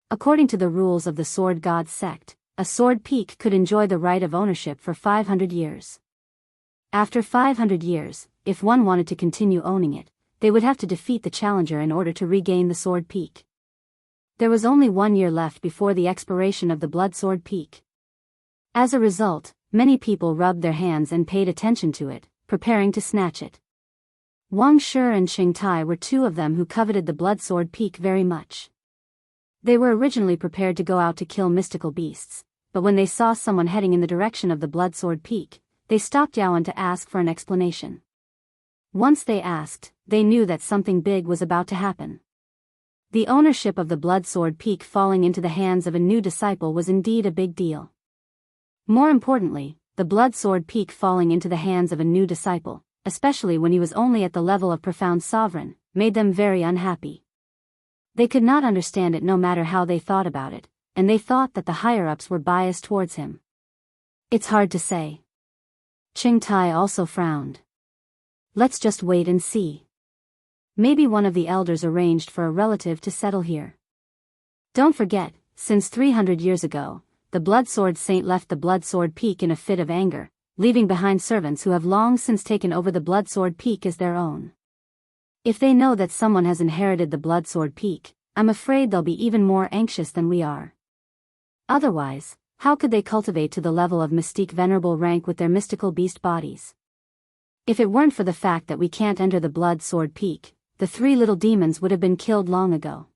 According to the rules of the Sword God sect, a sword peak could enjoy the right of ownership for 500 years. After 500 years, if one wanted to continue owning it, they would have to defeat the challenger in order to regain the sword peak. There was only 1 year left before the expiration of the Blood Sword Peak. As a result, many people rubbed their hands and paid attention to it, preparing to snatch it. Wang Shi and Qing Tai were two of them who coveted the Blood Sword Peak very much. They were originally prepared to go out to kill mystical beasts, but when they saw someone heading in the direction of the Blood Sword Peak, they stopped Yaowen to ask for an explanation. Once they asked, they knew that something big was about to happen. The ownership of the Blood Sword Peak falling into the hands of a new disciple was indeed a big deal. More importantly, the Blood Sword Peak falling into the hands of a new disciple, especially when he was only at the level of profound sovereign, made them very unhappy. They could not understand it no matter how they thought about it, and they thought that the higher-ups were biased towards him. It's hard to say. Qing Tai also frowned. Let's just wait and see. Maybe one of the elders arranged for a relative to settle here. Don't forget, since 300 years ago, the Blood Sword Saint left the Blood Sword Peak in a fit of anger, leaving behind servants who have long since taken over the Blood Sword Peak as their own. If they know that someone has inherited the Blood Sword Peak, I'm afraid they'll be even more anxious than we are. Otherwise, how could they cultivate to the level of mystique venerable rank with their mystical beast bodies? If it weren't for the fact that we can't enter the Blood Sword Peak, the 3 little demons would have been killed long ago.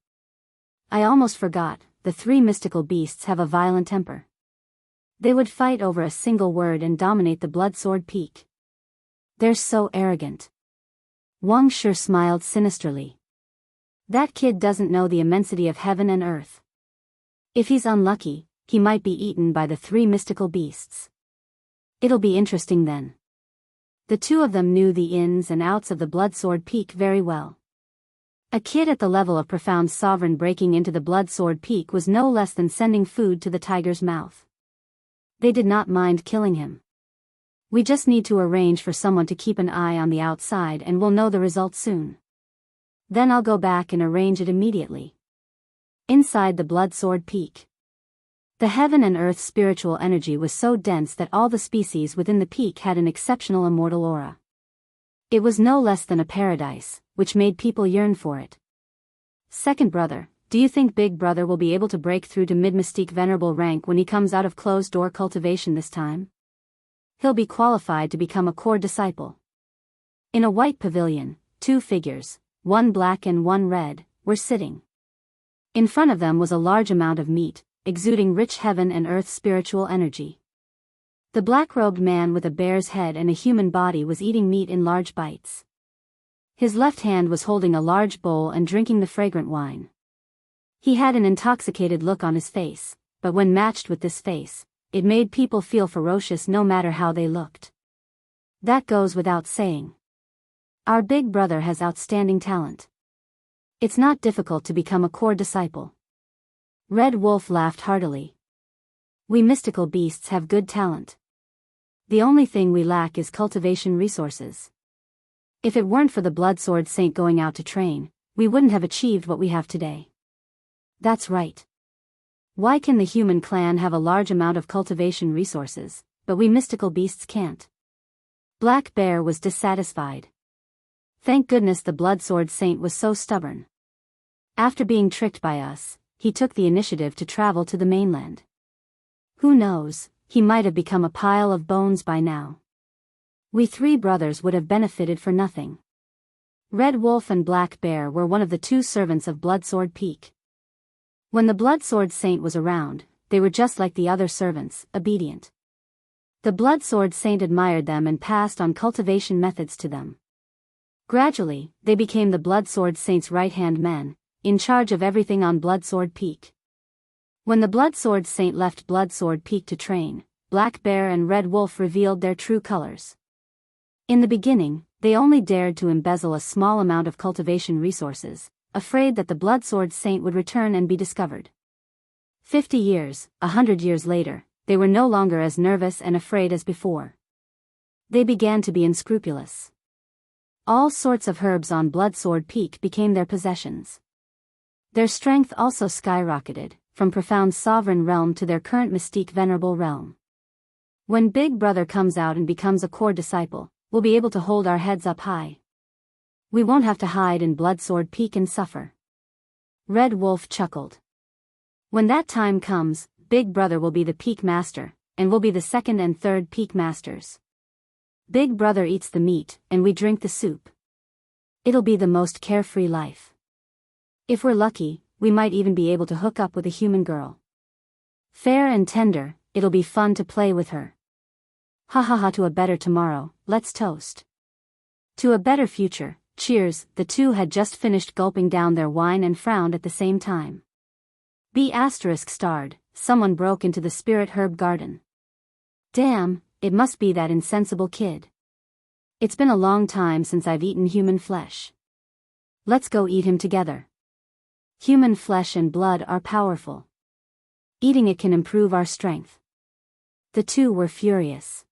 I almost forgot, the 3 mystical beasts have a violent temper. They would fight over a single word and dominate the Blood Sword Peak. They're so arrogant. Wang Shi smiled sinisterly. That kid doesn't know the immensity of heaven and earth. If he's unlucky, he might be eaten by the 3 mystical beasts. It'll be interesting then. The two of them knew the ins and outs of the Blood Sword Peak very well. A kid at the level of profound sovereign breaking into the Blood Sword Peak was no less than sending food to the tiger's mouth. They did not mind killing him. We just need to arrange for someone to keep an eye on the outside and we'll know the result soon. Then I'll go back and arrange it immediately. Inside the Blood Sword Peak. The heaven and earth spiritual energy was so dense that all the species within the peak had an exceptional immortal aura. It was no less than a paradise, which made people yearn for it. Second brother, do you think Big Brother will be able to break through to mid-mystique venerable rank when he comes out of closed-door cultivation this time? He'll be qualified to become a core disciple. In a white pavilion, 2 figures, one black and one red, were sitting. In front of them was a large amount of meat, exuding rich heaven and earth spiritual energy. The black-robed man with a bear's head and a human body was eating meat in large bites. His left hand was holding a large bowl and drinking the fragrant wine. He had an intoxicated look on his face, but when matched with this face, it made people feel ferocious no matter how they looked. That goes without saying. Our big brother has outstanding talent. It's not difficult to become a core disciple. Red Wolf laughed heartily. We mystical beasts have good talent. The only thing we lack is cultivation resources. If it weren't for the Blood Sword Saint going out to train, we wouldn't have achieved what we have today. That's right. Why can the human clan have a large amount of cultivation resources, but we mystical beasts can't? Black Bear was dissatisfied. Thank goodness the Blood Sword Saint was so stubborn. After being tricked by us, he took the initiative to travel to the mainland. Who knows, he might have become a pile of bones by now. We 3 brothers would have benefited for nothing. Red Wolf and Black Bear were one of the 2 servants of Blood Sword Peak. When the Blood Sword Saint was around, they were just like the other servants, obedient. The blood sword saint admired them and passed on cultivation methods to them. Gradually, they became the blood sword saint's right-hand men, in charge of everything on Blood Sword Peak. When the blood sword saint left Blood Sword Peak to train, Black Bear and Red Wolf revealed their true colors. In the beginning, they only dared to embezzle a small amount of cultivation resources, afraid that the blood sword saint would return and be discovered. 50 years, 100 years later, they were no longer as nervous and afraid as before. They began to be unscrupulous. All sorts of herbs on Blood Sword Peak became their possessions. Their strength also skyrocketed, from profound sovereign realm to their current mystique venerable realm. When Big Brother comes out and becomes a core disciple, we'll be able to hold our heads up high. We won't have to hide in Blood Sword Peak and suffer. Red Wolf chuckled. When that time comes, Big Brother will be the Peak Master, and we'll be the second and third Peak Masters. Big Brother eats the meat, and we drink the soup. It'll be the most carefree life. If we're lucky, we might even be able to hook up with a human girl. Fair and tender, it'll be fun to play with her. Ha ha ha, to a better tomorrow, let's toast. To a better future, cheers. The two had just finished gulping down their wine and frowned at the same time. ****, someone broke into the spirit herb garden. Damn, it must be that insensible kid. It's been a long time since I've eaten human flesh. Let's go eat him together. Human flesh and blood are powerful. Eating it can improve our strength. The two were furious.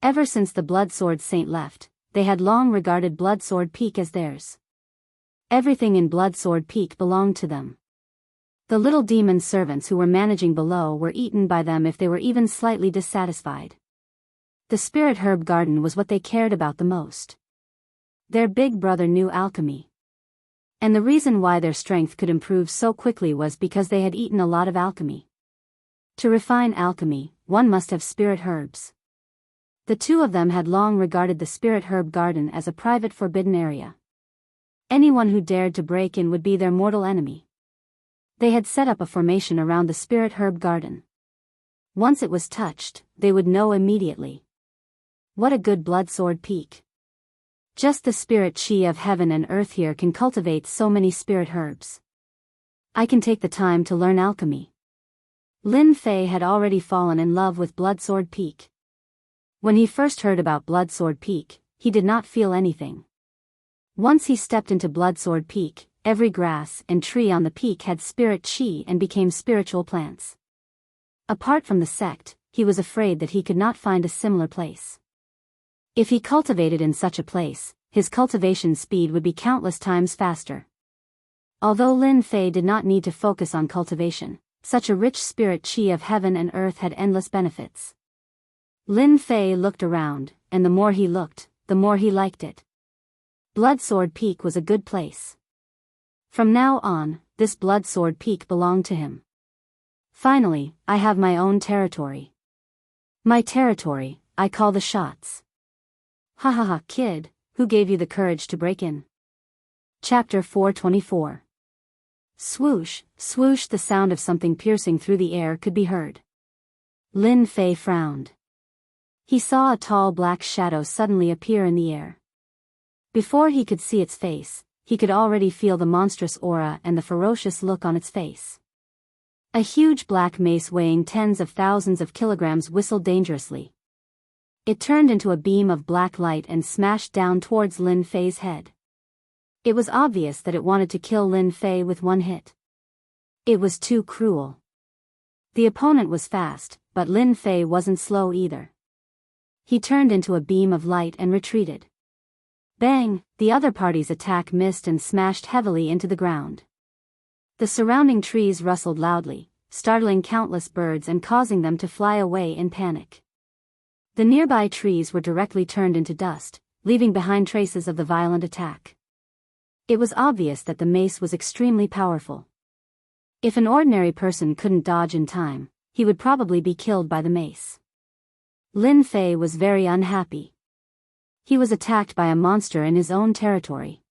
Ever since the Blood Sword Saint left, they had long regarded Blood Sword Peak as theirs. Everything in Blood Sword Peak belonged to them. The little demon servants who were managing below were eaten by them if they were even slightly dissatisfied. The spirit herb garden was what they cared about the most. Their big brother knew alchemy. And the reason why their strength could improve so quickly was because they had eaten a lot of alchemy. To refine alchemy, one must have spirit herbs. The two of them had long regarded the spirit herb garden as a private forbidden area. Anyone who dared to break in would be their mortal enemy. They had set up a formation around the spirit herb garden. Once it was touched, they would know immediately. What a good Blood Sword Peak. Just the spirit chi of heaven and earth here can cultivate so many spirit herbs. I can take the time to learn alchemy. Lin Fei had already fallen in love with Blood Sword Peak. When he first heard about Blood Sword Peak, he did not feel anything. Once he stepped into Blood Sword Peak, every grass and tree on the peak had spirit chi and became spiritual plants. Apart from the sect, he was afraid that he could not find a similar place. If he cultivated in such a place, his cultivation speed would be countless times faster. Although Lin Fei did not need to focus on cultivation, such a rich spirit chi of heaven and earth had endless benefits. Lin Fei looked around, and the more he looked, the more he liked it. Blood Sword Peak was a good place. From now on, this Blood Sword Peak belonged to him. Finally, I have my own territory. My territory, I call the shots. Ha ha ha, kid, who gave you the courage to break in? Chapter 424. Swoosh, swoosh, the sound of something piercing through the air could be heard. Lin Fei frowned. He saw a tall black shadow suddenly appear in the air. Before he could see its face, he could already feel the monstrous aura and the ferocious look on its face. A huge black mace weighing tens of thousands of kilograms whistled dangerously. It turned into a beam of black light and smashed down towards Lin Fei's head. It was obvious that it wanted to kill Lin Fei with one hit. It was too cruel. The opponent was fast, but Lin Fei wasn't slow either. He turned into a beam of light and retreated. Bang! The other party's attack missed and smashed heavily into the ground. The surrounding trees rustled loudly, startling countless birds and causing them to fly away in panic. The nearby trees were directly turned into dust, leaving behind traces of the violent attack. It was obvious that the mace was extremely powerful. If an ordinary person couldn't dodge in time, he would probably be killed by the mace. Lin Fei was very unhappy. He was attacked by a monster in his own territory.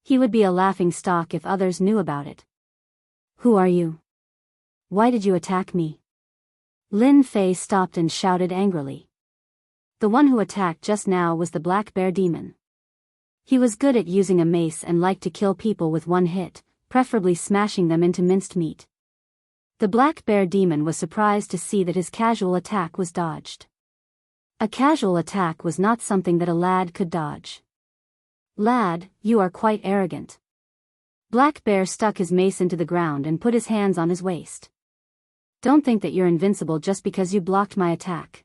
He would be a laughing stock if others knew about it. Who are you? Why did you attack me? Lin Fei stopped and shouted angrily. The one who attacked just now was the black bear demon. He was good at using a mace and liked to kill people with one hit, preferably smashing them into minced meat. The black bear demon was surprised to see that his casual attack was dodged. A casual attack was not something that a lad could dodge. Lad, you are quite arrogant. Black bear stuck his mace into the ground and put his hands on his waist. Don't think that you're invincible just because you blocked my attack.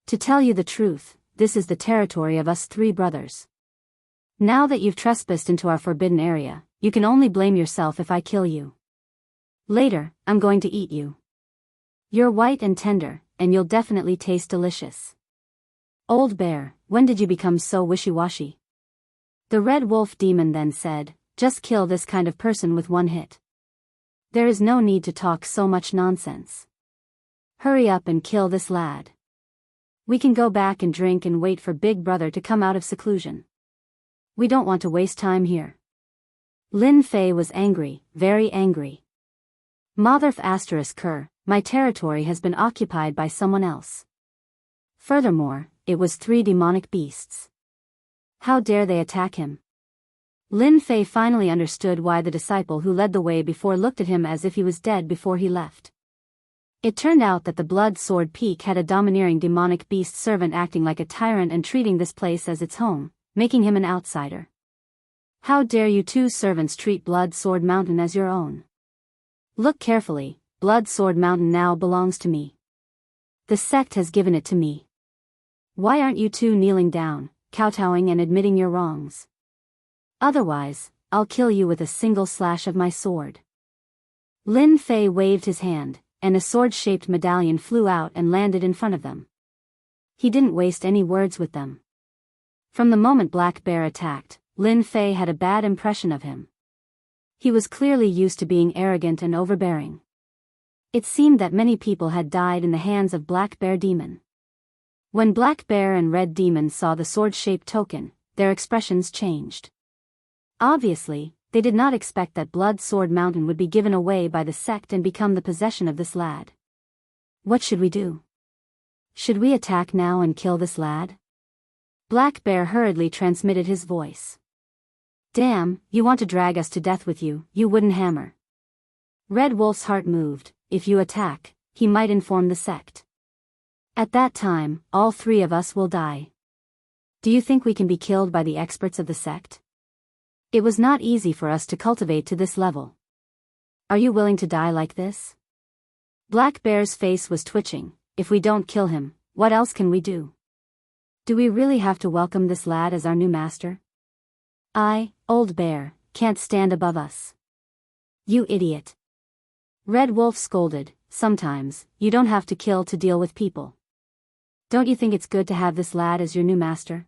To tell you the truth, this is the territory of us three brothers. Now that you've trespassed into our forbidden area, you can only blame yourself if I kill you. Later, I'm going to eat you. You're white and tender, and you'll definitely taste delicious. Old bear, when did you become so wishy-washy? The red wolf demon then said, just kill this kind of person with one hit. There is no need to talk so much nonsense. Hurry up and kill this lad. We can go back and drink and wait for Big Brother to come out of seclusion. We don't want to waste time here. Lin Fei was angry, very angry. Motherf ***, my territory has been occupied by someone else. Furthermore, it was 3 demonic beasts. How dare they attack him? Lin Fei finally understood why the disciple who led the way before looked at him as if he was dead before he left. It turned out that the Blood Sword Peak had a domineering demonic beast servant acting like a tyrant and treating this place as its home, making him an outsider. How dare you 2 servants treat Blood Sword Mountain as your own? Look carefully, Blood Sword Mountain now belongs to me. The sect has given it to me. Why aren't you 2 kneeling down, kowtowing and admitting your wrongs? Otherwise, I'll kill you with a single slash of my sword. Lin Fei waved his hand, and a sword-shaped medallion flew out and landed in front of them. He didn't waste any words with them. From the moment Black Bear attacked, Lin Fei had a bad impression of him. He was clearly used to being arrogant and overbearing. It seemed that many people had died in the hands of Black Bear Demon. When Black Bear and Red Demon saw the sword-shaped token, their expressions changed. Obviously, they did not expect that Blood Sword Mountain would be given away by the sect and become the possession of this lad. What should we do? Should we attack now and kill this lad? Black Bear hurriedly transmitted his voice. Damn, you want to drag us to death with you, you wooden hammer. Red Wolf's heart moved. If you attack, he might inform the sect. At that time, all 3 of us will die. Do you think we can be killed by the experts of the sect? It was not easy for us to cultivate to this level. Are you willing to die like this? Black Bear's face was twitching. If we don't kill him, what else can we do? Do we really have to welcome this lad as our new master? Old Bear, can't stand above us. You idiot. Red Wolf scolded, sometimes, you don't have to kill to deal with people. Don't you think it's good to have this lad as your new master?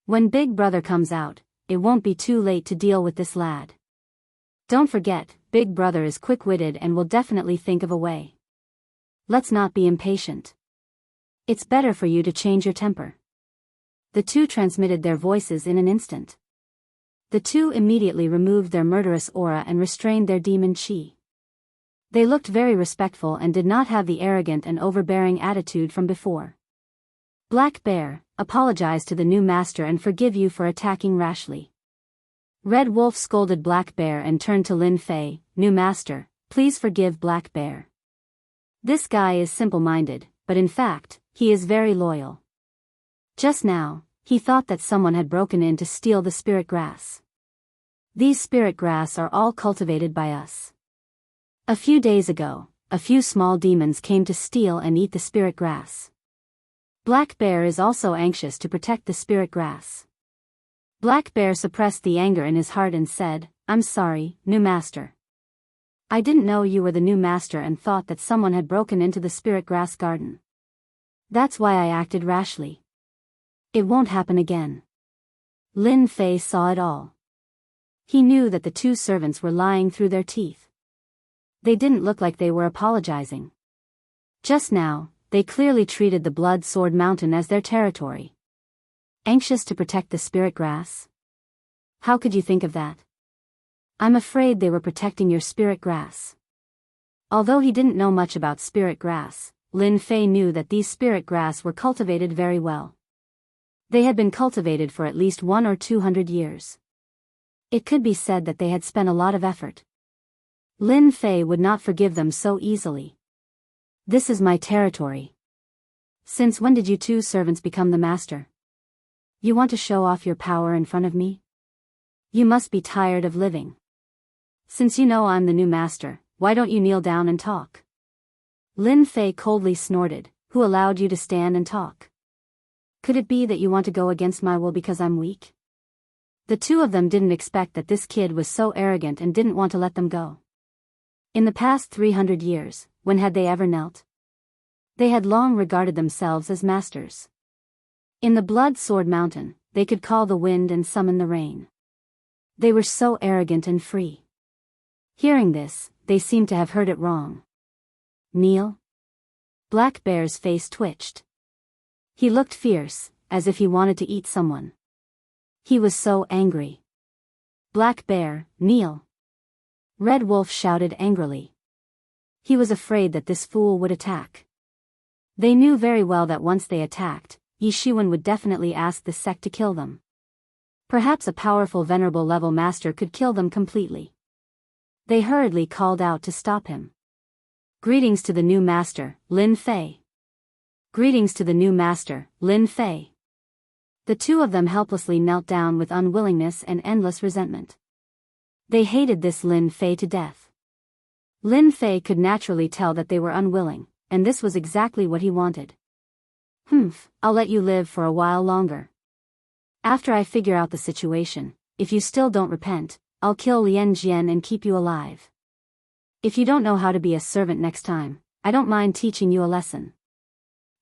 When Big Brother comes out, it won't be too late to deal with this lad. Don't forget, Big Brother is quick-witted and will definitely think of a way. Let's not be impatient. It's better for you to change your temper. The 2 transmitted their voices in an instant. The 2 immediately removed their murderous aura and restrained their demon chi. They looked very respectful and did not have the arrogant and overbearing attitude from before. Black Bear, apologize to the new master and forgive you for attacking rashly. Red Wolf scolded Black Bear and turned to Lin Fei, new master, please forgive Black Bear. This guy is simple-minded, but in fact, he is very loyal. Just now, he thought that someone had broken in to steal the spirit grass. These spirit grass are all cultivated by us. A few days ago, a few small demons came to steal and eat the spirit grass. Black Bear is also anxious to protect the spirit grass. Black Bear suppressed the anger in his heart and said, I'm sorry, new master. I didn't know you were the new master and thought that someone had broken into the spirit grass garden. That's why I acted rashly. It won't happen again. Lin Fei saw it all. He knew that the 2 servants were lying through their teeth. They didn't look like they were apologizing. Just now, they clearly treated the Blood Sword Mountain as their territory. Anxious to protect the spirit grass? How could you think of that? I'm afraid they were protecting your spirit grass. Although he didn't know much about spirit grass, Lin Fei knew that these spirit grass were cultivated very well. They had been cultivated for at least 100 or 200 years. It could be said that they had spent a lot of effort. Lin Fei would not forgive them so easily. This is my territory. Since when did you two servants become the master? You want to show off your power in front of me? You must be tired of living. Since you know I'm the new master, why don't you kneel down and talk? Lin Fei coldly snorted. Who allowed you to stand and talk? Could it be that you want to go against my will because I'm weak? The two of them didn't expect that this kid was so arrogant and didn't want to let them go. In the past 300 years, when had they ever knelt? They had long regarded themselves as masters. In the Blood Sword Mountain, they could call the wind and summon the rain. They were so arrogant and free. Hearing this, they seemed to have heard it wrong. Kneel? Black Bear's face twitched. He looked fierce, as if he wanted to eat someone. He was so angry. Black Bear, kneel! Red Wolf shouted angrily. He was afraid that this fool would attack. They knew very well that once they attacked, Yi Shiwen would definitely ask the sect to kill them. Perhaps a powerful venerable level master could kill them completely. They hurriedly called out to stop him. Greetings to the new master, Lin Fei. Greetings to the new master, Lin Fei. The two of them helplessly knelt down with unwillingness and endless resentment. They hated this Lin Fei to death. Lin Fei could naturally tell that they were unwilling, and this was exactly what he wanted. I'll let you live for a while longer. After I figure out the situation, if you still don't repent, I'll kill Lian Jian and keep you alive. If you don't know how to be a servant next time, I don't mind teaching you a lesson.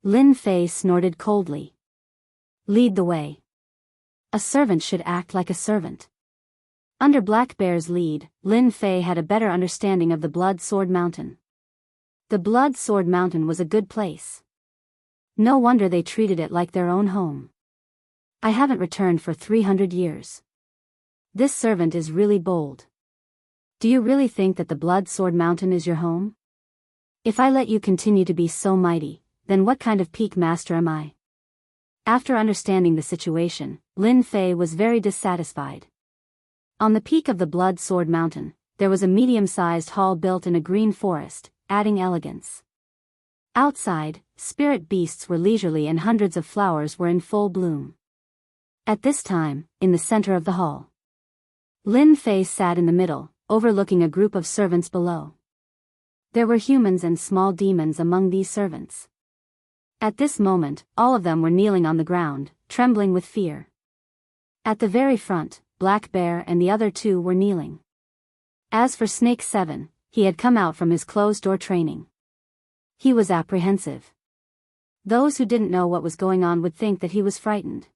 Lin Fei snorted coldly. Lead the way. A servant should act like a servant. Under Black Bear's lead, Lin Fei had a better understanding of the Blood Sword Mountain. The Blood Sword Mountain was a good place. No wonder they treated it like their own home. I haven't returned for 300 years. This servant is really bold. Do you really think that the Blood Sword Mountain is your home? If I let you continue to be so mighty, then what kind of peak master am I? After understanding the situation, Lin Fei was very dissatisfied. On the peak of the Blood Sword Mountain, there was a medium-sized hall built in a green forest, adding elegance. Outside, spirit beasts were leisurely and hundreds of flowers were in full bloom. At this time, in the center of the hall, Lin Fei sat in the middle, overlooking a group of servants below. There were humans and small demons among these servants. At this moment, all of them were kneeling on the ground, trembling with fear. At the very front, Black Bear and the other two were kneeling. As for Snake 7, he had come out from his closed-door training. He was apprehensive. Those who didn't know what was going on would think that he was frightened.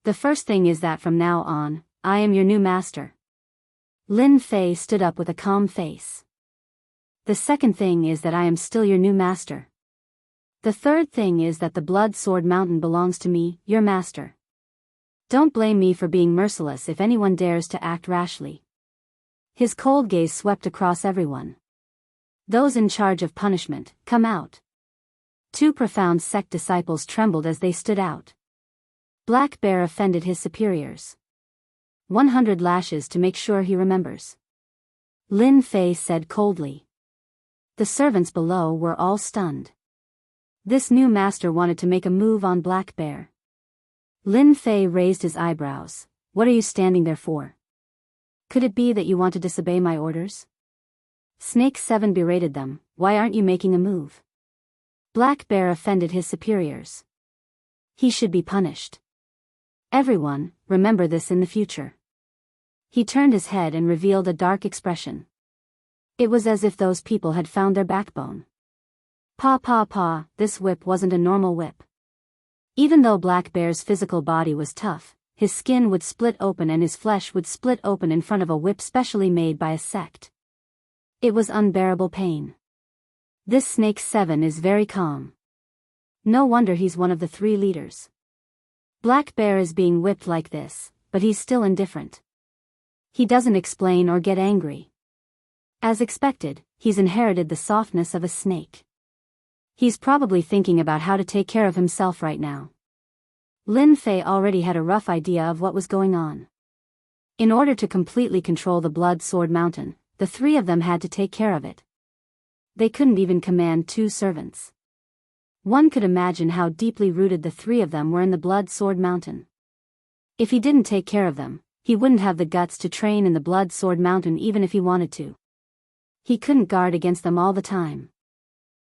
The first thing is that from now on, I am your new master. Lin Fei stood up with a calm face. The second thing is that I am still your new master. The third thing is that the Blood Sword Mountain belongs to me, your master. Don't blame me for being merciless if anyone dares to act rashly. His cold gaze swept across everyone. Those in charge of punishment, come out. Two profound sect disciples trembled as they stood out. Black Bear offended his superiors. 100 lashes to make sure he remembers. Lin Fei said coldly. The servants below were all stunned. This new master wanted to make a move on Black Bear. Lin Fei raised his eyebrows. What are you standing there for? Could it be that you want to disobey my orders? Snake 7 berated them. Why aren't you making a move? Black Bear offended his superiors. He should be punished. Everyone, remember this in the future. He turned his head and revealed a dark expression. It was as if those people had found their backbone. Pa, this whip wasn't a normal whip. Even though Black Bear's physical body was tough, his skin would split open and his flesh would split open in front of a whip specially made by a sect. It was unbearable pain. This Snake 7 is very calm. No wonder he's one of the 3 leaders. Black Bear is being whipped like this, but he's still indifferent. He doesn't explain or get angry. As expected, he's inherited the softness of a snake. He's probably thinking about how to take care of himself right now. Lin Fei already had a rough idea of what was going on. In order to completely control the Blood Sword Mountain, the three of them had to take care of it. They couldn't even command 2 servants. One could imagine how deeply rooted the three of them were in the Blood Sword Mountain. If he didn't take care of them, he wouldn't have the guts to train in the Blood Sword Mountain even if he wanted to. He couldn't guard against them all the time.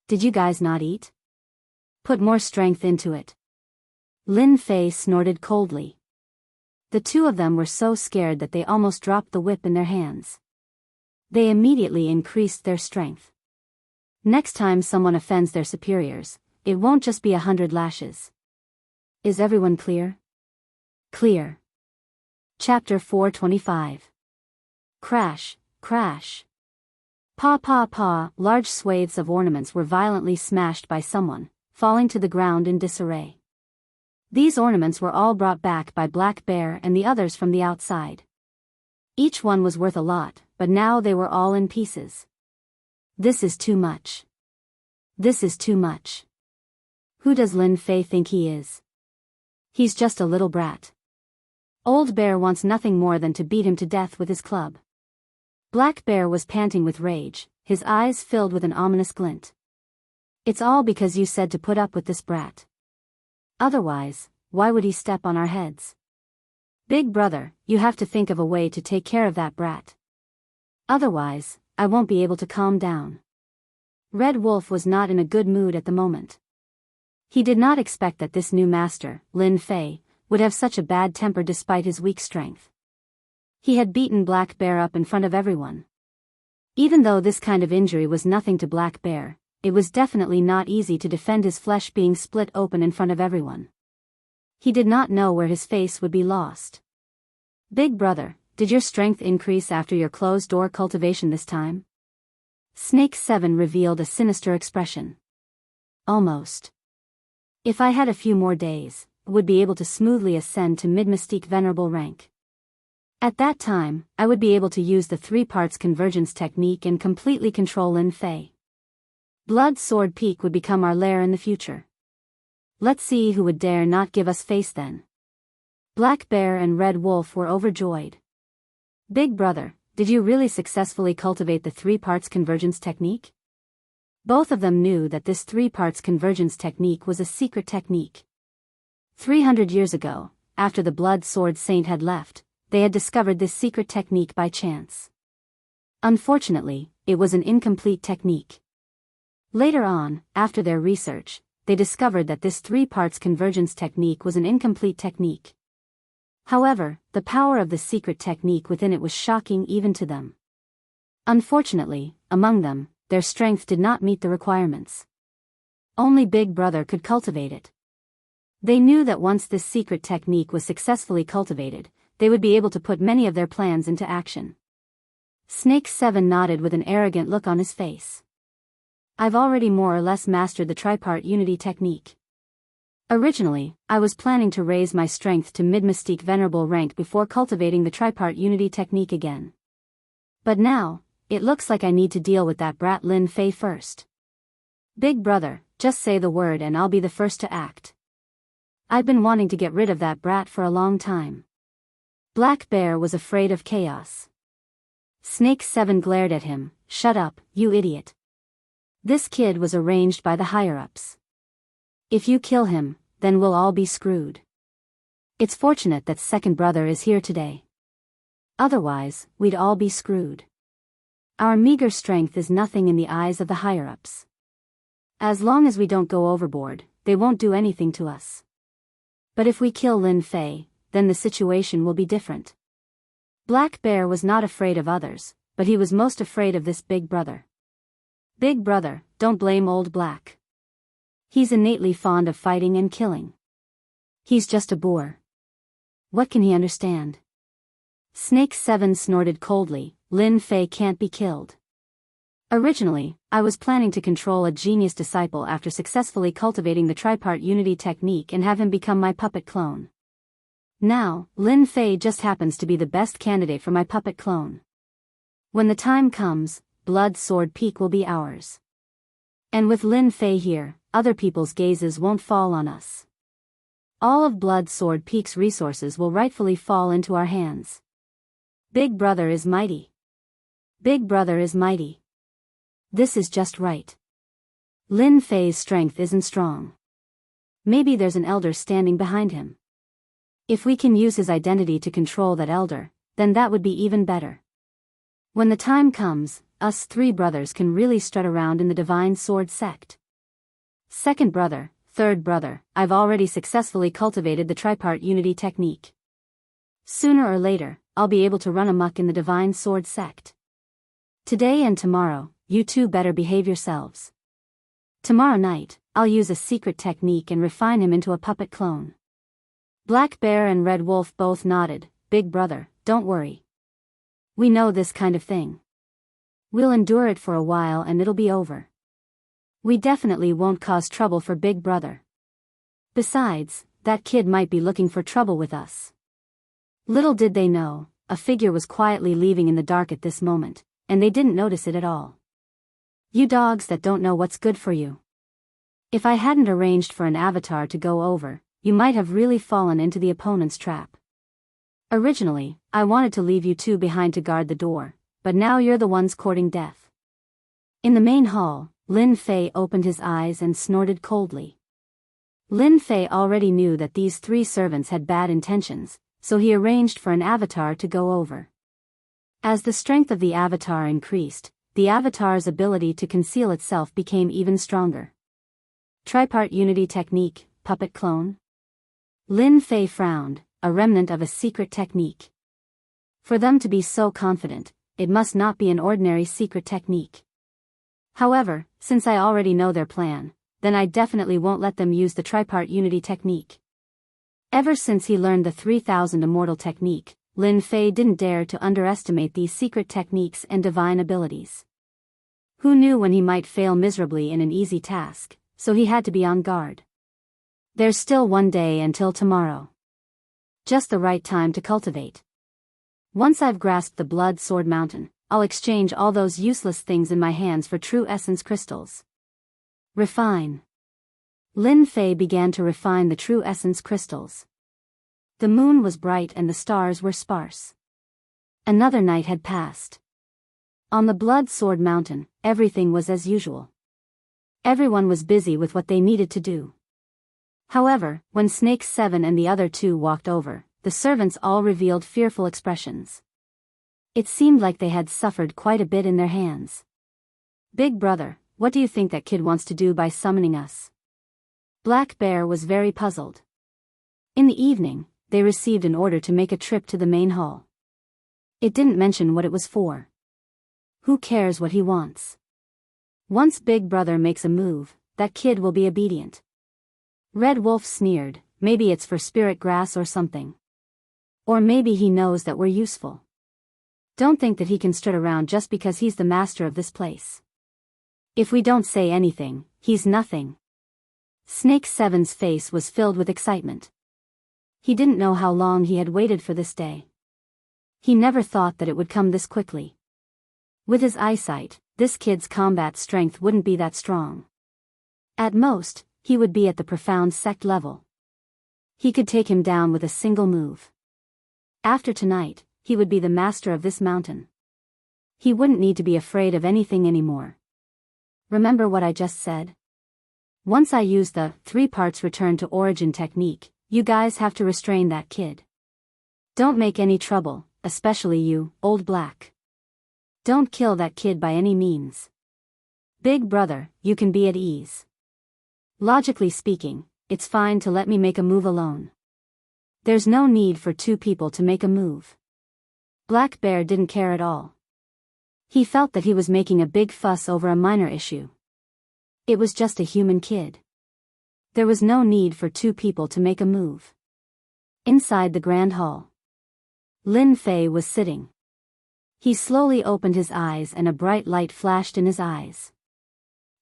Did you guys not eat? Put more strength into it. Lin Fei snorted coldly. The two of them were so scared that they almost dropped the whip in their hands. They immediately increased their strength. Next time someone offends their superiors, it won't just be 100 lashes. Is everyone clear? Clear. Chapter 425. Crash, crash. Pa pa pa, large swathes of ornaments were violently smashed by someone, falling to the ground in disarray. These ornaments were all brought back by Black Bear and the others from the outside. Each one was worth a lot, but now they were all in pieces. This is too much. This is too much. Who does Lin Fei think he is? He's just a little brat. Old Bear wants nothing more than to beat him to death with his club. Black Bear was panting with rage, his eyes filled with an ominous glint. It's all because you said to put up with this brat. Otherwise, why would he step on our heads? Big brother, you have to think of a way to take care of that brat. Otherwise, I won't be able to calm down. Red Wolf was not in a good mood at the moment. He did not expect that this new master, Lin Fei, would have such a bad temper despite his weak strength. He had beaten Black Bear up in front of everyone. Even though this kind of injury was nothing to Black Bear, it was definitely not easy to defend his flesh being split open in front of everyone. He did not know where his face would be lost. Big brother, did your strength increase after your closed-door cultivation this time? Snake 7 revealed a sinister expression. Almost. If I had a few more days, I would be able to smoothly ascend to mid-mystique venerable rank. At that time, I would be able to use the 3 parts convergence technique and completely control Lin Fei. Blood Sword Peak would become our lair in the future. Let's see who would dare not give us face then. Black Bear and Red Wolf were overjoyed. Big brother, did you really successfully cultivate the 3 parts convergence technique? Both of them knew that this 3 parts convergence technique was a secret technique. 300 years ago, after the Blood Sword Saint had left, they had discovered this secret technique by chance. Unfortunately, it was an incomplete technique. Later on, after their research, they discovered that this 3 parts convergence technique was an incomplete technique. However, the power of the secret technique within it was shocking even to them. Unfortunately, among them, their strength did not meet the requirements. Only Big Brother could cultivate it. They knew that once this secret technique was successfully cultivated, they would be able to put many of their plans into action. Snake 7 nodded with an arrogant look on his face. I've already more or less mastered the tripart unity technique. Originally, I was planning to raise my strength to mid-mystique venerable rank before cultivating the tripart unity technique again. But now, it looks like I need to deal with that brat Lin Fei first. Big brother, just say the word and I'll be the first to act. I've been wanting to get rid of that brat for a long time. Black Bear was afraid of chaos. Snake 7 glared at him, shut up, you idiot. This kid was arranged by the higher-ups. If you kill him, then we'll all be screwed. It's fortunate that second brother is here today. Otherwise, we'd all be screwed. Our meager strength is nothing in the eyes of the higher-ups. As long as we don't go overboard, they won't do anything to us. But if we kill Lin Fei, then the situation will be different. Black Bear was not afraid of others, but he was most afraid of this big brother. Big brother, don't blame old Black. He's innately fond of fighting and killing. He's just a boor. What can he understand? Snake 7 snorted coldly, Lin Fei can't be killed. Originally, I was planning to control a genius disciple after successfully cultivating the tripart unity technique and have him become my puppet clone. Now, Lin Fei just happens to be the best candidate for my puppet clone. When the time comes, Blood Sword Peak will be ours. And with Lin Fei here, other people's gazes won't fall on us. All of Blood Sword Peak's resources will rightfully fall into our hands. Big Brother is mighty. Big Brother is mighty. This is just right. Lin Fei's strength isn't strong. Maybe there's an elder standing behind him. If we can use his identity to control that elder, then that would be even better. When the time comes, us three brothers can really strut around in the Divine Sword sect. Second brother, third brother, I've already successfully cultivated the tripart unity technique. Sooner or later, I'll be able to run amok in the Divine Sword sect. Today and tomorrow, you two better behave yourselves. Tomorrow night, I'll use a secret technique and refine him into a puppet clone. Black Bear and Red Wolf both nodded. Big Brother, don't worry. We know this kind of thing. We'll endure it for a while and it'll be over. We definitely won't cause trouble for Big Brother. Besides, that kid might be looking for trouble with us. Little did they know, a figure was quietly leaving in the dark at this moment, and they didn't notice it at all. You dogs that don't know what's good for you. If I hadn't arranged for an avatar to go over, you might have really fallen into the opponent's trap. Originally, I wanted to leave you two behind to guard the door, but now you're the ones courting death. In the main hall, Lin Fei opened his eyes and snorted coldly. Lin Fei already knew that these three servants had bad intentions, so he arranged for an avatar to go over. As the strength of the avatar increased, the avatar's ability to conceal itself became even stronger. Tripart unity technique, puppet clone? Lin Fei frowned, a remnant of a secret technique. For them to be so confident, it must not be an ordinary secret technique. However, since I already know their plan, then I definitely won't let them use the tripart unity technique. Ever since he learned the 3000 immortal technique, Lin Fei didn't dare to underestimate these secret techniques and divine abilities. Who knew when he might fail miserably in an easy task, so he had to be on guard. There's still one day until tomorrow. Just the right time to cultivate. Once I've grasped the Blood Sword Mountain, I'll exchange all those useless things in my hands for true essence crystals. Refine. Lin Fei began to refine the true essence crystals. The moon was bright and the stars were sparse. Another night had passed. On the Blood Sword Mountain, everything was as usual. Everyone was busy with what they needed to do. However, when Snake 7 and the other two walked over, the servants all revealed fearful expressions. It seemed like they had suffered quite a bit in their hands. Big Brother, what do you think that kid wants to do by summoning us? Black Bear was very puzzled. In the evening, they received an order to make a trip to the main hall. It didn't mention what it was for. Who cares what he wants? Once Big Brother makes a move, that kid will be obedient. Red Wolf sneered, maybe it's for spirit grass or something. Or maybe he knows that we're useful. Don't think that he can strut around just because he's the master of this place. If we don't say anything, he's nothing. Snake 7's face was filled with excitement. He didn't know how long he had waited for this day. He never thought that it would come this quickly. With his eyesight, this kid's combat strength wouldn't be that strong. At most, he would be at the profound sect level. He could take him down with a single move. After tonight, he would be the master of this mountain. He wouldn't need to be afraid of anything anymore. Remember what I just said? Once I use the 3 parts return to origin technique, you guys have to restrain that kid. Don't make any trouble, especially you, Old Black. Don't kill that kid by any means. Big Brother, you can be at ease. Logically speaking, it's fine to let me make a move alone. There's no need for 2 people to make a move. Black Bear didn't care at all. He felt that he was making a big fuss over a minor issue. It was just a human kid. There was no need for 2 people to make a move. Inside the Grand Hall, Lin Fei was sitting. He slowly opened his eyes and a bright light flashed in his eyes.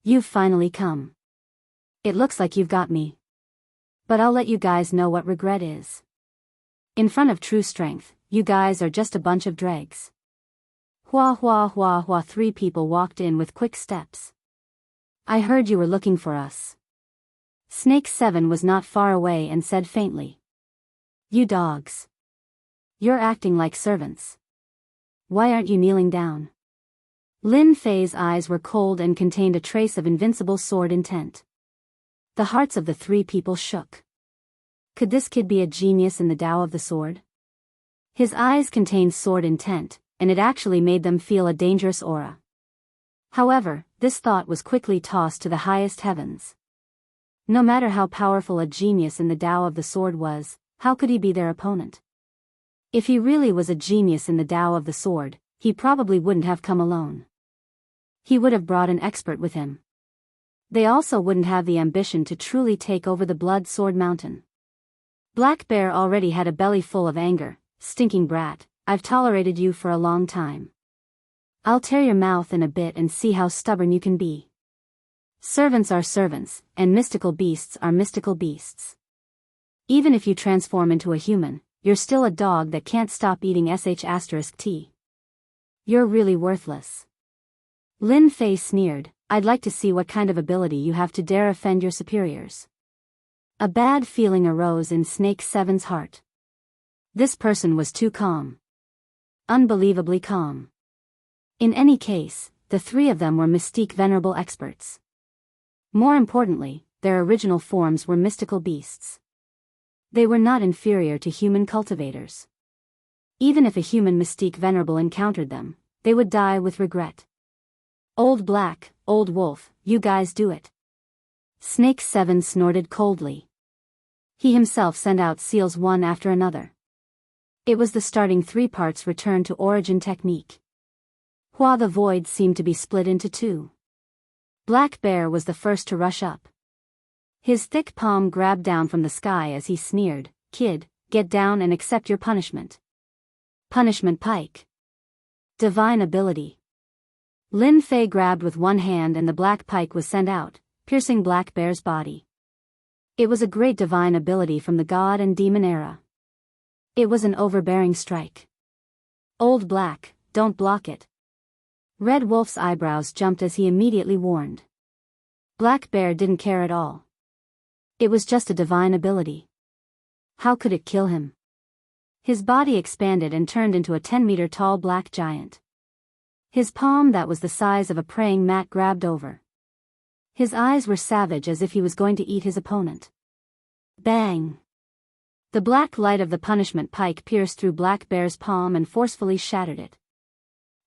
You've finally come. It looks like you've got me. But I'll let you guys know what regret is. In front of true strength, you guys are just a bunch of dregs. Hua hua hua hua. 3 people walked in with quick steps. I heard you were looking for us. Snake 7 was not far away and said faintly. You dogs. You're acting like servants. Why aren't you kneeling down? Lin Fei's eyes were cold and contained a trace of invincible sword intent. The hearts of the three people shook. Could this kid be a genius in the Tao of the sword? His eyes contained sword intent, and it actually made them feel a dangerous aura. However, this thought was quickly tossed to the highest heavens. No matter how powerful a genius in the Tao of the sword was, how could he be their opponent? If he really was a genius in the Tao of the sword, he probably wouldn't have come alone. He would have brought an expert with him. They also wouldn't have the ambition to truly take over the Blood Sword Mountain. Black Bear already had a belly full of anger. Stinking brat, I've tolerated you for a long time. I'll tear your mouth in a bit and see how stubborn you can be. Servants are servants, and mystical beasts are mystical beasts. Even if you transform into a human, you're still a dog that can't stop eating sh*t. You're really worthless. Lin Fei sneered, I'd like to see what kind of ability you have to dare offend your superiors. A bad feeling arose in Snake 7's heart. This person was too calm. Unbelievably calm. In any case, the three of them were mystique venerable experts. More importantly, their original forms were mystical beasts. They were not inferior to human cultivators. Even if a human mystique venerable encountered them, they would die with regret. Old Black, Old Wolf, you guys do it. Snake 7 snorted coldly. He himself sent out seals one after another. It was the starting three parts return to origin technique. Hua the void seemed to be split into two. Black Bear was the first to rush up. His thick palm grabbed down from the sky as he sneered, Kid, get down and accept your punishment. Punishment pike. Divine ability. Lin Fei grabbed with one hand and the black pike was sent out, piercing Black Bear's body. It was a great divine ability from the god and demon era. It was an overbearing strike. Old Black, don't block it. Red Wolf's eyebrows jumped as he immediately warned. Black Bear didn't care at all. It was just a divine ability. How could it kill him? His body expanded and turned into a 10-meter tall black giant. His palm that was the size of a praying mat grabbed over. His eyes were savage as if he was going to eat his opponent. Bang! The black light of the punishment pike pierced through Black Bear's palm and forcefully shattered it.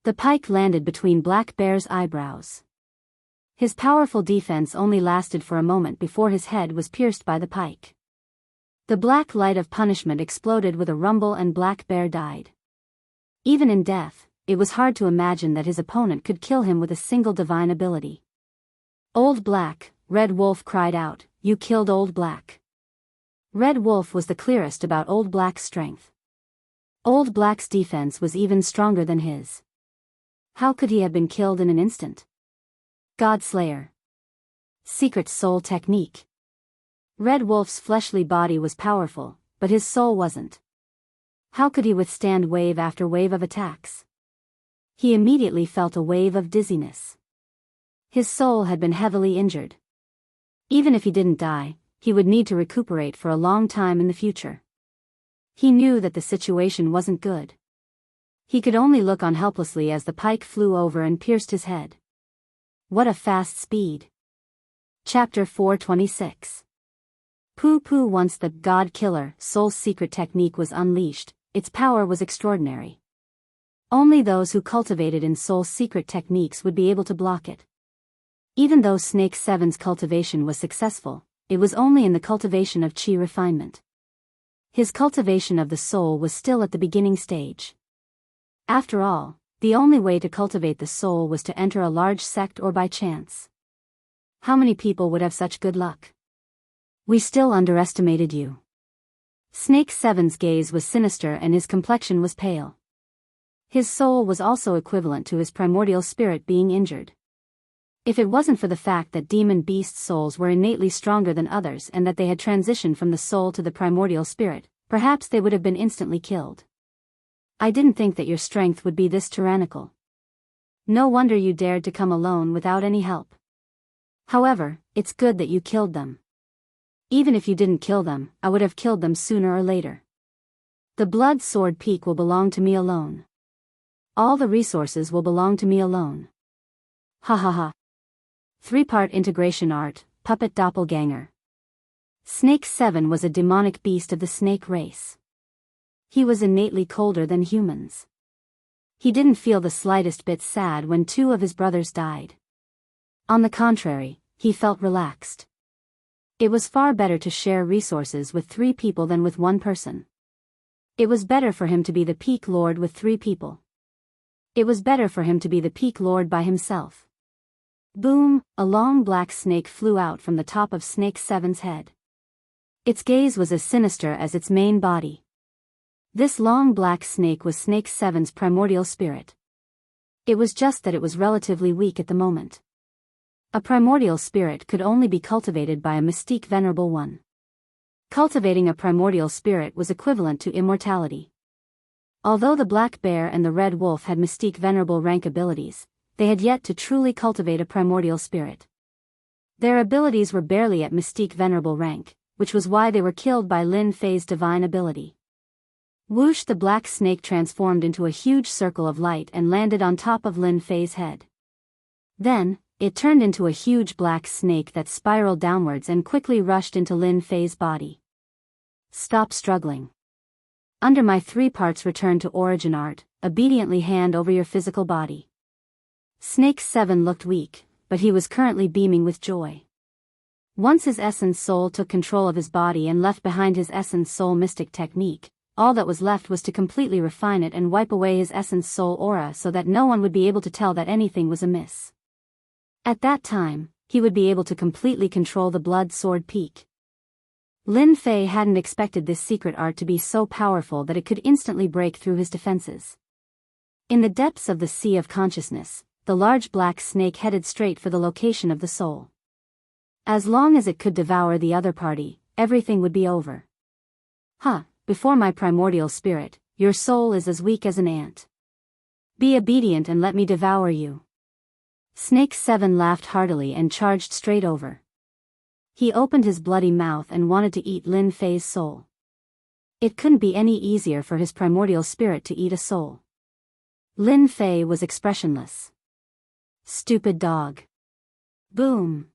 The pike landed between Black Bear's eyebrows. His powerful defense only lasted for a moment before his head was pierced by the pike. The black light of punishment exploded with a rumble and Black Bear died. Even in death, it was hard to imagine that his opponent could kill him with a single divine ability. Old Black, Red Wolf cried out, you killed Old Black. Red Wolf was the clearest about Old Black's strength. Old Black's defense was even stronger than his. How could he have been killed in an instant? God Slayer. Secret Soul Technique. Red Wolf's fleshly body was powerful, but his soul wasn't. How could he withstand wave after wave of attacks? He immediately felt a wave of dizziness. His soul had been heavily injured. Even if he didn't die, he would need to recuperate for a long time in the future. He knew that the situation wasn't good. He could only look on helplessly as the pike flew over and pierced his head. What a fast speed. Chapter 426. Poo Poo. Once the God Killer Soul's secret technique was unleashed, its power was extraordinary. Only those who cultivated in Soul's secret techniques would be able to block it. Even though Snake 7's cultivation was successful, it was only in the cultivation of chi refinement. His cultivation of the soul was still at the beginning stage. After all, the only way to cultivate the soul was to enter a large sect or by chance. How many people would have such good luck? We still underestimated you. Snake 7's gaze was sinister and his complexion was pale. His soul was also equivalent to his primordial spirit being injured. If it wasn't for the fact that demon beast souls were innately stronger than others and that they had transitioned from the soul to the primordial spirit, perhaps they would have been instantly killed. I didn't think that your strength would be this tyrannical. No wonder you dared to come alone without any help. However, it's good that you killed them. Even if you didn't kill them, I would have killed them sooner or later. The blood sword peak will belong to me alone. All the resources will belong to me alone. Ha ha ha. 3-part integration art, puppet doppelganger. Snake 7 was a demonic beast of the snake race. He was innately colder than humans. He didn't feel the slightest bit sad when 2 of his brothers died. On the contrary, he felt relaxed. It was far better to share resources with 3 people than with 1 person. It was better for him to be the Peak Lord with 3 people. It was better for him to be the Peak Lord by himself. Boom, a long black snake flew out from the top of Snake 7's head. Its gaze was as sinister as its main body. This long black snake was Snake 7's primordial spirit. It was just that it was relatively weak at the moment. A primordial spirit could only be cultivated by a mystique venerable one. Cultivating a primordial spirit was equivalent to immortality. Although the black bear and the red wolf had mystique venerable rank abilities, they had yet to truly cultivate a primordial spirit. Their abilities were barely at mystique venerable rank, which was why they were killed by Lin Fei's divine ability. Whoosh, the black snake transformed into a huge circle of light and landed on top of Lin Fei's head. Then, it turned into a huge black snake that spiraled downwards and quickly rushed into Lin Fei's body. Stop struggling. Under my 3 parts return to origin art, obediently hand over your physical body. Snake 7 looked weak, but he was currently beaming with joy. Once his essence soul took control of his body and left behind his essence soul mystic technique, all that was left was to completely refine it and wipe away his essence soul aura so that no one would be able to tell that anything was amiss. At that time, he would be able to completely control the blood sword peak. Lin Fei hadn't expected this secret art to be so powerful that it could instantly break through his defenses. In the depths of the sea of consciousness, the large black snake headed straight for the location of the soul. As long as it could devour the other party, everything would be over. Before my primordial spirit, your soul is as weak as an ant. Be obedient and let me devour you. Snake 7 laughed heartily and charged straight over. He opened his bloody mouth and wanted to eat Lin Fei's soul. It couldn't be any easier for his primordial spirit to eat a soul. Lin Fei was expressionless. Stupid dog. Boom.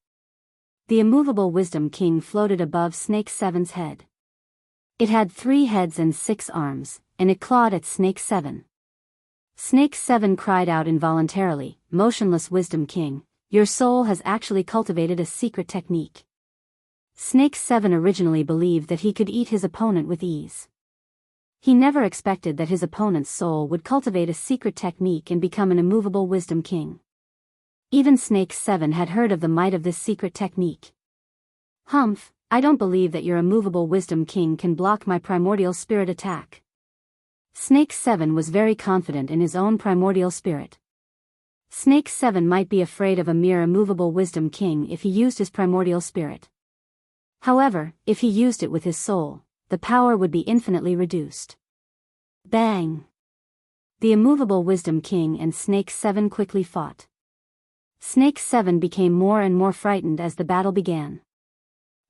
The immovable Wisdom King floated above Snake 7's head. It had 3 heads and 6 arms, and it clawed at Snake 7. Snake 7 cried out involuntarily, "Motionless Wisdom King, your soul has actually cultivated a secret technique." Snake 7 originally believed that he could eat his opponent with ease. He never expected that his opponent's soul would cultivate a secret technique and become an immovable Wisdom King. Even Snake 7 had heard of the might of this secret technique. "Humph, I don't believe that your immovable Wisdom King can block my primordial spirit attack." Snake 7 was very confident in his own primordial spirit. Snake 7 might be afraid of a mere immovable Wisdom King if he used his primordial spirit. However, if he used it with his soul, the power would be infinitely reduced. Bang! The immovable Wisdom King and Snake 7 quickly fought. Snake 7 became more and more frightened as the battle began.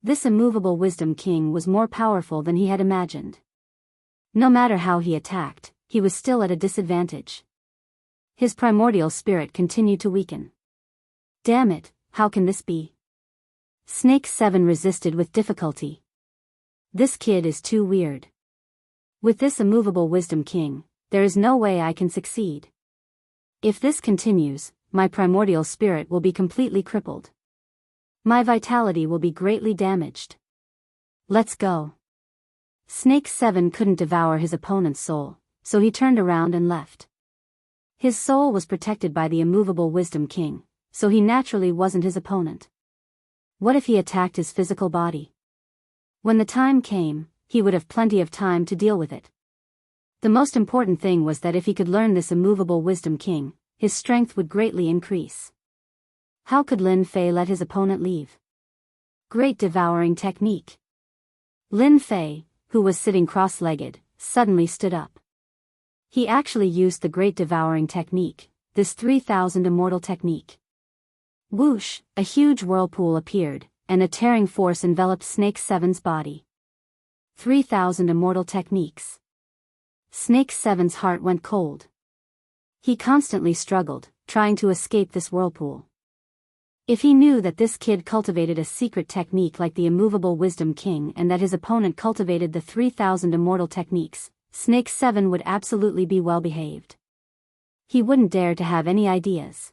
This immovable Wisdom King was more powerful than he had imagined. No matter how he attacked, he was still at a disadvantage. His primordial spirit continued to weaken. Damn it, how can this be? Snake 7 resisted with difficulty. This kid is too weird. With this immovable Wisdom King, there is no way I can succeed. If this continues, my primordial spirit will be completely crippled. My vitality will be greatly damaged. Let's go. Snake 7 couldn't devour his opponent's soul, so he turned around and left. His soul was protected by the immovable Wisdom King, so he naturally wasn't his opponent. What if he attacked his physical body? When the time came, he would have plenty of time to deal with it. The most important thing was that if he could learn this immovable Wisdom King, his strength would greatly increase. How could Lin Fei let his opponent leave? Great devouring technique. Lin Fei, who was sitting cross-legged, suddenly stood up. He actually used the Great Devouring Technique, this 3000 immortal technique. Whoosh, a huge whirlpool appeared, and a tearing force enveloped Snake 7's body. 3,000 immortal techniques. Snake 7's heart went cold. He constantly struggled, trying to escape this whirlpool. If he knew that this kid cultivated a secret technique like the immovable Wisdom King and that his opponent cultivated the 3,000 immortal techniques, Snake 7 would absolutely be well behaved. He wouldn't dare to have any ideas.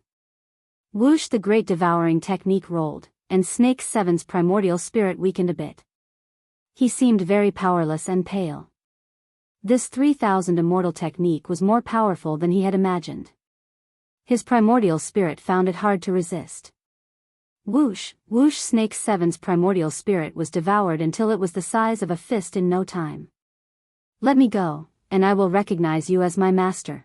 Whoosh, the great devouring technique rolled, and Snake 7's primordial spirit weakened a bit. He seemed very powerless and pale. This 3,000 immortal technique was more powerful than he had imagined. His primordial spirit found it hard to resist. Whoosh, whoosh, Snake 7's primordial spirit was devoured until it was the size of a fist in no time. Let me go, and I will recognize you as my master.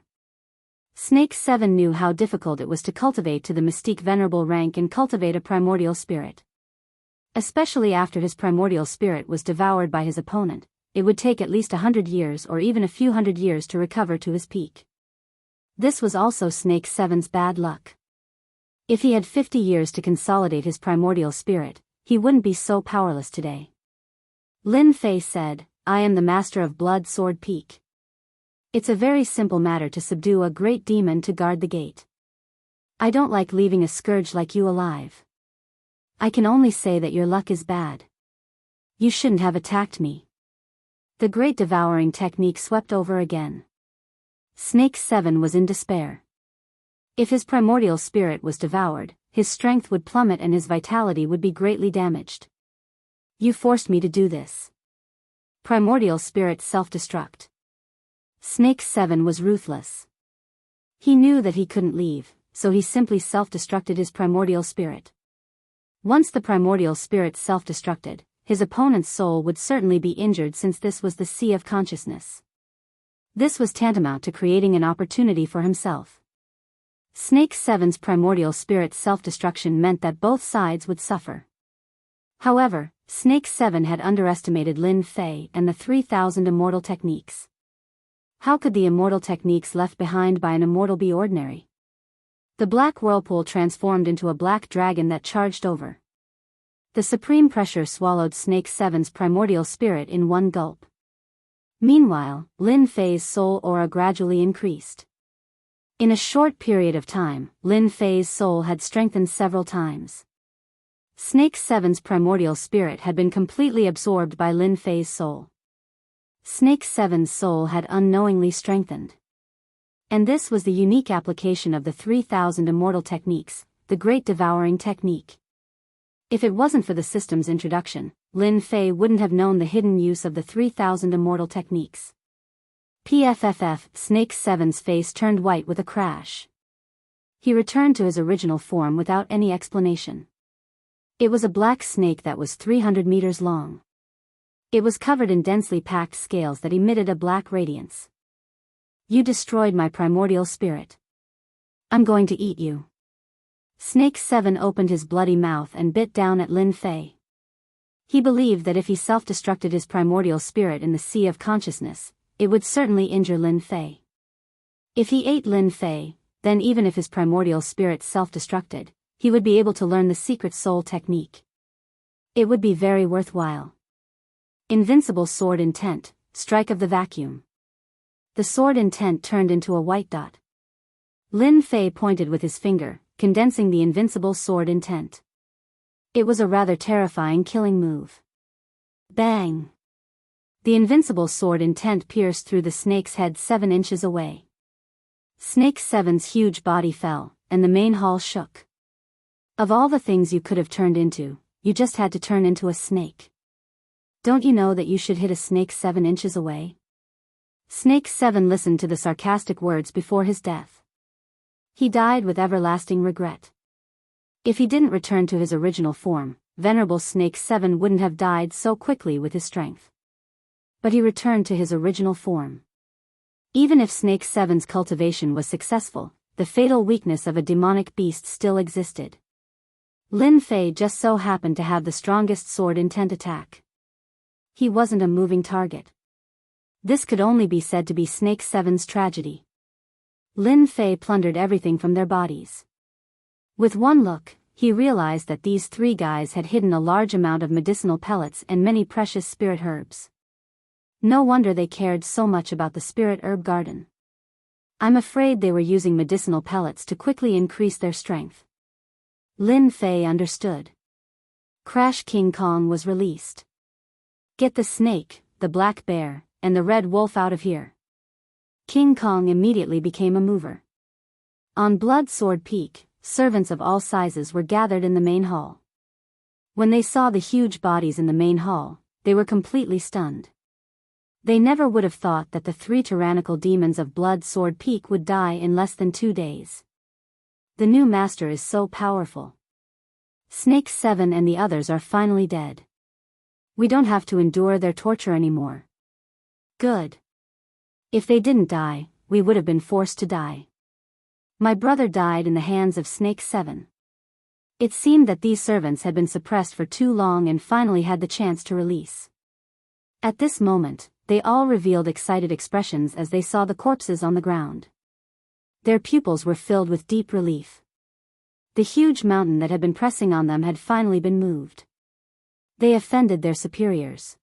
Snake 7 knew how difficult it was to cultivate to the mystique venerable rank and cultivate a primordial spirit. Especially after his primordial spirit was devoured by his opponent, it would take at least 100 years or even a few hundred years to recover to his peak. This was also Snake 7's bad luck. If he had 50 years to consolidate his primordial spirit, he wouldn't be so powerless today. Lin Fei said, I am the master of Blood Sword Peak. It's a very simple matter to subdue a great demon to guard the gate. I don't like leaving a scourge like you alive. I can only say that your luck is bad. You shouldn't have attacked me. The great devouring technique swept over again. Snake 7 was in despair. If his primordial spirit was devoured, his strength would plummet and his vitality would be greatly damaged. You forced me to do this. Primordial spirit self-destruct. Snake 7 was ruthless. He knew that he couldn't leave, so he simply self-destructed his primordial spirit. Once the primordial spirit self-destructed, his opponent's soul would certainly be injured since this was the sea of consciousness. This was tantamount to creating an opportunity for himself. Snake 7's primordial spirit self-destruction meant that both sides would suffer. However, Snake 7 had underestimated Lin Fei and the 3,000 immortal techniques. How could the immortal techniques left behind by an immortal be ordinary? The black whirlpool transformed into a black dragon that charged over. The supreme pressure swallowed Snake 7's primordial spirit in one gulp. Meanwhile, Lin Fei's soul aura gradually increased. In a short period of time, Lin Fei's soul had strengthened several times. Snake 7's primordial spirit had been completely absorbed by Lin Fei's soul. Snake 7's soul had unknowingly strengthened. And this was the unique application of the 3,000 immortal techniques, the Great Devouring Technique. If it wasn't for the system's introduction, Lin Fei wouldn't have known the hidden use of the 3,000 immortal techniques. PFFF, Snake 7's face turned white with a crash. He returned to his original form without any explanation. It was a black snake that was 300 meters long. It was covered in densely packed scales that emitted a black radiance. You destroyed my primordial spirit. I'm going to eat you. Snake 7 opened his bloody mouth and bit down at Lin Fei. He believed that if he self-destructed his primordial spirit in the sea of consciousness, it would certainly injure Lin Fei. If he ate Lin Fei, then even if his primordial spirit self-destructed, he would be able to learn the secret soul technique. It would be very worthwhile. Invincible sword intent, strike of the vacuum. The sword intent turned into a white dot. Lin Fei pointed with his finger, condensing the invincible sword intent. It was a rather terrifying killing move. Bang! The invincible sword intent pierced through the snake's head 7 inches away. Snake 7's huge body fell, and the main hall shook. Of all the things you could have turned into, you just had to turn into a snake. Don't you know that you should hit a snake 7 inches away? Snake 7 listened to the sarcastic words before his death. He died with everlasting regret. If he didn't return to his original form, Venerable Snake 7 wouldn't have died so quickly with his strength. But he returned to his original form. Even if Snake 7's cultivation was successful, the fatal weakness of a demonic beast still existed. Lin Fei just so happened to have the strongest sword intent attack. He wasn't a moving target. This could only be said to be Snake 7's tragedy. Lin Fei plundered everything from their bodies. With one look, he realized that these three guys had hidden a large amount of medicinal pellets and many precious spirit herbs. No wonder they cared so much about the spirit herb garden. I'm afraid they were using medicinal pellets to quickly increase their strength. Lin Fei understood. Crash King Kong was released. Get the snake, the black bear, and the red wolf out of here. King Kong immediately became a mover. On Blood Sword Peak, servants of all sizes were gathered in the main hall. When they saw the huge bodies in the main hall, they were completely stunned. They never would have thought that the three tyrannical demons of Blood Sword Peak would die in less than 2 days. The new master is so powerful. Snake 7 and the others are finally dead. We don't have to endure their torture anymore. Good. If they didn't die, we would have been forced to die. My brother died in the hands of Snake 7. It seemed that these servants had been suppressed for too long and finally had the chance to release. At this moment, they all revealed excited expressions as they saw the corpses on the ground. Their pupils were filled with deep relief. The huge mountain that had been pressing on them had finally been moved. They offended their superiors.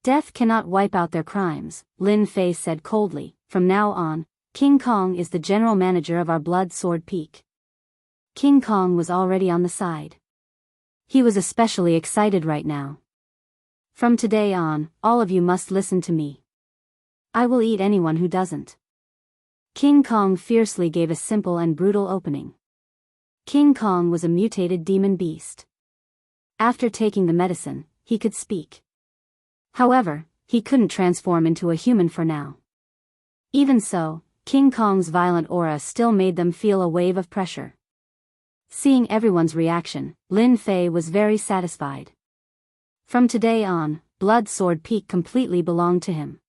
Death cannot wipe out their crimes, Lin Fei said coldly. From now on, King Kong is the general manager of our Blood Sword Peak. King Kong was already on the side. He was especially excited right now. From today on, all of you must listen to me. I will eat anyone who doesn't. King Kong fiercely gave a simple and brutal opening. King Kong was a mutated demon beast. After taking the medicine, he could speak. However, he couldn't transform into a human for now. Even so, King Kong's violent aura still made them feel a wave of pressure. Seeing everyone's reaction, Lin Fei was very satisfied. From today on, Blood Sword Peak completely belonged to him.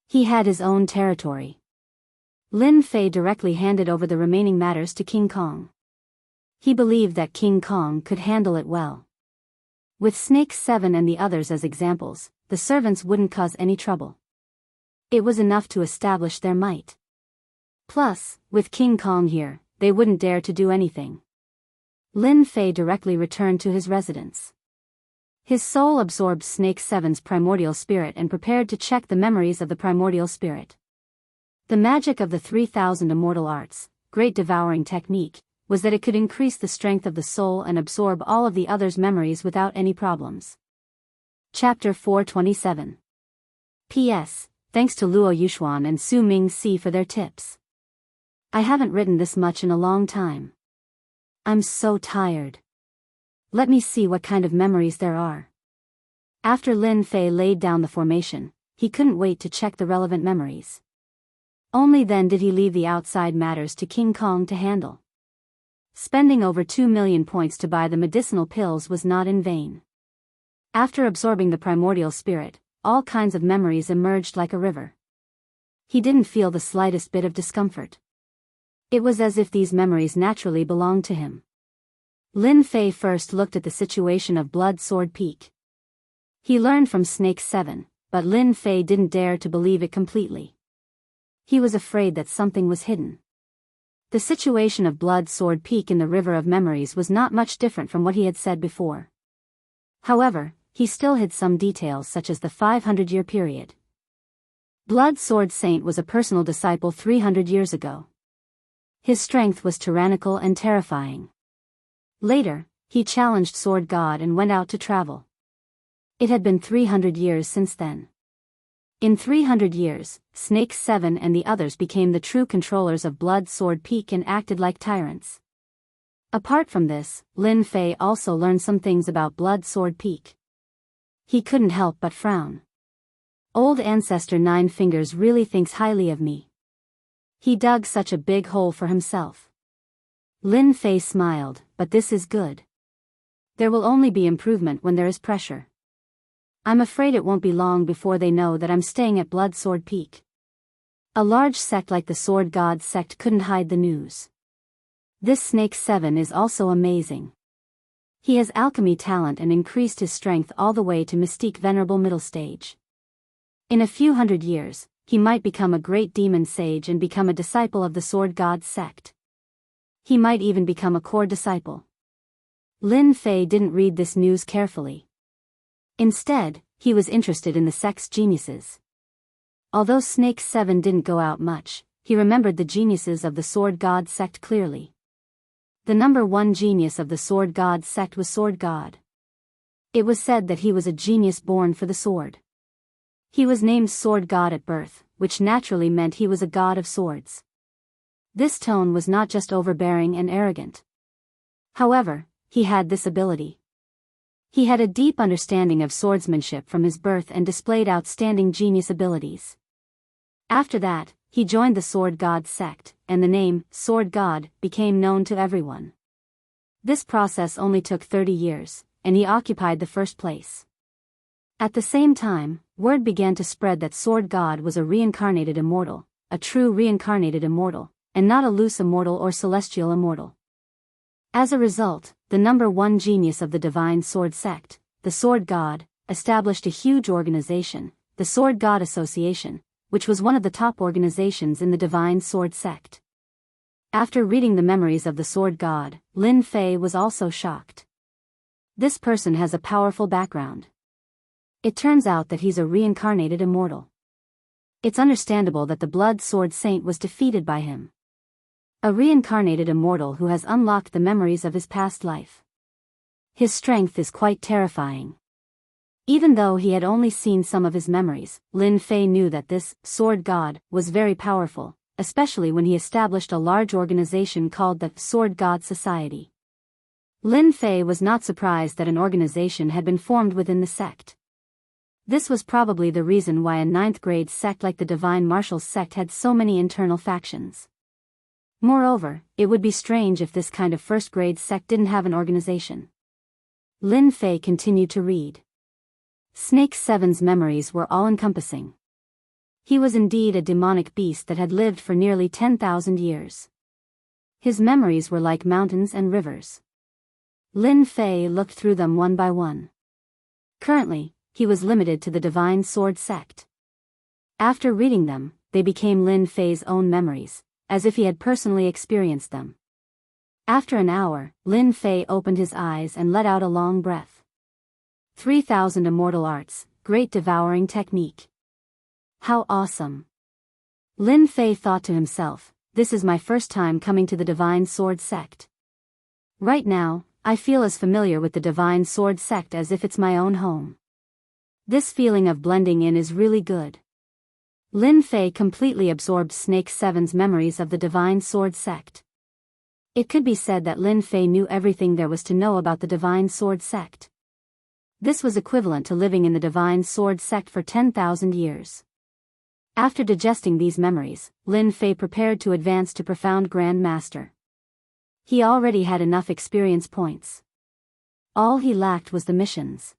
He had his own territory. Lin Fei directly handed over the remaining matters to King Kong. He believed that King Kong could handle it well. With Snake 7 and the others as examples, the servants wouldn't cause any trouble. It was enough to establish their might. Plus, with King Kong here, they wouldn't dare to do anything. Lin Fei directly returned to his residence. His soul absorbed Snake 7's primordial spirit and prepared to check the memories of the primordial spirit. The magic of the 3000 immortal arts, great devouring technique, was that it could increase the strength of the soul and absorb all of the others' memories without any problems. Chapter 427. P.S. Thanks to Luo Yuxuan and Su Ming Si for their tips. I haven't written this much in a long time. I'm so tired. Let me see what kind of memories there are. After Lin Fei laid down the formation, he couldn't wait to check the relevant memories. Only then did he leave the outside matters to King Kong to handle. Spending over 2 million points to buy the medicinal pills was not in vain. After absorbing the primordial spirit, all kinds of memories emerged like a river. He didn't feel the slightest bit of discomfort. It was as if these memories naturally belonged to him. Lin Fei first looked at the situation of Blood Sword Peak. He learned from Snake 7, but Lin Fei didn't dare to believe it completely. He was afraid that something was hidden. The situation of Blood Sword Peak in the River of Memories was not much different from what he had said before. However, he still hid some details such as the 500-year period. Blood Sword Saint was a personal disciple 300 years ago. His strength was tyrannical and terrifying. Later, he challenged Sword God and went out to travel. It had been 300 years since then. In 300 years, Snake 7 and the others became the true controllers of Blood Sword Peak and acted like tyrants. Apart from this, Lin Fei also learned some things about Blood Sword Peak. He couldn't help but frown. Old Ancestor Nine Fingers really thinks highly of me. He dug such a big hole for himself. Lin Fei smiled, but this is good. There will only be improvement when there is pressure. I'm afraid it won't be long before they know that I'm staying at Blood Sword Peak. A large sect like the Sword God sect couldn't hide the news. This Snake 7 is also amazing. He has alchemy talent and increased his strength all the way to Mystique Venerable Middle Stage. In a few hundred years, he might become a great demon sage and become a disciple of the Sword God sect. He might even become a core disciple. Lin Fei didn't read this news carefully. Instead, he was interested in the sect's geniuses. Although Snake 7 didn't go out much, he remembered the geniuses of the Sword God sect clearly. The number one genius of the Sword God sect was Sword God. It was said that he was a genius born for the sword. He was named Sword God at birth, which naturally meant he was a god of swords. This tone was not just overbearing and arrogant. However, he had this ability. He had a deep understanding of swordsmanship from his birth and displayed outstanding genius abilities. After that, he joined the Sword God sect, and the name, Sword God, became known to everyone. This process only took 30 years, and he occupied the first place. At the same time, word began to spread that Sword God was a reincarnated immortal, a true reincarnated immortal, and not a loose immortal or celestial immortal. As a result, the number one genius of the Divine Sword sect, the Sword God, established a huge organization, the Sword God Association, which was one of the top organizations in the Divine Sword sect. After reading the memories of the Sword God, Lin Fei was also shocked. This person has a powerful background. It turns out that he's a reincarnated immortal. It's understandable that the Blood Sword Saint was defeated by him. A reincarnated immortal who has unlocked the memories of his past life. His strength is quite terrifying. Even though he had only seen some of his memories, Lin Fei knew that this Sword God was very powerful, especially when he established a large organization called the Sword God Society. Lin Fei was not surprised that an organization had been formed within the sect. This was probably the reason why a 9th grade sect like the Divine Martials sect had so many internal factions. Moreover, it would be strange if this kind of first-grade sect didn't have an organization. Lin Fei continued to read. Snake 7's memories were all-encompassing. He was indeed a demonic beast that had lived for nearly 10,000 years. His memories were like mountains and rivers. Lin Fei looked through them one by one. Currently, he was limited to the Divine Sword sect. After reading them, they became Lin Fei's own memories, as if he had personally experienced them. After an hour, Lin Fei opened his eyes and let out a long breath. 3,000 immortal arts, great devouring technique. How awesome! Lin Fei thought to himself, this is my first time coming to the Divine Sword sect. Right now, I feel as familiar with the Divine Sword sect as if it's my own home. This feeling of blending in is really good. Lin Fei completely absorbed Snake 7's memories of the Divine Sword sect. It could be said that Lin Fei knew everything there was to know about the Divine Sword sect. This was equivalent to living in the Divine Sword sect for 10,000 years. After digesting these memories, Lin Fei prepared to advance to Profound Grand Master. He already had enough experience points. All he lacked was the missions.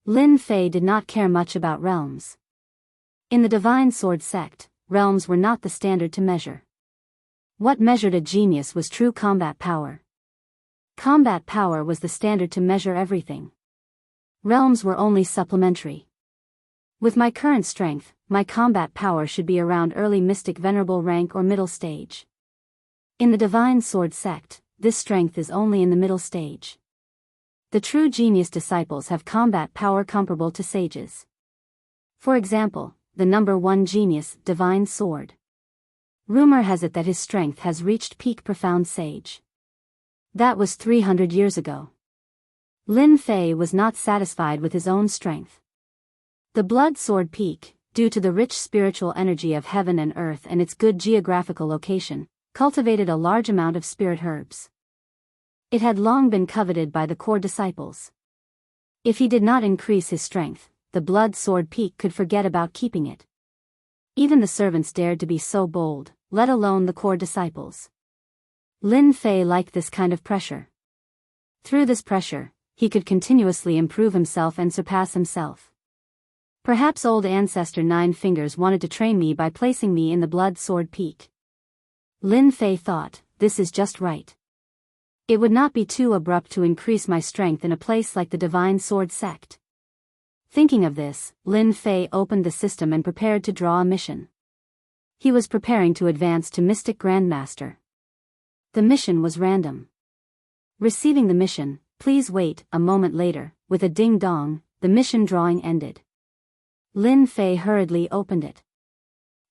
Lin Fei did not care much about realms. In the Divine Sword sect, realms were not the standard to measure. What measured a genius was true combat power. Combat power was the standard to measure everything. Realms were only supplementary. With my current strength, my combat power should be around early mystic venerable rank or middle stage. In the Divine Sword sect, this strength is only in the middle stage. The true genius disciples have combat power comparable to sages. For example, the number one genius, Divine Sword. Rumor has it that his strength has reached peak profound sage. That was 300 years ago. Lin Fei was not satisfied with his own strength. The Blood Sword Peak, due to the rich spiritual energy of heaven and earth and its good geographical location, cultivated a large amount of spirit herbs. It had long been coveted by the core disciples. If he did not increase his strength, the Blood Sword Peak could forget about keeping it. Even the servants dared to be so bold, let alone the core disciples. Lin Fei liked this kind of pressure. Through this pressure, he could continuously improve himself and surpass himself. Perhaps old ancestor Nine Fingers wanted to train me by placing me in the Blood Sword Peak. Lin Fei thought, this is just right. It would not be too abrupt to increase my strength in a place like the Divine Sword sect. Thinking of this, Lin Fei opened the system and prepared to draw a mission. He was preparing to advance to Mystic Grandmaster. The mission was random. Receiving the mission, Please wait. A moment later, with a ding-dong, the mission drawing ended. Lin Fei hurriedly opened it.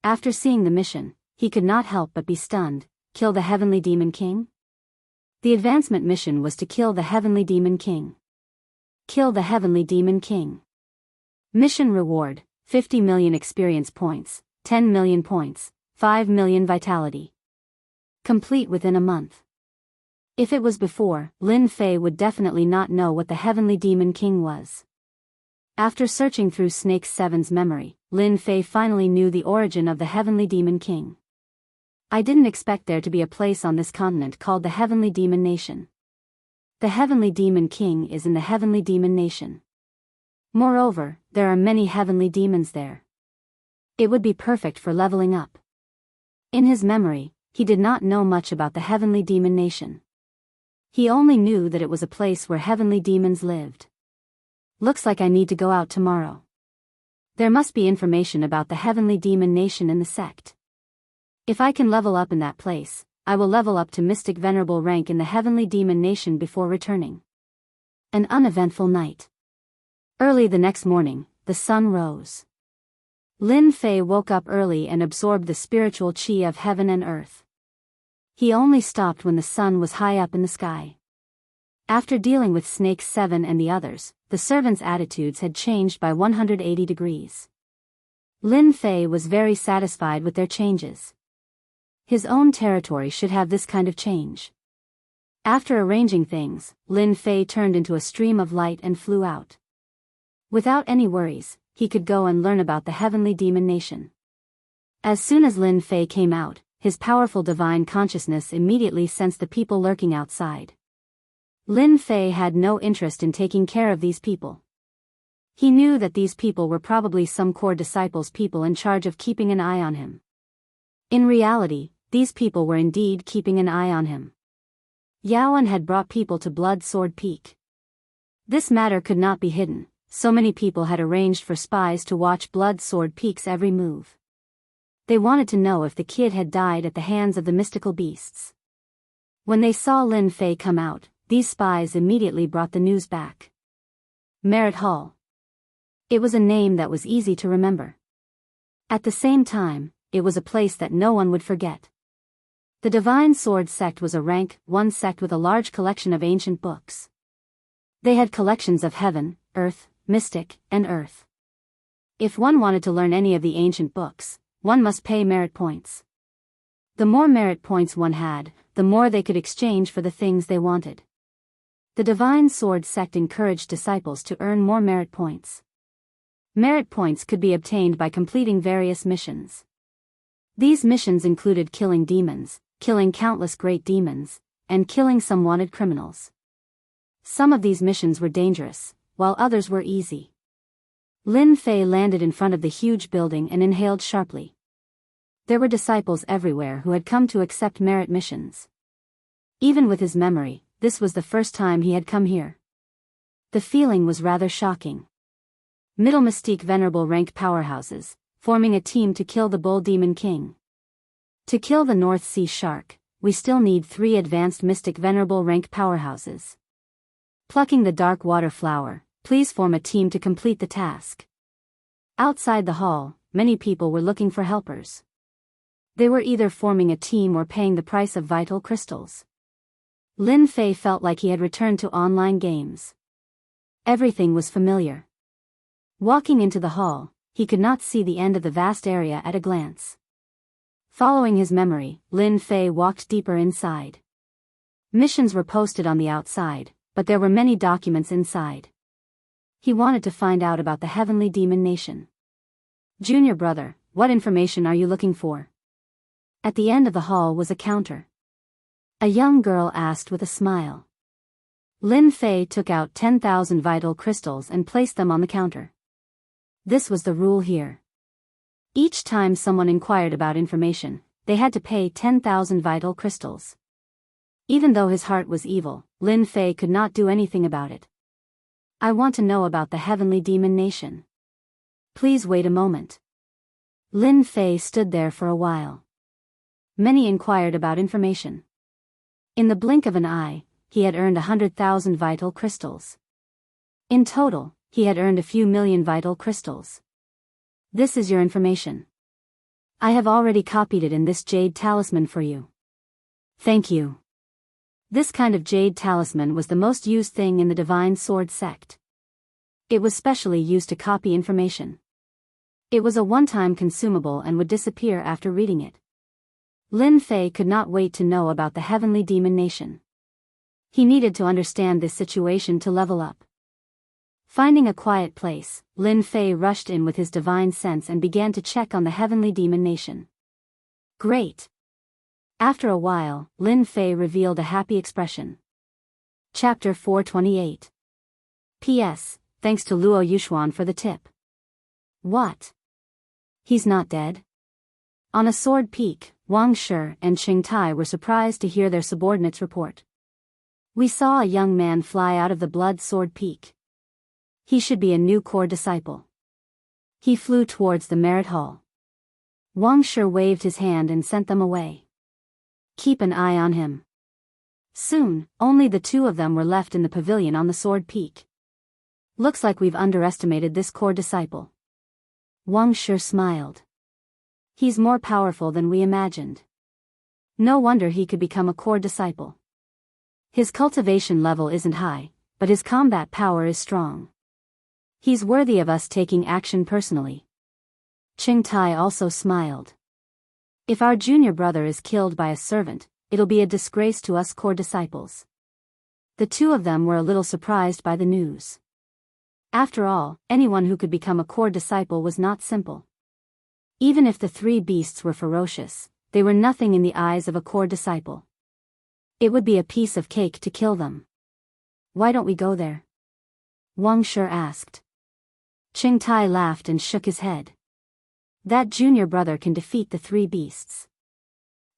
After seeing the mission, he could not help but be stunned. Kill the Heavenly Demon King? The advancement mission was to kill the Heavenly Demon King. Kill the Heavenly Demon King. Mission reward, 50 million experience points, 10 million points, 5 million vitality. Complete within a month. If it was before, Lin Fei would definitely not know what the Heavenly Demon King was. After searching through Snake 7's memory, Lin Fei finally knew the origin of the Heavenly Demon King. I didn't expect there to be a place on this continent called the Heavenly Demon Nation. The Heavenly Demon King is in the Heavenly Demon Nation. Moreover, there are many heavenly demons there. It would be perfect for leveling up. In his memory, he did not know much about the Heavenly Demon Nation. He only knew that it was a place where heavenly demons lived. Looks like I need to go out tomorrow. There must be information about the Heavenly Demon Nation in the sect. If I can level up in that place, I will level up to Mystic Venerable rank in the Heavenly Demon Nation before returning. An uneventful night. Early the next morning, the sun rose. Lin Fei woke up early and absorbed the spiritual chi of heaven and earth. He only stopped when the sun was high up in the sky. After dealing with Snake 7 and the others, the servants' attitudes had changed by 180 degrees. Lin Fei was very satisfied with their changes. His own territory should have this kind of change. After arranging things, Lin Fei turned into a stream of light and flew out. Without any worries, he could go and learn about the Heavenly Demon Nation. As soon as Lin Fei came out, his powerful divine consciousness immediately sensed the people lurking outside. Lin Fei had no interest in taking care of these people. He knew that these people were probably some core disciples, people in charge of keeping an eye on him. In reality, these people were indeed keeping an eye on him. Yaoan had brought people to Blood Sword Peak. This matter could not be hidden, so many people had arranged for spies to watch Blood Sword Peak's every move. They wanted to know if the kid had died at the hands of the mystical beasts. When they saw Lin Fei come out, these spies immediately brought the news back. Merit Hall. It was a name that was easy to remember. At the same time, it was a place that no one would forget. The Divine Sword Sect was a rank 1 sect with a large collection of ancient books. They had collections of heaven, earth, mystic, and earth. If one wanted to learn any of the ancient books, one must pay merit points. The more merit points one had, the more they could exchange for the things they wanted. The Divine Sword Sect encouraged disciples to earn more merit points. Merit points could be obtained by completing various missions. These missions included killing demons, killing countless great demons, and killing some wanted criminals. Some of these missions were dangerous, while others were easy. Lin Fei landed in front of the huge building and inhaled sharply. There were disciples everywhere who had come to accept merit missions. Even with his memory, this was the first time he had come here. The feeling was rather shocking. Middle Mystique Venerable rank powerhouses, forming a team to kill the Bull Demon King. To kill the North Sea Shark, we still need 3 advanced Mystic Venerable rank powerhouses. Plucking the Dark Water Flower, please form a team to complete the task. Outside the hall, many people were looking for helpers. They were either forming a team or paying the price of vital crystals. Lin Fei felt like he had returned to online games. Everything was familiar. Walking into the hall, he could not see the end of the vast area at a glance. Following his memory, Lin Fei walked deeper inside. Missions were posted on the outside, but there were many documents inside. He wanted to find out about the Heavenly Demon Nation. Junior brother, what information are you looking for? At the end of the hall was a counter. A young girl asked with a smile. Lin Fei took out 10,000 vital crystals and placed them on the counter. This was the rule here. Each time someone inquired about information, they had to pay 10,000 vital crystals. Even though his heart was evil, Lin Fei could not do anything about it. I want to know about the Heavenly Demon Nation. Please wait a moment. Lin Fei stood there for a while. Many inquired about information. In the blink of an eye, he had earned 100,000 vital crystals. In total, he had earned a few million vital crystals. This is your information. I have already copied it in this jade talisman for you. Thank you. This kind of jade talisman was the most used thing in the Divine Sword sect. It was specially used to copy information. It was a one-time consumable and would disappear after reading it. Lin Fei could not wait to know about the Heavenly Demon Nation. He needed to understand this situation to level up. Finding a quiet place, Lin Fei rushed in with his divine sense and began to check on the Heavenly Demon Nation. Great! After a while, Lin Fei revealed a happy expression. Chapter 428. P.S. Thanks to Luo Yuxuan for the tip. What? He's not dead? On a sword peak, Wang Shi and Qing Tai were surprised to hear their subordinates report. We saw a young man fly out of the blood sword peak. He should be a new core disciple. He flew towards the merit hall. Wang Shi waved his hand and sent them away. Keep an eye on him. Soon, only the two of them were left in the pavilion on the sword peak. Looks like we've underestimated this core disciple. Wang Shi smiled. He's more powerful than we imagined. No wonder he could become a core disciple. His cultivation level isn't high, but his combat power is strong. He's worthy of us taking action personally. Qing Tai also smiled. If our junior brother is killed by a servant, it'll be a disgrace to us core disciples. The two of them were a little surprised by the news. After all, anyone who could become a core disciple was not simple. Even if the three beasts were ferocious, they were nothing in the eyes of a core disciple. It would be a piece of cake to kill them. Why don't we go there? Wang Shi asked. Qing Tai laughed and shook his head. That junior brother can defeat the three beasts.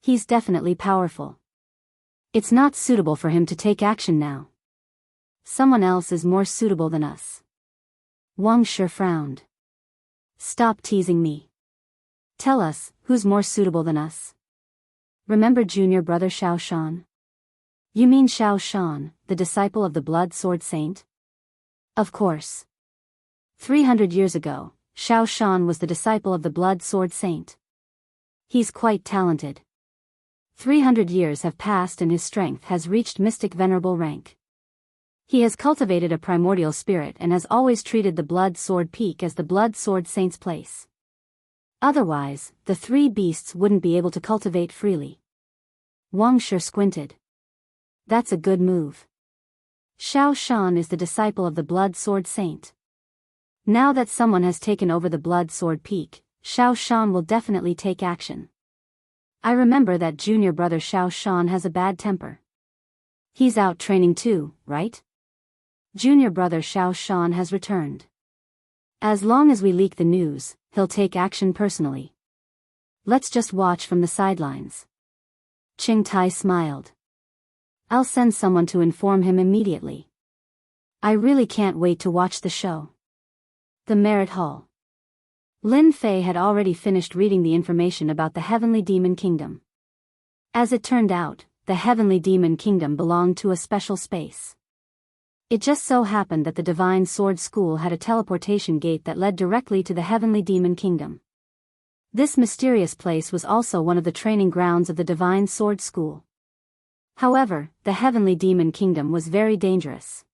He's definitely powerful. It's not suitable for him to take action now. Someone else is more suitable than us. Wang Shi frowned. Stop teasing me. Tell us, who's more suitable than us? Remember junior brother Xiao Shan? You mean Xiao Shan, the disciple of the Blood Sword Saint? Of course. 300 years ago, Xiao Shan was the disciple of the Blood Sword Saint. He's quite talented. 300 years have passed and his strength has reached mystic venerable rank. He has cultivated a primordial spirit and has always treated the Blood Sword Peak as the Blood Sword Saint's place. Otherwise, the three beasts wouldn't be able to cultivate freely. Wang Shi squinted. That's a good move. Xiao Shan is the disciple of the Blood Sword Saint. Now that someone has taken over the Blood Sword Peak, Xiao Shan will definitely take action. I remember that junior brother Xiao Shan has a bad temper. He's out training too, right? Junior brother Xiao Shan has returned. As long as we leak the news, he'll take action personally. Let's just watch from the sidelines. Qing Tai smiled. I'll send someone to inform him immediately. I really can't wait to watch the show. The Merit Hall. Lin Fei had already finished reading the information about the Heavenly Demon Kingdom. As it turned out, the Heavenly Demon Kingdom belonged to a special space. It just so happened that the Divine Sword School had a teleportation gate that led directly to the Heavenly Demon Kingdom. This mysterious place was also one of the training grounds of the Divine Sword School. However, the Heavenly Demon Kingdom was very dangerous.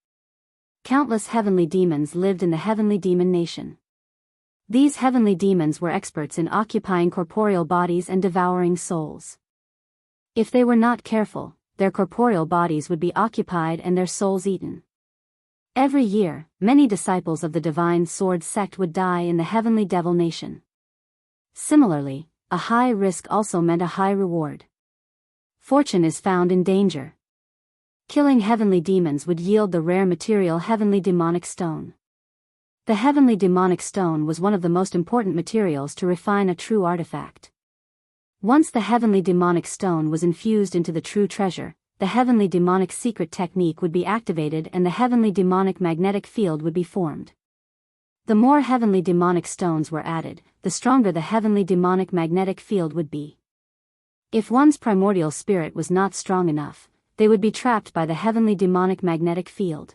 Countless heavenly demons lived in the Heavenly Demon Nation. These heavenly demons were experts in occupying corporeal bodies and devouring souls. If they were not careful, their corporeal bodies would be occupied and their souls eaten. Every year, many disciples of the Divine Sword sect would die in the Heavenly Devil Nation. Similarly, a high risk also meant a high reward. Fortune is found in danger. Killing heavenly demons would yield the rare material Heavenly Demonic Stone. The Heavenly Demonic Stone was one of the most important materials to refine a true artifact. Once the Heavenly Demonic Stone was infused into the true treasure, the Heavenly Demonic Secret Technique would be activated and the Heavenly Demonic Magnetic Field would be formed. The more Heavenly Demonic Stones were added, the stronger the Heavenly Demonic Magnetic Field would be. If one's primordial spirit was not strong enough, they would be trapped by the heavenly demonic magnetic field.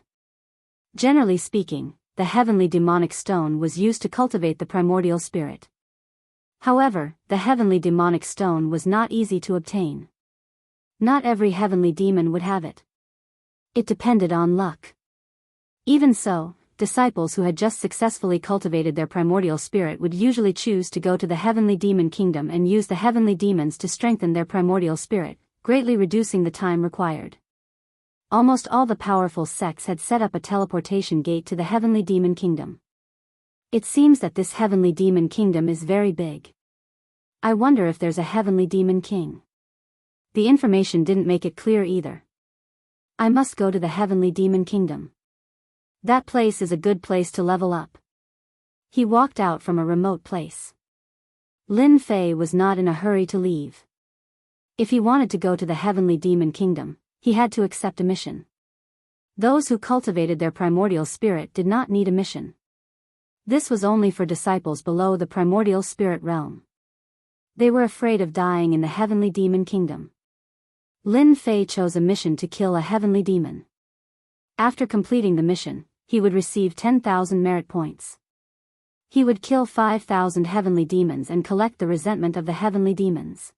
Generally speaking, the heavenly demonic stone was used to cultivate the primordial spirit. However, the heavenly demonic stone was not easy to obtain. Not every heavenly demon would have it. It depended on luck. Even so, disciples who had just successfully cultivated their primordial spirit would usually choose to go to the heavenly demon kingdom and use the heavenly demons to strengthen their primordial spirit, greatly reducing the time required. Almost all the powerful sects had set up a teleportation gate to the heavenly demon kingdom. It seems that this heavenly demon kingdom is very big. I wonder if there's a heavenly demon king. The information didn't make it clear either. I must go to the heavenly demon kingdom. That place is a good place to level up. He walked out from a remote place. Lin Fei was not in a hurry to leave. If he wanted to go to the heavenly demon kingdom, he had to accept a mission. Those who cultivated their primordial spirit did not need a mission. This was only for disciples below the primordial spirit realm. They were afraid of dying in the heavenly demon kingdom. Lin Fei chose a mission to kill a heavenly demon. After completing the mission, he would receive 10,000 merit points. He would kill 5,000 heavenly demons and collect the resentment of the heavenly demons.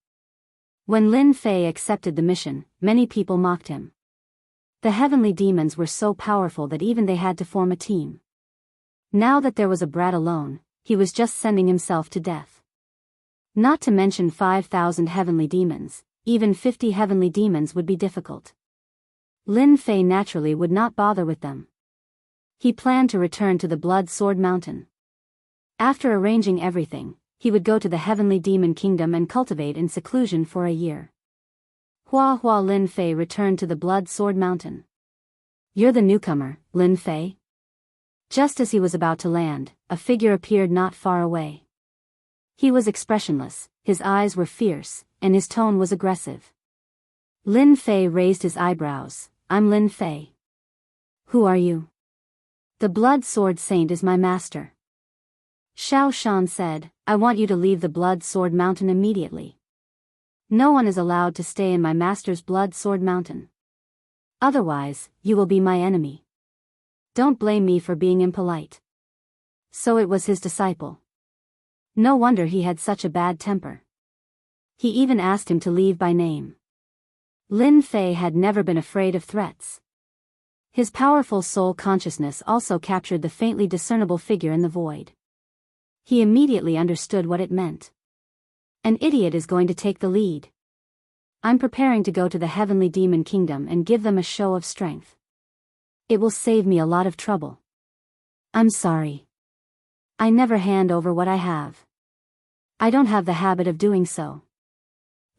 When Lin Fei accepted the mission, many people mocked him. The heavenly demons were so powerful that even they had to form a team. Now that there was a brat alone, he was just sending himself to death. Not to mention 5,000 heavenly demons, even 50 heavenly demons would be difficult. Lin Fei naturally would not bother with them. He planned to return to the Blood Sword Mountain. After arranging everything, he would go to the heavenly demon kingdom and cultivate in seclusion for a year. Lin Fei returned to the Blood Sword Mountain. "You're the newcomer, Lin Fei?" Just as he was about to land, a figure appeared not far away. He was expressionless, his eyes were fierce, and his tone was aggressive. Lin Fei raised his eyebrows. "I'm Lin Fei." "Who are you?" "The Blood Sword Saint is my master." Xiao Shan said, "I want you to leave the Blood Sword Mountain immediately. No one is allowed to stay in my master's Blood Sword Mountain. Otherwise, you will be my enemy. Don't blame me for being impolite." So it was his disciple. No wonder he had such a bad temper. He even asked him to leave by name. Lin Fei had never been afraid of threats. His powerful soul consciousness also captured the faintly discernible figure in the void. He immediately understood what it meant. An idiot is going to take the lead. I'm preparing to go to the heavenly demon kingdom and give them a show of strength. It will save me a lot of trouble. I'm sorry. I never hand over what I have. I don't have the habit of doing so.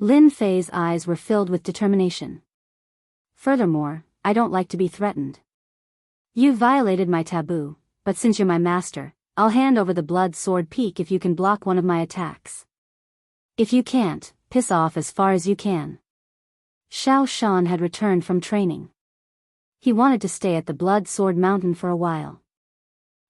Lin Fei's eyes were filled with determination. Furthermore, I don't like to be threatened. You violated my taboo, but since you're my master, I'll hand over the Blood Sword Peak if you can block one of my attacks. If you can't, piss off as far as you can. Xiao Shan had returned from training. He wanted to stay at the Blood Sword Mountain for a while.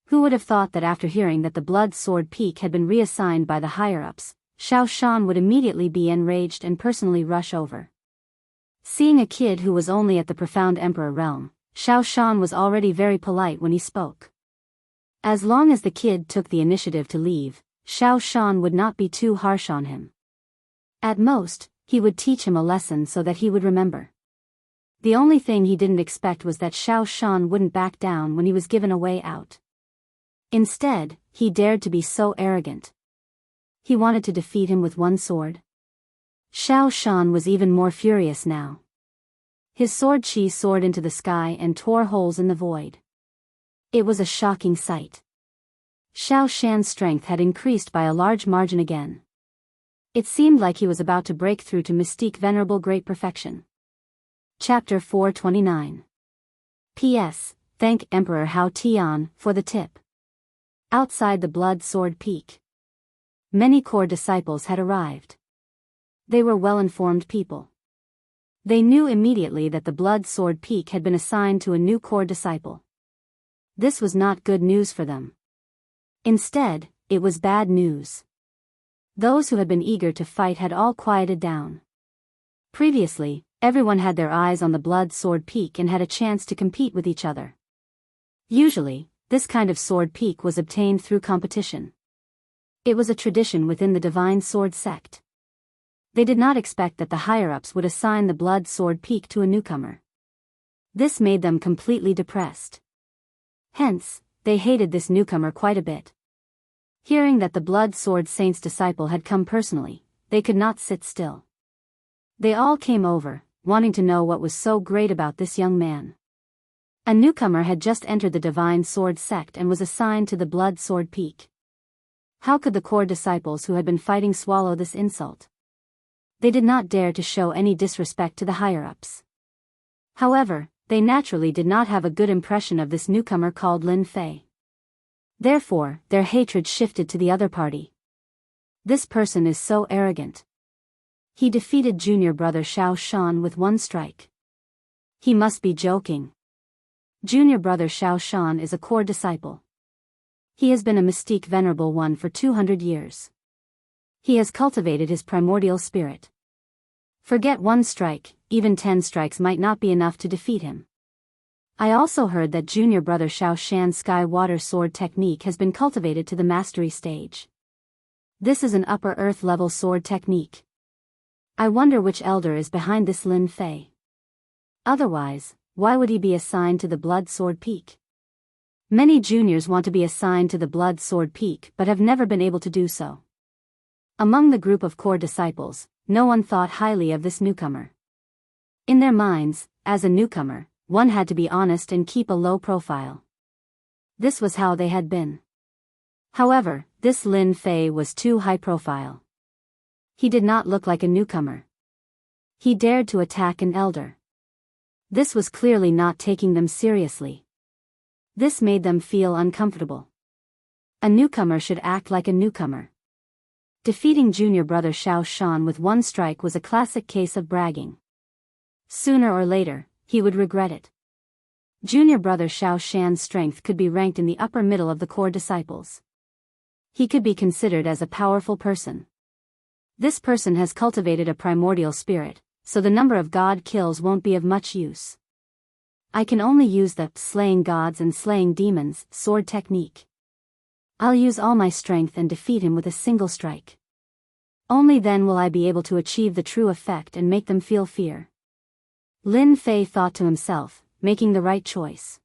Who would have thought that after hearing that the Blood Sword Peak had been reassigned by the higher-ups, Xiao Shan would immediately be enraged and personally rush over. Seeing a kid who was only at the Profound Emperor realm, Xiao Shan was already very polite when he spoke. As long as the kid took the initiative to leave, Xiao Shan would not be too harsh on him. At most, he would teach him a lesson so that he would remember. The only thing he didn't expect was that Xiao Shan wouldn't back down when he was given a way out. Instead, he dared to be so arrogant. He wanted to defeat him with one sword. Xiao Shan was even more furious now. His sword chi soared into the sky and tore holes in the void. It was a shocking sight. Xiao Shan's strength had increased by a large margin again. It seemed like he was about to break through to mystique venerable great perfection. Chapter 429. P.S. Thank Emperor Hao Tian for the tip. Outside the Blood Sword Peak, many core disciples had arrived. They were well-informed people. They knew immediately that the Blood Sword Peak had been assigned to a new core disciple. This was not good news for them. Instead, it was bad news. Those who had been eager to fight had all quieted down. Previously, Everyone had their eyes on the blood sword peak and had a chance to compete with each other. Usually, this kind of sword peak was obtained through competition. It was a tradition within the Divine Sword sect. They did not expect that the higher-ups would assign the blood sword peak to a newcomer. This made them completely depressed. Hence, they hated this newcomer quite a bit. Hearing that the blood sword saint's disciple had come personally, they could not sit still. They all came over, wanting to know what was so great about this young man. A newcomer had just entered the Divine Sword sect and was assigned to the blood sword peak. How could the core disciples who had been fighting swallow this insult? They did not dare to show any disrespect to the higher-ups. However, they naturally did not have a good impression of this newcomer called Lin Fei. Therefore, their hatred shifted to the other party. This person is so arrogant. He defeated junior brother Xiao Shan with one strike. He must be joking. Junior brother Xiao Shan is a core disciple. He has been a mystique venerable one for 200 years. He has cultivated his primordial spirit. Forget one strike, even 10 strikes might not be enough to defeat him. I also heard that junior brother Xiao Shan's sky water sword technique has been cultivated to the mastery stage. This is an upper earth level sword technique. I wonder which elder is behind this Lin Fei. Otherwise, why would he be assigned to the blood sword peak? Many juniors want to be assigned to the blood sword peak but have never been able to do so. Among the group of core disciples, no one thought highly of this newcomer. In their minds, as a newcomer, one had to be honest and keep a low profile. This was how they had been. However, this Lin Fei was too high profile. He did not look like a newcomer. He dared to attack an elder. This was clearly not taking them seriously. This made them feel uncomfortable. A newcomer should act like a newcomer. Defeating junior brother Xiao Shan with one strike was a classic case of bragging. Sooner or later, he would regret it. Junior brother Xiao Shan's strength could be ranked in the upper middle of the core disciples. He could be considered as a powerful person. This person has cultivated a primordial spirit, so the number of god kills won't be of much use. I can only use the slaying gods and slaying demons sword technique. I'll use all my strength and defeat him with a single strike. Only then will I be able to achieve the true effect and make them feel fear. Lin Fei thought to himself, making the right choice.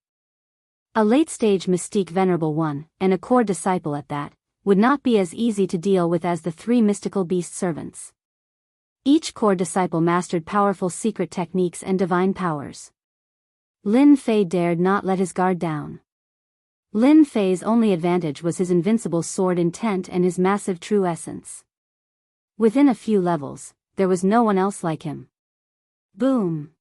A late-stage mystique venerable one, and a core disciple at that, would not be as easy to deal with as the 3 mystical beast servants. Each core disciple mastered powerful secret techniques and divine powers. Lin Fei dared not let his guard down. Lin Fei's only advantage was his invincible sword intent and his massive true essence. Within a few levels, there was no one else like him. Boom!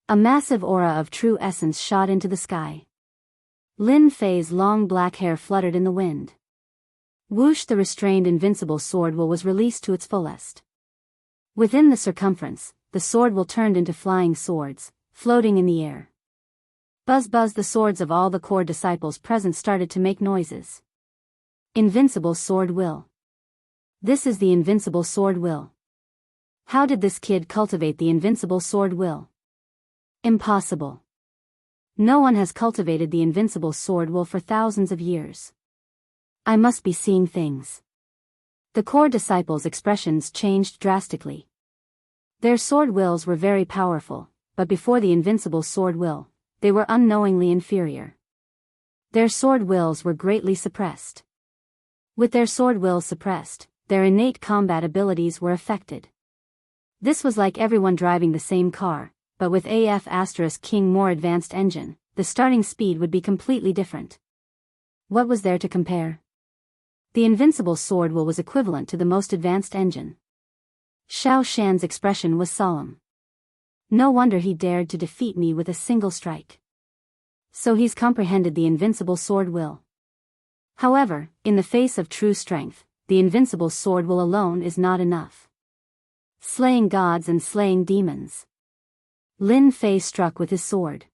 A massive aura of true essence shot into the sky. Lin Fei's long black hair fluttered in the wind. Whoosh! The restrained invincible sword will was released to its fullest. Within the circumference, the sword will turned into flying swords, floating in the air. Buzz buzz, the swords of all the core disciples present started to make noises. Invincible sword will. This is the invincible sword will. How did this kid cultivate the invincible sword will? Impossible. No one has cultivated the invincible sword will for thousands of years. I must be seeing things. The core disciples' expressions changed drastically. Their sword wills were very powerful, but before the invincible sword will, they were unknowingly inferior. Their sword wills were greatly suppressed. With their sword wills suppressed, their innate combat abilities were affected. This was like everyone driving the same car, but with King more advanced engine, the starting speed would be completely different. What was there to compare? The invincible sword will was equivalent to the most advanced engine. Xiao Shan's expression was solemn. No wonder he dared to defeat me with a single strike. So he's comprehended the invincible sword will. However, in the face of true strength, the invincible sword will alone is not enough. Slaying gods and slaying demons. Lin Fei struck with his sword.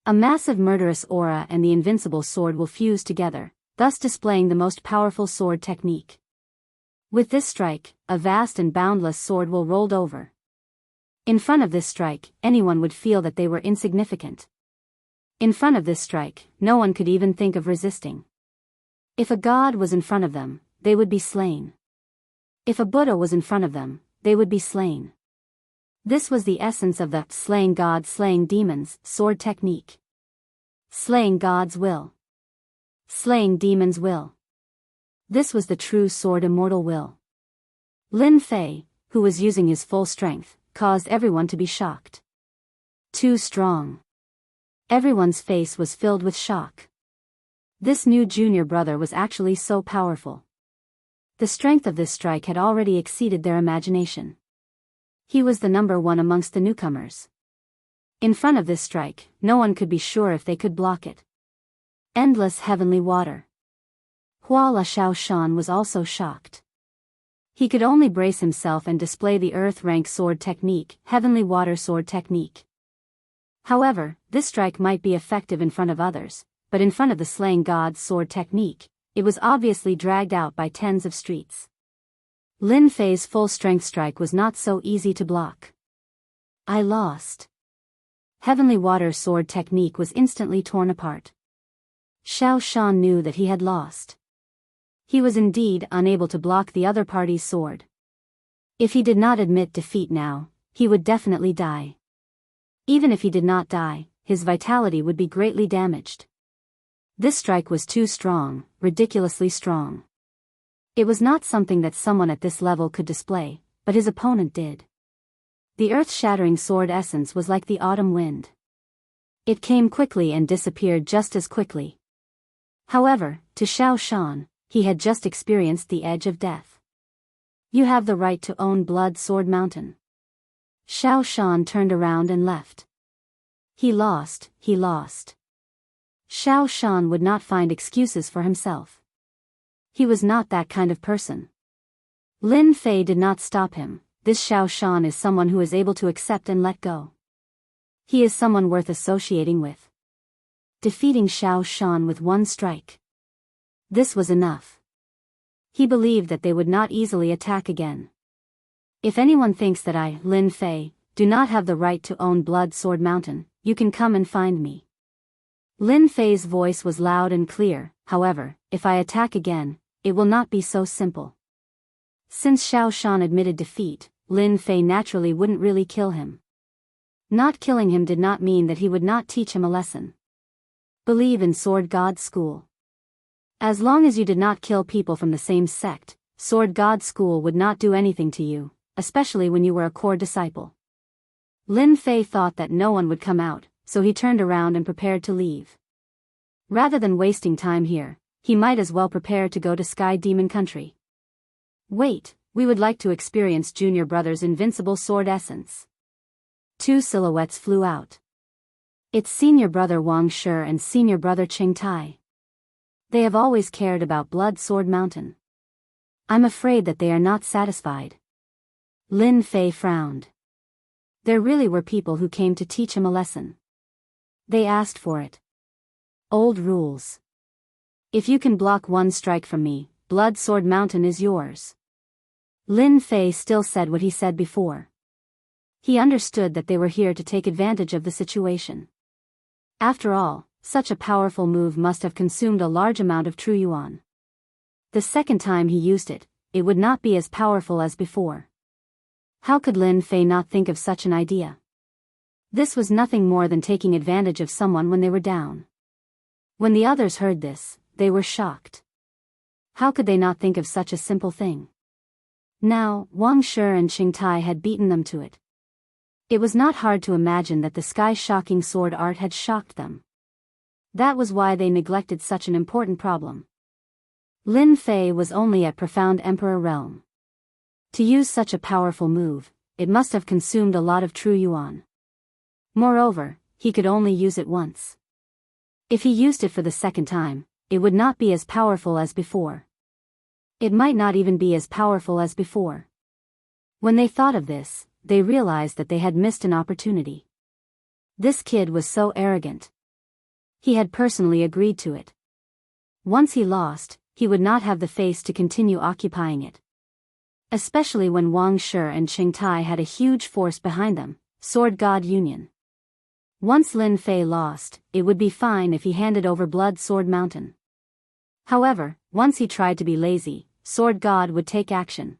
A massive murderous aura and the invincible sword will fuse together, thus displaying the most powerful sword technique. With this strike, a vast and boundless sword will rolled over. In front of this strike, anyone would feel that they were insignificant. In front of this strike, no one could even think of resisting. If a god was in front of them, they would be slain. If a Buddha was in front of them, they would be slain. This was the essence of the slaying gods, slaying demons sword technique. Slaying God's will. Slaying demons' will. This was the true sword immortal will. Lin Fei, who was using his full strength, caused everyone to be shocked. Too strong. Everyone's face was filled with shock. This new junior brother was actually so powerful. The strength of this strike had already exceeded their imagination. He was the number one amongst the newcomers. In front of this strike, no one could be sure if they could block it. Endless heavenly water. Hua La Shao Shan was also shocked. He could only brace himself and display the earth rank sword technique, heavenly water sword technique. However, this strike might be effective in front of others, but in front of the slaying god's sword technique, it was obviously dragged out by tens of streets. Lin Fei's full strength strike was not so easy to block. I lost. Heavenly water sword technique was instantly torn apart. Xiao Shan knew that he had lost. He was indeed unable to block the other party's sword. If he did not admit defeat now, he would definitely die. Even if he did not die, his vitality would be greatly damaged. This strike was too strong, ridiculously strong. It was not something that someone at this level could display, but his opponent did. The earth-shattering sword essence was like the autumn wind. It came quickly and disappeared just as quickly. However, to Xiao Shan, he had just experienced the edge of death. You have the right to own Blood Sword Mountain. Xiao Shan turned around and left. He lost, he lost. Xiao Shan would not find excuses for himself. He was not that kind of person. Lin Fei did not stop him. This Xiao Shan is someone who is able to accept and let go. He is someone worth associating with. Defeating Xiao Shan with one strike. This was enough. He believed that they would not easily attack again. If anyone thinks that I, Lin Fei, do not have the right to own Blood Sword Mountain, you can come and find me. Lin Fei's voice was loud and clear. However, if I attack again, it will not be so simple. Since Xiao Shan admitted defeat, Lin Fei naturally wouldn't really kill him. Not killing him did not mean that he would not teach him a lesson. Believe in Sword God School. As long as you did not kill people from the same sect, Sword God School would not do anything to you, especially when you were a core disciple. Lin Fei thought that no one would come out, so he turned around and prepared to leave. Rather than wasting time here, he might as well prepare to go to Sky Demon Country. Wait, we would like to experience Junior Brother's invincible sword essence. Two silhouettes flew out. It's Senior Brother Wang Shi and Senior Brother Qing Tai. They have always cared about Blood Sword Mountain. I'm afraid that they are not satisfied. Lin Fei frowned. There really were people who came to teach him a lesson. They asked for it. Old rules. If you can block one strike from me, Blood Sword Mountain is yours. Lin Fei still said what he said before. He understood that they were here to take advantage of the situation. After all, such a powerful move must have consumed a large amount of true yuan. The second time he used it, it would not be as powerful as before. How could Lin Fei not think of such an idea? This was nothing more than taking advantage of someone when they were down. When the others heard this, they were shocked. How could they not think of such a simple thing? Now, Wang Shi and Qing Tai had beaten them to it. It was not hard to imagine that the sky-shocking sword art had shocked them. That was why they neglected such an important problem. Lin Fei was only at Profound Emperor realm. To use such a powerful move, it must have consumed a lot of true yuan. Moreover, he could only use it once. If he used it for the second time, it would not be as powerful as before. It might not even be as powerful as before. When they thought of this, they realized that they had missed an opportunity. This kid was so arrogant. He had personally agreed to it. Once he lost, he would not have the face to continue occupying it. Especially when Wang Shi and Qing Tai had a huge force behind them, Sword God Union. Once Lin Fei lost, it would be fine if he handed over Blood Sword Mountain. However, once he tried to be lazy, Sword God would take action.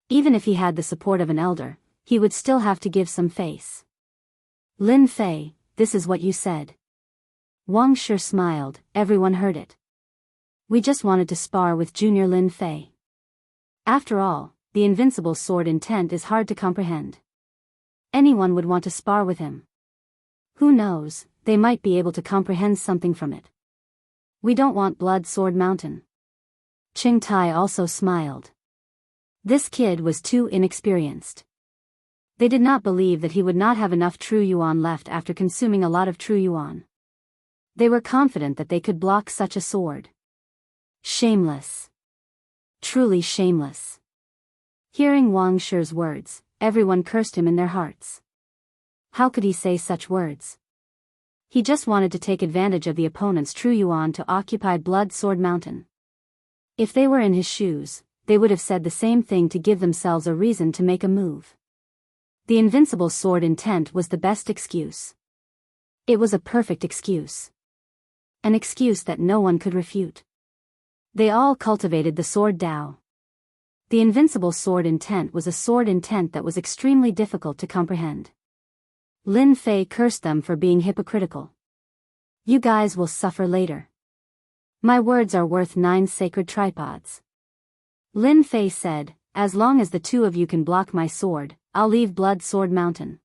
Even if he had the support of an elder, he would still have to give some face. Lin Fei, this is what you said. Wang Shi smiled, everyone heard it. We just wanted to spar with Junior Lin Fei. After all, the invincible sword intent is hard to comprehend. Anyone would want to spar with him. Who knows, they might be able to comprehend something from it. We don't want Blood Sword Mountain. Qing Tai also smiled. This kid was too inexperienced. They did not believe that he would not have enough true yuan left after consuming a lot of true yuan. They were confident that they could block such a sword. Shameless. Truly shameless. Hearing Wang Shi's words, everyone cursed him in their hearts. How could he say such words? He just wanted to take advantage of the opponent's true yuan to occupy Blood Sword Mountain. If they were in his shoes, they would have said the same thing to give themselves a reason to make a move. The invincible sword intent was the best excuse. It was a perfect excuse. An excuse that no one could refute. They all cultivated the sword Dao. The invincible sword intent was a sword intent that was extremely difficult to comprehend. Lin Fei cursed them for being hypocritical. You guys will suffer later. My words are worth 9 sacred tripods. Lin Fei said, as long as the two of you can block my sword, I'll leave Blood Sword Mountain.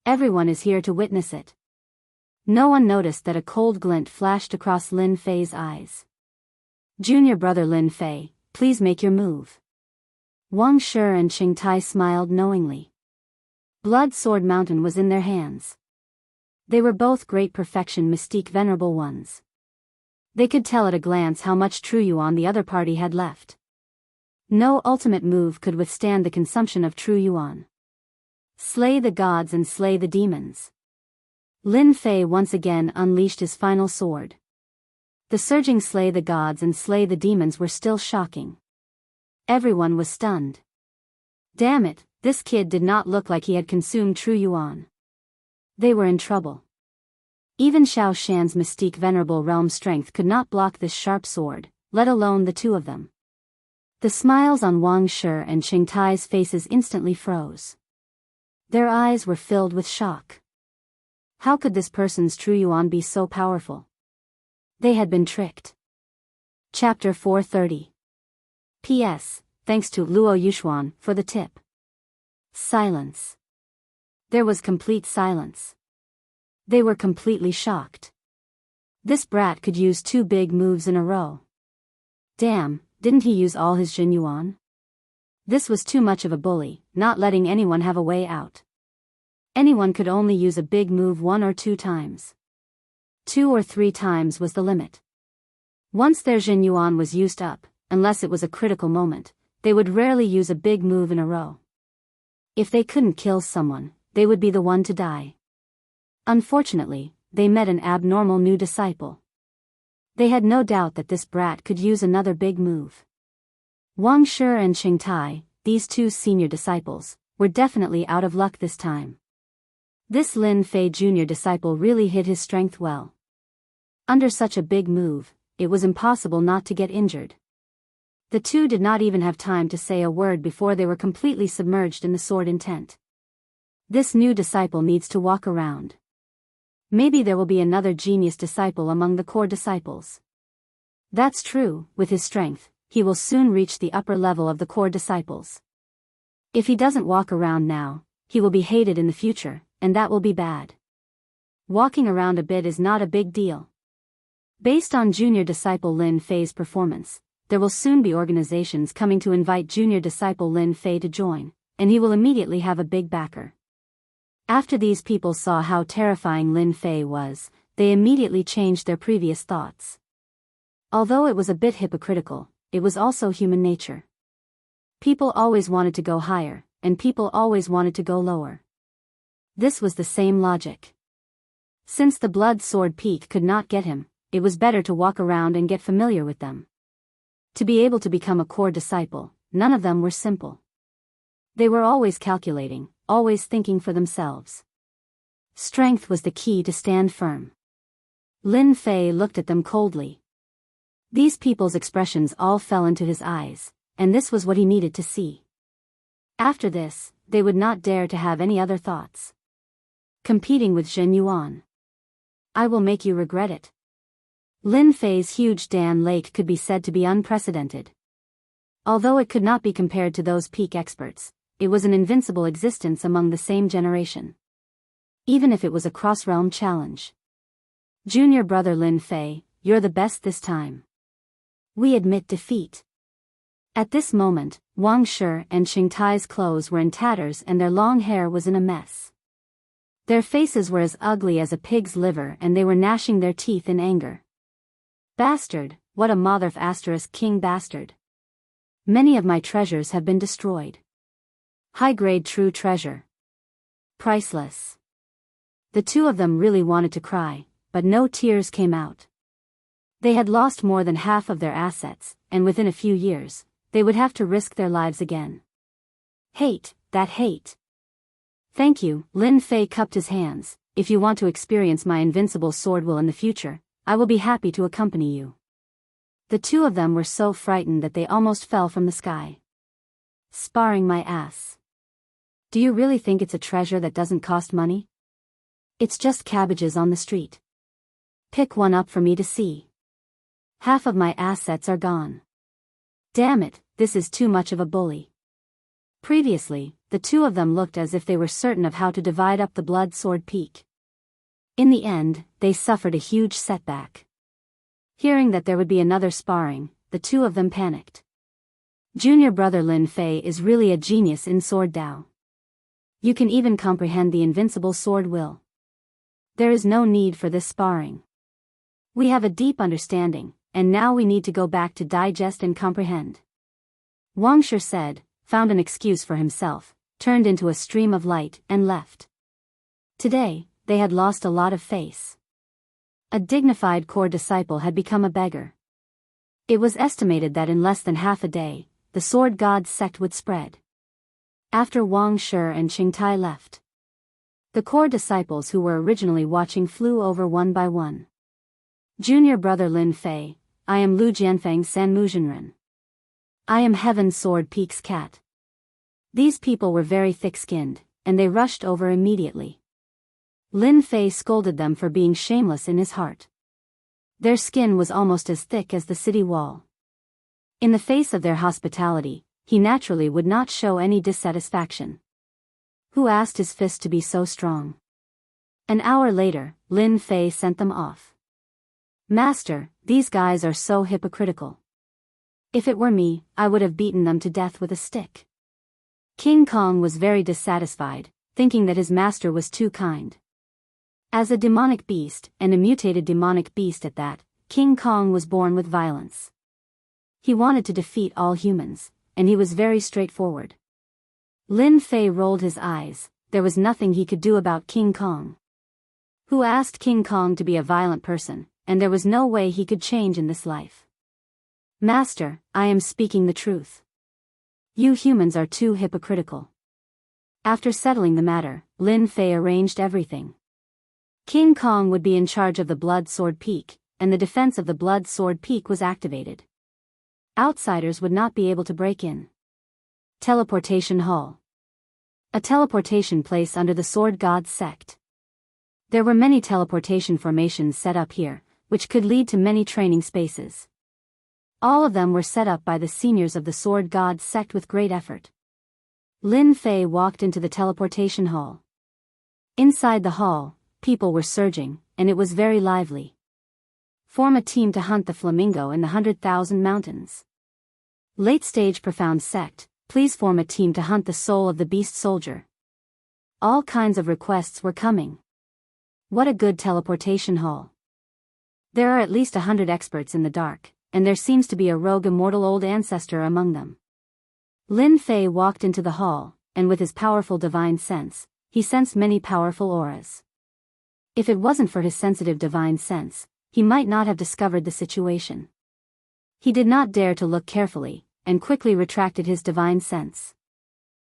Everyone is here to witness it. No one noticed that a cold glint flashed across Lin Fei's eyes. Junior brother Lin Fei, please make your move. Wang Shi and Qing Tai smiled knowingly. Blood Sword Mountain was in their hands. They were both great perfection mystique venerable ones. They could tell at a glance how much true yuan the other party had left. No ultimate move could withstand the consumption of true yuan. Slay the gods and slay the demons. Lin Fei once again unleashed his final sword. The surging slay the gods and slay the demons were still shocking. Everyone was stunned. Damn it, this kid did not look like he had consumed true yuan. They were in trouble. Even Xiao Shan's mystique venerable realm strength could not block this sharp sword, let alone the two of them. The smiles on Wang Shi and Qing Tai's faces instantly froze. Their eyes were filled with shock. How could this person's true yuan be so powerful? They had been tricked. Chapter 430. P.S. Thanks to Luo Yushuan for the tip. Silence. There was complete silence. They were completely shocked. This brat could use 2 big moves in a row. Damn, didn't he use all his Jin Yuan? This was too much of a bully, not letting anyone have a way out. Anyone could only use a big move 1 or 2 times. 2 or 3 times was the limit. Once their Jin Yuan was used up, unless it was a critical moment, they would rarely use a big move in a row. If they couldn't kill someone, they would be the one to die. Unfortunately, they met an abnormal new disciple. They had no doubt that this brat could use another big move. Wang Shi and Qing Tai, these 2 senior disciples, were definitely out of luck this time. This Lin Fei junior disciple really hid his strength well. Under such a big move, it was impossible not to get injured. The 2 did not even have time to say a word before they were completely submerged in the sword intent. This new disciple needs to walk around. Maybe there will be another genius disciple among the core disciples. That's true, with his strength, he will soon reach the upper level of the core disciples. If he doesn't walk around now, he will be hated in the future, and that will be bad. Walking around a bit is not a big deal. Based on junior disciple Lin Fei's performance, there will soon be organizations coming to invite junior disciple Lin Fei to join, and he will immediately have a big backer. After these people saw how terrifying Lin Fei was, they immediately changed their previous thoughts. Although it was a bit hypocritical, it was also human nature. People always wanted to go higher, and people always wanted to go lower. This was the same logic. Since the blood sword peak could not get him, it was better to walk around and get familiar with them. To be able to become a core disciple, none of them were simple. They were always calculating, always thinking for themselves. Strength was the key to stand firm. Lin Fei looked at them coldly. These people's expressions all fell into his eyes, and this was what he needed to see. After this, they would not dare to have any other thoughts. Competing with Zhen Yuan. I will make you regret it. Lin Fei's huge Dan Lake could be said to be unprecedented. Although it could not be compared to those peak experts, it was an invincible existence among the same generation. Even if it was a cross-realm challenge. Junior brother Lin Fei, you're the best this time. We admit defeat. At this moment, Wang Shi and Qingtai's clothes were in tatters and their long hair was in a mess. Their faces were as ugly as a pig's liver and they were gnashing their teeth in anger. Bastard, what a motherf asterisk king bastard. Many of my treasures have been destroyed. High-grade true treasure. Priceless. The two of them really wanted to cry, but no tears came out. They had lost more than half of their assets, and within a few years, they would have to risk their lives again. Hate, that hate. Thank you, Lin Fei cupped his hands. If you want to experience my invincible sword will in the future, I will be happy to accompany you. The two of them were so frightened that they almost fell from the sky. Sparring my ass. Do you really think it's a treasure that doesn't cost money? It's just cabbages on the street. Pick one up for me to see. Half of my assets are gone. Damn it, this is too much of a bully. Previously, the two of them looked as if they were certain of how to divide up the blood sword peak. In the end, they suffered a huge setback. Hearing that there would be another sparring, the two of them panicked. Junior brother Lin Fei is really a genius in sword Dao. You can even comprehend the invincible sword will. There is no need for this sparring. We have a deep understanding, and now we need to go back to digest and comprehend. Wang Shi said, found an excuse for himself, turned into a stream of light, and left. Today, they had lost a lot of face. A dignified core disciple had become a beggar. It was estimated that in less than half a day, the sword god sect would spread. After Wang Shi and Qingtai left, the core disciples who were originally watching flew over one by one. Junior brother Lin Fei, I am Lu Jianfeng San Muzhenren. I am Heaven Sword Peak's cat. These people were very thick-skinned, and they rushed over immediately. Lin Fei scolded them for being shameless in his heart. Their skin was almost as thick as the city wall. In the face of their hospitality, he naturally would not show any dissatisfaction. Who asked his fist to be so strong? An hour later, Lin Fei sent them off. Master, these guys are so hypocritical. If it were me, I would have beaten them to death with a stick. King Kong was very dissatisfied, thinking that his master was too kind. As a demonic beast, and a mutated demonic beast at that, King Kong was born with violence. He wanted to defeat all humans, and he was very straightforward. Lin Fei rolled his eyes. There was nothing he could do about King Kong. Who asked King Kong to be a violent person, and there was no way he could change in this life. Master, I am speaking the truth. You humans are too hypocritical. After settling the matter, Lin Fei arranged everything. King Kong would be in charge of the Blood Sword Peak, and the defense of the Blood Sword Peak was activated. Outsiders would not be able to break in. Teleportation Hall. A teleportation place under the Sword God sect. There were many teleportation formations set up here, which could lead to many training spaces. All of them were set up by the seniors of the Sword God sect with great effort. Lin Fei walked into the teleportation hall. Inside the hall, people were surging, and it was very lively. Form a team to hunt the flamingo in the 100,000 mountains. Late stage profound sect, please form a team to hunt the soul of the beast soldier. All kinds of requests were coming. What a good teleportation hall. There are at least 100 experts in the dark, and there seems to be a rogue immortal old ancestor among them. Lin Fei walked into the hall, and with his powerful divine sense, he sensed many powerful auras. If it wasn't for his sensitive divine sense, he might not have discovered the situation. He did not dare to look carefully, and quickly retracted his divine sense.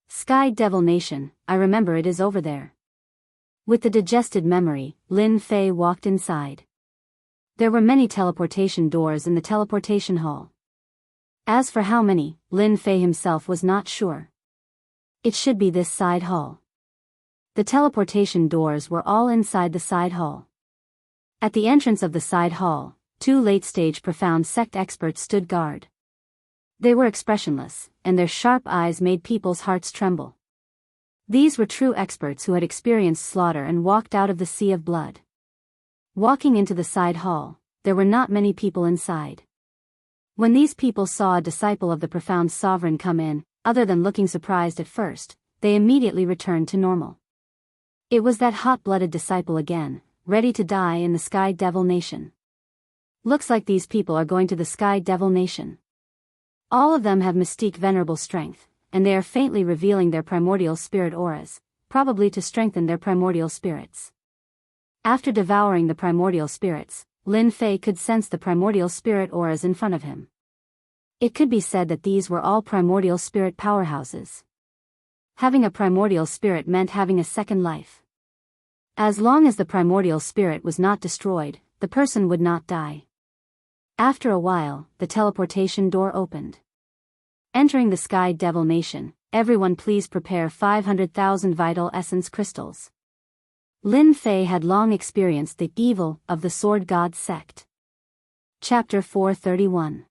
Sky Devil Nation, I remember it is over there. With the digested memory, Lin Fei walked inside. There were many teleportation doors in the teleportation hall. As for how many, Lin Fei himself was not sure. It should be this side hall. The teleportation doors were all inside the side hall. At the entrance of the side hall, 2 late-stage profound sect experts stood guard. They were expressionless, and their sharp eyes made people's hearts tremble. These were true experts who had experienced slaughter and walked out of the sea of blood. Walking into the side hall, there were not many people inside. When these people saw a disciple of the profound sovereign come in, other than looking surprised at first, they immediately returned to normal. It was that hot-blooded disciple again, ready to die in the Sky Devil Nation. Looks like these people are going to the Sky Devil Nation. All of them have mystique venerable strength, and they are faintly revealing their primordial spirit auras, probably to strengthen their primordial spirits. After devouring the primordial spirits, Lin Fei could sense the primordial spirit auras in front of him. It could be said that these were all primordial spirit powerhouses. Having a primordial spirit meant having a second life. As long as the primordial spirit was not destroyed, the person would not die. After a while, the teleportation door opened. Entering the Sky Devil Nation, everyone please prepare 500,000 vital essence crystals. Lin Fei had long experienced the evil of the Sword God sect. Chapter 431.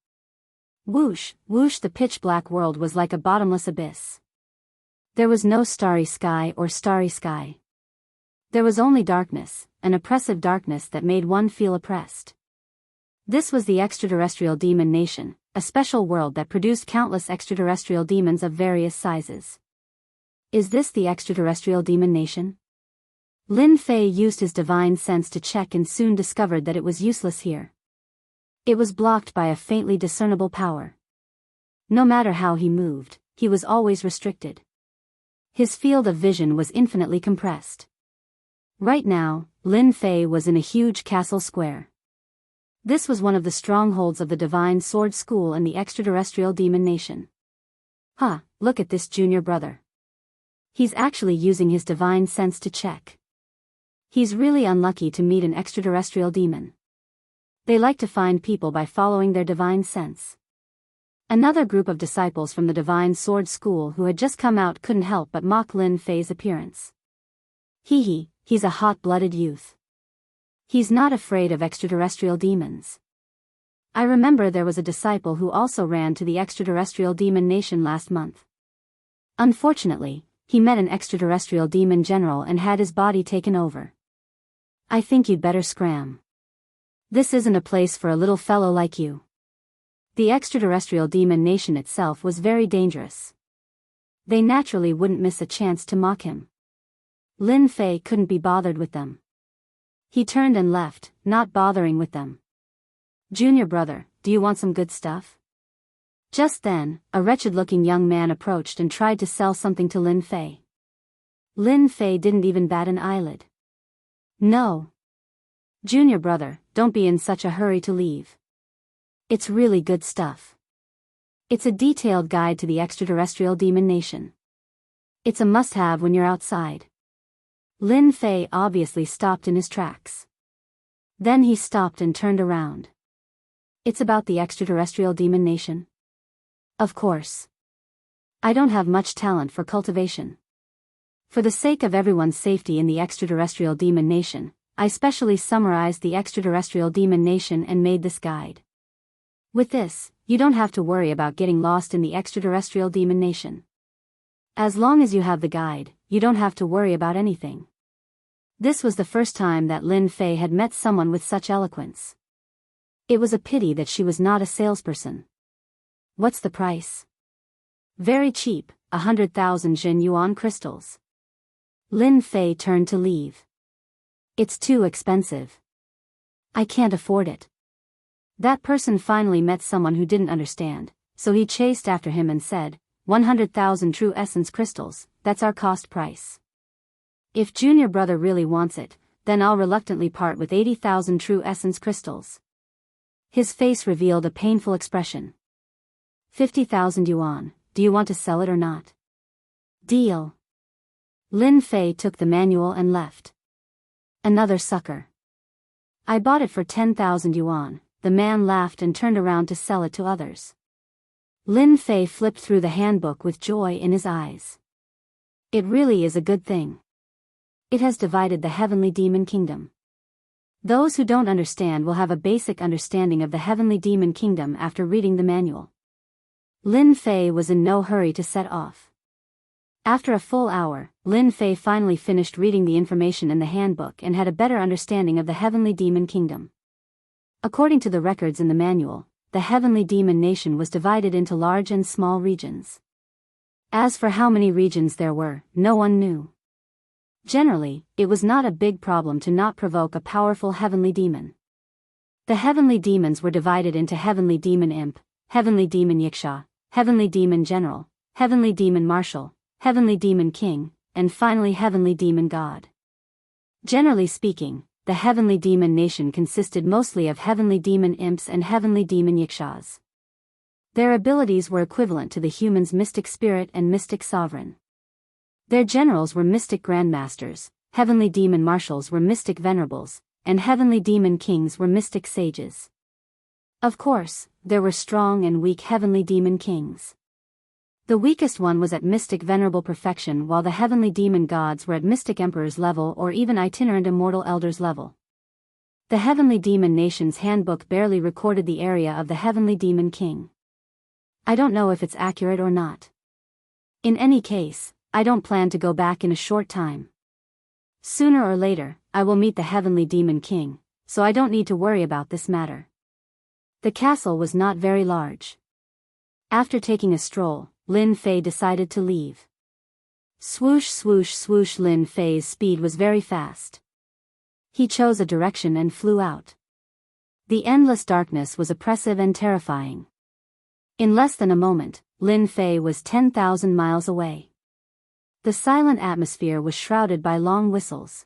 Whoosh, whoosh, the pitch-black world was like a bottomless abyss. There was no starry sky or starry sky. There was only darkness, an oppressive darkness that made one feel oppressed. This was the extraterrestrial demon nation, a special world that produced countless extraterrestrial demons of various sizes. Is this the extraterrestrial demon nation? Lin Fei used his divine sense to check and soon discovered that it was useless here. It was blocked by a faintly discernible power. No matter how he moved, he was always restricted. His field of vision was infinitely compressed. Right now, Lin Fei was in a huge castle square. This was one of the strongholds of the Divine Sword School and the extraterrestrial demon nation. Huh, look at this junior brother. He's actually using his divine sense to check. He's really unlucky to meet an extraterrestrial demon. They like to find people by following their divine sense. Another group of disciples from the Divine Sword School who had just come out couldn't help but mock Lin Fei's appearance. He's a hot-blooded youth. He's not afraid of extraterrestrial demons. I remember there was a disciple who also ran to the extraterrestrial demon nation last month. Unfortunately, he met an extraterrestrial demon general and had his body taken over. I think you'd better scram. This isn't a place for a little fellow like you. The extraterrestrial demon nation itself was very dangerous. They naturally wouldn't miss a chance to mock him. Lin Fei couldn't be bothered with them. He turned and left, not bothering with them. Junior brother, do you want some good stuff? Just then, a wretched-looking young man approached and tried to sell something to Lin Fei. Lin Fei didn't even bat an eyelid. No. Junior brother, don't be in such a hurry to leave. It's really good stuff. It's a detailed guide to the extraterrestrial demon nation. It's a must-have when you're outside. Lin Fei obviously stopped in his tracks. Then he stopped and turned around. It's about the extraterrestrial demon nation? Of course. I don't have much talent for cultivation. For the sake of everyone's safety in the extraterrestrial demon nation, I specially summarized the extraterrestrial demon nation and made this guide. With this, you don't have to worry about getting lost in the extraterrestrial demon nation. As long as you have the guide, you don't have to worry about anything. This was the first time that Lin Fei had met someone with such eloquence. It was a pity that she was not a salesperson. What's the price? Very cheap, 100,000 Jin Yuan crystals. Lin Fei turned to leave. It's too expensive. I can't afford it. That person finally met someone who didn't understand, so he chased after him and said, 100,000 true essence crystals, that's our cost price. If junior brother really wants it, then I'll reluctantly part with 80,000 true essence crystals. His face revealed a painful expression. 50,000 yuan, do you want to sell it or not? Deal. Lin Fei took the manual and left. Another sucker. I bought it for 10,000 yuan, the man laughed and turned around to sell it to others. Lin Fei flipped through the handbook with joy in his eyes. It really is a good thing. It has divided the heavenly demon kingdom. Those who don't understand will have a basic understanding of the heavenly demon kingdom after reading the manual. Lin Fei was in no hurry to set off. After a full hour, Lin Fei finally finished reading the information in the handbook and had a better understanding of the heavenly demon kingdom. According to the records in the manual, the heavenly demon nation was divided into large and small regions. As for how many regions there were, no one knew. Generally, it was not a big problem to not provoke a powerful heavenly demon. The heavenly demons were divided into heavenly demon imp, heavenly demon yiksha, heavenly demon general, heavenly demon marshal, heavenly demon king, and finally heavenly demon god. Generally speaking, the heavenly demon nation consisted mostly of heavenly demon imps and heavenly demon yikshas. Their abilities were equivalent to the human's mystic spirit and mystic sovereign. Their generals were mystic grandmasters, heavenly demon marshals were mystic venerables, and heavenly demon kings were mystic sages. Of course, there were strong and weak heavenly demon kings. The weakest one was at mystic venerable perfection, while the heavenly demon gods were at mystic emperor's level or even itinerant immortal elders level. The heavenly demon nation's handbook barely recorded the area of the heavenly demon king. I don't know if it's accurate or not. In any case, I don't plan to go back in a short time. Sooner or later, I will meet the heavenly demon king, so I don't need to worry about this matter. The castle was not very large. After taking a stroll, Lin Fei decided to leave. Swoosh swoosh swoosh. Lin Fei's speed was very fast. He chose a direction and flew out. The endless darkness was oppressive and terrifying. In less than a moment, Lin Fei was 10,000 miles away. The silent atmosphere was shrouded by long whistles.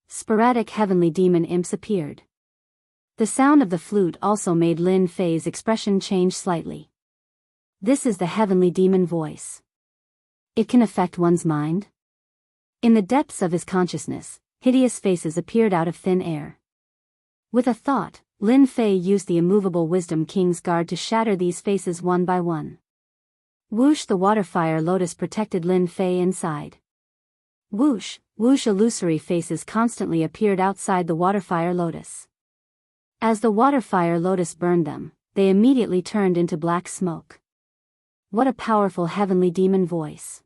Sporadic heavenly demon imps appeared. The sound of the flute also made Lin Fei's expression change slightly. This is the heavenly demon voice. It can affect one's mind. In the depths of his consciousness, hideous faces appeared out of thin air. With a thought, Lin Fei used the immovable Wisdom King's guard to shatter these faces one by one. Whoosh! The water-fire lotus protected Lin Fei inside. Whoosh, whoosh! Illusory faces constantly appeared outside the water-fire lotus. As the water-fire lotus burned them, they immediately turned into black smoke. What a powerful heavenly demon voice.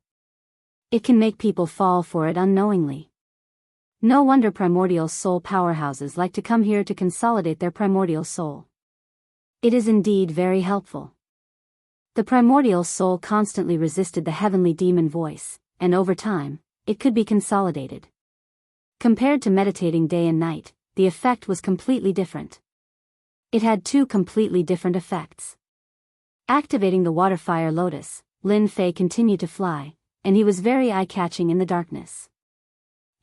It can make people fall for it unknowingly. No wonder primordial soul powerhouses like to come here to consolidate their primordial soul. It is indeed very helpful. The primordial soul constantly resisted the heavenly demon voice, and over time, it could be consolidated. Compared to meditating day and night, the effect was completely different. It had two completely different effects. Activating the water-fire lotus, Lin Fei continued to fly, and he was very eye-catching in the darkness.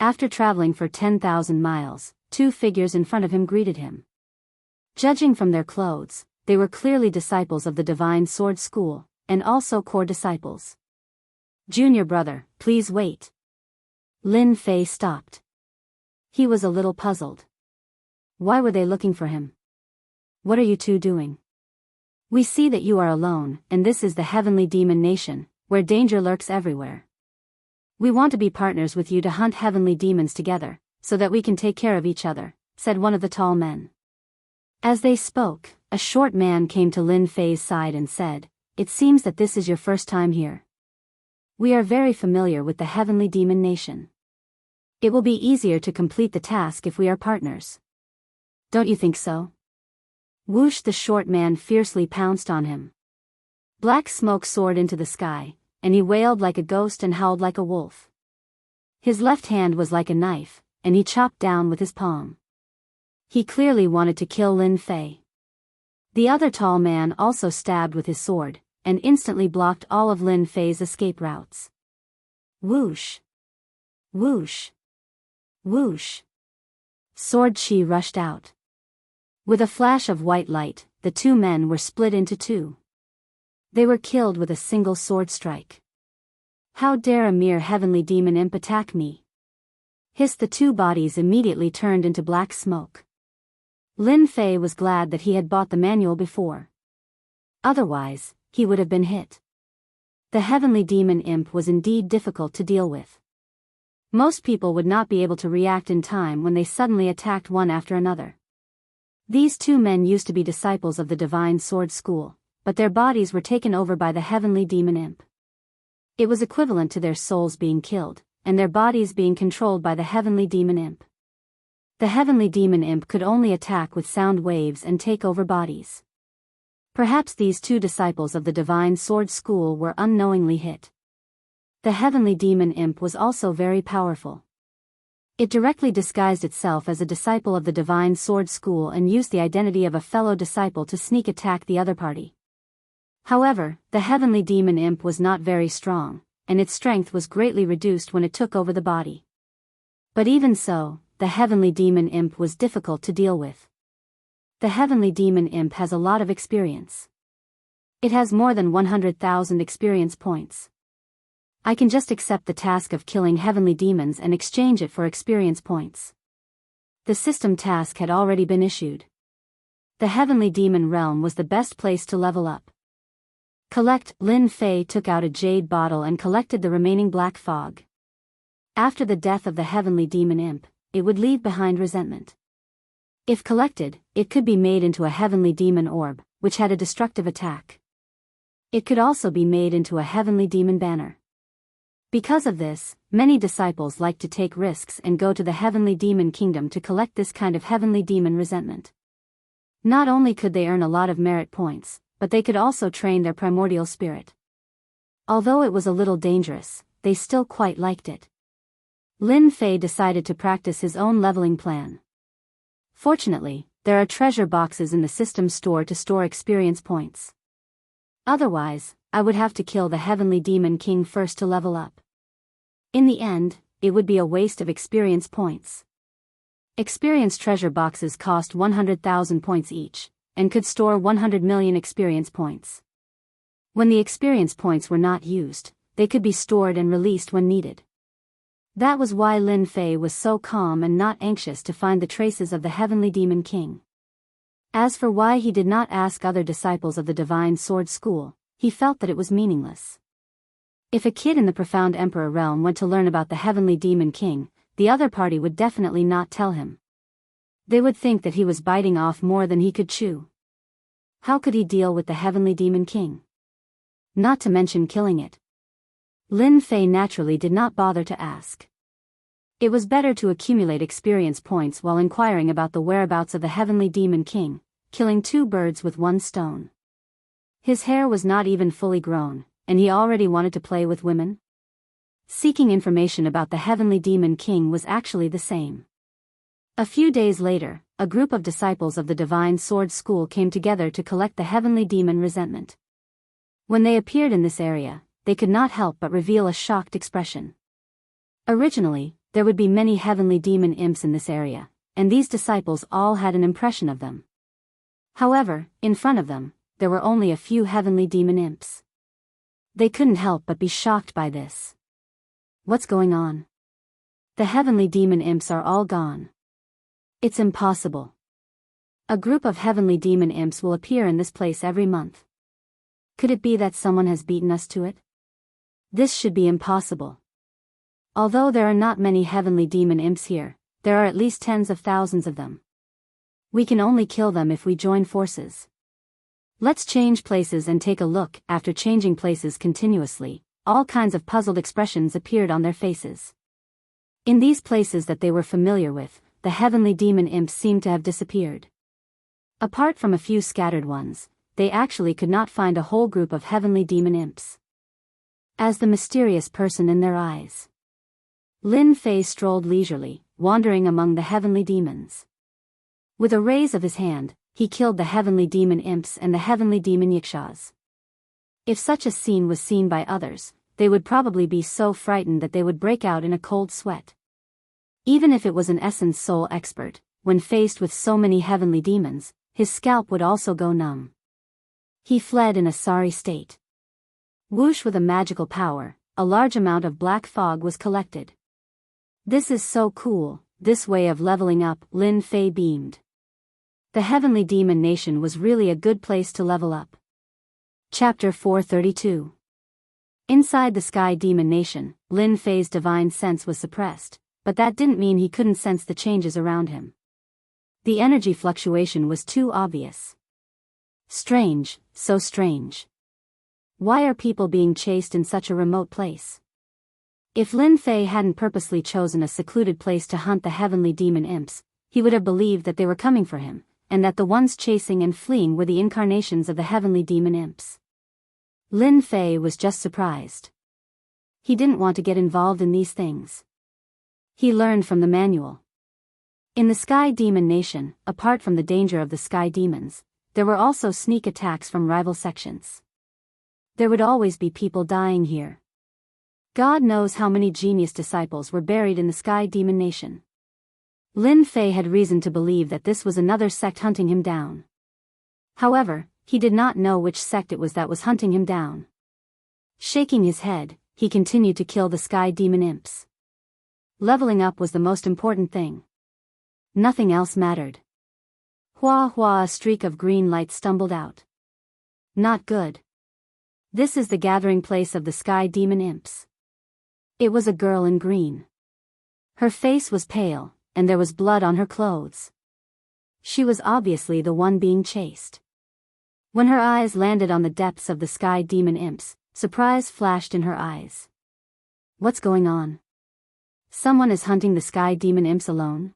After traveling for 10,000 miles, two figures in front of him greeted him. Judging from their clothes, they were clearly disciples of the Divine Sword School, and also core disciples. Junior brother, please wait. Lin Fei stopped. He was a little puzzled. Why were they looking for him? What are you two doing? We see that you are alone, and this is the heavenly demon nation, where danger lurks everywhere. We want to be partners with you to hunt heavenly demons together, so that we can take care of each other, said one of the tall men. As they spoke, a short man came to Lin Fei's side and said, "It seems that this is your first time here. We are very familiar with the heavenly demon nation. It will be easier to complete the task if we are partners. Don't you think so?" Whoosh! The short man fiercely pounced on him. Black smoke soared into the sky, and he wailed like a ghost and howled like a wolf. His left hand was like a knife, and he chopped down with his palm. He clearly wanted to kill Lin Fei. The other tall man also stabbed with his sword, and instantly blocked all of Lin Fei's escape routes. Whoosh! Whoosh! Whoosh! Sword chi rushed out. With a flash of white light, the two men were split into two. They were killed with a single sword strike. How dare a mere heavenly demon imp attack me? Hissed. The two bodies immediately turned into black smoke. Lin Fei was glad that he had bought the manual before. Otherwise, he would have been hit. The heavenly demon imp was indeed difficult to deal with. Most people would not be able to react in time when they suddenly attacked one after another. These two men used to be disciples of the Divine Sword School, but their bodies were taken over by the heavenly demon imp. It was equivalent to their souls being killed, and their bodies being controlled by the heavenly demon imp. The heavenly demon imp could only attack with sound waves and take over bodies. Perhaps these two disciples of the Divine Sword School were unknowingly hit. The heavenly demon imp was also very powerful. It directly disguised itself as a disciple of the Divine Sword School and used the identity of a fellow disciple to sneak attack the other party. However, the heavenly demon imp was not very strong, and its strength was greatly reduced when it took over the body. But even so, the heavenly demon imp was difficult to deal with. The heavenly demon imp has a lot of experience. It has more than 100,000 experience points. I can just accept the task of killing heavenly demons and exchange it for experience points. The system task had already been issued. The heavenly demon realm was the best place to level up. Collect. Lin Fei took out a jade bottle and collected the remaining black fog. After the death of the heavenly demon imp, it would leave behind resentment. If collected, it could be made into a heavenly demon orb, which had a destructive attack. It could also be made into a heavenly demon banner. Because of this, many disciples like to take risks and go to the heavenly demon kingdom to collect this kind of heavenly demon resentment. Not only could they earn a lot of merit points, but they could also train their primordial spirit. Although it was a little dangerous, they still quite liked it. Lin Fei decided to practice his own leveling plan. Fortunately, there are treasure boxes in the system store to store experience points. Otherwise, I would have to kill the heavenly demon king first to level up. In the end, it would be a waste of experience points. Experience treasure boxes cost 100,000 points each, and could store 100 million experience points. When the experience points were not used, they could be stored and released when needed. That was why Lin Fei was so calm and not anxious to find the traces of the heavenly demon king. As for why he did not ask other disciples of the Divine Sword School, he felt that it was meaningless. If a kid in the Profound Emperor realm went to learn about the heavenly demon king, the other party would definitely not tell him. They would think that he was biting off more than he could chew. How could he deal with the heavenly demon king? Not to mention killing it. Lin Fei naturally did not bother to ask. It was better to accumulate experience points while inquiring about the whereabouts of the heavenly demon king, killing two birds with one stone. His hair was not even fully grown, and he already wanted to play with women? Seeking information about the heavenly demon king was actually the same. A few days later, a group of disciples of the Divine Sword School came together to collect the heavenly demon resentment. When they appeared in this area, they could not help but reveal a shocked expression. Originally, there would be many heavenly demon imps in this area, and these disciples all had an impression of them. However, in front of them, there were only a few heavenly demon imps. They couldn't help but be shocked by this. What's going on? The heavenly demon imps are all gone. It's impossible. A group of heavenly demon imps will appear in this place every month. Could it be that someone has beaten us to it? This should be impossible. Although there are not many heavenly demon imps here, there are at least tens of thousands of them. We can only kill them if we join forces. Let's change places and take a look. After changing places continuously, all kinds of puzzled expressions appeared on their faces. In these places that they were familiar with, the heavenly demon imps seemed to have disappeared. Apart from a few scattered ones, they actually could not find a whole group of heavenly demon imps. As the mysterious person in their eyes, Lin Fei strolled leisurely, wandering among the heavenly demons. With a raise of his hand, he killed the heavenly demon imps and the heavenly demon yakshas. If such a scene was seen by others, they would probably be so frightened that they would break out in a cold sweat. Even if it was an essence soul expert, when faced with so many heavenly demons, his scalp would also go numb. He fled in a sorry state. Whoosh, with a magical power, a large amount of black fog was collected. This is so cool, this way of leveling up, Lin Fei beamed. The Heavenly Demon Nation was really a good place to level up. Chapter 432. Inside the Sky Demon Nation, Lin Fei's divine sense was suppressed, but that didn't mean he couldn't sense the changes around him. The energy fluctuation was too obvious. Strange, so strange. Why are people being chased in such a remote place? If Lin Fei hadn't purposely chosen a secluded place to hunt the heavenly demon imps, he would have believed that they were coming for him, and that the ones chasing and fleeing were the incarnations of the heavenly demon imps. Lin Fei was just surprised. He didn't want to get involved in these things. He learned from the manual. In the Sky Demon Nation, apart from the danger of the Sky Demons, there were also sneak attacks from rival sections. There would always be people dying here. God knows how many genius disciples were buried in the Sky Demon Nation. Lin Fei had reason to believe that this was another sect hunting him down. However, he did not know which sect it was that was hunting him down. Shaking his head, he continued to kill the Sky Demon imps. Leveling up was the most important thing. Nothing else mattered. Hua hua, a streak of green light stumbled out. Not good. This is the gathering place of the Sky Demon imps. It was a girl in green. Her face was pale, and there was blood on her clothes. She was obviously the one being chased. When her eyes landed on the depths of the Sky Demon imps, surprise flashed in her eyes. What's going on? Someone is hunting the Sky Demon imps alone?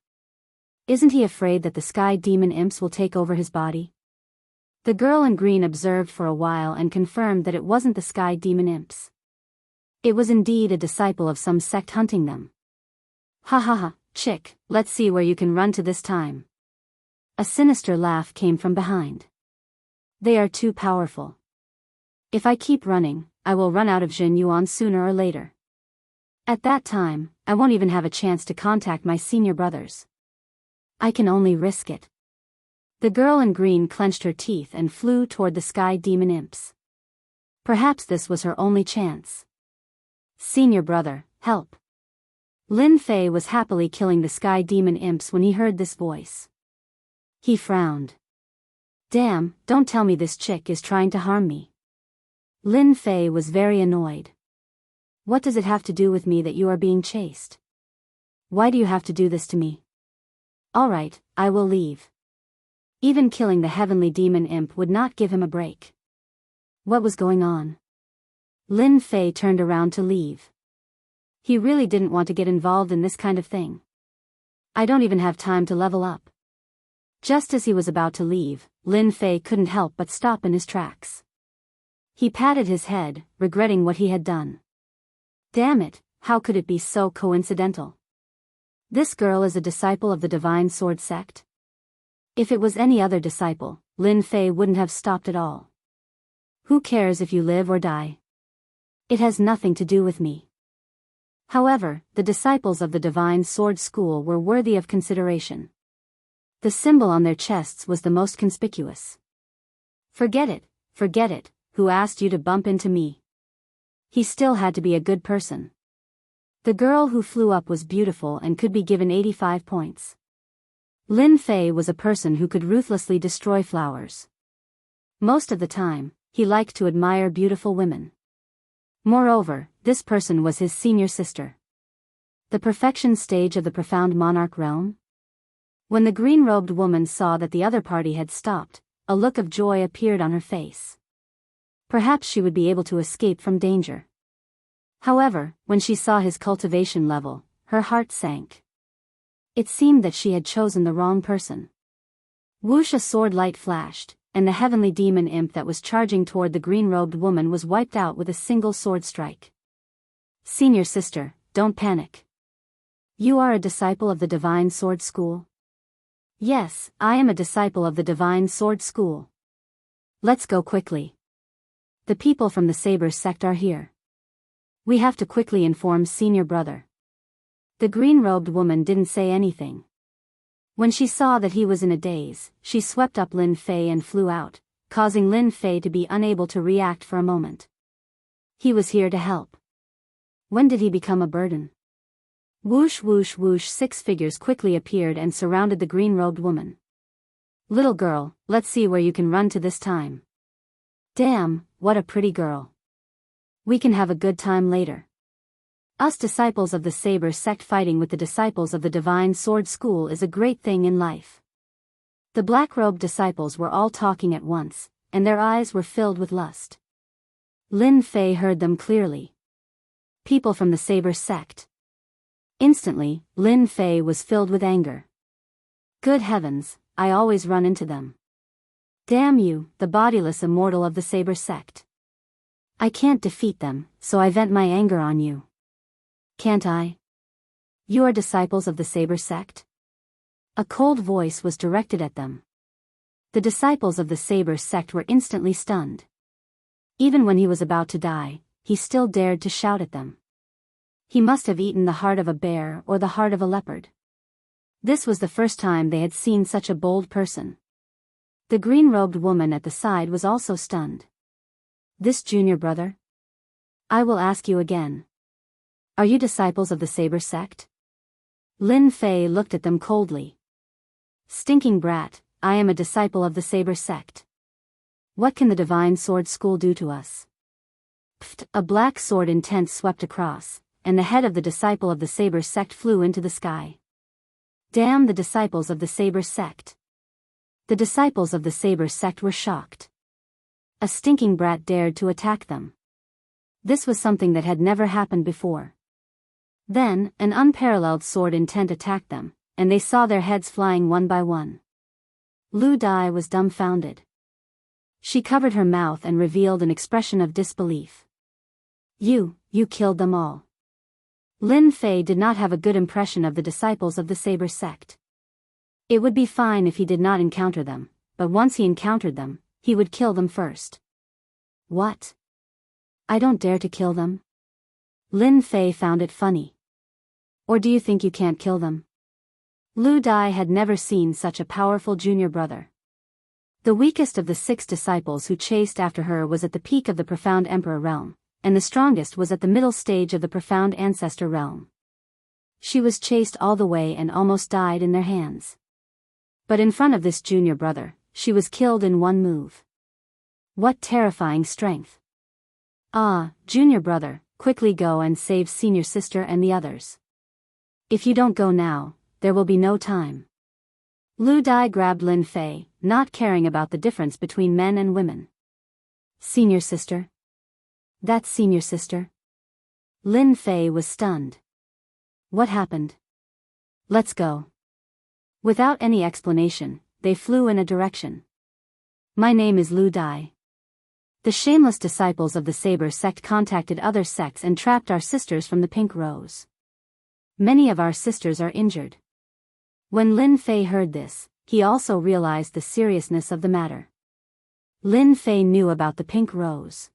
Isn't he afraid that the Sky Demon imps will take over his body? The girl in green observed for a while and confirmed that it wasn't the Sky Demon imps. It was indeed a disciple of some sect hunting them. Ha ha ha, chick, let's see where you can run to this time. A sinister laugh came from behind. They are too powerful. If I keep running, I will run out of Jin Yuan sooner or later. At that time, I won't even have a chance to contact my senior brothers. I can only risk it. The girl in green clenched her teeth and flew toward the Sky Demon imps. Perhaps this was her only chance. Senior brother, help. Lin Fei was happily killing the Sky Demon imps when he heard this voice. He frowned. Damn, don't tell me this chick is trying to harm me. Lin Fei was very annoyed. What does it have to do with me that you are being chased? Why do you have to do this to me? Alright, I will leave. Even killing the heavenly demon imp would not give him a break. What was going on? Lin Fei turned around to leave. He really didn't want to get involved in this kind of thing. I don't even have time to level up. Just as he was about to leave, Lin Fei couldn't help but stop in his tracks. He patted his head, regretting what he had done. Damn it, how could it be so coincidental? This girl is a disciple of the Divine Sword sect? If it was any other disciple, Lin Fei wouldn't have stopped at all. Who cares if you live or die? It has nothing to do with me. However, the disciples of the Divine Sword School were worthy of consideration. The symbol on their chests was the most conspicuous. Forget it, who asked you to bump into me? He still had to be a good person. The girl who flew up was beautiful and could be given 85 points. Lin Fei was a person who could ruthlessly destroy flowers. Most of the time, he liked to admire beautiful women. Moreover, this person was his senior sister. The perfection stage of the profound monarch realm? When the green-robed woman saw that the other party had stopped, a look of joy appeared on her face. Perhaps she would be able to escape from danger. However, when she saw his cultivation level, her heart sank. It seemed that she had chosen the wrong person. Whoosh, a sword light flashed, and the heavenly demon imp that was charging toward the green-robed woman was wiped out with a single sword strike. Senior sister, don't panic. You are a disciple of the Divine Sword School? Yes, I am a disciple of the Divine Sword School. Let's go quickly. The people from the Saber sect are here. We have to quickly inform senior brother. The green-robed woman didn't say anything. When she saw that he was in a daze, she swept up Lin Fei and flew out, causing Lin Fei to be unable to react for a moment. He was here to help. When did he become a burden? Whoosh whoosh whoosh, 6 figures quickly appeared and surrounded the green-robed woman. Little girl, let's see where you can run to this time. Damn, what a pretty girl. We can have a good time later. Us disciples of the Saber sect fighting with the disciples of the Divine Sword School is a great thing in life. The black-robed disciples were all talking at once, and their eyes were filled with lust. Lin Fei heard them clearly. People from the Saber sect. Instantly, Lin Fei was filled with anger. Good heavens, I always run into them. Damn you, the bodiless immortal of the Saber sect. I can't defeat them, so I vent my anger on you. Can't I? You are disciples of the Saber sect? A cold voice was directed at them. The disciples of the Saber sect were instantly stunned. Even when he was about to die, he still dared to shout at them. He must have eaten the heart of a bear or the heart of a leopard. This was the first time they had seen such a bold person. The green-robed woman at the side was also stunned. This junior brother? I will ask you again. Are you disciples of the Saber sect? Lin Fei looked at them coldly. Stinking brat, I am a disciple of the Saber sect. What can the Divine Sword School do to us? Pfft, a black sword intent swept across, and the head of the disciple of the Saber sect flew into the sky. Damn the disciples of the Saber sect. The disciples of the Saber sect were shocked. A stinking brat dared to attack them. This was something that had never happened before. Then, an unparalleled sword intent attacked them, and they saw their heads flying one by one. Lu Dai was dumbfounded. She covered her mouth and revealed an expression of disbelief. You killed them all. Lin Fei did not have a good impression of the disciples of the Saber sect. It would be fine if he did not encounter them, but once he encountered them, he would kill them first. What? I don't dare to kill them? Lin Fei found it funny. Or do you think you can't kill them? Lu Dai had never seen such a powerful junior brother. The weakest of the 6 disciples who chased after her was at the peak of the profound Emperor realm, and the strongest was at the middle stage of the profound Ancestor realm. She was chased all the way and almost died in their hands. But in front of this junior brother, she was killed in one move. What terrifying strength! Ah, junior brother, quickly go and save senior sister and the others. If you don't go now, there will be no time. Lu Dai grabbed Lin Fei, not caring about the difference between men and women. Senior sister? That's senior sister? Lin Fei was stunned. What happened? Let's go. Without any explanation, they flew in a direction. My name is Lu Dai. The shameless disciples of the Saber sect contacted other sects and trapped our sisters from the Pink Rose. Many of our sisters are injured. When Lin Fei heard this, he also realized the seriousness of the matter. Lin Fei knew about the Pink Rose.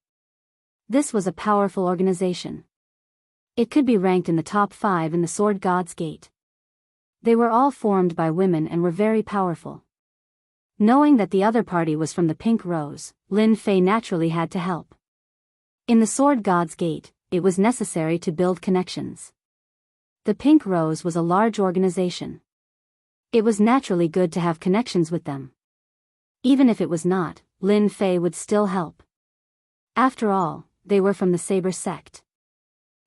This was a powerful organization. It could be ranked in the top 5 in the Sword God's Gate. They were all formed by women and were very powerful. Knowing that the other party was from the Pink Rose, Lin Fei naturally had to help. In the Sword God's Gate, it was necessary to build connections. The Pink Rose was a large organization. It was naturally good to have connections with them. Even if it was not, Lin Fei would still help. After all, they were from the Saber sect.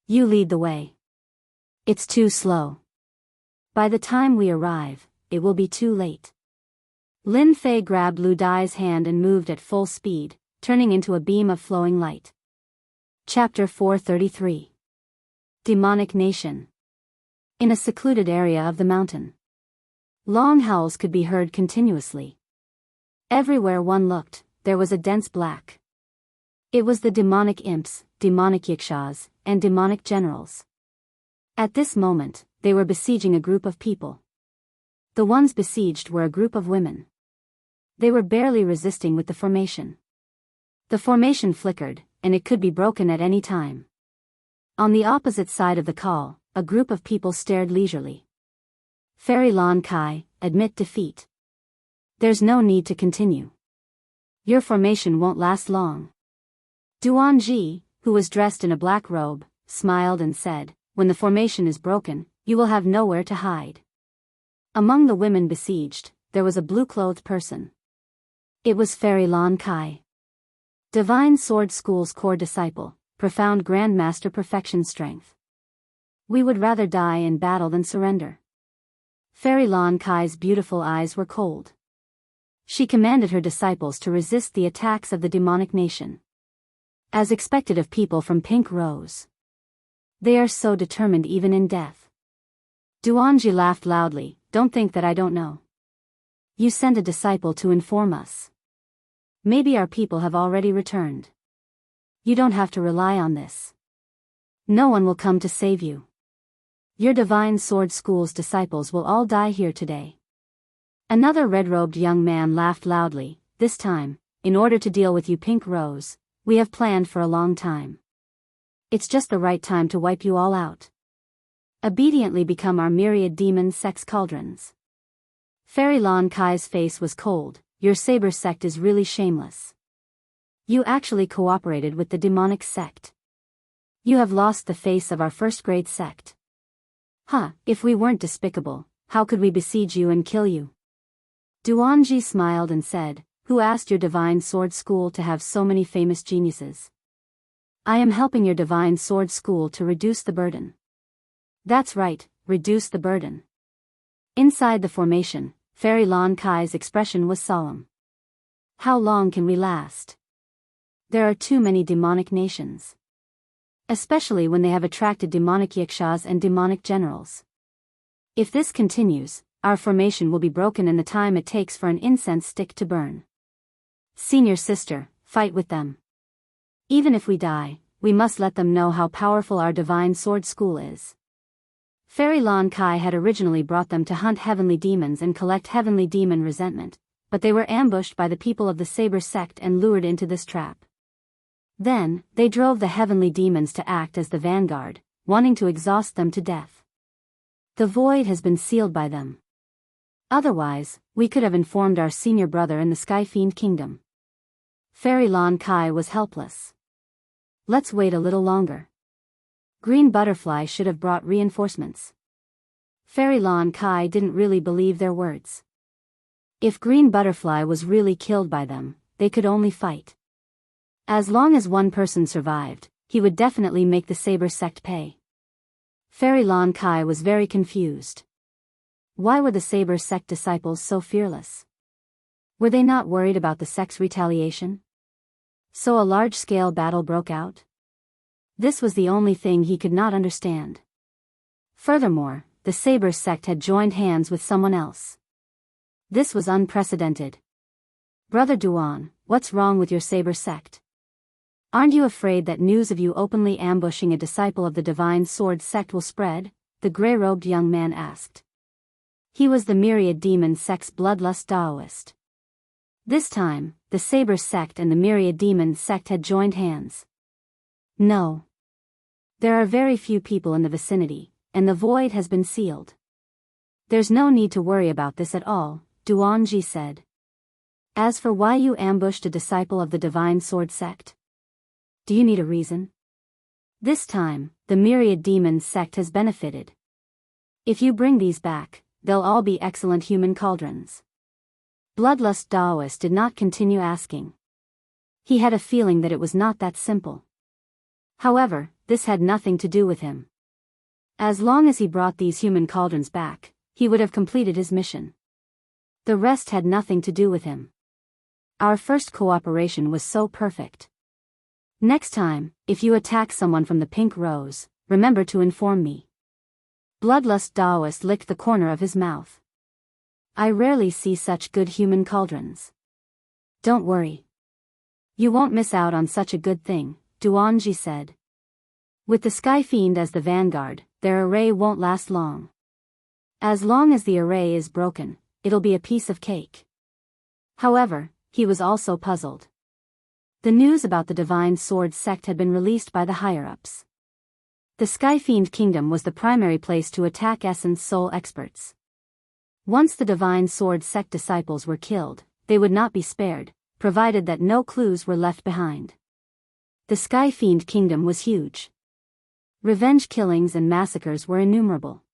You lead the way. It's too slow. By the time we arrive, it will be too late. Lin Fei grabbed Lu Dai's hand and moved at full speed, turning into a beam of flowing light. Chapter 433. Demonic Nation. In a secluded area of the mountain. Long howls could be heard continuously. Everywhere one looked, there was a dense black. It was the demonic imps, demonic yakshas, and demonic generals. At this moment, they were besieging a group of people. The ones besieged were a group of women. They were barely resisting with the formation. The formation flickered, and it could be broken at any time. On the opposite side of the call, a group of people stared leisurely. Fairy Lan Kai, admit defeat. There's no need to continue. Your formation won't last long. Duanji, who was dressed in a black robe, smiled and said, when the formation is broken, you will have nowhere to hide. Among the women besieged, there was a blue-clothed person. It was Fairy Lan Kai. Divine Sword School's core disciple, profound Grandmaster perfection strength. We would rather die in battle than surrender. Fairy Lan Kai's beautiful eyes were cold. She commanded her disciples to resist the attacks of the demonic nation. As expected of people from Pink Rose. They are so determined even in death. Duanji laughed loudly, don't think that I don't know. You sent a disciple to inform us. Maybe our people have already returned. You don't have to rely on this. No one will come to save you. Your Divine Sword School's disciples will all die here today. Another red-robed young man laughed loudly, this time, in order to deal with you Pink Rose, we have planned for a long time. It's just the right time to wipe you all out. Obediently become our myriad demon sex cauldrons. Fairy Lan Kai's face was cold, your saber sect is really shameless. You actually cooperated with the demonic sect. You have lost the face of our first-grade sect. If we weren't despicable, how could we besiege you and kill you? Duanji smiled and said, who asked your Divine Sword School to have so many famous geniuses? I am helping your Divine Sword School to reduce the burden. That's right, reduce the burden. Inside the formation, Fairy Lan Kai's expression was solemn. How long can we last? There are too many demonic nations. Especially when they have attracted demonic yakshas and demonic generals. If this continues, our formation will be broken in the time it takes for an incense stick to burn. Senior sister, fight with them. Even if we die, we must let them know how powerful our Divine Sword School is. Fairy Lan Kai had originally brought them to hunt heavenly demons and collect heavenly demon resentment, but they were ambushed by the people of the Saber sect and lured into this trap. Then, they drove the heavenly demons to act as the vanguard, wanting to exhaust them to death. The void has been sealed by them. Otherwise, we could have informed our senior brother in the Sky Fiend Kingdom. Fairy Lan Kai was helpless. Let's wait a little longer. Green Butterfly should have brought reinforcements. Fairy Lan Kai didn't really believe their words. If Green Butterfly was really killed by them, they could only fight. As long as one person survived, he would definitely make the Saber sect pay. Fairy Lan Kai was very confused. Why were the Saber sect disciples so fearless? Were they not worried about the sect's retaliation? So a large-scale battle broke out? This was the only thing he could not understand. Furthermore, the Saber sect had joined hands with someone else. This was unprecedented. Brother Duan, what's wrong with your Saber sect? Aren't you afraid that news of you openly ambushing a disciple of the Divine Sword sect will spread? The grey-robed young man asked. He was the myriad demon sect's bloodlust Taoist. This time, the Saber sect and the myriad demon sect had joined hands. No. There are very few people in the vicinity, and the void has been sealed. There's no need to worry about this at all, Duanji said. As for why you ambushed a disciple of the Divine Sword sect? Do you need a reason? This time, the myriad demon sect has benefited. If you bring these back, they'll all be excellent human cauldrons. Bloodlust Taoist did not continue asking. He had a feeling that it was not that simple. However, this had nothing to do with him. As long as he brought these human cauldrons back, he would have completed his mission. The rest had nothing to do with him. Our first cooperation was so perfect. Next time, if you attack someone from the Pink Rose, remember to inform me. Bloodlust Taoist licked the corner of his mouth. I rarely see such good human cauldrons. Don't worry. You won't miss out on such a good thing, Duanji said. With the Sky Fiend as the vanguard, their array won't last long. As long as the array is broken, it'll be a piece of cake. However, he was also puzzled. The news about the Divine Sword sect had been released by the higher-ups. The Sky Fiend Kingdom was the primary place to attack Essence Soul experts. Once the Divine Sword sect disciples were killed, they would not be spared, provided that no clues were left behind. The Sky Fiend Kingdom was huge. Revenge killings and massacres were innumerable.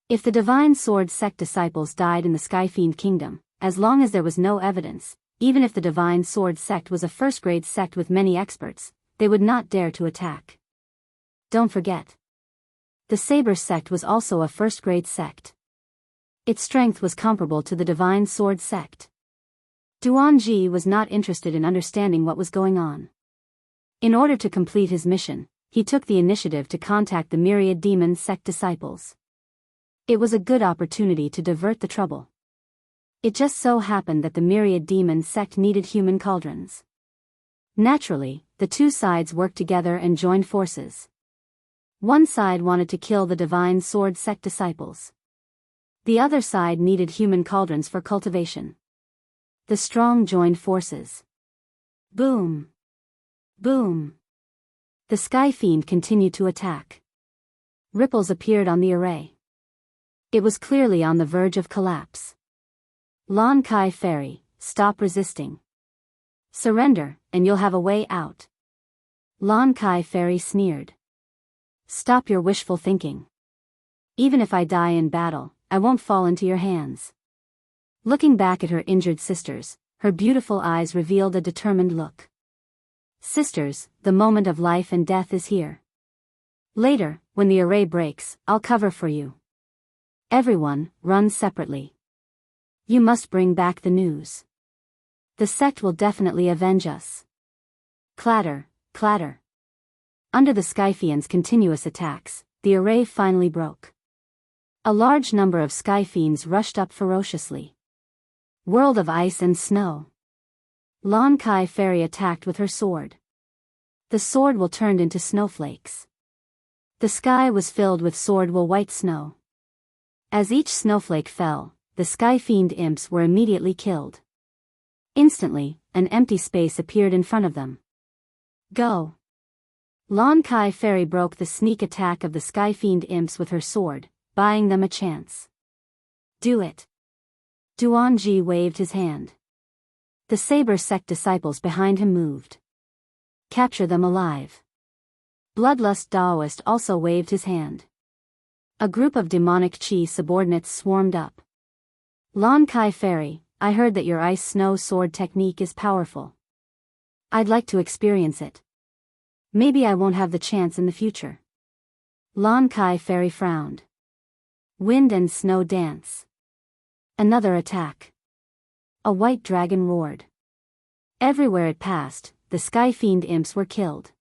If the Divine Sword sect disciples died in the Sky Fiend Kingdom, as long as there was no evidence, even if the Divine Sword sect was a first-grade sect with many experts, they would not dare to attack. Don't forget. The Saber sect was also a first-grade sect. Its strength was comparable to the Divine Sword sect. Duanji was not interested in understanding what was going on. In order to complete his mission, he took the initiative to contact the myriad demon sect disciples. It was a good opportunity to divert the trouble. It just so happened that the myriad demon sect needed human cauldrons. Naturally, the two sides worked together and joined forces. One side wanted to kill the Divine Sword sect disciples. The other side needed human cauldrons for cultivation. The strong joined forces. Boom! Boom! The Sky Fiend continued to attack. Ripples appeared on the array. It was clearly on the verge of collapse. Lon Kai Fairy, stop resisting. Surrender, and you'll have a way out. Lon Kai Fairy sneered. Stop your wishful thinking. Even if I die in battle, I won't fall into your hands. Looking back at her injured sisters, her beautiful eyes revealed a determined look. Sisters, the moment of life and death is here. Later, when the array breaks, I'll cover for you. Everyone, run separately. You must bring back the news. The sect will definitely avenge us. Clatter, clatter. Under the Sky Fiend's continuous attacks, the array finally broke. A large number of Sky Fiends rushed up ferociously. World of ice and snow. Lon Kai Fairy attacked with her sword. The sword will turned into snowflakes. The sky was filled with sword will white snow. As each snowflake fell, the Sky Fiend imps were immediately killed. Instantly, an empty space appeared in front of them. Go! Lon Kai Fairy broke the sneak attack of the Sky Fiend imps with her sword, buying them a chance. Do it! Duanji waved his hand. The Saber sect disciples behind him moved. Capture them alive. Bloodlust Daoist also waved his hand. A group of demonic chi subordinates swarmed up. Lon Kai Fairy, I heard that your ice snow sword technique is powerful. I'd like to experience it. Maybe I won't have the chance in the future. Lon Kai Fairy frowned. Wind and snow dance. Another attack. A white dragon roared. Everywhere it passed, the Sky Fiend imps were killed.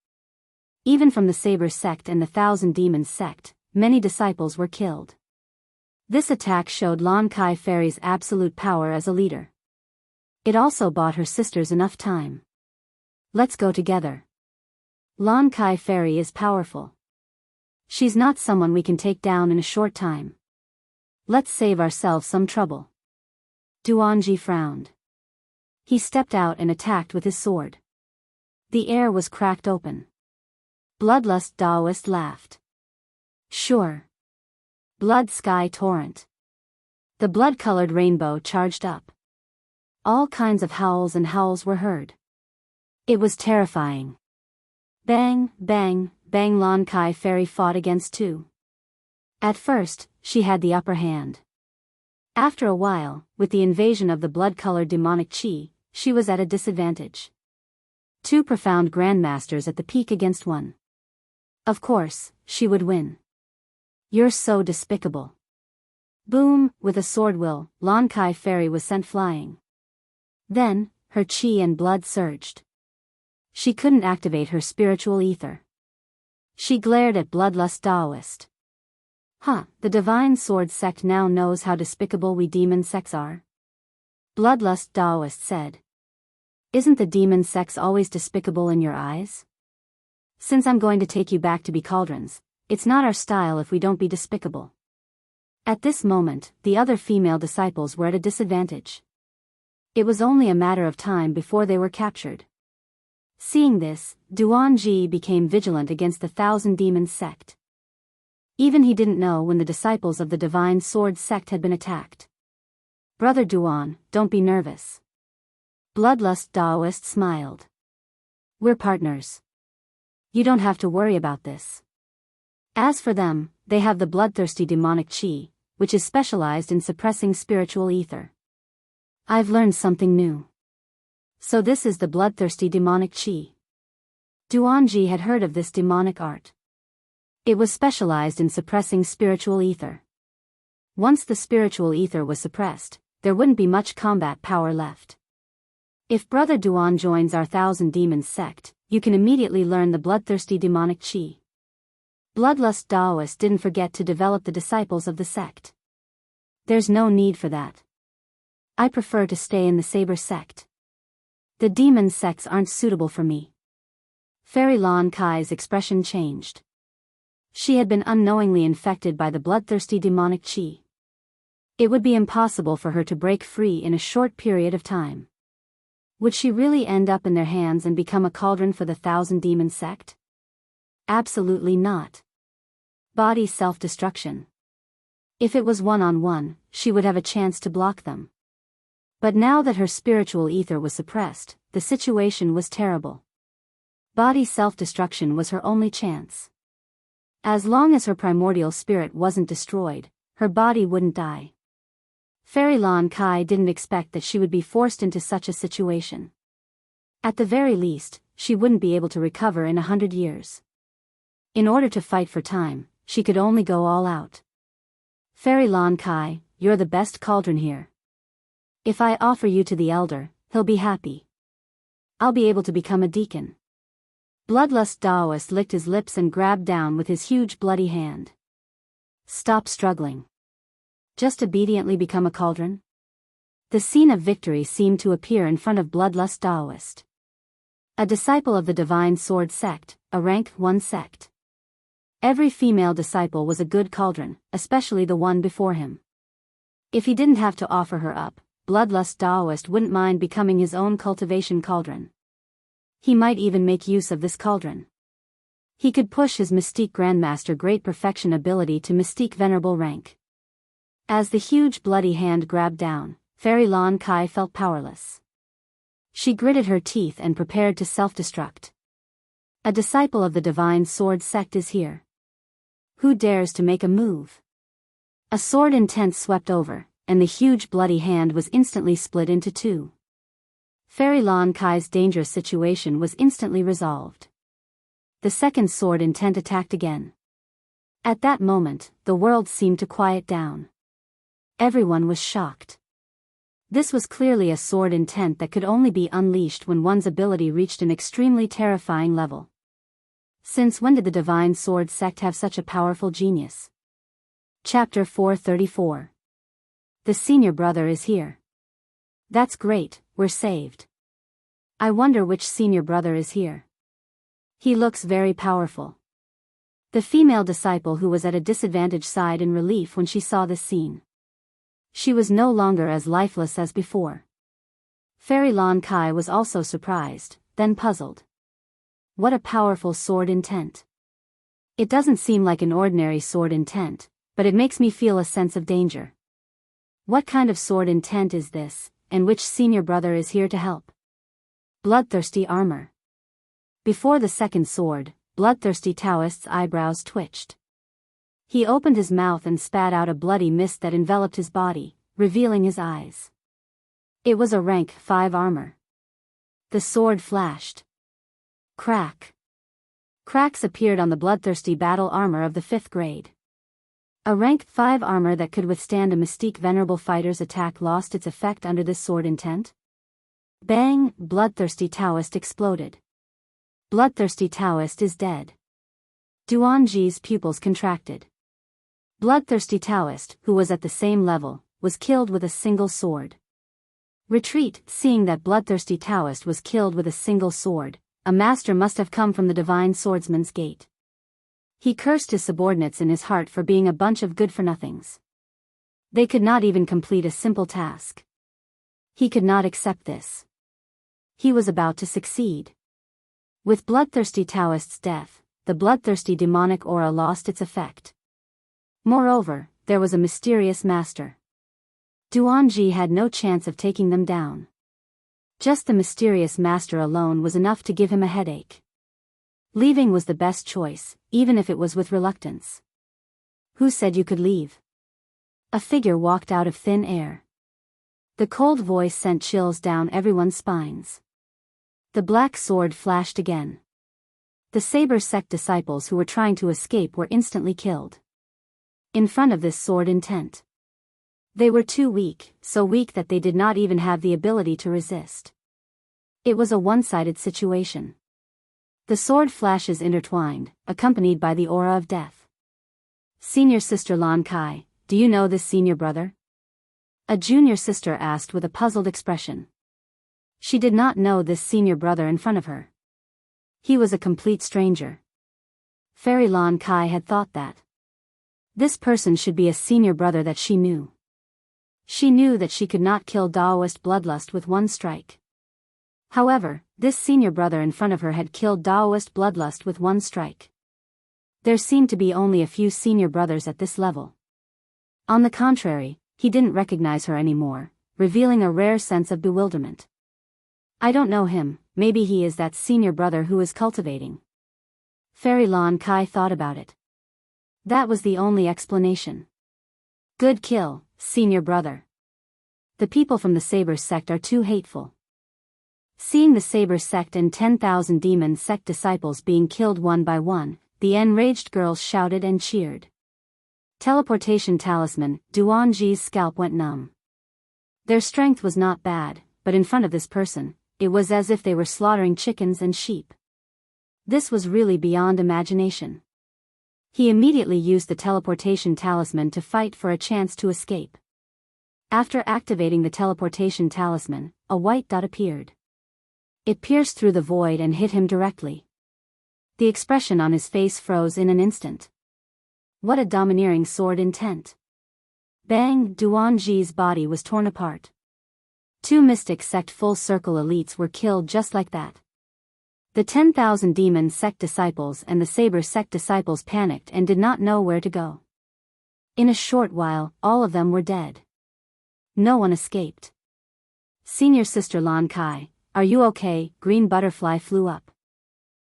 Even from the Saber sect and the Thousand Demons sect, many disciples were killed. This attack showed Lon Kai Fairy's absolute power as a leader. It also bought her sisters enough time. Let's go together. Lon Kai Fairy is powerful. She's not someone we can take down in a short time. Let's save ourselves some trouble. Duanji frowned. He stepped out and attacked with his sword. The air was cracked open. Bloodlust Daoist laughed. Sure. Blood Sky Torrent. The blood-colored rainbow charged up. All kinds of howls and howls were heard. It was terrifying. Bang, bang, bang. Lon Kai Fairy fought against two. At first, she had the upper hand. After a while, with the invasion of the blood-colored demonic chi, she was at a disadvantage. Two profound grandmasters at the peak against one. Of course, she would win. You're so despicable. Boom, with a sword will, Lon Kai Fairy was sent flying. Then, her chi and blood surged. She couldn't activate her spiritual ether. She glared at Bloodlust Daoist. The Divine Sword sect now knows how despicable we demon sects are. Bloodlust Daoist said. Isn't the demon sects always despicable in your eyes? Since I'm going to take you back to be cauldrons, it's not our style if we don't be despicable. At this moment, the other female disciples were at a disadvantage. It was only a matter of time before they were captured. Seeing this, Duanji became vigilant against the Thousand Demons sect. Even he didn't know when the disciples of the Divine Sword sect had been attacked. Brother Duan, don't be nervous. Bloodlust Daoist smiled. We're partners. You don't have to worry about this. As for them, they have the bloodthirsty demonic chi, which is specialized in suppressing spiritual ether. I've learned something new. So this is the bloodthirsty demonic chi. Duanji had heard of this demonic art. It was specialized in suppressing spiritual ether. Once the spiritual ether was suppressed, there wouldn't be much combat power left. If Brother Duan joins our Thousand Demons sect, you can immediately learn the bloodthirsty demonic chi. Bloodlust Daoist didn't forget to develop the disciples of the sect. There's no need for that. I prefer to stay in the Saber sect. The demon sects aren't suitable for me. Fairy Lan Kai's expression changed. She had been unknowingly infected by the bloodthirsty demonic chi. It would be impossible for her to break free in a short period of time. Would she really end up in their hands and become a cauldron for the Thousand Demon sect? Absolutely not. Body self-destruction. If it was one-on-one, she would have a chance to block them. But now that her spiritual ether was suppressed, the situation was terrible. Body self-destruction was her only chance. As long as her primordial spirit wasn't destroyed, her body wouldn't die. Fairy Lan Kai didn't expect that she would be forced into such a situation. At the very least, she wouldn't be able to recover in 100 years. In order to fight for time, she could only go all out. Fairy Lan Kai, you're the best cauldron here. If I offer you to the elder, he'll be happy. I'll be able to become a deacon. Bloodlust Daoist licked his lips and grabbed down with his huge bloody hand. Stop struggling. Just obediently become a cauldron? The scene of victory seemed to appear in front of Bloodlust Daoist. A disciple of the Divine Sword sect, a rank 1 sect. Every female disciple was a good cauldron, especially the one before him. If he didn't have to offer her up, Bloodlust Daoist wouldn't mind becoming his own cultivation cauldron. He might even make use of this cauldron. He could push his Mystique Grandmaster Great Perfection ability to Mystique Venerable rank. As the huge bloody hand grabbed down, Fairy Lan Kai felt powerless. She gritted her teeth and prepared to self-destruct. A disciple of the Divine Sword sect is here. Who dares to make a move? A sword intent swept over, and the huge bloody hand was instantly split into two. Fairy Lan Kai's dangerous situation was instantly resolved. The second sword intent attacked again. At that moment, the world seemed to quiet down. Everyone was shocked. This was clearly a sword intent that could only be unleashed when one's ability reached an extremely terrifying level. Since when did the Divine Sword sect have such a powerful genius? Chapter 434. The senior brother is here. That's great, we're saved. I wonder which senior brother is here. He looks very powerful. The female disciple who was at a disadvantage sighed in relief when she saw this scene. She was no longer as lifeless as before. Fairy Lan Kai was also surprised, then puzzled. What a powerful sword intent. It doesn't seem like an ordinary sword intent, but it makes me feel a sense of danger. What kind of sword intent is this, and which senior brother is here to help? Bloodthirsty armor. Before the second sword, Bloodthirsty Taoist's eyebrows twitched. He opened his mouth and spat out a bloody mist that enveloped his body, revealing his eyes. It was a rank 5 armor. The sword flashed. Crack. Cracks appeared on the bloodthirsty battle armor of the 5th grade. A rank 5 armor that could withstand a Mystique Venerable fighter's attack lost its effect under this sword intent. Bang! Bloodthirsty Taoist exploded. Bloodthirsty Taoist is dead. Duanji's pupils contracted. Bloodthirsty Taoist, who was at the same level, was killed with a single sword. Retreat. Seeing that Bloodthirsty Taoist was killed with a single sword, a master must have come from the Divine Swordsman's Gate. He cursed his subordinates in his heart for being a bunch of good-for-nothings. They could not even complete a simple task. He could not accept this. He was about to succeed. With Bloodthirsty Taoist's death, the bloodthirsty demonic aura lost its effect. Moreover, there was a mysterious master. Duanji had no chance of taking them down. Just the mysterious master alone was enough to give him a headache. Leaving was the best choice, even if it was with reluctance. Who said you could leave? A figure walked out of thin air. The cold voice sent chills down everyone's spines. The black sword flashed again. The Saber sect disciples who were trying to escape were instantly killed. In front of this sword intent. They were too weak, so weak that they did not even have the ability to resist. It was a one-sided situation. The sword flashes intertwined, accompanied by the aura of death. Senior sister Lan Kai, do you know this senior brother? A junior sister asked with a puzzled expression. She did not know this senior brother in front of her. He was a complete stranger. Fairy Lan Kai had thought that. This person should be a senior brother that she knew. She knew that she could not kill Daoist bloodlust with one strike. However, this senior brother in front of her had killed Daoist bloodlust with one strike. There seemed to be only a few senior brothers at this level. On the contrary, he didn't recognize her anymore, revealing a rare sense of bewilderment. I don't know him, maybe he is that senior brother who is cultivating. Fairy Lan Kai thought about it. That was the only explanation. Good kill, senior brother. The people from the Saber sect are too hateful. Seeing the Saber sect and 10,000 demon sect disciples being killed one by one, the enraged girls shouted and cheered. Teleportation talisman, Duanji's scalp went numb. Their strength was not bad, but in front of this person, it was as if they were slaughtering chickens and sheep. This was really beyond imagination. He immediately used the teleportation talisman to fight for a chance to escape. After activating the teleportation talisman, a white dot appeared. It pierced through the void and hit him directly. The expression on his face froze in an instant. What a domineering sword intent. Bang! Duanji's body was torn apart. 2 Mystic Sect Full Circle elites were killed just like that. The 10,000 demon sect disciples and the Saber sect disciples panicked and did not know where to go. In a short while, all of them were dead. No one escaped. Senior sister Lan Kai, are you okay? Green butterfly flew up.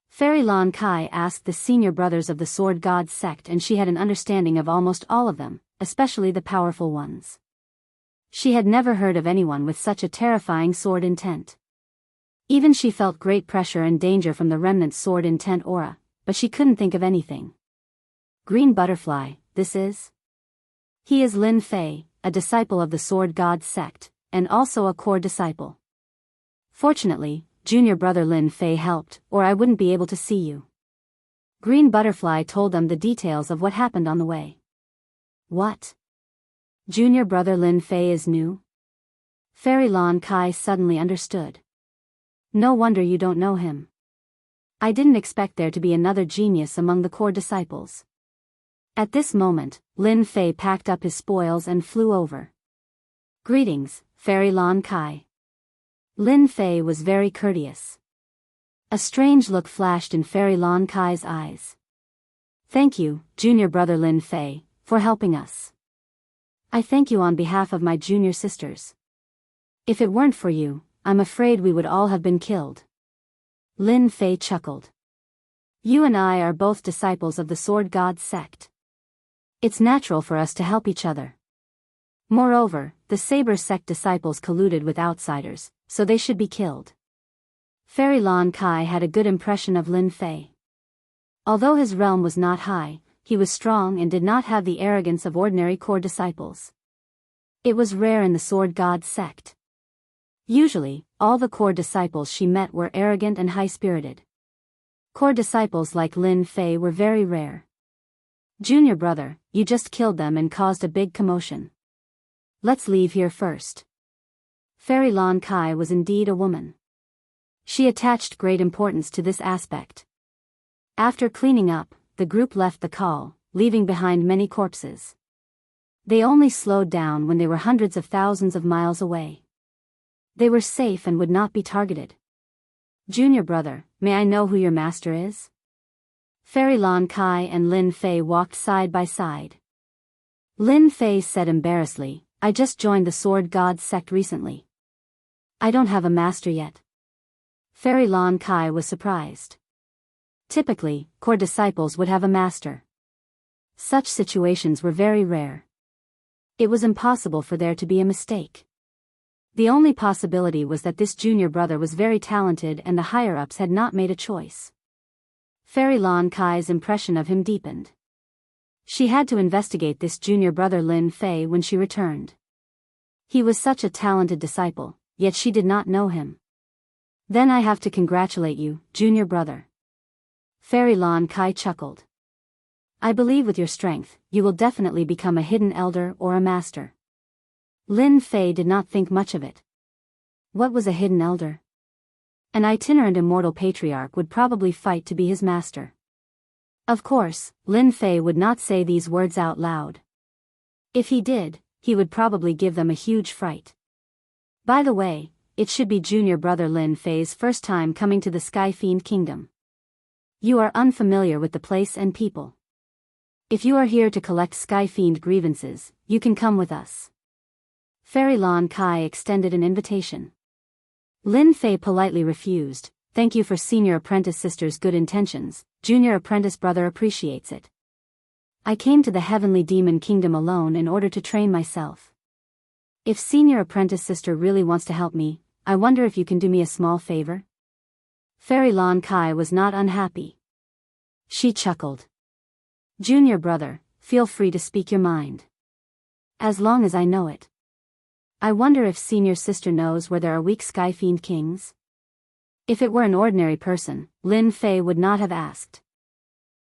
Fairy Lan Kai asked the senior brothers of the Sword God sect, and she had an understanding of almost all of them, especially the powerful ones. She had never heard of anyone with such a terrifying sword intent. Even she felt great pressure and danger from the remnant sword intent aura, but she couldn't think of anything. Green butterfly, this is? He is Lin Fei, a disciple of the Sword God sect, and also a core disciple. Fortunately, junior brother Lin Fei helped, or I wouldn't be able to see you. Green butterfly told them the details of what happened on the way. What? Junior brother Lin Fei is new? Fairy Lan Kai suddenly understood. No wonder you don't know him. I didn't expect there to be another genius among the core disciples. At this moment, Lin Fei packed up his spoils and flew over. Greetings, Fairy Lan Kai. Lin Fei was very courteous. A strange look flashed in Fairy Lan Kai's eyes. Thank you, junior brother Lin Fei, for helping us. I thank you on behalf of my junior sisters. If it weren't for you, I'm afraid we would all have been killed. Lin Fei chuckled. You and I are both disciples of the Sword God sect. It's natural for us to help each other. Moreover, the Saber sect disciples colluded with outsiders, so they should be killed. Fairy Lan Kai had a good impression of Lin Fei. Although his realm was not high, he was strong and did not have the arrogance of ordinary core disciples. It was rare in the Sword God sect. Usually, all the core disciples she met were arrogant and high-spirited. Core disciples like Lin Fei were very rare. Junior brother, you just killed them and caused a big commotion. Let's leave here first. Fairy Lan Kai was indeed a woman. She attached great importance to this aspect. After cleaning up, the group left the call, leaving behind many corpses. They only slowed down when they were hundreds of thousands of miles away. They were safe and would not be targeted. Junior brother, may I know who your master is? Fairy Lan Kai and Lin Fei walked side by side. Lin Fei said embarrassedly, I just joined the Sword God sect recently. I don't have a master yet. Fairy Lon Kai was surprised. Typically, core disciples would have a master. Such situations were very rare. It was impossible for there to be a mistake. The only possibility was that this junior brother was very talented and the higher-ups had not made a choice. Fairy Lon Kai's impression of him deepened. She had to investigate this junior brother Lin Fei when she returned. He was such a talented disciple, yet she did not know him. Then I have to congratulate you, junior brother. Fairy Lon Kai chuckled. I believe with your strength, you will definitely become a hidden elder or a master. Lin Fei did not think much of it. What was a hidden elder? An itinerant immortal patriarch would probably fight to be his master. Of course, Lin Fei would not say these words out loud. If he did, he would probably give them a huge fright. By the way, it should be junior brother Lin Fei's first time coming to the Sky Fiend Kingdom. You are unfamiliar with the place and people. If you are here to collect Sky Fiend grievances, you can come with us. Fairy Lon Kai extended an invitation. Lin Fei politely refused. Thank you for senior apprentice sister's good intentions, junior apprentice brother appreciates it. I came to the Heavenly Demon Kingdom alone in order to train myself. If senior apprentice sister really wants to help me, I wonder if you can do me a small favor? Fairy Lon Kai was not unhappy. She chuckled. Junior brother, feel free to speak your mind. As long as I know it. I wonder if senior sister knows where there are weak Sky Fiend kings? If it were an ordinary person, Lin Fei would not have asked.